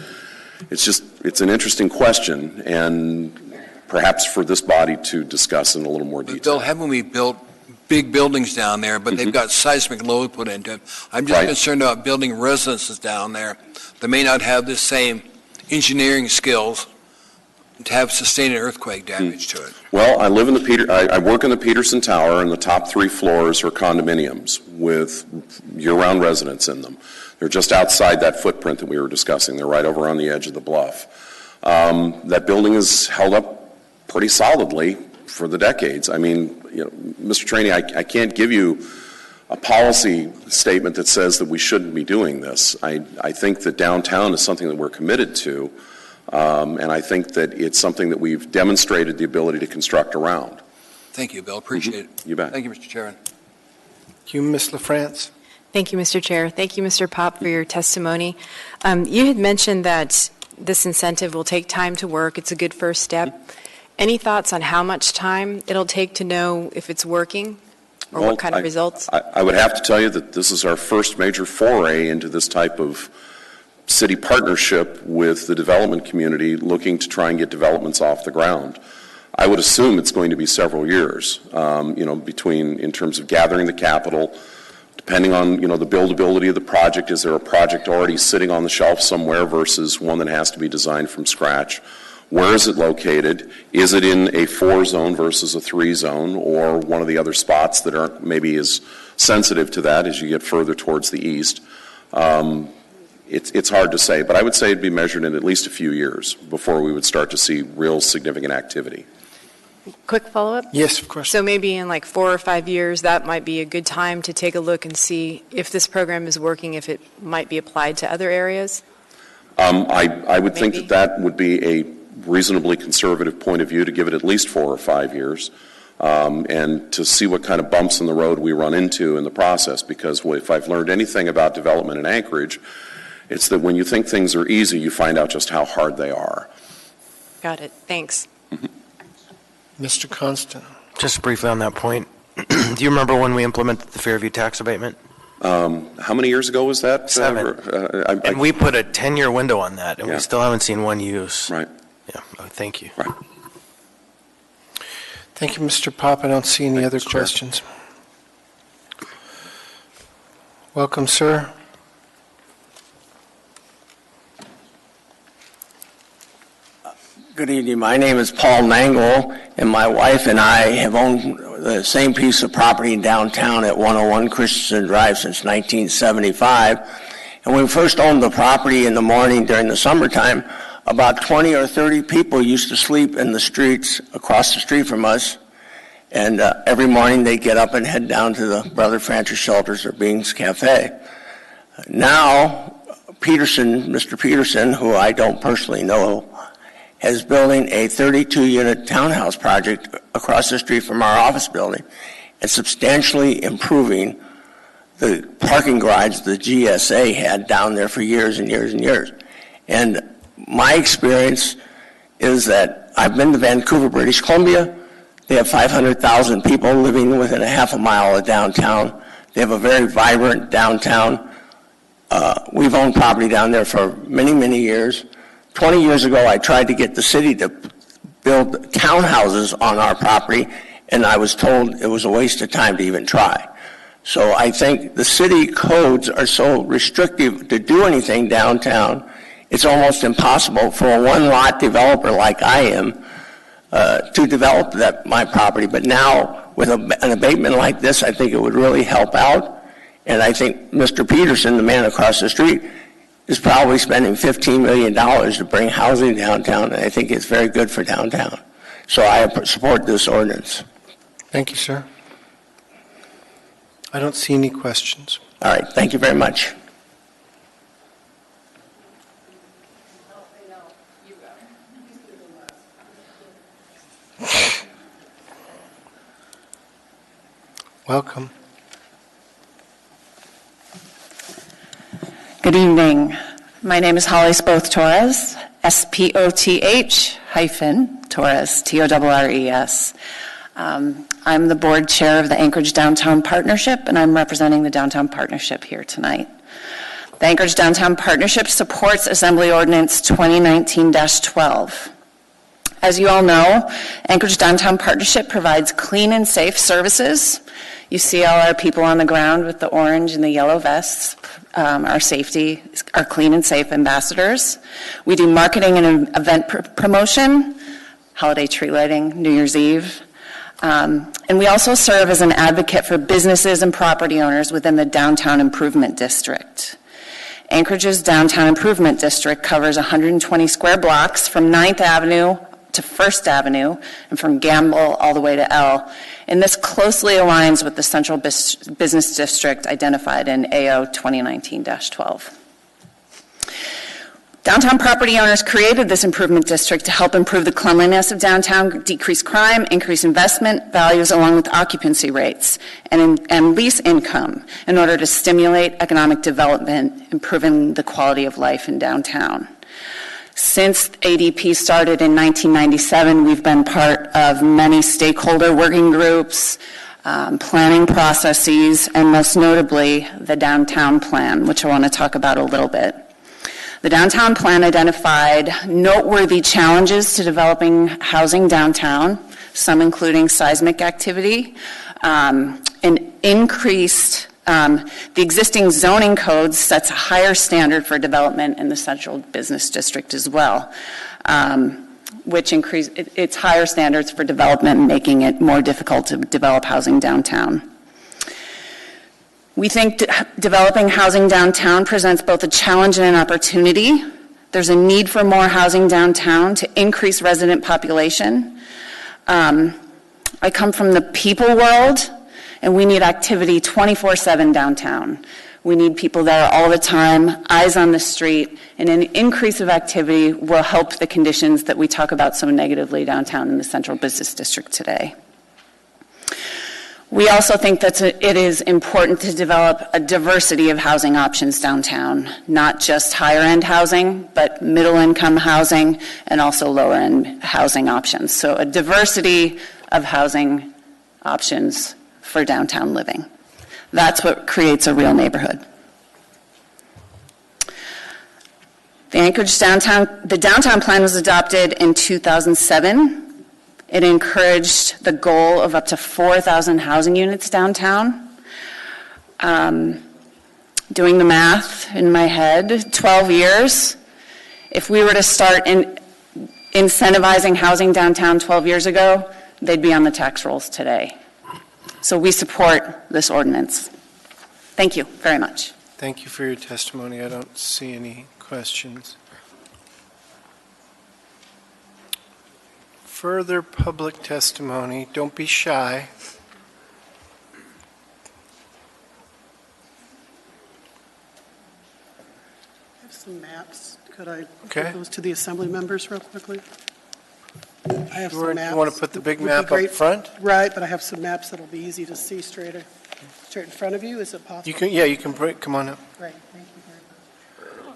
it's an interesting question, and perhaps for this body to discuss in a little more detail. Bill, haven't we built big buildings down there, but they've got seismic load put into it? I'm just concerned about building residences down there that may not have the same engineering skills to have sustained earthquake damage to it. Well, I work in the Peterson Tower, and the top 3 floors are condominiums with year-round residents in them. They're just outside that footprint that we were discussing. They're right over on the edge of the bluff. That building is held up pretty solidly for the decades. I mean, Mr. Trainey, I can't give you a policy statement that says that we shouldn't be doing this. I think that downtown is something that we're committed to. And I think that it's something that we've demonstrated the ability to construct around. Thank you, Bill. Appreciate it. You bet. Thank you, Mr. Chairman. You, Ms. LaFrance? Thank you, Mr. Chair. Thank you, Mr. Pop, for your testimony. You had mentioned that this incentive will take time to work. It's a good first step. Any thoughts on how much time it'll take to know if it's working or what kind of results? I would have to tell you that this is our first major foray into this type of city partnership with the development community looking to try and get developments off the ground. I would assume it's going to be several years, between in terms of gathering the capital, depending on, the buildability of the project. Is there a project already sitting on the shelf somewhere versus one that has to be designed from scratch? Where is it located? Is it in a 4-zone versus a 3-zone, or one of the other spots that aren't maybe as sensitive to that as you get further towards the east? It's hard to say, but I would say it'd be measured in at least a few years before we would start to see real significant activity. Quick follow-up? Yes, of course. So maybe in like 4 or 5 years, that might be a good time to take a look and see if this program is working, if it might be applied to other areas? I would think that would be a reasonably conservative point of view to give it at least 4 or 5 years, and to see what kind of bumps in the road we run into in the process, because if I've learned anything about development in Anchorage, it's that when you think things are easy, you find out just how hard they are. Got it. Thanks. Mr. Constant? Just briefly on that point, do you remember when we implemented the Fairview tax abatement? How many years ago was that? 7. And we put a 10-year window on that, and we still haven't seen one use. Right. Yeah. Oh, thank you. Right. Thank you, Mr. Pop. I don't see any other questions. Welcome, sir. Good evening. My name is Paul Mangle, and my wife and I have owned the same piece of property in downtown at 101 Christensen Drive since 1975. And when we first owned the property in the morning during the summertime, about 20 or 30 people used to sleep in the streets across the street from us. And every morning they get up and head down to the Brother Francis Shelters or Beans Cafe. Now, Mr. Peterson, who I don't personally know, is building a 32-unit townhouse project across the street from our office building and substantially improving the parking garage the GSA had down there for years and years and years. And my experience is that I've been to Vancouver, British Columbia. They have 500,000 people living within a half a mile of downtown. They have a very vibrant downtown. We've owned property down there for many, many years. 20 years ago, I tried to get the city to build townhouses on our property, and I was told it was a waste of time to even try. So I think the city codes are so restrictive to do anything downtown, it's almost impossible for a one-lot developer like I am to develop my property. But now, with an abatement like this, I think it would really help out. And I think Mr. Peterson, the man across the street, is probably spending $15 million to bring housing downtown, and I think it's very good for downtown. So I support this ordinance. Thank you, sir. I don't see any questions. All right, thank you very much. Welcome. Good evening. My name is Holly Spoth Torres, SPOTH-Torres, TORRES. I'm the board chair of the Anchorage Downtown Partnership, and I'm representing the Downtown Partnership here tonight. The Anchorage Downtown Partnership supports Assembly Ordinance 2019-12. As you all know, Anchorage Downtown Partnership provides clean and safe services. You see all our people on the ground with the orange and the yellow vests, our clean and safe ambassadors. We do marketing and event promotion, holiday tree lighting, New Year's Eve. And we also serve as an advocate for businesses and property owners within the Downtown Improvement District. Anchorage's Downtown Improvement District covers 120 square blocks from 9th Avenue to 1st Avenue and from Gamble all the way to L. And this closely aligns with the Central Business District identified in AO 2019-12. Downtown property owners created this improvement district to help improve the cleanliness of downtown, decrease crime, increase investment values along with occupancy rates and lease income in order to stimulate economic development, improving the quality of life in downtown. Since ADP started in 1997, we've been part of many stakeholder working groups, planning processes, and most notably the Downtown Plan, which I want to talk about a little bit. The Downtown Plan identified noteworthy challenges to developing housing downtown, some including seismic activity, an increased, the existing zoning code sets a higher standard for development in the central business district as well, which increase its higher standards for development, making it more difficult to develop housing downtown. We think developing housing downtown presents both a challenge and an opportunity. There's a need for more housing downtown to increase resident population. I come from the people world, and we need activity 24/7 downtown. We need people there all the time, eyes on the street, and an increase of activity will help the conditions that we talk about so negatively downtown in the central business district today. We also think that it is important to develop a diversity of housing options downtown, not just higher-end housing, but middle-income housing and also lower-end housing options. So a diversity of housing options for downtown living. That's what creates a real neighborhood. The Downtown Plan was adopted in 2007. It encouraged the goal of up to 4,000 housing units downtown. Doing the math in my head, 12 years. If we were to start incentivizing housing downtown 12 years ago, they'd be on the tax rolls today. So we support this ordinance. Thank you very much. Thank you for your testimony. I don't see any questions. Further public testimony. Don't be shy. I have some maps. Could I Okay. give those to the assembly members real quickly? I have Stuart, some maps. you want to put the big Would be map up great. front? Right, but I have some maps that'll be easy to see straight in front of you. Is it possible? You can, yeah, you can break, come on up. Great, thank you very much.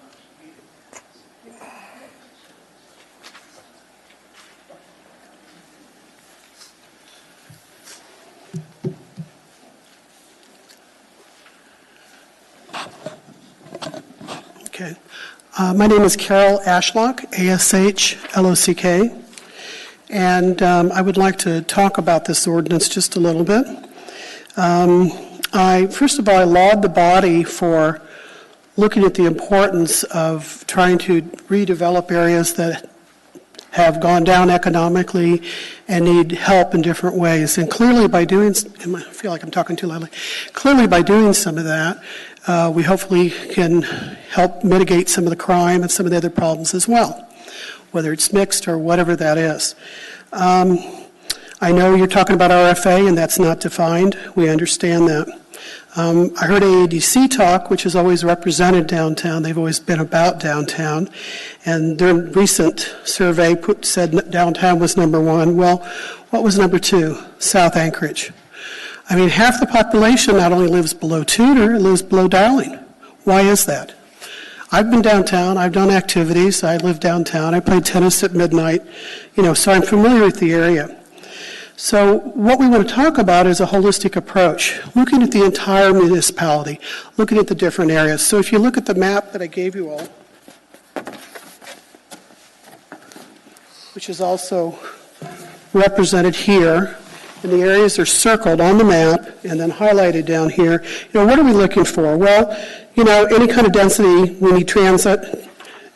Okay. My name is Carol Ashlock, A-S-H-L-O-C-K, and I would like to talk about this ordinance just a little bit. First of all, I laud the body for looking at the importance of trying to redevelop areas that have gone down economically and need help in different ways. And clearly by doing, I feel like I'm talking too loudly, clearly by doing some of that, we hopefully can help mitigate some of the crime and some of the other problems as well, whether it's mixed or whatever that is. I know you're talking about RFA, and that's not defined. We understand that. I heard AADC talk, which has always represented downtown. They've always been about downtown. And their recent survey said downtown was number one. Well, what was number two? South Anchorage. I mean, half the population not only lives below Tudor, it lives below Dowling. Why is that? I've been downtown. I've done activities. I live downtown. I played tennis at midnight. So I'm familiar with the area. So what we want to talk about is a holistic approach, looking at the entire municipality, looking at the different areas. So if you look at the map that I gave you all, which is also represented here, and the areas are circled on the map and then highlighted down here. What are we looking for? Well, any kind of density, we need transit,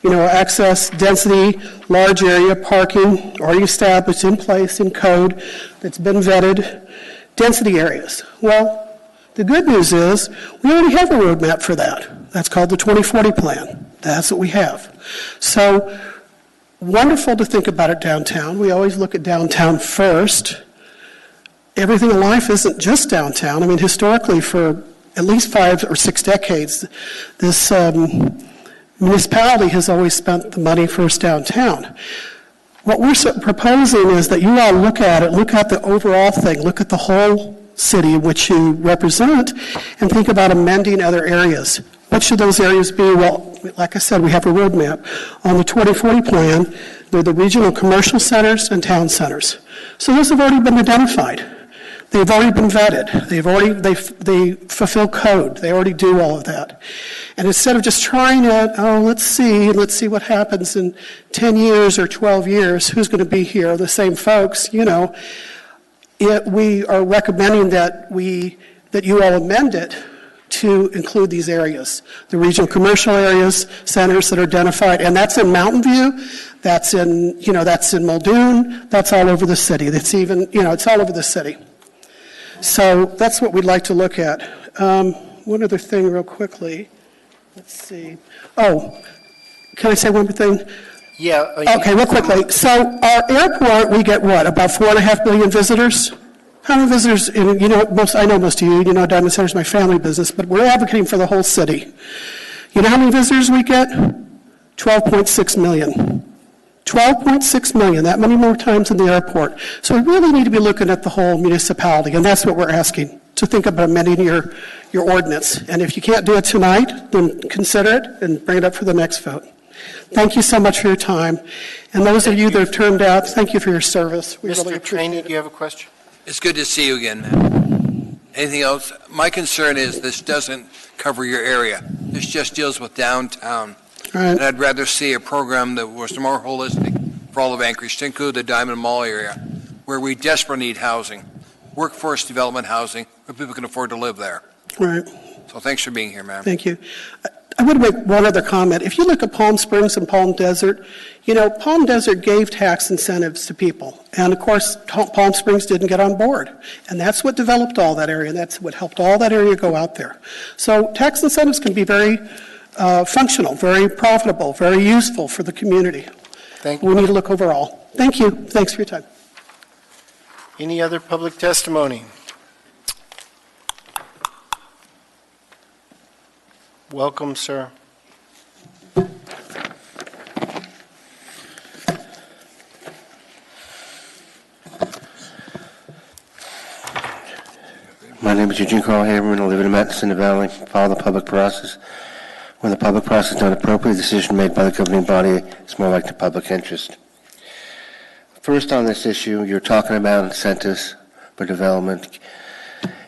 access, density, large area, parking, already established, in place, in code, that's been vetted, density areas. Well, the good news is we already have a roadmap for that. That's called the 2040 plan. That's what we have. So wonderful to think about it downtown. We always look at downtown first. Everything in life isn't just downtown. I mean, historically, for at least 5 or 6 decades, this municipality has always spent the money first downtown. What we're proposing is that you all look at it, look at the overall thing, look at the whole city which you represent, and think about amending other areas. What should those areas be? Well, like I said, we have a roadmap. On the 2040 plan, they're the regional commercial centers and town centers. So those have already been identified. They've already been vetted. They fulfill code. They already do all of that. And instead of just trying to, let's see what happens in 10 years or 12 years, who's going to be here, the same folks, we are recommending that you all amend it to include these areas, the regional commercial areas, centers that are identified, and that's in Mountain View, that's in Muldoon, that's all over the city. That's even, it's all over the city. So that's what we'd like to look at. One other thing real quickly. Let's see. Oh, can I say one more thing? Yeah. Okay, real quickly. So our airport, we get what, about 4.5 million visitors? How many visitors, I know most of you, Diamond Center's my family business, but we're advocating for the whole city. You know how many visitors we get? 12.6 million. 12.6 million, that many more times than the airport. So we really need to be looking at the whole municipality, and that's what we're asking, to think about amending your ordinance. And if you can't do it tonight, then consider it and bring it up for the next vote. Thank you so much for your time. And those of you that have turned out, thank you for your service. We really Mr. Trainey, do you have a question? It's good to see you again, man. Anything else? My concern is this doesn't cover your area. This just deals with downtown. Right. And I'd rather see a program that was more holistic for all of Anchorage, to include the Diamond Mall area, where we desperately need housing, workforce development housing, where people can afford to live there. Right. So thanks for being here, ma'am. Thank you. I want to make one other comment. If you look at Palm Springs and Palm Desert, Palm Desert gave tax incentives to people. And, of course, Palm Springs didn't get on board. And that's what developed all that area, and that's what helped all that area go out there. So tax incentives can be very functional, very profitable, very useful for the community. Thank you. We need to look overall. Thank you. Thanks for your time. Any other public testimony? Welcome, sir. My name is Eugene Carl Haberman. I live in Madison Valley. Follow the public process. When the public process is not appropriate, the decision made by the governing body is more like the public interest. First on this issue, you're talking about incentives for development,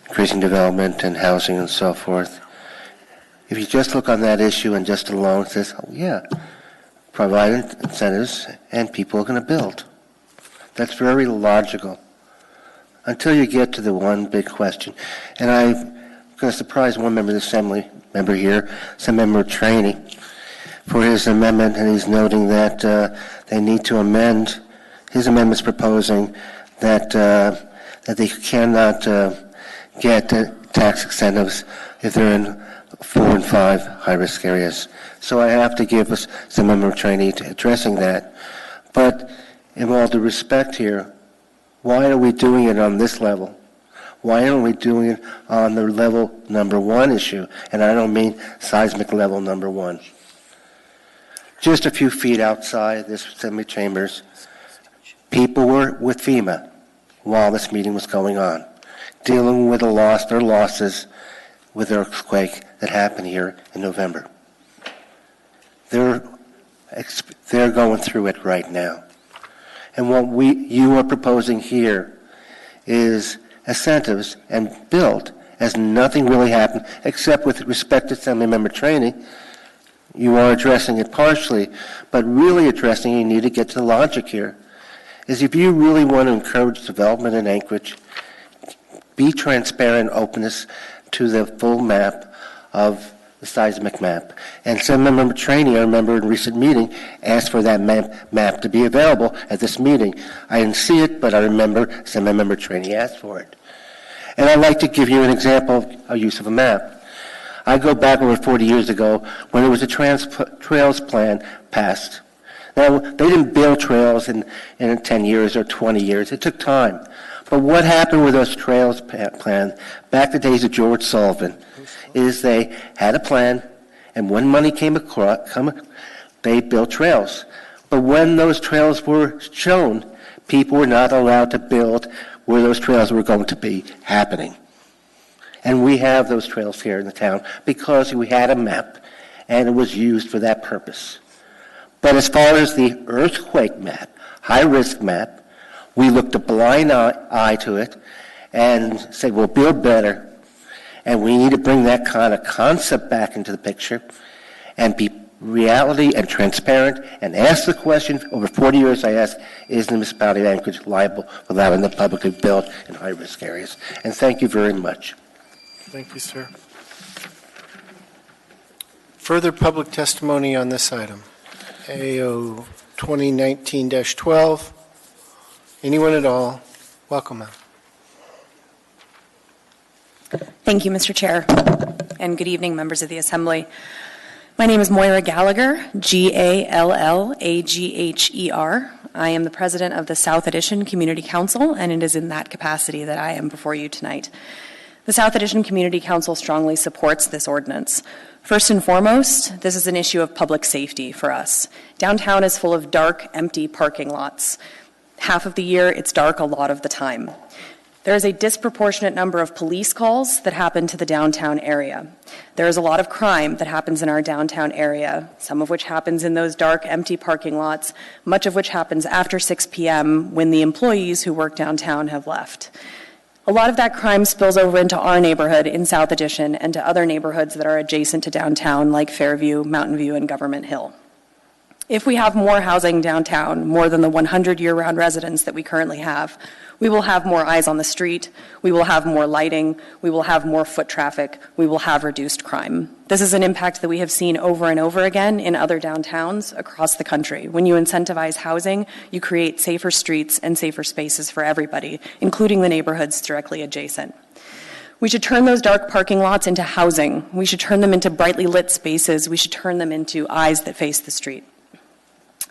increasing development and housing and so forth. If you just look on that issue and just alone, it says, provide incentives and people are going to build. That's very logical. Until you get to the one big question. And I'm going to surprise one member of the Assembly, member here, Member Trainey, for his amendment, and he's noting that they need to amend. His amendment's proposing that they cannot get tax incentives if they're in 4 and 5 high-risk areas. So I have to give us some Member Trainey to addressing that. But in all due respect here, why are we doing it on this level? Why aren't we doing it on the level number 1 issue? And I don't mean seismic level number 1. Just a few feet outside this Assembly chambers, people were with FEMA while this meeting was going on, dealing with their losses with the earthquake that happened here in November. They're going through it right now. And what you are proposing here is incentives and build, as nothing really happened, except with respect to Assemblymember Training. You are addressing it partially, but really addressing, you need to get to the logic here, is if you really want to encourage development in Anchorage, be transparent, openness to the full map of the seismic map. And Member Trainey, I remember in a recent meeting, asked for that map to be available at this meeting. I didn't see it, but I remember Member Trainey asked for it. And I'd like to give you an example of a use of a map. I go back over 40 years ago when there was a trails plan passed. Now, they didn't build trails in 10 years or 20 years. It took time. But what happened with those trails plans back the days of George Sullivan is they had a plan And when money came across, they built trails. But when those trails were shown, people were not allowed to build where those trails were going to be happening. And we have those trails here in the town because we had a map and it was used for that purpose. But as far as the earthquake map, high-risk map, we looked a blind eye to it and said, we'll build better. And we need to bring that kind of concept back into the picture and be reality and transparent and ask the question. Over 40 years I asked, is the municipality of Anchorage liable for allowing the public to build in high-risk areas? And thank you very much. Thank you, sir. Further public testimony on this item? AO 2019-12. Anyone at all? Welcome, ma'am. Thank you, Mr. Chair, and good evening, members of the Assembly. My name is Moira Gallagher, Gallagher. I am the president of the South Addition Community Council, and it is in that capacity that I am before you tonight. The South Addition Community Council strongly supports this ordinance. First and foremost, this is an issue of public safety for us. Downtown is full of dark, empty parking lots. Half of the year, it's dark a lot of the time. There is a disproportionate number of police calls that happen to the downtown area. There is a lot of crime that happens in our downtown area, some of which happens in those dark, empty parking lots, much of which happens after 6 p.m. when the employees who work downtown have left. A lot of that crime spills over into our neighborhood in South Addition and to other neighborhoods that are adjacent to downtown like Fairview, Mountain View, and Government Hill. If we have more housing downtown, more than the 100 year-round residents that we currently have, we will have more eyes on the street, we will have more lighting, we will have more foot traffic, we will have reduced crime. This is an impact that we have seen over and over again in other downtowns across the country. When you incentivize housing, you create safer streets and safer spaces for everybody, including the neighborhoods directly adjacent. We should turn those dark parking lots into housing. We should turn them into brightly lit spaces. We should turn them into eyes that face the street.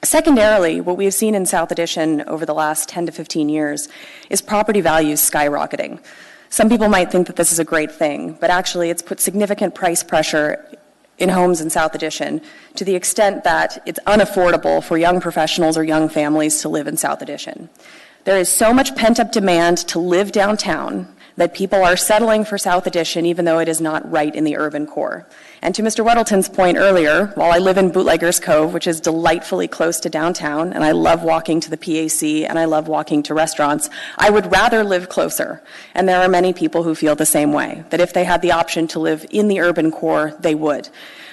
Secondarily, what we have seen in South Addition over the last 10 to 15 years is property values skyrocketing. Some people might think that this is a great thing, but actually it's put significant price pressure in homes in South Addition to the extent that it's unaffordable for young professionals or young families to live in South Addition. There is so much pent-up demand to live downtown that people are settling for South Addition even though it is not right in the urban core. And to Mr. Weddleton's point earlier, while I live in Bootleggers Cove, which is delightfully close to downtown, and I love walking to the PAC and I love walking to restaurants, I would rather live closer. And there are many people who feel the same way, that if they had the option to live in the urban core, they would.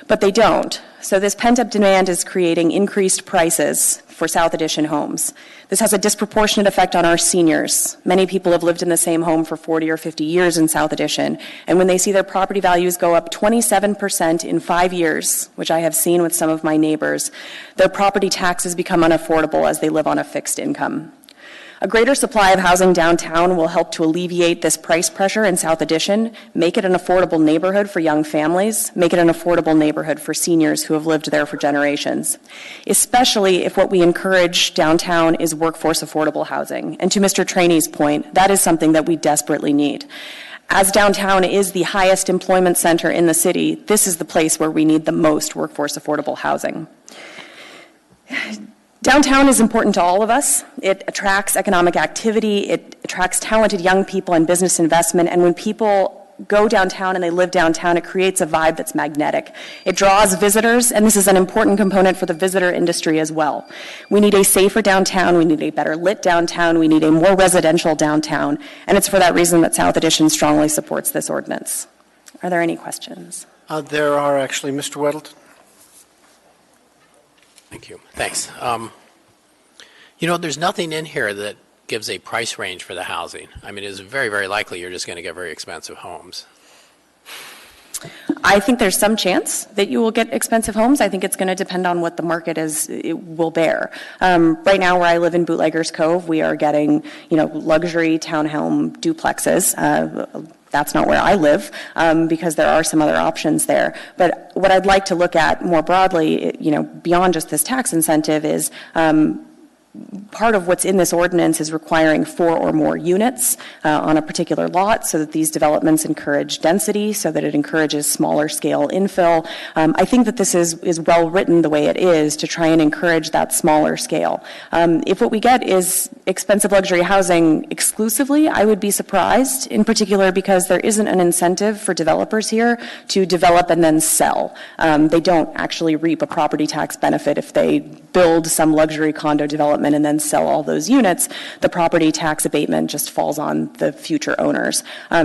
But they don't. So this pent-up demand is creating increased prices for South Addition homes. This has a disproportionate effect on our seniors. Many people have lived in the same home for 40 or 50 years in South Addition, and when they see their property values go up 27% in 5 years, which I have seen with some of my neighbors, their property taxes become unaffordable as they live on a fixed income. A greater supply of housing downtown will help to alleviate this price pressure in South Addition, make it an affordable neighborhood for young families, make it an affordable neighborhood for seniors who have lived there for generations, especially if what we encourage downtown is workforce affordable housing. And to Mr. Trainey's point, that is something that we desperately need. As downtown is the highest employment center in the city, this is the place where we need the most workforce affordable housing. Downtown is important to all of us. It attracts economic activity, it attracts talented young people and business investment, and when people go downtown and they live downtown, it creates a vibe that's magnetic. It draws visitors, and this is an important component for the visitor industry as well. We need a safer downtown, we need a better lit downtown, we need a more residential downtown, and it's for that reason that South Addition strongly supports this ordinance. Are there any questions? There are actually. Mr. Weddleton? Thank you. Thanks. There's nothing in here that gives a price range for the housing. I mean, it's very, very likely you're just going to get very expensive homes. I think there's some chance that you will get expensive homes. I think it's going to depend on what the market will bear. Right now, where I live in Bootleggers Cove, we are getting, luxury townhome duplexes. That's not where I live because there are some other options there. But what I'd like to look at more broadly, beyond just this tax incentive is part of what's in this ordinance is requiring 4 or more units on a particular lot so that these developments encourage density, so that it encourages smaller scale infill. I think that this is well written the way it is to try and encourage that smaller scale. If what we get is expensive luxury housing exclusively, I would be surprised, in particular because there isn't an incentive for developers here to develop and then sell. They don't actually reap a property tax benefit if they build some luxury condo development and then sell all those units. The property tax abatement just falls on the future owners.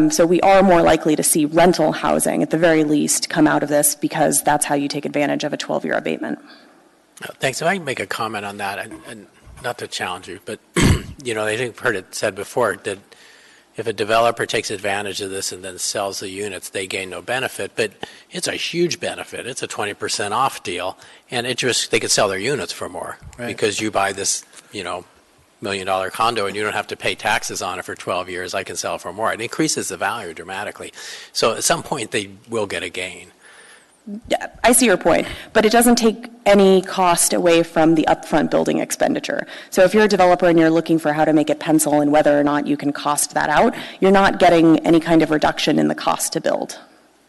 So we are more likely to see rental housing, at the very least, come out of this because that's how you take advantage of a 12-year abatement. Thanks. If I can make a comment on that, and not to challenge you, but I think I've heard it said before that if a developer takes advantage of this and then sells the units, they gain no benefit. But it's a huge benefit. It's a 20% off deal, and they could sell their units for more because you buy this, $1 million condo and you don't have to pay taxes on it for 12 years. I can sell for more. It increases the value dramatically. So at some point, they will get a gain. Yeah, I see your point, but it doesn't take any cost away from the upfront building expenditure. So if you're a developer and you're looking for how to make it pencil and whether or not you can cost that out, you're not getting any kind of reduction in the cost to build.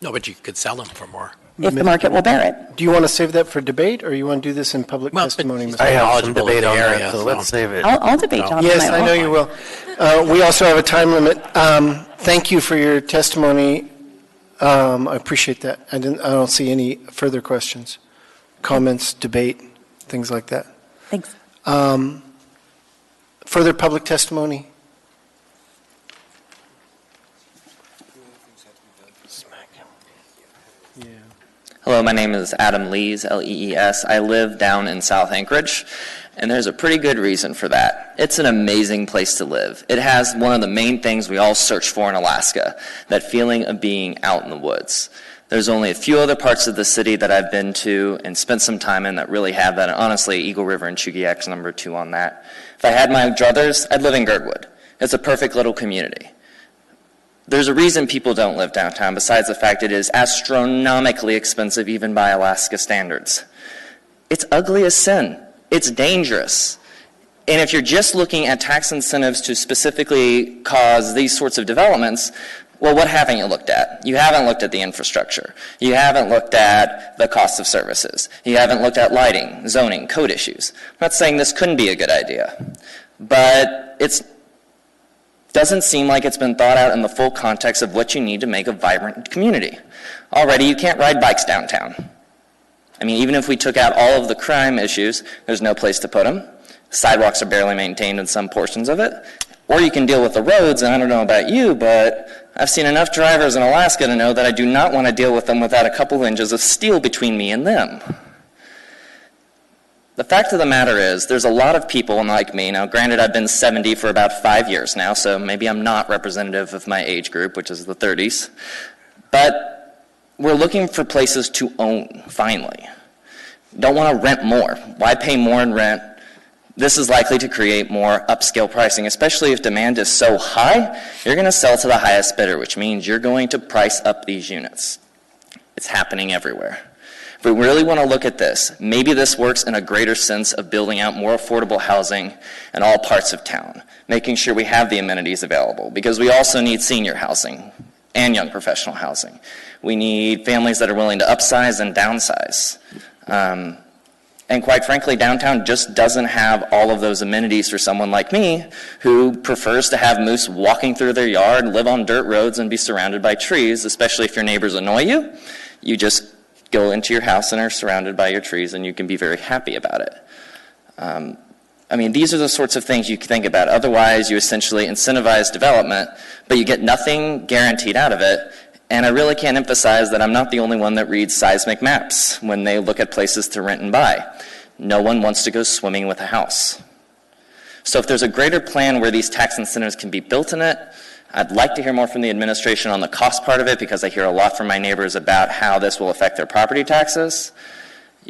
No, but you could sell them for more. If the market will bear it. Do you want to save that for debate, or you want to do this in public testimony? I have some debate on that, so let's save it. I'll debate, John. Yes, I know you will. We also have a time limit. Thank you for your testimony. I appreciate that. I don't see any further questions, comments, debate, things like that. Thanks. Further public testimony? Hello, my name is Adam Lees, L-E-E-S. I live down in South Anchorage, and there's a pretty good reason for that. It's an amazing place to live. It has one of the main things we all search for in Alaska, that feeling of being out in the woods. There's only a few other parts of the city that I've been to and spent some time in that really have that. And honestly, Eagle River and Chugiak's number 2 on that. If I had my druthers, I'd live in Girdwood. It's a perfect little community. There's a reason people don't live downtown besides the fact it is astronomically expensive even by Alaska standards. It's ugly as sin. It's dangerous. And if you're just looking at tax incentives to specifically cause these sorts of developments, well, what haven't you looked at? You haven't looked at the infrastructure. You haven't looked at the cost of services. You haven't looked at lighting, zoning, code issues. I'm not saying this couldn't be a good idea, but it doesn't seem like it's been thought out in the full context of what you need to make a vibrant community. Already, you can't ride bikes downtown. I mean, even if we took out all of the crime issues, there's no place to put them. Sidewalks are barely maintained in some portions of it. Or you can deal with the roads, and I don't know about you, but I've seen enough drivers in Alaska to know that I do not want to deal with them without a couple inches of steel between me and them. The fact of the matter is, there's a lot of people like me. Now, granted, I've been 70 for about 5 years now, so maybe I'm not representative of my age group, which is the 30s. But we're looking for places to own, finally. Don't want to rent more. Why pay more in rent? This is likely to create more upscale pricing, especially if demand is so high, you're going to sell to the highest bidder, which means you're going to price up these units. It's happening everywhere. If we really want to look at this, maybe this works in a greater sense of building out more affordable housing in all parts of town, making sure we have the amenities available, because we also need senior housing and young professional housing. We need families that are willing to upsize and downsize. And quite frankly, downtown just doesn't have all of those amenities for someone like me who prefers to have moose walking through their yard, live on dirt roads, and be surrounded by trees, especially if your neighbors annoy you. You just go into your house and are surrounded by your trees, and you can be very happy about it. I mean, these are the sorts of things you can think about. Otherwise, you essentially incentivize development, but you get nothing guaranteed out of it. And I really can't emphasize that I'm not the only one that reads seismic maps when they look at places to rent and buy. No one wants to go swimming with a house. So if there's a greater plan where these tax incentives can be built in it, I'd like to hear more from the administration on the cost part of it, because I hear a lot from my neighbors about how this will affect their property taxes.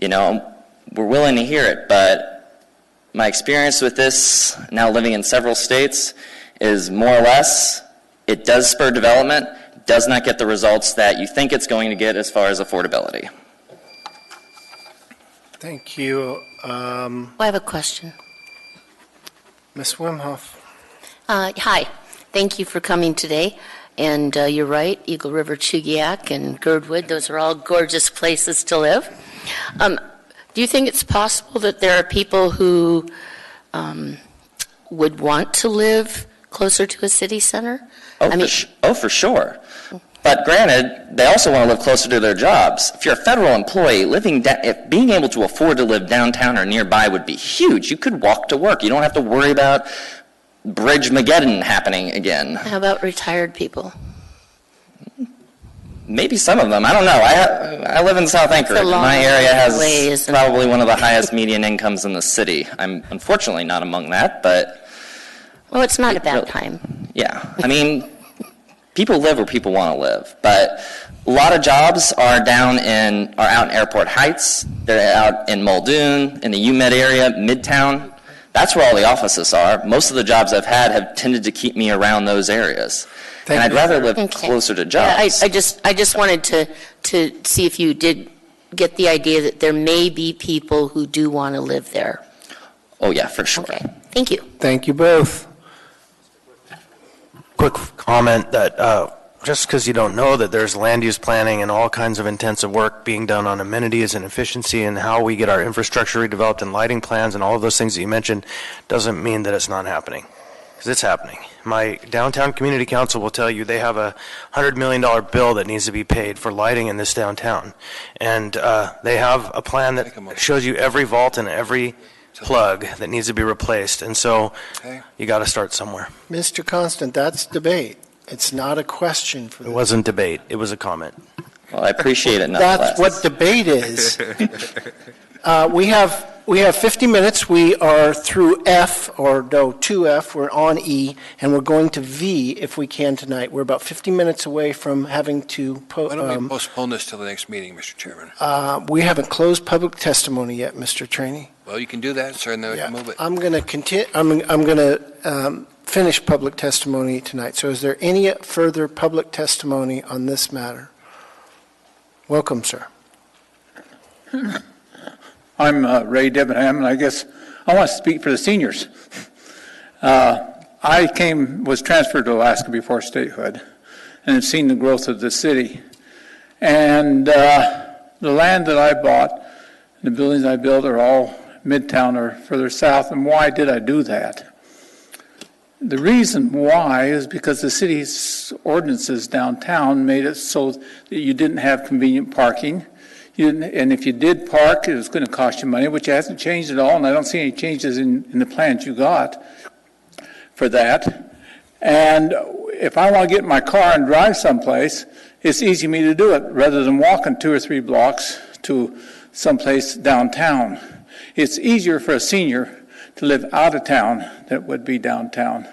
You know, we're willing to hear it, but my experience with this, now living in several states, is more or less, it does spur development, does not get the results that you think it's going to get as far as affordability. Thank you. I have a question. Ms. Wimhoff. Hi, thank you for coming today. And you're right, Eagle River, Chugiak, and Girdwood, those are all gorgeous places to live. Do you think it's possible that there are people who would want to live closer to a city center? For sure. But granted, they also want to live closer to their jobs. If you're a federal employee, if being able to afford to live downtown or nearby would be huge. You could walk to work. You don't have to worry about Bridge-mageddon happening again. How about retired people? Maybe some of them. I don't know. I live in South Anchorage. My area has probably one of the highest median incomes in the city. I'm unfortunately not among that, but... Well, it's not a bad time. Yeah. I mean, people live where people want to live, but a lot of jobs are out in Airport Heights. They're out in Muldoon, in the UMed area, Midtown. That's where all the offices are. Most of the jobs I've had have tended to keep me around those areas. And I'd rather live closer to jobs. Yeah, I just wanted to see if you did get the idea that there may be people who do want to live there. Oh, yeah, for sure. Okay. Thank you. Thank you both. Quick comment that just because you don't know that there's land use planning and all kinds of intensive work being done on amenities and efficiency and how we get our infrastructure redeveloped and lighting plans and all of those things that you mentioned doesn't mean that it's not happening, because it's happening. My downtown community council will tell you they have a $100 million bill that needs to be paid for lighting in this downtown. And they have a plan that shows you every vault and every plug that needs to be replaced. And so you got to start somewhere. Mr. Constant, that's debate. It's not a question for It wasn't debate. It was a comment. Well, I appreciate it nonetheless. That's what debate is. We have 50 minutes. We are through 2F. We're on E, and we're going to V if we can tonight. We're about 50 minutes away from having to... Why don't we postpone this till the next meeting, Mr. Chairman? We haven't closed public testimony yet, Mr. Trainee. Well, you can do that, sir, and then we can move it. I'm going to continue. I'm going to finish public testimony tonight. So is there any further public testimony on this matter? Welcome, sir. I'm Ray Debenham, and I guess I want to speak for the seniors. I was transferred to Alaska before statehood and have seen the growth of the city. And the land that I bought, the buildings I built are all Midtown or further south. And why did I do that? The reason why is because the city's ordinances downtown made it so that you didn't have convenient parking. And if you did park, it was going to cost you money, which hasn't changed at all, and I don't see any changes in the plans you got for that. And if I want to get in my car and drive someplace, it's easy for me to do it rather than walking 2 or 3 blocks to someplace downtown. It's easier for a senior to live out of town than it would be downtown.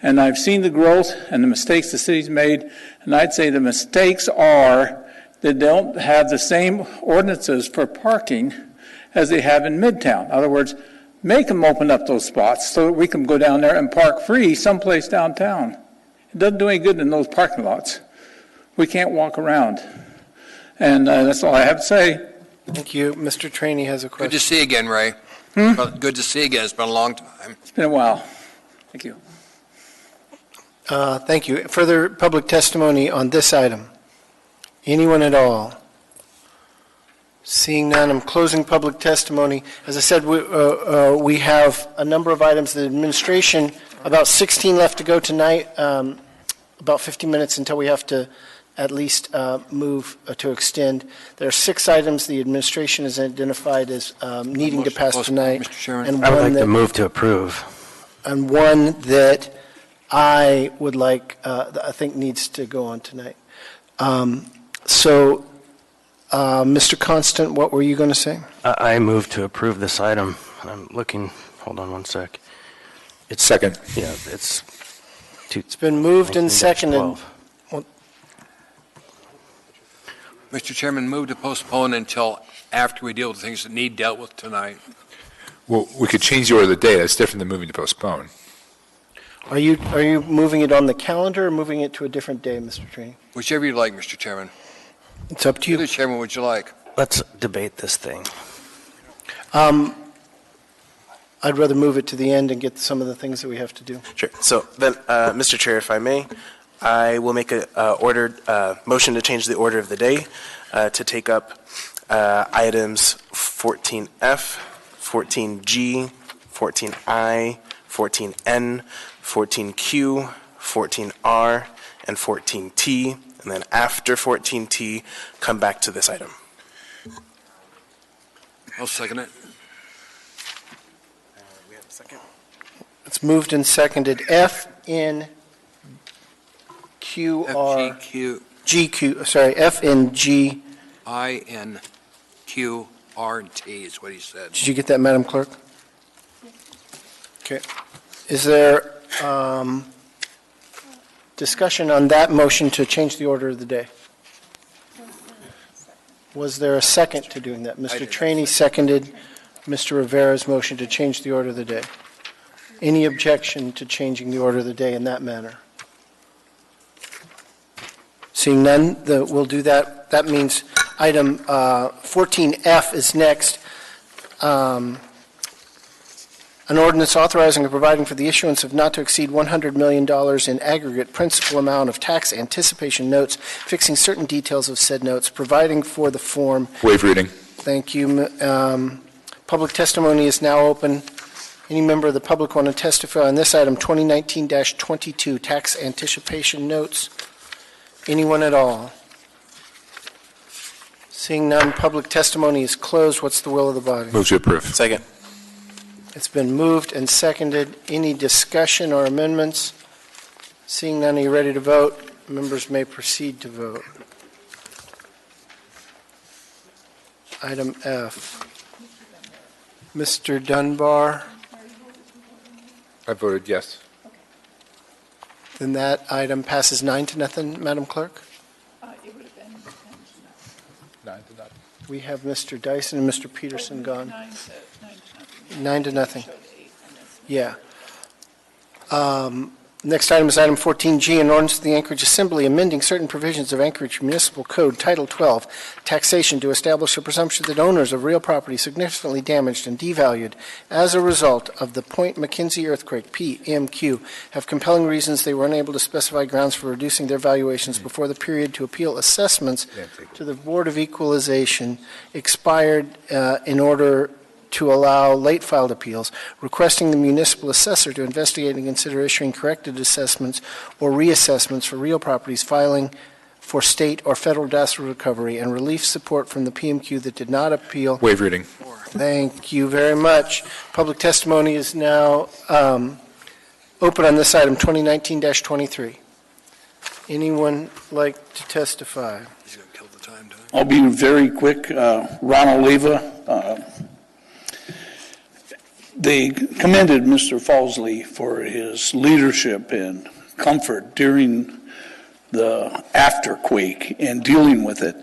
And I've seen the growth and the mistakes the city's made, and I'd say the mistakes are they don't have the same ordinances for parking as they have in Midtown. In other words, make them open up those spots so that we can go down there and park free someplace downtown. It doesn't do any good in those parking lots. We can't walk around. And that's all I have to say. Thank you. Mr. Trainee has a question. Good to see you again, Ray. Good to see you again. It's been a long time. It's been a while. Thank you. Thank you. Further public testimony on this item? Anyone at all? Seeing none, I'm closing public testimony. As I said, we have a number of items. The administration, about 16 left to go tonight, about 50 minutes until we have to at least move to extend. There are 6 items the administration has identified as needing to pass tonight. Mr. Chairman. And I would like to move to approve. And one that I would like, I think needs to go on tonight. So, Mr. Constant, what were you going to say? I move to approve this item. I'm looking, hold on one sec. It's second. Yeah, it's been moved and seconded. Well, Mr. Chairman, move to postpone until after we deal with the things that need dealt with tonight. Well, we could change the order of the day. That's different than moving to postpone. Are you moving it on the calendar or moving it to a different day, Mr. Trainee? Whichever you like, Mr. Chairman. It's up to you. Either chairman, would you like? Let's debate this thing. I'd rather move it to the end and get some of the things that we have to do. Sure. So then, Mr. Chair, if I may, I will make a motion to change the order of the day to take up items 14F, 14G, 14I, 14N, 14Q, 14R, and 14T, and then after 14T, come back to this item. I'll second it. We have a second. It's moved and seconded. F, N, Q, R, GQ, sorry, F, N, G. I, N, Q, R, and T is what he said. Did you get that, Madam Clerk? Okay. Is there discussion on that motion to change the order of the day? Was there a second to doing that? Mr. Trainee seconded Mr. Rivera's motion to change the order of the day. Any objection to changing the order of the day in that manner? Seeing none, we'll do that. That means item 14F is next. An ordinance authorizing and providing for the issuance of not to exceed $100 million in aggregate principal amount of tax anticipation notes, fixing certain details of said notes, providing for the form. Waive reading. Thank you. Public testimony is now open. Any member of the public want to testify on this item, 2019-22, tax anticipation notes? Anyone at all? Seeing none, public testimony is closed. What's the will of the body? Move to approve. Second. It's been moved and seconded. Any discussion or amendments? Seeing none, are you ready to vote? Members may proceed to vote. Item F. Mr. Dunbar? I voted yes. Then that item passes 9-0, Madam Clerk? It would have been 9-0. We have Mr. Dyson and Mr. Peterson gone. 9-0. Yeah. Next item is item 14G, an ordinance of the Anchorage Assembly amending certain provisions of Anchorage Municipal Code, Title 12, taxation to establish a presumption that owners of real property significantly damaged and devalued as a result of the Point McKenzie earthquake, PMQ, have compelling reasons they were unable to specify grounds for reducing their valuations before the period to appeal assessments to the Board of Equalization expired in order to allow late-filed appeals, requesting the municipal assessor to investigate and consider issuing corrected assessments or reassessments for real properties, filing for state or federal disaster recovery, and relief support from the PMQ that did not appeal. Waive reading. Thank you very much. Public testimony is now open on this item, 2019-23. Anyone like to testify? I'll be very quick. Ronald Leva. They commended Mr. Falsley for his leadership and comfort during the afterquake and dealing with it.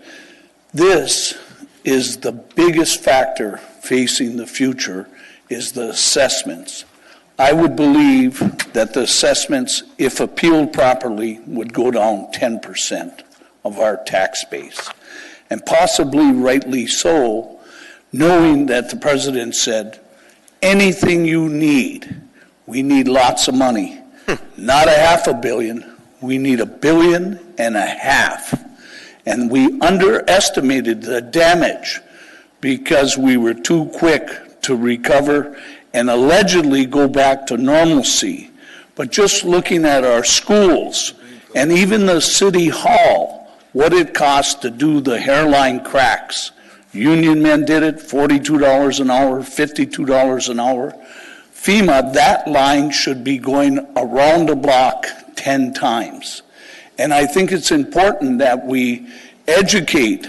This is the biggest factor facing the future is the assessments. I would believe that the assessments, if appealed properly, would go down 10% of our tax base. And possibly rightly so, knowing that the president said, anything you need, we need lots of money. Not $500 million, we need $1.5 billion. And we underestimated the damage because we were too quick to recover and allegedly go back to normalcy. But just looking at our schools and even the city hall, what it costs to do the hairline cracks. Union men did it, $42 an hour, $52 an hour. FEMA, that line should be going around the block 10 times. And I think it's important that we educate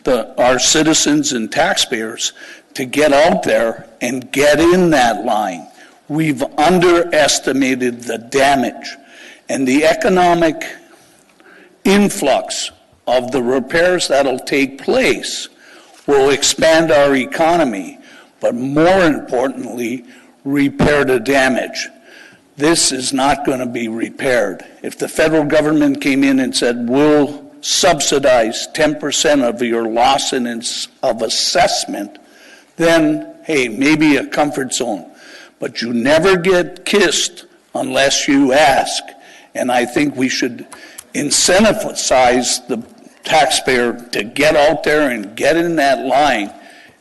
our citizens and taxpayers to get out there and get in that line. We've underestimated the damage and the economic influx of the repairs that'll take place will expand our economy, but more importantly, repair the damage. This is not going to be repaired. If the federal government came in and said, we'll subsidize 10% of your loss of assessment, then, hey, maybe a comfort zone. but you never get kissed unless you ask. And I think we should incentivize the taxpayer to get out there and get in that line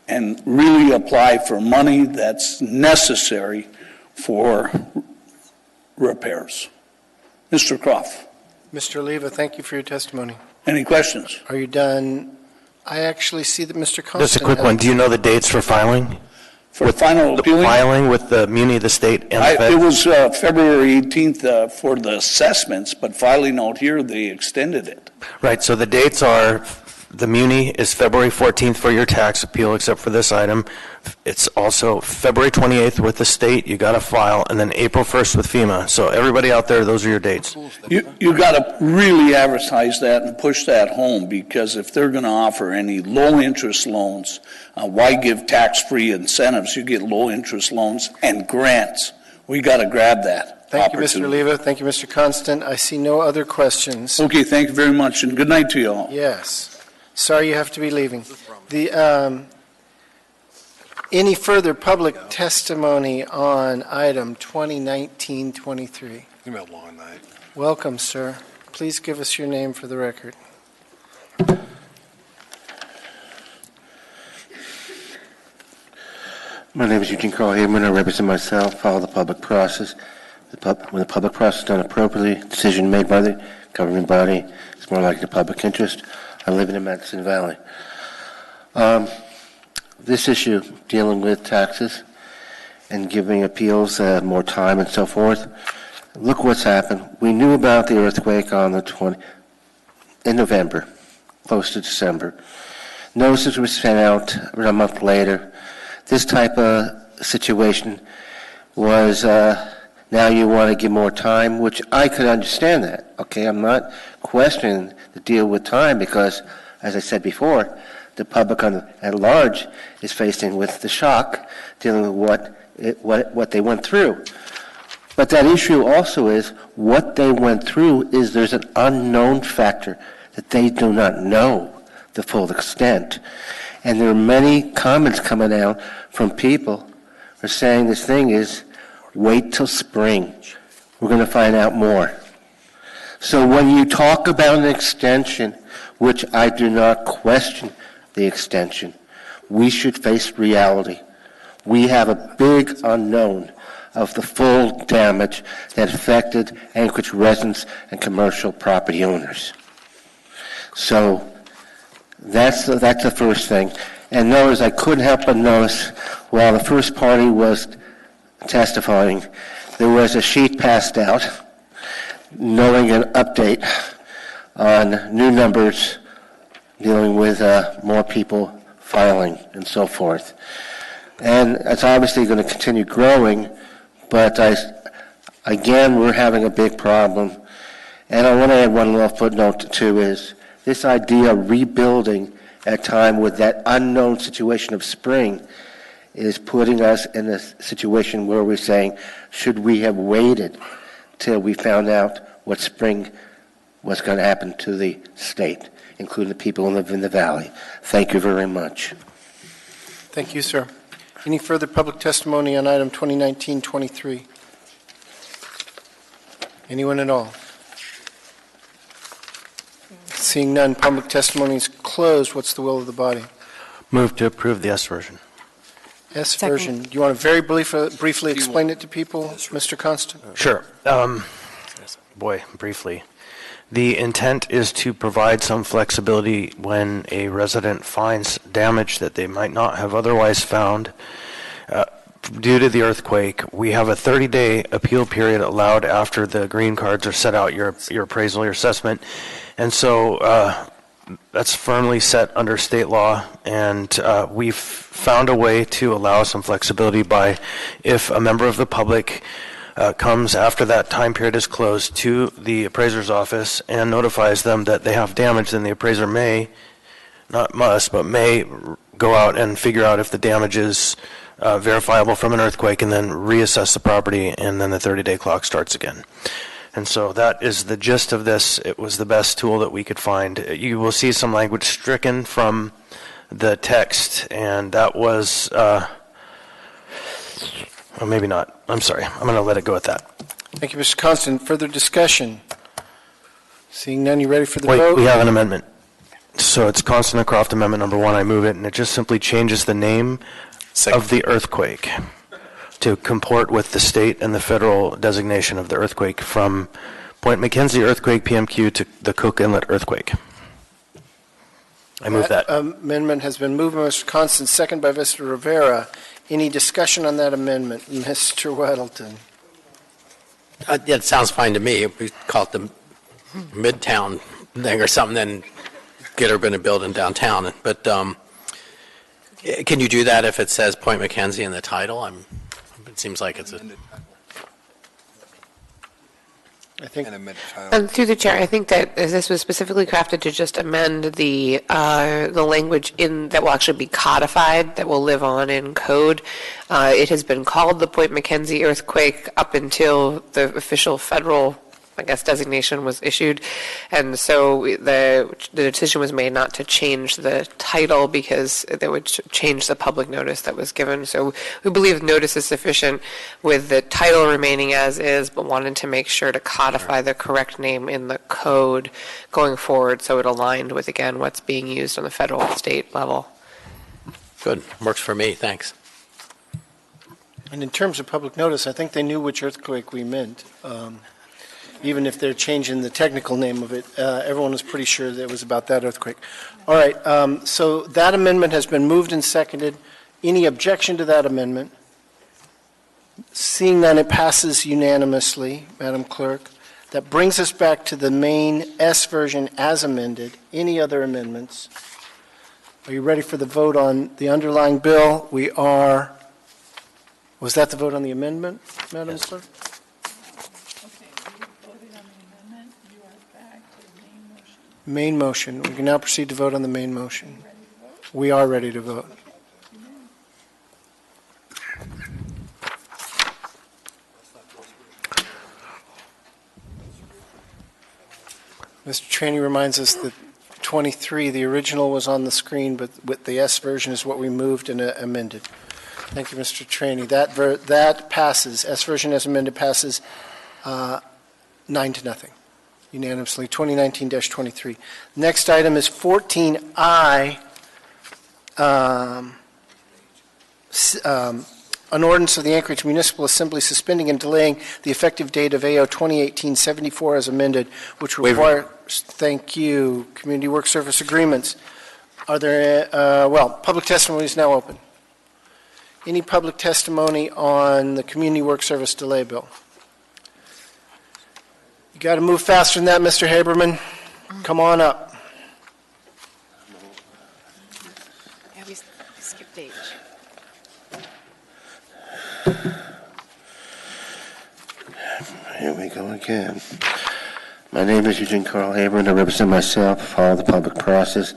and really apply for money that's necessary for repairs. Mr. Croft. Mr. Oliva, thank you for your testimony. Any questions? Are you done? I actually see that Mr. Constant. Just a quick one. Do you know the dates for filing? For final appealing? Filing with the Muni, the state, and the Fed? It was February 18th for the assessments, but filing out here, they extended it. Right, so the dates are, the Muni is February 14th for your tax appeal, except for this item. It's also February 28th with the state, you got to file, and then April 1st with FEMA. So everybody out there, those are your dates. You got to really advertise that and push that home, because if they're going to offer any low-interest loans, why give tax-free incentives? You get low-interest loans and grants. We got to grab that. Thank you, Mr. Oliva. Thank you, Mr. Constant. I see no other questions. Okay, thank you very much, and good night to you all. Yes. Sorry you have to be leaving. Any further public testimony on item 2019-23? It's going to be a long night. Welcome, sir. Please give us your name for the record. My name is Eugene Carl Haberman. I represent myself, follow the public process. When the public process is done appropriately, decision made by the governing body, it's more like the public interest. I live in the Madison Valley. This issue dealing with taxes and giving appeals more time and so forth, look what's happened. We knew about the earthquake on the in November, close to December. Notices were sent out a month later. This type of situation was now you want to give more time, which I could understand that. Okay, I'm not questioning the deal with time because, as I said before, the public at large is facing with the shock dealing with what they went through. But that issue also is what they went through is there's an unknown factor that they do not know the full extent. And there are many comments coming out from people who are saying this thing is wait till spring. We're going to find out more. So when you talk about an extension, which I do not question the extension, we should face reality. We have a big unknown of the full damage that affected Anchorage residents and commercial property owners. So that's the first thing. And notice, I couldn't help but notice, while the first party was testifying, there was a sheet passed out knowing an update on new numbers dealing with more people filing and so forth. And it's obviously going to continue growing, but again, we're having a big problem. And I want to add one little footnote too, is this idea of rebuilding at a time with that unknown situation of spring is putting us in a situation where we're saying, should we have waited till we found out what spring was going to happen to the state, including the people who live in the valley? Thank you very much. Thank you, sir. Any further public testimony on item 2019-23? Anyone at all? Seeing none, public testimony is closed. What's the will of the body? Move to approve the S version. S version. Do you want to very briefly explain it to people, Mr. Constant? Sure. Briefly. The intent is to provide some flexibility when a resident finds damage that they might not have otherwise found due to the earthquake. We have a 30-day appeal period allowed after the green cards are set out, your appraisal, your assessment. And so that's firmly set under state law, and we've found a way to allow some flexibility by if a member of the public comes after that time period is closed to the appraiser's office and notifies them that they have damage, then the appraiser may, not must, but may go out and figure out if the damage is verifiable from an earthquake and then reassess the property, and then the 30-day clock starts again. And so that is the gist of this. It was the best tool that we could find. You will see some language stricken from the text, and that was Well, maybe not. I'm sorry. I'm going to let it go at that. Thank you, Mr. Constant. Further discussion? Seeing none, you ready for the Wait, vote? we have an amendment. So it's Constant and Croft Amendment number 1. I move it, and it just simply changes the name of the earthquake to comport with the state and the federal designation of the earthquake from Point McKenzie earthquake PMQ to the Cook Inlet earthquake. I move that. Amendment has been moved by Mr. Constant, second by Mr. Rivera. Any discussion on that amendment? Mr. Weddleton. It sounds fine to me. We call it the Midtown thing or something, then get urban and build in downtown. But can you do that if it says Point McKenzie in the title? It seems like it's a... I think. Through the chair, I think that this was specifically crafted to just amend the language that will actually be codified, that will live on in code. It has been called the Point McKenzie earthquake up until the official federal, I guess, designation was issued, and so the decision was made not to change the title because that would change the public notice that was given. So we believe notice is sufficient with the title remaining as is, but wanted to make sure to codify the correct name in the code going forward so it aligned with, again, what's being used on the federal and state level. Good. Works for me. Thanks. And in terms of public notice, I think they knew which earthquake we meant. Even if they're changing the technical name of it, everyone was pretty sure that it was about that earthquake. All right, so that amendment has been moved and seconded. Any objection to that amendment? Seeing none, it passes unanimously, Madam Clerk. That brings us back to the main S version as amended. Any other amendments? Are you ready for the vote on the underlying bill? We are. Was that the vote on the amendment, Madam Clerk? Main motion. We can now proceed to vote on the main motion. We are ready to vote. Mr. Traney reminds us that 23, the original was on the screen, but with the S version is what we moved and amended. Thank you, Mr. Traney. That passes. S version as amended passes 9-0. Unanimously, 2019-23. Next item is 14I, an ordinance of the Anchorage Municipal Assembly suspending and delaying the effective date of AO 2018-74 as amended, which requires, thank you, community work service agreements. Are there, public testimony is now open. Any public testimony on the community work service delay bill? You got to move faster than that, Mr. Haberman. Come on up. Yeah, we skipped H. Here we go again. My name is Eugene Carl Haberman. I represent myself, follow the public process.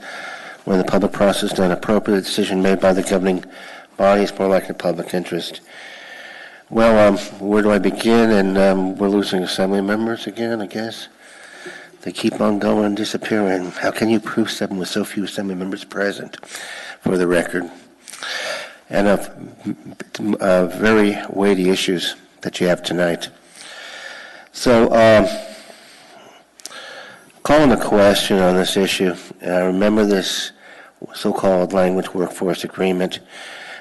When the public process is done appropriately, the decision made by the governing body is more likely to public interest. Well, where do I begin? And we're losing assembly members again, I guess. They keep on going and disappearing. How can you prove something with so few assembly members present, for the record? And very weighty issues that you have tonight. So, calling a question on this issue, and I remember this so-called language workforce agreement.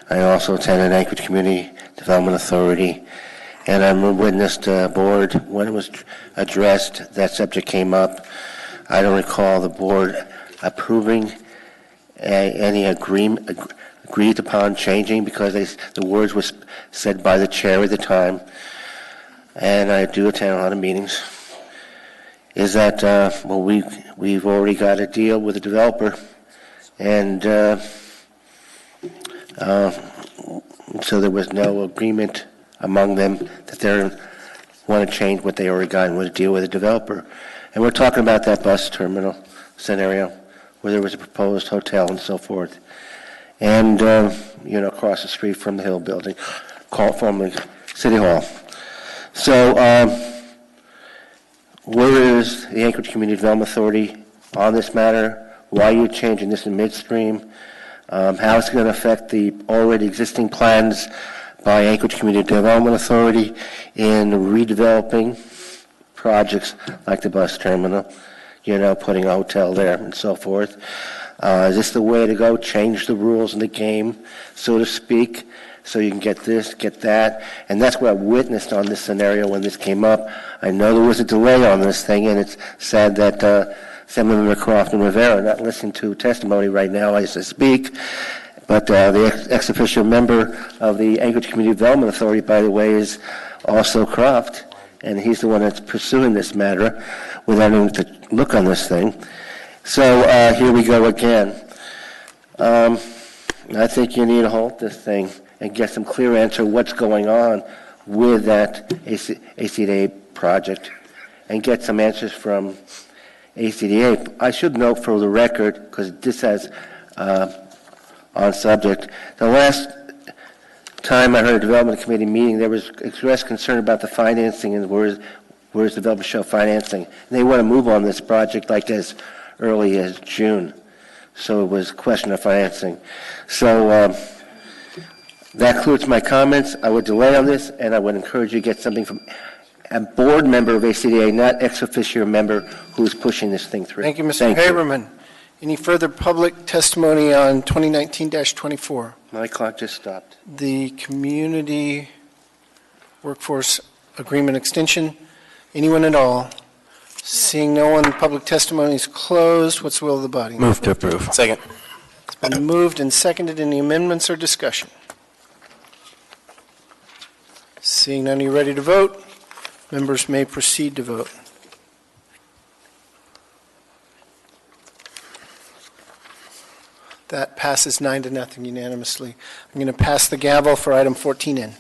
I also attended Anchorage Community Development Authority, and I witnessed a board when it was addressed, that subject came up. I don't recall the board approving any agreed upon changing because the words were said by the chair at the time, and I do attend a lot of meetings, is that, we've already got a deal with the developer, and so there was no agreement among them that they want to change what they already got and want to deal with the developer. And we're talking about that bus terminal scenario where there was a proposed hotel and so forth. And, across the street from the Hill Building, formerly City Hall. So, where is the Anchorage Community Development Authority on this matter? Why are you changing this in midstream? How is it going to affect the already existing plans by Anchorage Community Development Authority in redeveloping projects like the bus terminal, putting a hotel there and so forth. Is this the way to go? Change the rules in the game, so to speak, so you can get this, get that. And that's what I witnessed on this scenario when this came up. I know there was a delay on this thing, and it's sad that Assemblymember Croft and Rivera are not listening to testimony right now as I speak. But the ex-official member of the Anchorage Community Development Authority, by the way, is also Croft, and he's the one that's pursuing this matter without having to look on this thing. So here we go again. I think you need to halt this thing and get some clear answer what's going on with that ACDA project and get some answers from ACDA. I should note for the record, because this has on subject, the last time I heard a development committee meeting, there was expressed concern about the financing and where's development show financing. And they want to move on this project like as early as June. So it was a question of financing. So that concludes my comments. I would delay on this, and I would encourage you to get something from a board member of ACDA, not ex officio member who's pushing this thing through. Thank you, Mr. Haberman. Any further public testimony on 2019-24? My clock just stopped. The Community Workforce Agreement Extension. Anyone at all? Seeing no one, public testimony is closed. What's the will of the body? Move to approve. Second. It's been moved and seconded. Any amendments or discussion? Seeing none, are you ready to vote? Members may proceed to vote. That passes 9-0 unanimously. I'm going to pass the gavel for item 14N.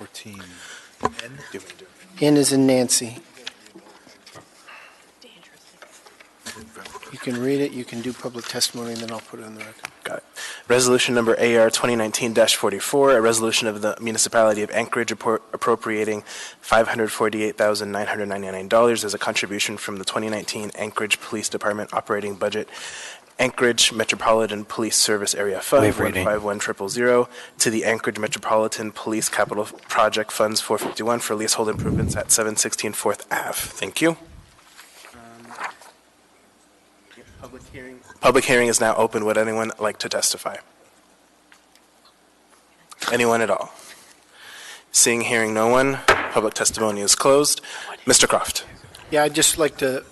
14N? N is in Nancy. You can read it, you can do public testimony, and then I'll put it on the record. Got it. Resolution number AR 2019-44, a resolution of the Municipality of Anchorage appropriating $548,999 as a contribution from the 2019 Anchorage Police Department operating budget, Anchorage Metropolitan Police Service Area Fund 151000 to the Anchorage Metropolitan Police Capital Project Funds 451 for leasehold improvements at 716 4th Ave. Thank you. Public hearing is now open. Would anyone like to testify? Anyone at all? Seeing, hearing no one, public testimony is closed. Mr. Croft. Yeah, I'd just like to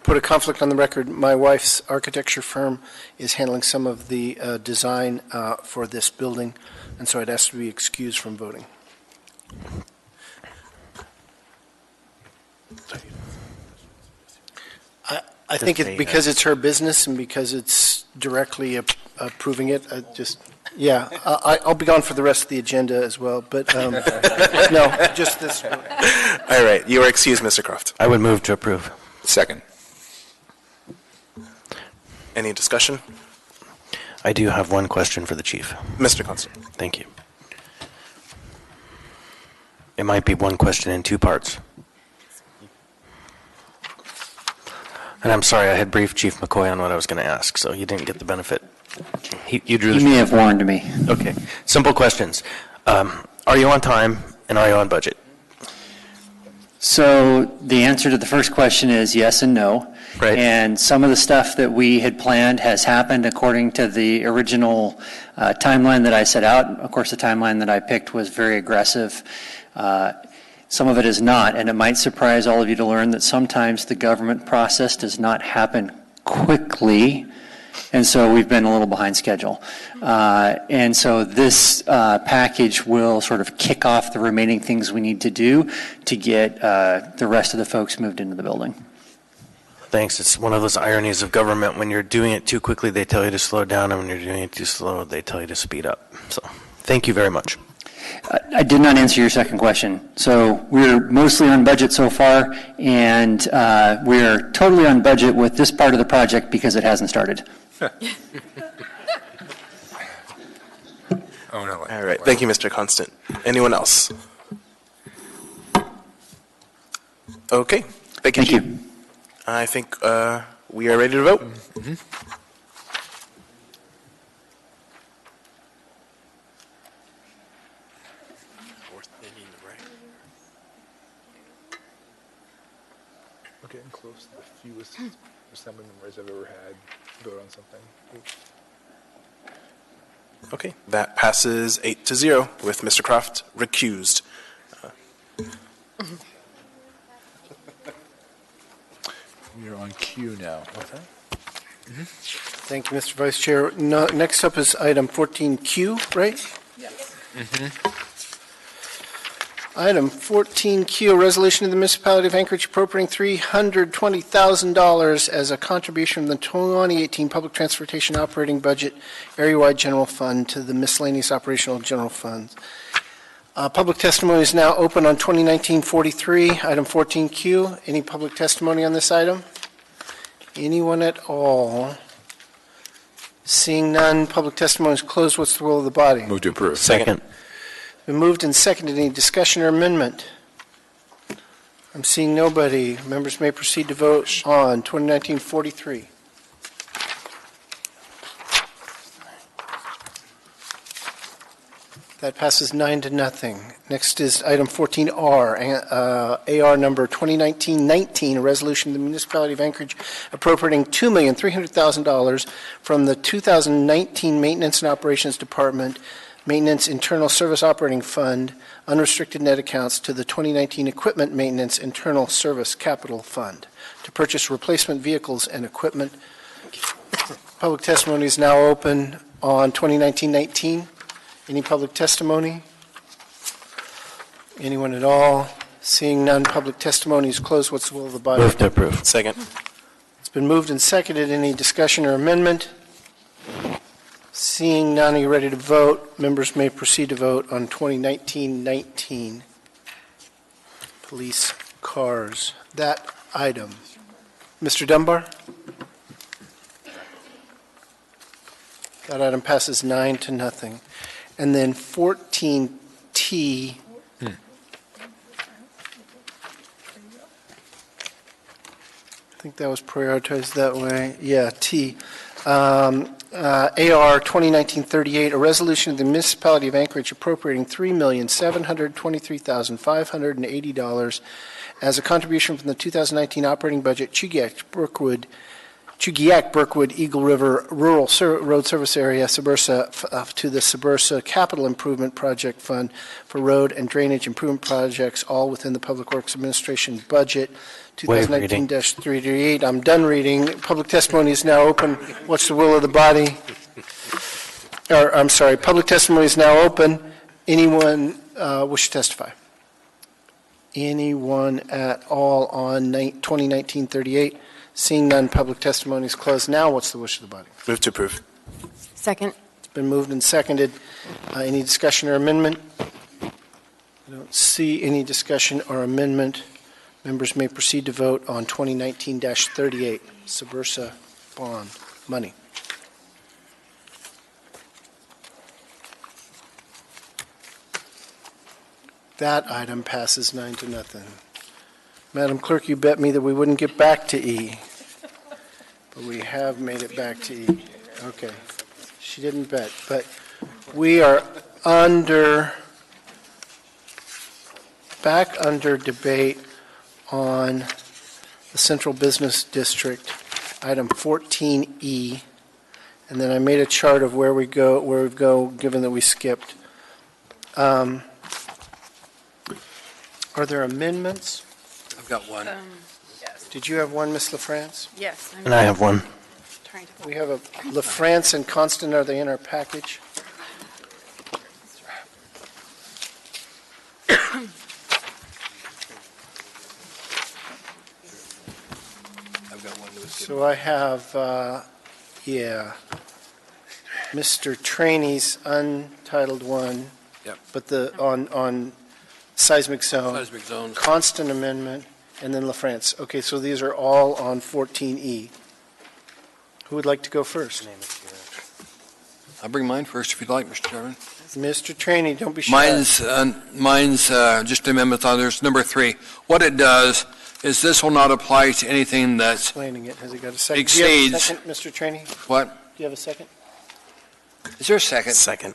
put a conflict on the record. My wife's architecture firm is handling some of the design for this building, and so I'd ask to be excused from voting. I think it's because it's her business and because it's directly approving it. I'll be gone for the rest of the agenda as well, but no, just this one. All right, you are excused, Mr. Croft. I would move to approve. Second. Any discussion? I do have one question for the chief. Mr. Constant. Thank you. It might be one question in two parts. And I'm sorry, I had briefed Chief McCoy on what I was going to ask, so you didn't get the benefit. You drew the... He may have warned me. Okay. Simple questions. Are you on time, and are you on budget? So the answer to the first question is yes and no. Right. And some of the stuff that we had planned has happened according to the original timeline that I set out. Of course, the timeline that I picked was very aggressive. Some of it is not, and it might surprise all of you to learn that sometimes the government process does not happen quickly, and so we've been a little behind schedule. And so this package will sort of kick off the remaining things we need to do to get the rest of the folks moved into the building. Thanks. It's one of those ironies of government. When you're doing it too quickly, they tell you to slow down, and when you're doing it too slow, they tell you to speed up. So thank you very much. I did not answer your second question. So we're mostly on budget so far, and we're totally on budget with this part of the project because it hasn't started. Oh, no. All right. Thank you, Mr. Constant. Anyone else? Okay. Thank you. I think we are ready to vote. We're getting close to the fewest assembly members I've ever had vote on something. Okay, that passes 8-0 with Mr. Croft recused. You're on cue now. Okay. Thank you, Mr. Vice Chair. Next up is item 14Q, right? Yes. Item 14Q, a resolution of the municipality of Anchorage appropriating $320,000 as a contribution from the 2018 Public Transportation Operating Budget Area-wide General Fund to the miscellaneous operational general funds. Public testimony is now open on 2019-43, item 14Q. Any public testimony on this item? Anyone at all? Seeing none, public testimony is closed. What's the will of the body? Move to approve. Second. Been moved and seconded. Any discussion or amendment? I'm seeing nobody. Members may proceed to vote on 2019-43. That passes 9-0. Next is item 14R, AR number 2019-19, a resolution of the municipality of Anchorage appropriating $2,300,000 from the 2019 Maintenance and Operations Department Maintenance Internal Service Operating Fund, unrestricted net accounts to the 2019 Equipment Maintenance Internal Service Capital Fund to purchase replacement vehicles and equipment. Public testimony is now open on 2019-19. Any public testimony? Anyone at all? Seeing none, public testimony is closed. What's the will of the body? Move to approve. Second. It's been moved and seconded. Any discussion or amendment? Seeing none, are you ready to vote? Members may proceed to vote on 2019-19. Police cars. That item. Mr. Dunbar? That item passes 9-0. And then 14T. I think that was prioritized that way. Yeah, T. AR 2019-38, a resolution of the municipality of Anchorage appropriating $3,723,580 as a contribution from the 2019 operating budget, Chugiak, Brookwood, Eagle River Rural Road Service Area, Subursa, to the Subursa Capital Improvement Project Fund for road and drainage improvement projects, all within the Public Works Administration budget, 2019-38. I'm done reading. Public testimony is now open. What's the will of the body? Public testimony is now open. Anyone wish to testify? Anyone at all on 2019-38? Seeing none, public testimony is closed. Now, what's the wish of the body? Move to approve. Second. It's been moved and seconded. Any discussion or amendment? I don't see any discussion or amendment. Members may proceed to vote on 2019-38, Subursa bond money. That item passes 9-0. Madam Clerk, you bet me that we wouldn't get back to E. But we have made it back to E. Okay. She didn't bet. But we are back under debate on the Central Business District, item 14E. And then I made a chart of where we go, given that we skipped. Are there amendments? I've got one. Yes. Did you have one, Ms. LaFrance? Yes. And I have one. We have a LaFrance and Constant. Are they in our package? I've got one that was So I have, Mr. Trainey's untitled one. Yep. But on seismic zone. Seismic zones. Constant amendment, and then LaFrance. Okay, so these are all on 14E. Who would like to go first? I'll bring mine first if you'd like, Mr. Chairman. Mr. Trainey, don't be shy. Mine's just amendment on there's number 3. What it does is this will not apply to anything that's Explaining it. Has he got a second? exceeds. Do you have a second, Mr. Trainey? What? Do you have a second? Is there a second? Second.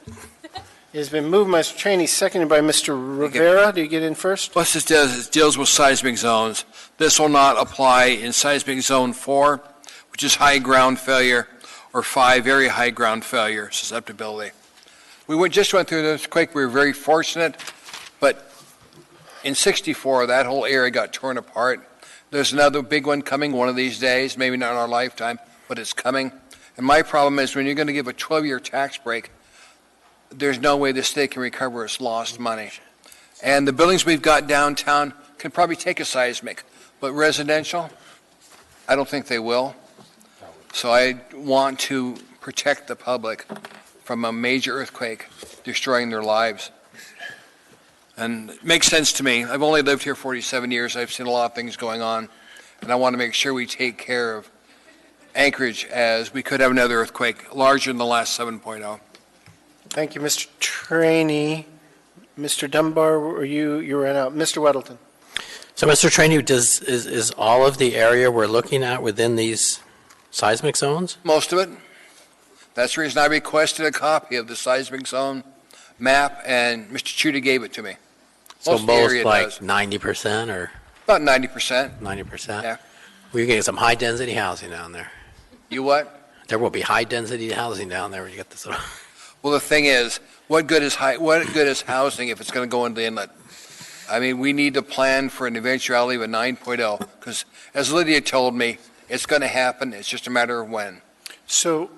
It has been moved by Mr. Cheney, seconded by Mr. Rivera. Do you get in first? What this does is deals with seismic zones. This will not apply in seismic zone 4, which is high ground failure, or 5, very high ground failure susceptibility. Just went through this quick. We were very fortunate, but in 64, that whole area got torn apart. There's another big one coming one of these days, maybe not in our lifetime, but it's coming. And my problem is when you're going to give a 12-year tax break, there's no way the state can recover its lost money. And the buildings we've got downtown can probably take a seismic, but residential, I don't think they will. So I want to protect the public from a major earthquake destroying their lives. And it makes sense to me. I've only lived here 47 years. I've seen a lot of things going on, and I want to make sure we take care of Anchorage, as we could have another earthquake larger than the last 7.0. Thank you, Mr. Cheney. Mr. Dunbar, you ran out. Mr. Weddleton. So, Mr. Cheney, is all of the area we're looking at within these seismic zones? Most of it. That's the reason I requested a copy of the seismic zone map, and Mr. Chuda gave it to me. So Most of the area like does. 90% or? About 90%. 90%? Yeah. We're getting some high-density housing down there. You what? There will be high-density housing down there when you get this. Well, the thing is, what good is housing if it's going to go into the inlet? I mean, we need to plan for an eventuality of a 9.0, because as Lydia told me, it's going to happen. It's just a matter of when. So,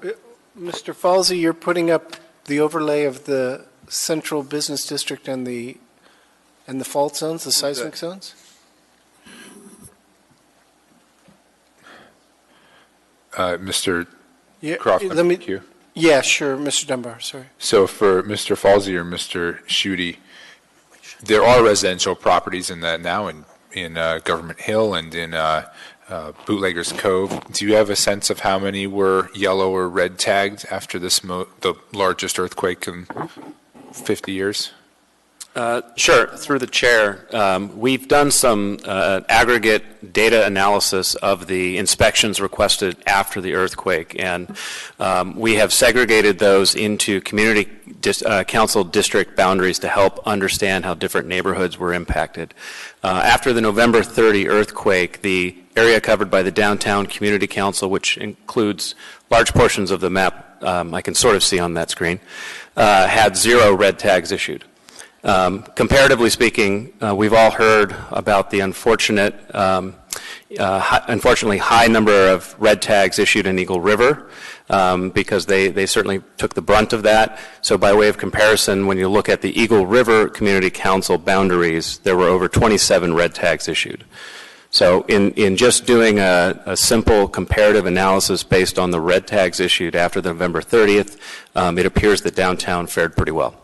Mr. Falsey, you're putting up the overlay of the central business district and the fault zones, the seismic zones? Mr. Yeah, Croft, thank you. Yeah, sure, Mr. Dunbar, sorry. So for Mr. Falsey or Mr. Schutte, there are residential properties in that now in Government Hill and in Bootleggers Cove. Do you have a sense of how many were yellow or red tagged after the largest earthquake in 50 years? Sure. Through the chair, we've done some aggregate data analysis of the inspections requested after the earthquake, and we have segregated those into community council district boundaries to help understand how different neighborhoods were impacted. After the November 30 earthquake, the area covered by the Downtown Community Council, which includes large portions of the map I can sort of see on that screen, had 0 red tags issued. Comparatively speaking, we've all heard about the unfortunately high number of red tags issued in Eagle River because they certainly took the brunt of that. So by way of comparison, when you look at the Eagle River Community Council boundaries, there were over 27 red tags issued. So in just doing a simple comparative analysis based on the red tags issued after the November 30th, it appears that downtown fared pretty well.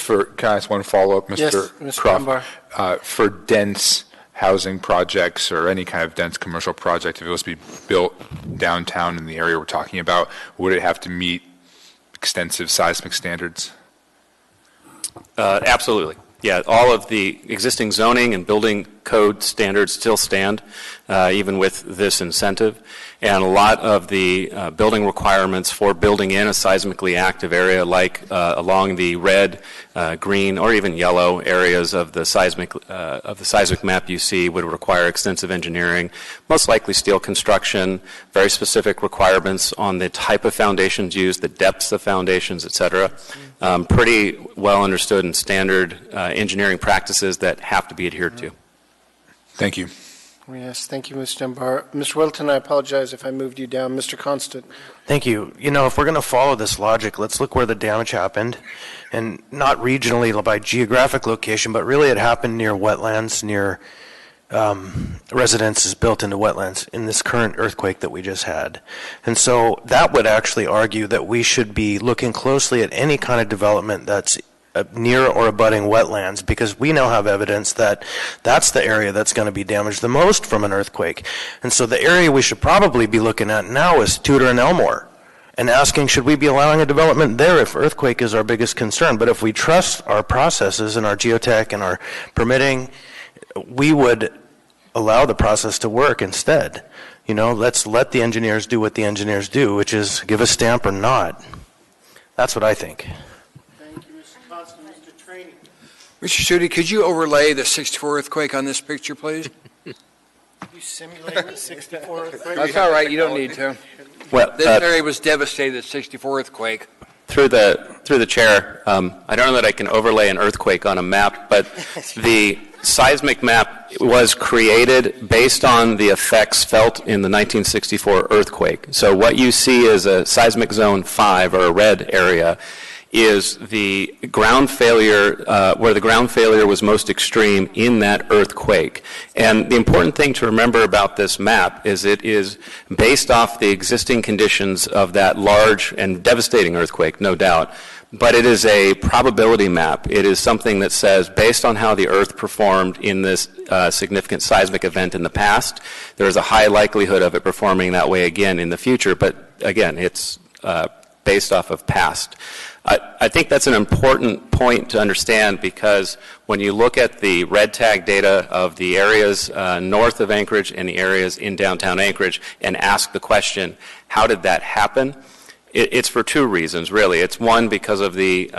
Can I ask one follow-up, Mr. Yes, Mr. Croft? Dunbar. For dense housing projects or any kind of dense commercial project, if it was to be built downtown in the area we're talking about, would it have to meet extensive seismic standards? Absolutely. Yeah, all of the existing zoning and building code standards still stand, even with this incentive. And a lot of the building requirements for building in a seismically active area, like along the red, green, or even yellow areas of the seismic map you see, would require extensive engineering, most likely steel construction, very specific requirements on the type of foundations used, the depths of foundations, et cetera. Pretty well understood and standard engineering practices that have to be adhered to. Thank you. Yes, thank you, Mr. Dunbar. Mr. Wilton, I apologize if I moved you down. Mr. Constant. Thank you. You know, if we're going to follow this logic, let's look where the damage happened, and not regionally by geographic location, but really it happened near wetlands, near residences built into wetlands in this current earthquake that we just had. And so that would actually argue that we should be looking closely at any kind of development that's near or abutting wetlands, because we now have evidence that that's the area that's going to be damaged the most from an earthquake. And so the area we should probably be looking at now is Tudor and Elmore, and asking, should we be allowing a development there if earthquake is our biggest concern? But if we trust our processes and our geotech and our permitting, we would allow the process to work instead. You know, let's let the engineers do what the engineers do, which is give a stamp or not. That's what I think. Mr. Studi, could you overlay the 64 earthquake on this picture, please? You simulated the 64 earthquake? That's all right, you don't need to. Well, This area was devastated at 64 earthquake. Through the chair, I don't know that I can overlay an earthquake on a map, but the seismic map was created based on the effects felt in the 1964 earthquake. So what you see as a seismic zone 5, or a red area, is the ground failure, where the ground failure was most extreme in that earthquake. And the important thing to remember about this map is it is based off the existing conditions of that large and devastating earthquake, no doubt. But it is a probability map. It is something that says, based on how the Earth performed in this significant seismic event in the past, there is a high likelihood of it performing that way again in the future. But again, it's based off of past. I think that's an important point to understand, because when you look at the red tag data of the areas north of Anchorage and the areas in downtown Anchorage and ask the question, how did that happen? It's for two reasons, really. It's one, because of the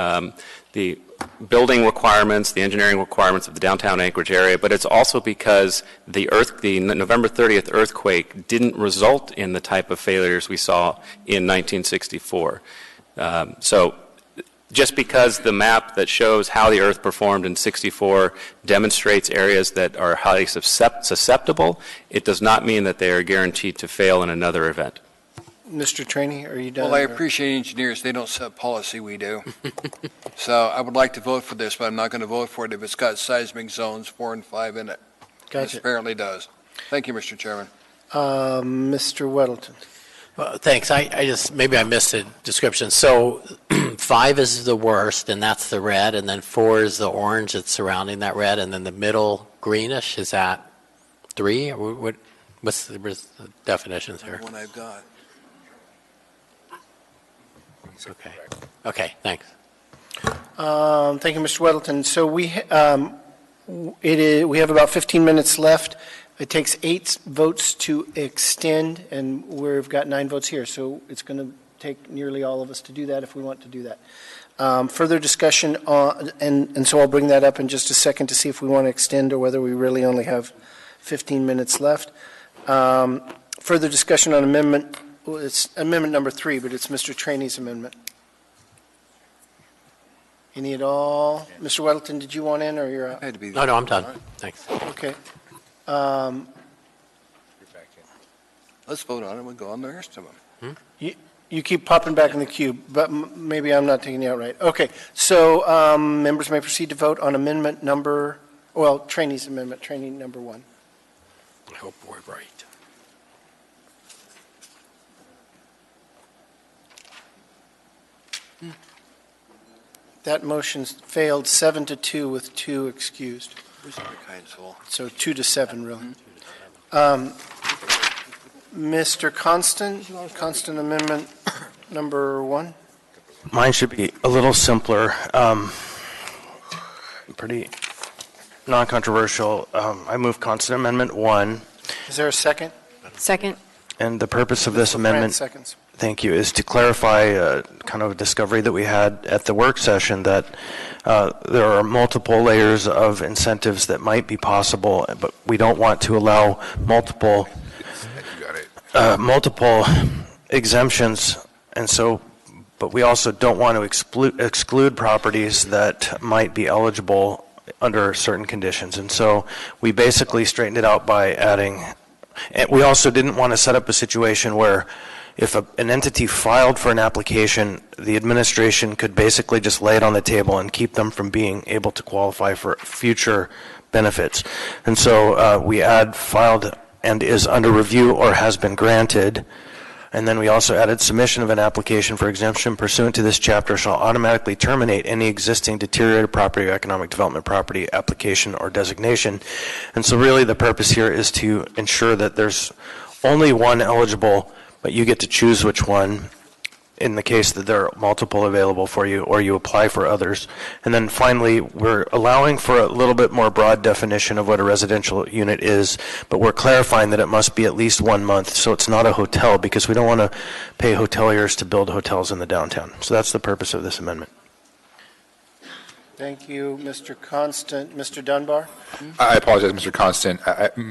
building requirements, the engineering requirements of the downtown Anchorage area, but it's also because the November 30th earthquake didn't result in the type of failures we saw in 1964. So just because the map that shows how the Earth performed in 64 demonstrates areas that are highly susceptible, it does not mean that they are guaranteed to fail in another event. Mr. Trainee, are you done? Well, I appreciate engineers. They don't set policy, we do. So I would like to vote for this, but I'm not going to vote for it if it's got seismic zones 4 and 5 in it. Gotcha. It apparently does. Thank you, Mr. Chairman. Mr. Weddleton. Well, thanks. I just, maybe I missed the description. So 5 is the worst, and that's the red, and then 4 is the orange that's surrounding that red, and then the middle greenish, is that 3? Or what's the definitions here? The one I've got. Okay. Okay, thanks. Thank you, Mr. Weddleton. So we have about 15 minutes left. It takes 8 votes to extend, and we've got 9 votes here. So it's going to take nearly all of us to do that if we want to do that. Further discussion on, and so I'll bring that up in just a second to see if we want to extend or whether we really only have 15 minutes left. Further discussion on amendment. Well, it's amendment number 3, but it's Mr. Trainee's amendment. Any at all? Mr. Weddleton, did you want in, or you're out? No, I'm done. Thanks. Okay. Let's vote on it. We'll go on the rest of them. You keep popping back in the queue, but maybe I'm not taking you out right. Okay. So members may proceed to vote on amendment number, well, Trainee's amendment, Trainee number 1. I hope we're right. That motion failed 7-2 with 2 excused. So 2-7, really. Mr. Constant amendment number 1. Mine should be a little simpler, pretty non-controversial. I move Constant Amendment 1. Is there a second? Second. And the purpose of this amendment, seconds. thank you, is to clarify kind of a discovery that we had at the work session that there are multiple layers of incentives that might be possible, but we don't want to allow multiple exemptions, and so, but we also don't want to exclude properties that might be eligible under certain conditions. And so we basically straightened it out by adding, and we also didn't want to set up a situation where if an entity filed for an application, the administration could basically just lay it on the table and keep them from being able to qualify for future benefits. And so we add filed and is under review or has been granted. And then we also added submission of an application for exemption pursuant to this chapter shall automatically terminate any existing deteriorated property or economic development property application or designation. And so really the purpose here is to ensure that there's only one eligible, but you get to choose which one in the case that there are multiple available for you or you apply for others. And then finally, we're allowing for a little bit more broad definition of what a residential unit is, but we're clarifying that it must be at least 1 month, so it's not a hotel, because we don't want to pay hoteliers to build hotels in the downtown. So that's the purpose of this amendment. Thank you, Mr. Constant. Mr. Dunbar? I apologize, Mr. Constant.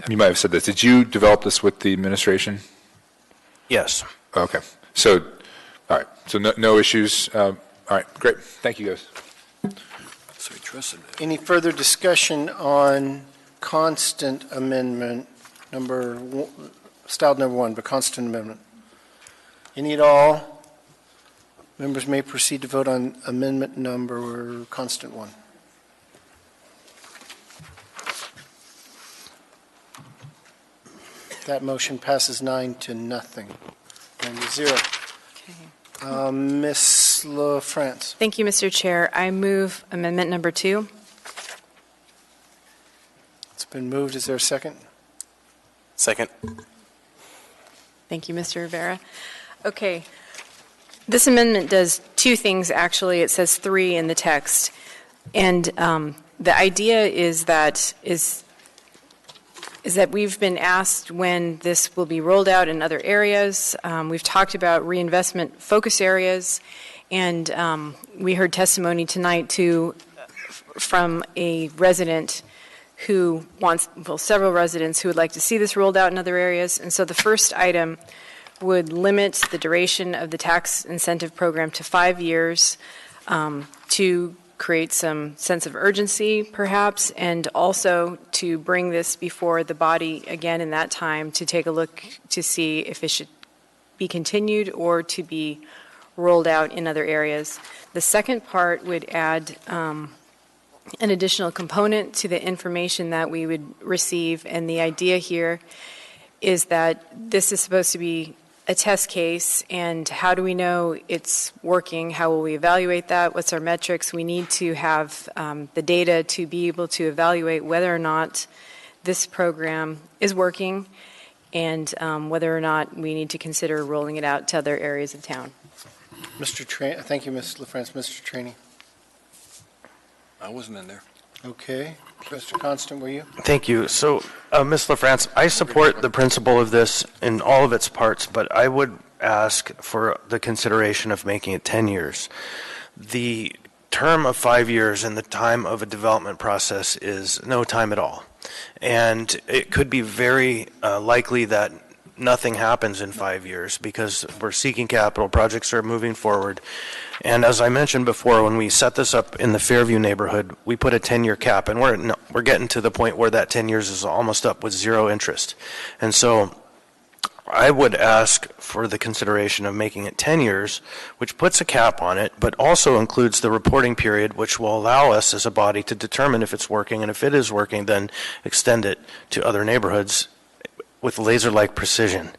You might have said this. Did you develop this with the administration? Yes. Okay. So, all right. So no issues. All right. Great. Thank you, guys. So we trusted it. Any further discussion on Constant Amendment styled number 1, but Constant Amendment? Any at all? Members may proceed to vote on amendment number Constant 1. That motion passes 9-0. 9-0. Ms. LaFrance. Thank you, Mr. Chair. I move amendment number 2. It's been moved. Is there a second? Second. Thank you, Mr. Rivera. Okay. This amendment does 2 things, actually. It says 3 in the text. And the idea is that we've been asked when this will be rolled out in other areas. We've talked about reinvestment focus areas, and we heard testimony tonight, too, from a resident who wants, well, several residents who would like to see this rolled out in other areas. And so the first item would limit the duration of the tax incentive program to 5 years to create some sense of urgency, perhaps, and also to bring this before the body again in that time to take a look to see if it should be continued or to be rolled out in other areas. The second part would add an additional component to the information that we would receive, and the idea here is that this is supposed to be a test case, and how do we know it's working? How will we evaluate that? What's our metrics? We need to have the data to be able to evaluate whether or not this program is working and whether or not we need to consider rolling it out to other areas of town. Thank you, Ms. LaFrance. Mr. Trainee. I wasn't in there. Okay. Mr. Constant, were you? Thank you. So, Ms. LaFrance, I support the principle of this in all of its parts, but I would ask for the consideration of making it 10 years. The term of 5 years in the time of a development process is no time at all. And it could be very likely that nothing happens in 5 years because we're seeking capital, projects are moving forward. And as I mentioned before, when we set this up in the Fairview neighborhood, we put a 10-year cap, and we're getting to the point where that 10 years is almost up with zero interest. And so I would ask for the consideration of making it 10 years, which puts a cap on it, but also includes the reporting period, which will allow us as a body to determine if it's working, and if it is working, then extend it to other neighborhoods with laser-like precision.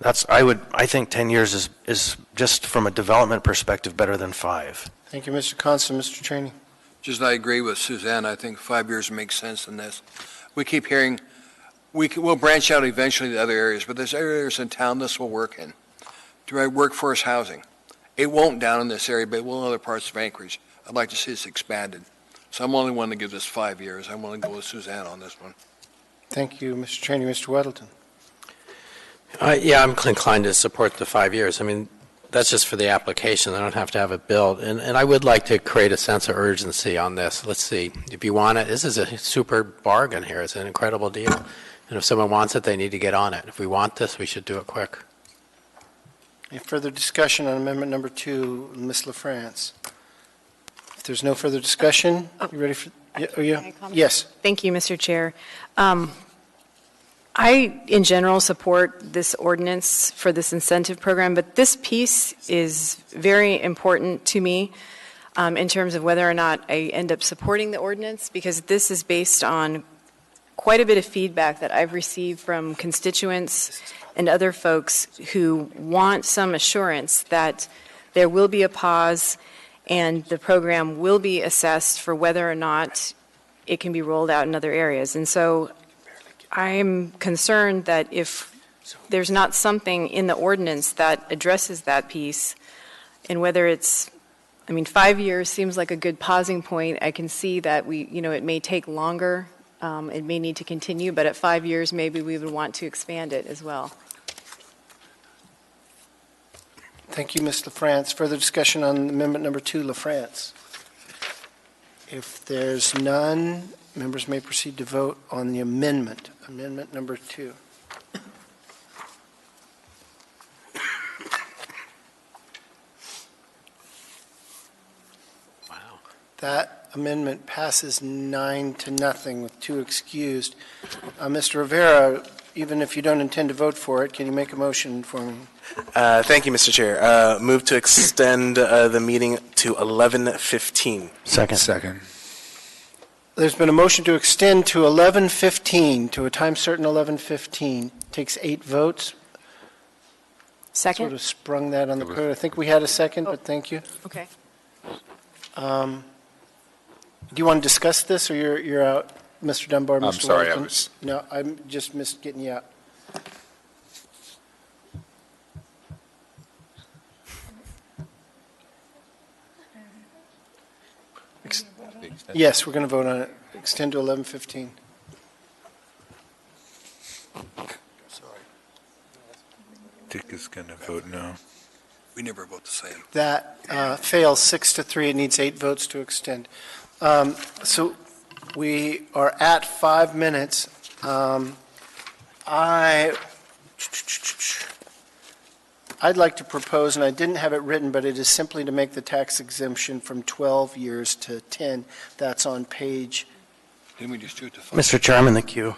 I think 10 years is just from a development perspective better than 5. Thank you, Mr. Constant. Mr. Trainee. Just I agree with Suzanne. I think 5 years makes sense in this. We keep hearing we'll branch out eventually to other areas, but there's areas in town this will work in. Direct workforce housing. It won't down in this area, but it will in other parts of Anchorage. I'd like to see this expanded. So I'm only one to give this 5 years. I'm willing to go with Suzanne on this one. Thank you, Mr. Trainee. Mr. Weddleton. Yeah, I'm inclined to support the 5 years. I mean, that's just for the application. I don't have to have it built. And I would like to create a sense of urgency on this. Let's see. If you want it, this is a super bargain here. It's an incredible deal. And if someone wants it, they need to get on it. If we want this, we should do it quick. Any further discussion on amendment number 2, Ms. LaFrance? If there's no further discussion, you ready for? Yes. Thank you, Mr. Chair. I, in general, support this ordinance for this incentive program, but this piece is very important to me in terms of whether or not I end up supporting the ordinance, because this is based on quite a bit of feedback that I've received from constituents and other folks who want some assurance that there will be a pause and the program will be assessed for whether or not it can be rolled out in other areas. And so I'm concerned that if there's not something in the ordinance that addresses that piece, and whether it's, 5 years seems like a good pausing point. I can see that it may take longer. It may need to continue, but at 5 years, maybe we would want to expand it as well. Thank you, Ms. LaFrance. Further discussion on amendment number 2, LaFrance. If there's none, members may proceed to vote on the amendment, amendment number 2. Wow. That amendment passes 9-0 with 2 excused. Mr. Rivera, even if you don't intend to vote for it, can you make a motion for me? Thank you, Mr. Chair. Move to extend the meeting to 11:15. Second. There's been a motion to extend to 11:15, to a time certain 11:15. Takes 8 votes. Second? Sort of sprung that on the code. I think we had a second, but thank you. Okay. Do you want to discuss this, or you're out, Mr. Dunbar? I'm Mr. sorry, I Walton? was- No, I'm just missed getting you out. Yes, we're going to vote on it. Extend to 11:15. Dick is going to vote no. We never vote the same. That fails 6-3. It needs 8 votes to extend. So we are at 5 minutes. I'd like to propose, and I didn't have it written, but it is simply to make the tax exemption from 12 years to 10. That's on page. Didn't we just do it to 5? Mr. Chair, I'm in the queue.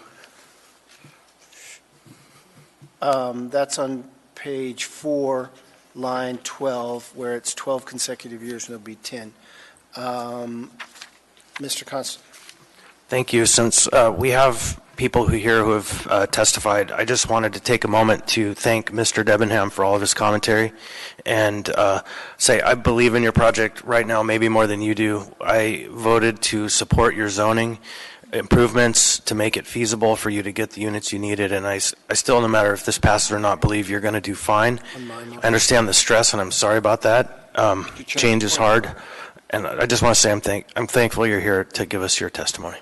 That's on page 4, line 12, where it's 12 consecutive years and it'll be 10. Mr. Constant. Thank you. Since we have people who have testified, I just wanted to take a moment to thank Mr. Debenham for all of his commentary and say I believe in your project right now, maybe more than you do. I voted to support your zoning improvements to make it feasible for you to get the units you needed, and I still, no matter if this passes or not, believe you're going to do fine. I understand the stress, and I'm sorry about that. Change is hard, and I just want to say I'm thankful you're here to give us your testimony.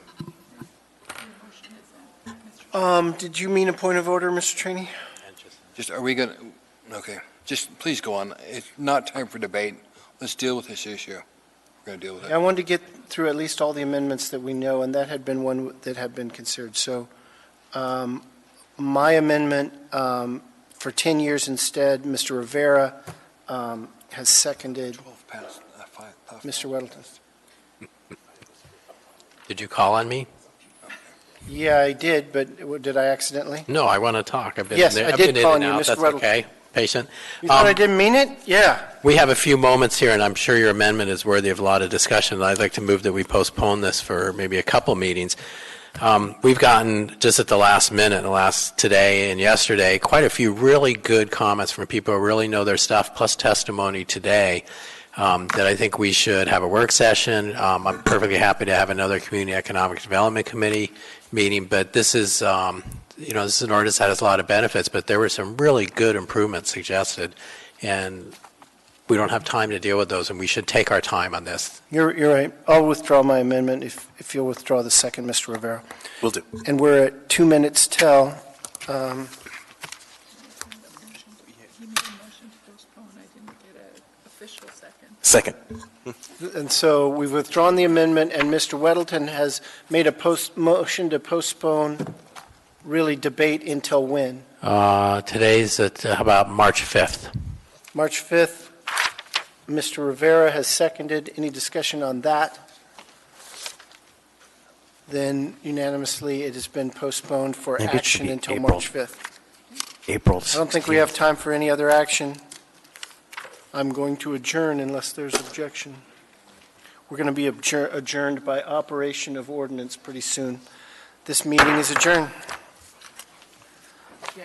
Did you mean a point of order, Mr. Traney? Just, are we going to, okay, just please go on. It's not time for debate. Let's deal with this issue. We're going to deal with it. I wanted to get through at least all the amendments that we know, and that had been one that had been considered. So my amendment for 10 years instead, Mr. Rivera has seconded. 12 past 5. Mr. Weddleton. Did you call on me? Yeah, I did, but did I accidentally? No, I want to talk. I've been Yes, in there. I I've did been call in on and you, out. Mr. That's Weddleton. okay. Patient. You thought I didn't mean it? Yeah. We have a few moments here, and I'm sure your amendment is worthy of a lot of discussion. I'd like to move that we postpone this for maybe a couple meetings. We've gotten, just at the last minute, today and yesterday, quite a few really good comments from people who really know their stuff, plus testimony today, that I think we should have a work session. I'm perfectly happy to have another Community Economic Development Committee meeting, but this is, this is an ordinance that has a lot of benefits, but there were some really good improvements suggested, and we don't have time to deal with those, and we should take our time on this. You're right. I'll withdraw my amendment if you'll withdraw the second, Mr. Rivera. Will do. And we're at 2 minutes till. Second. And so we've withdrawn the amendment, and Mr. Weddleton has made a motion to postpone really debate until when? Today's at about March 5th. March 5th. Mr. Rivera has seconded. Any discussion on that? Then unanimously, it has been postponed for Maybe it should action be until April. March 5th. April I don't think we have time for any other action. I'm going to adjourn unless there's objection. We're going to be adjourned by operation of ordinance pretty soon. This meeting is adjourned. Yeah,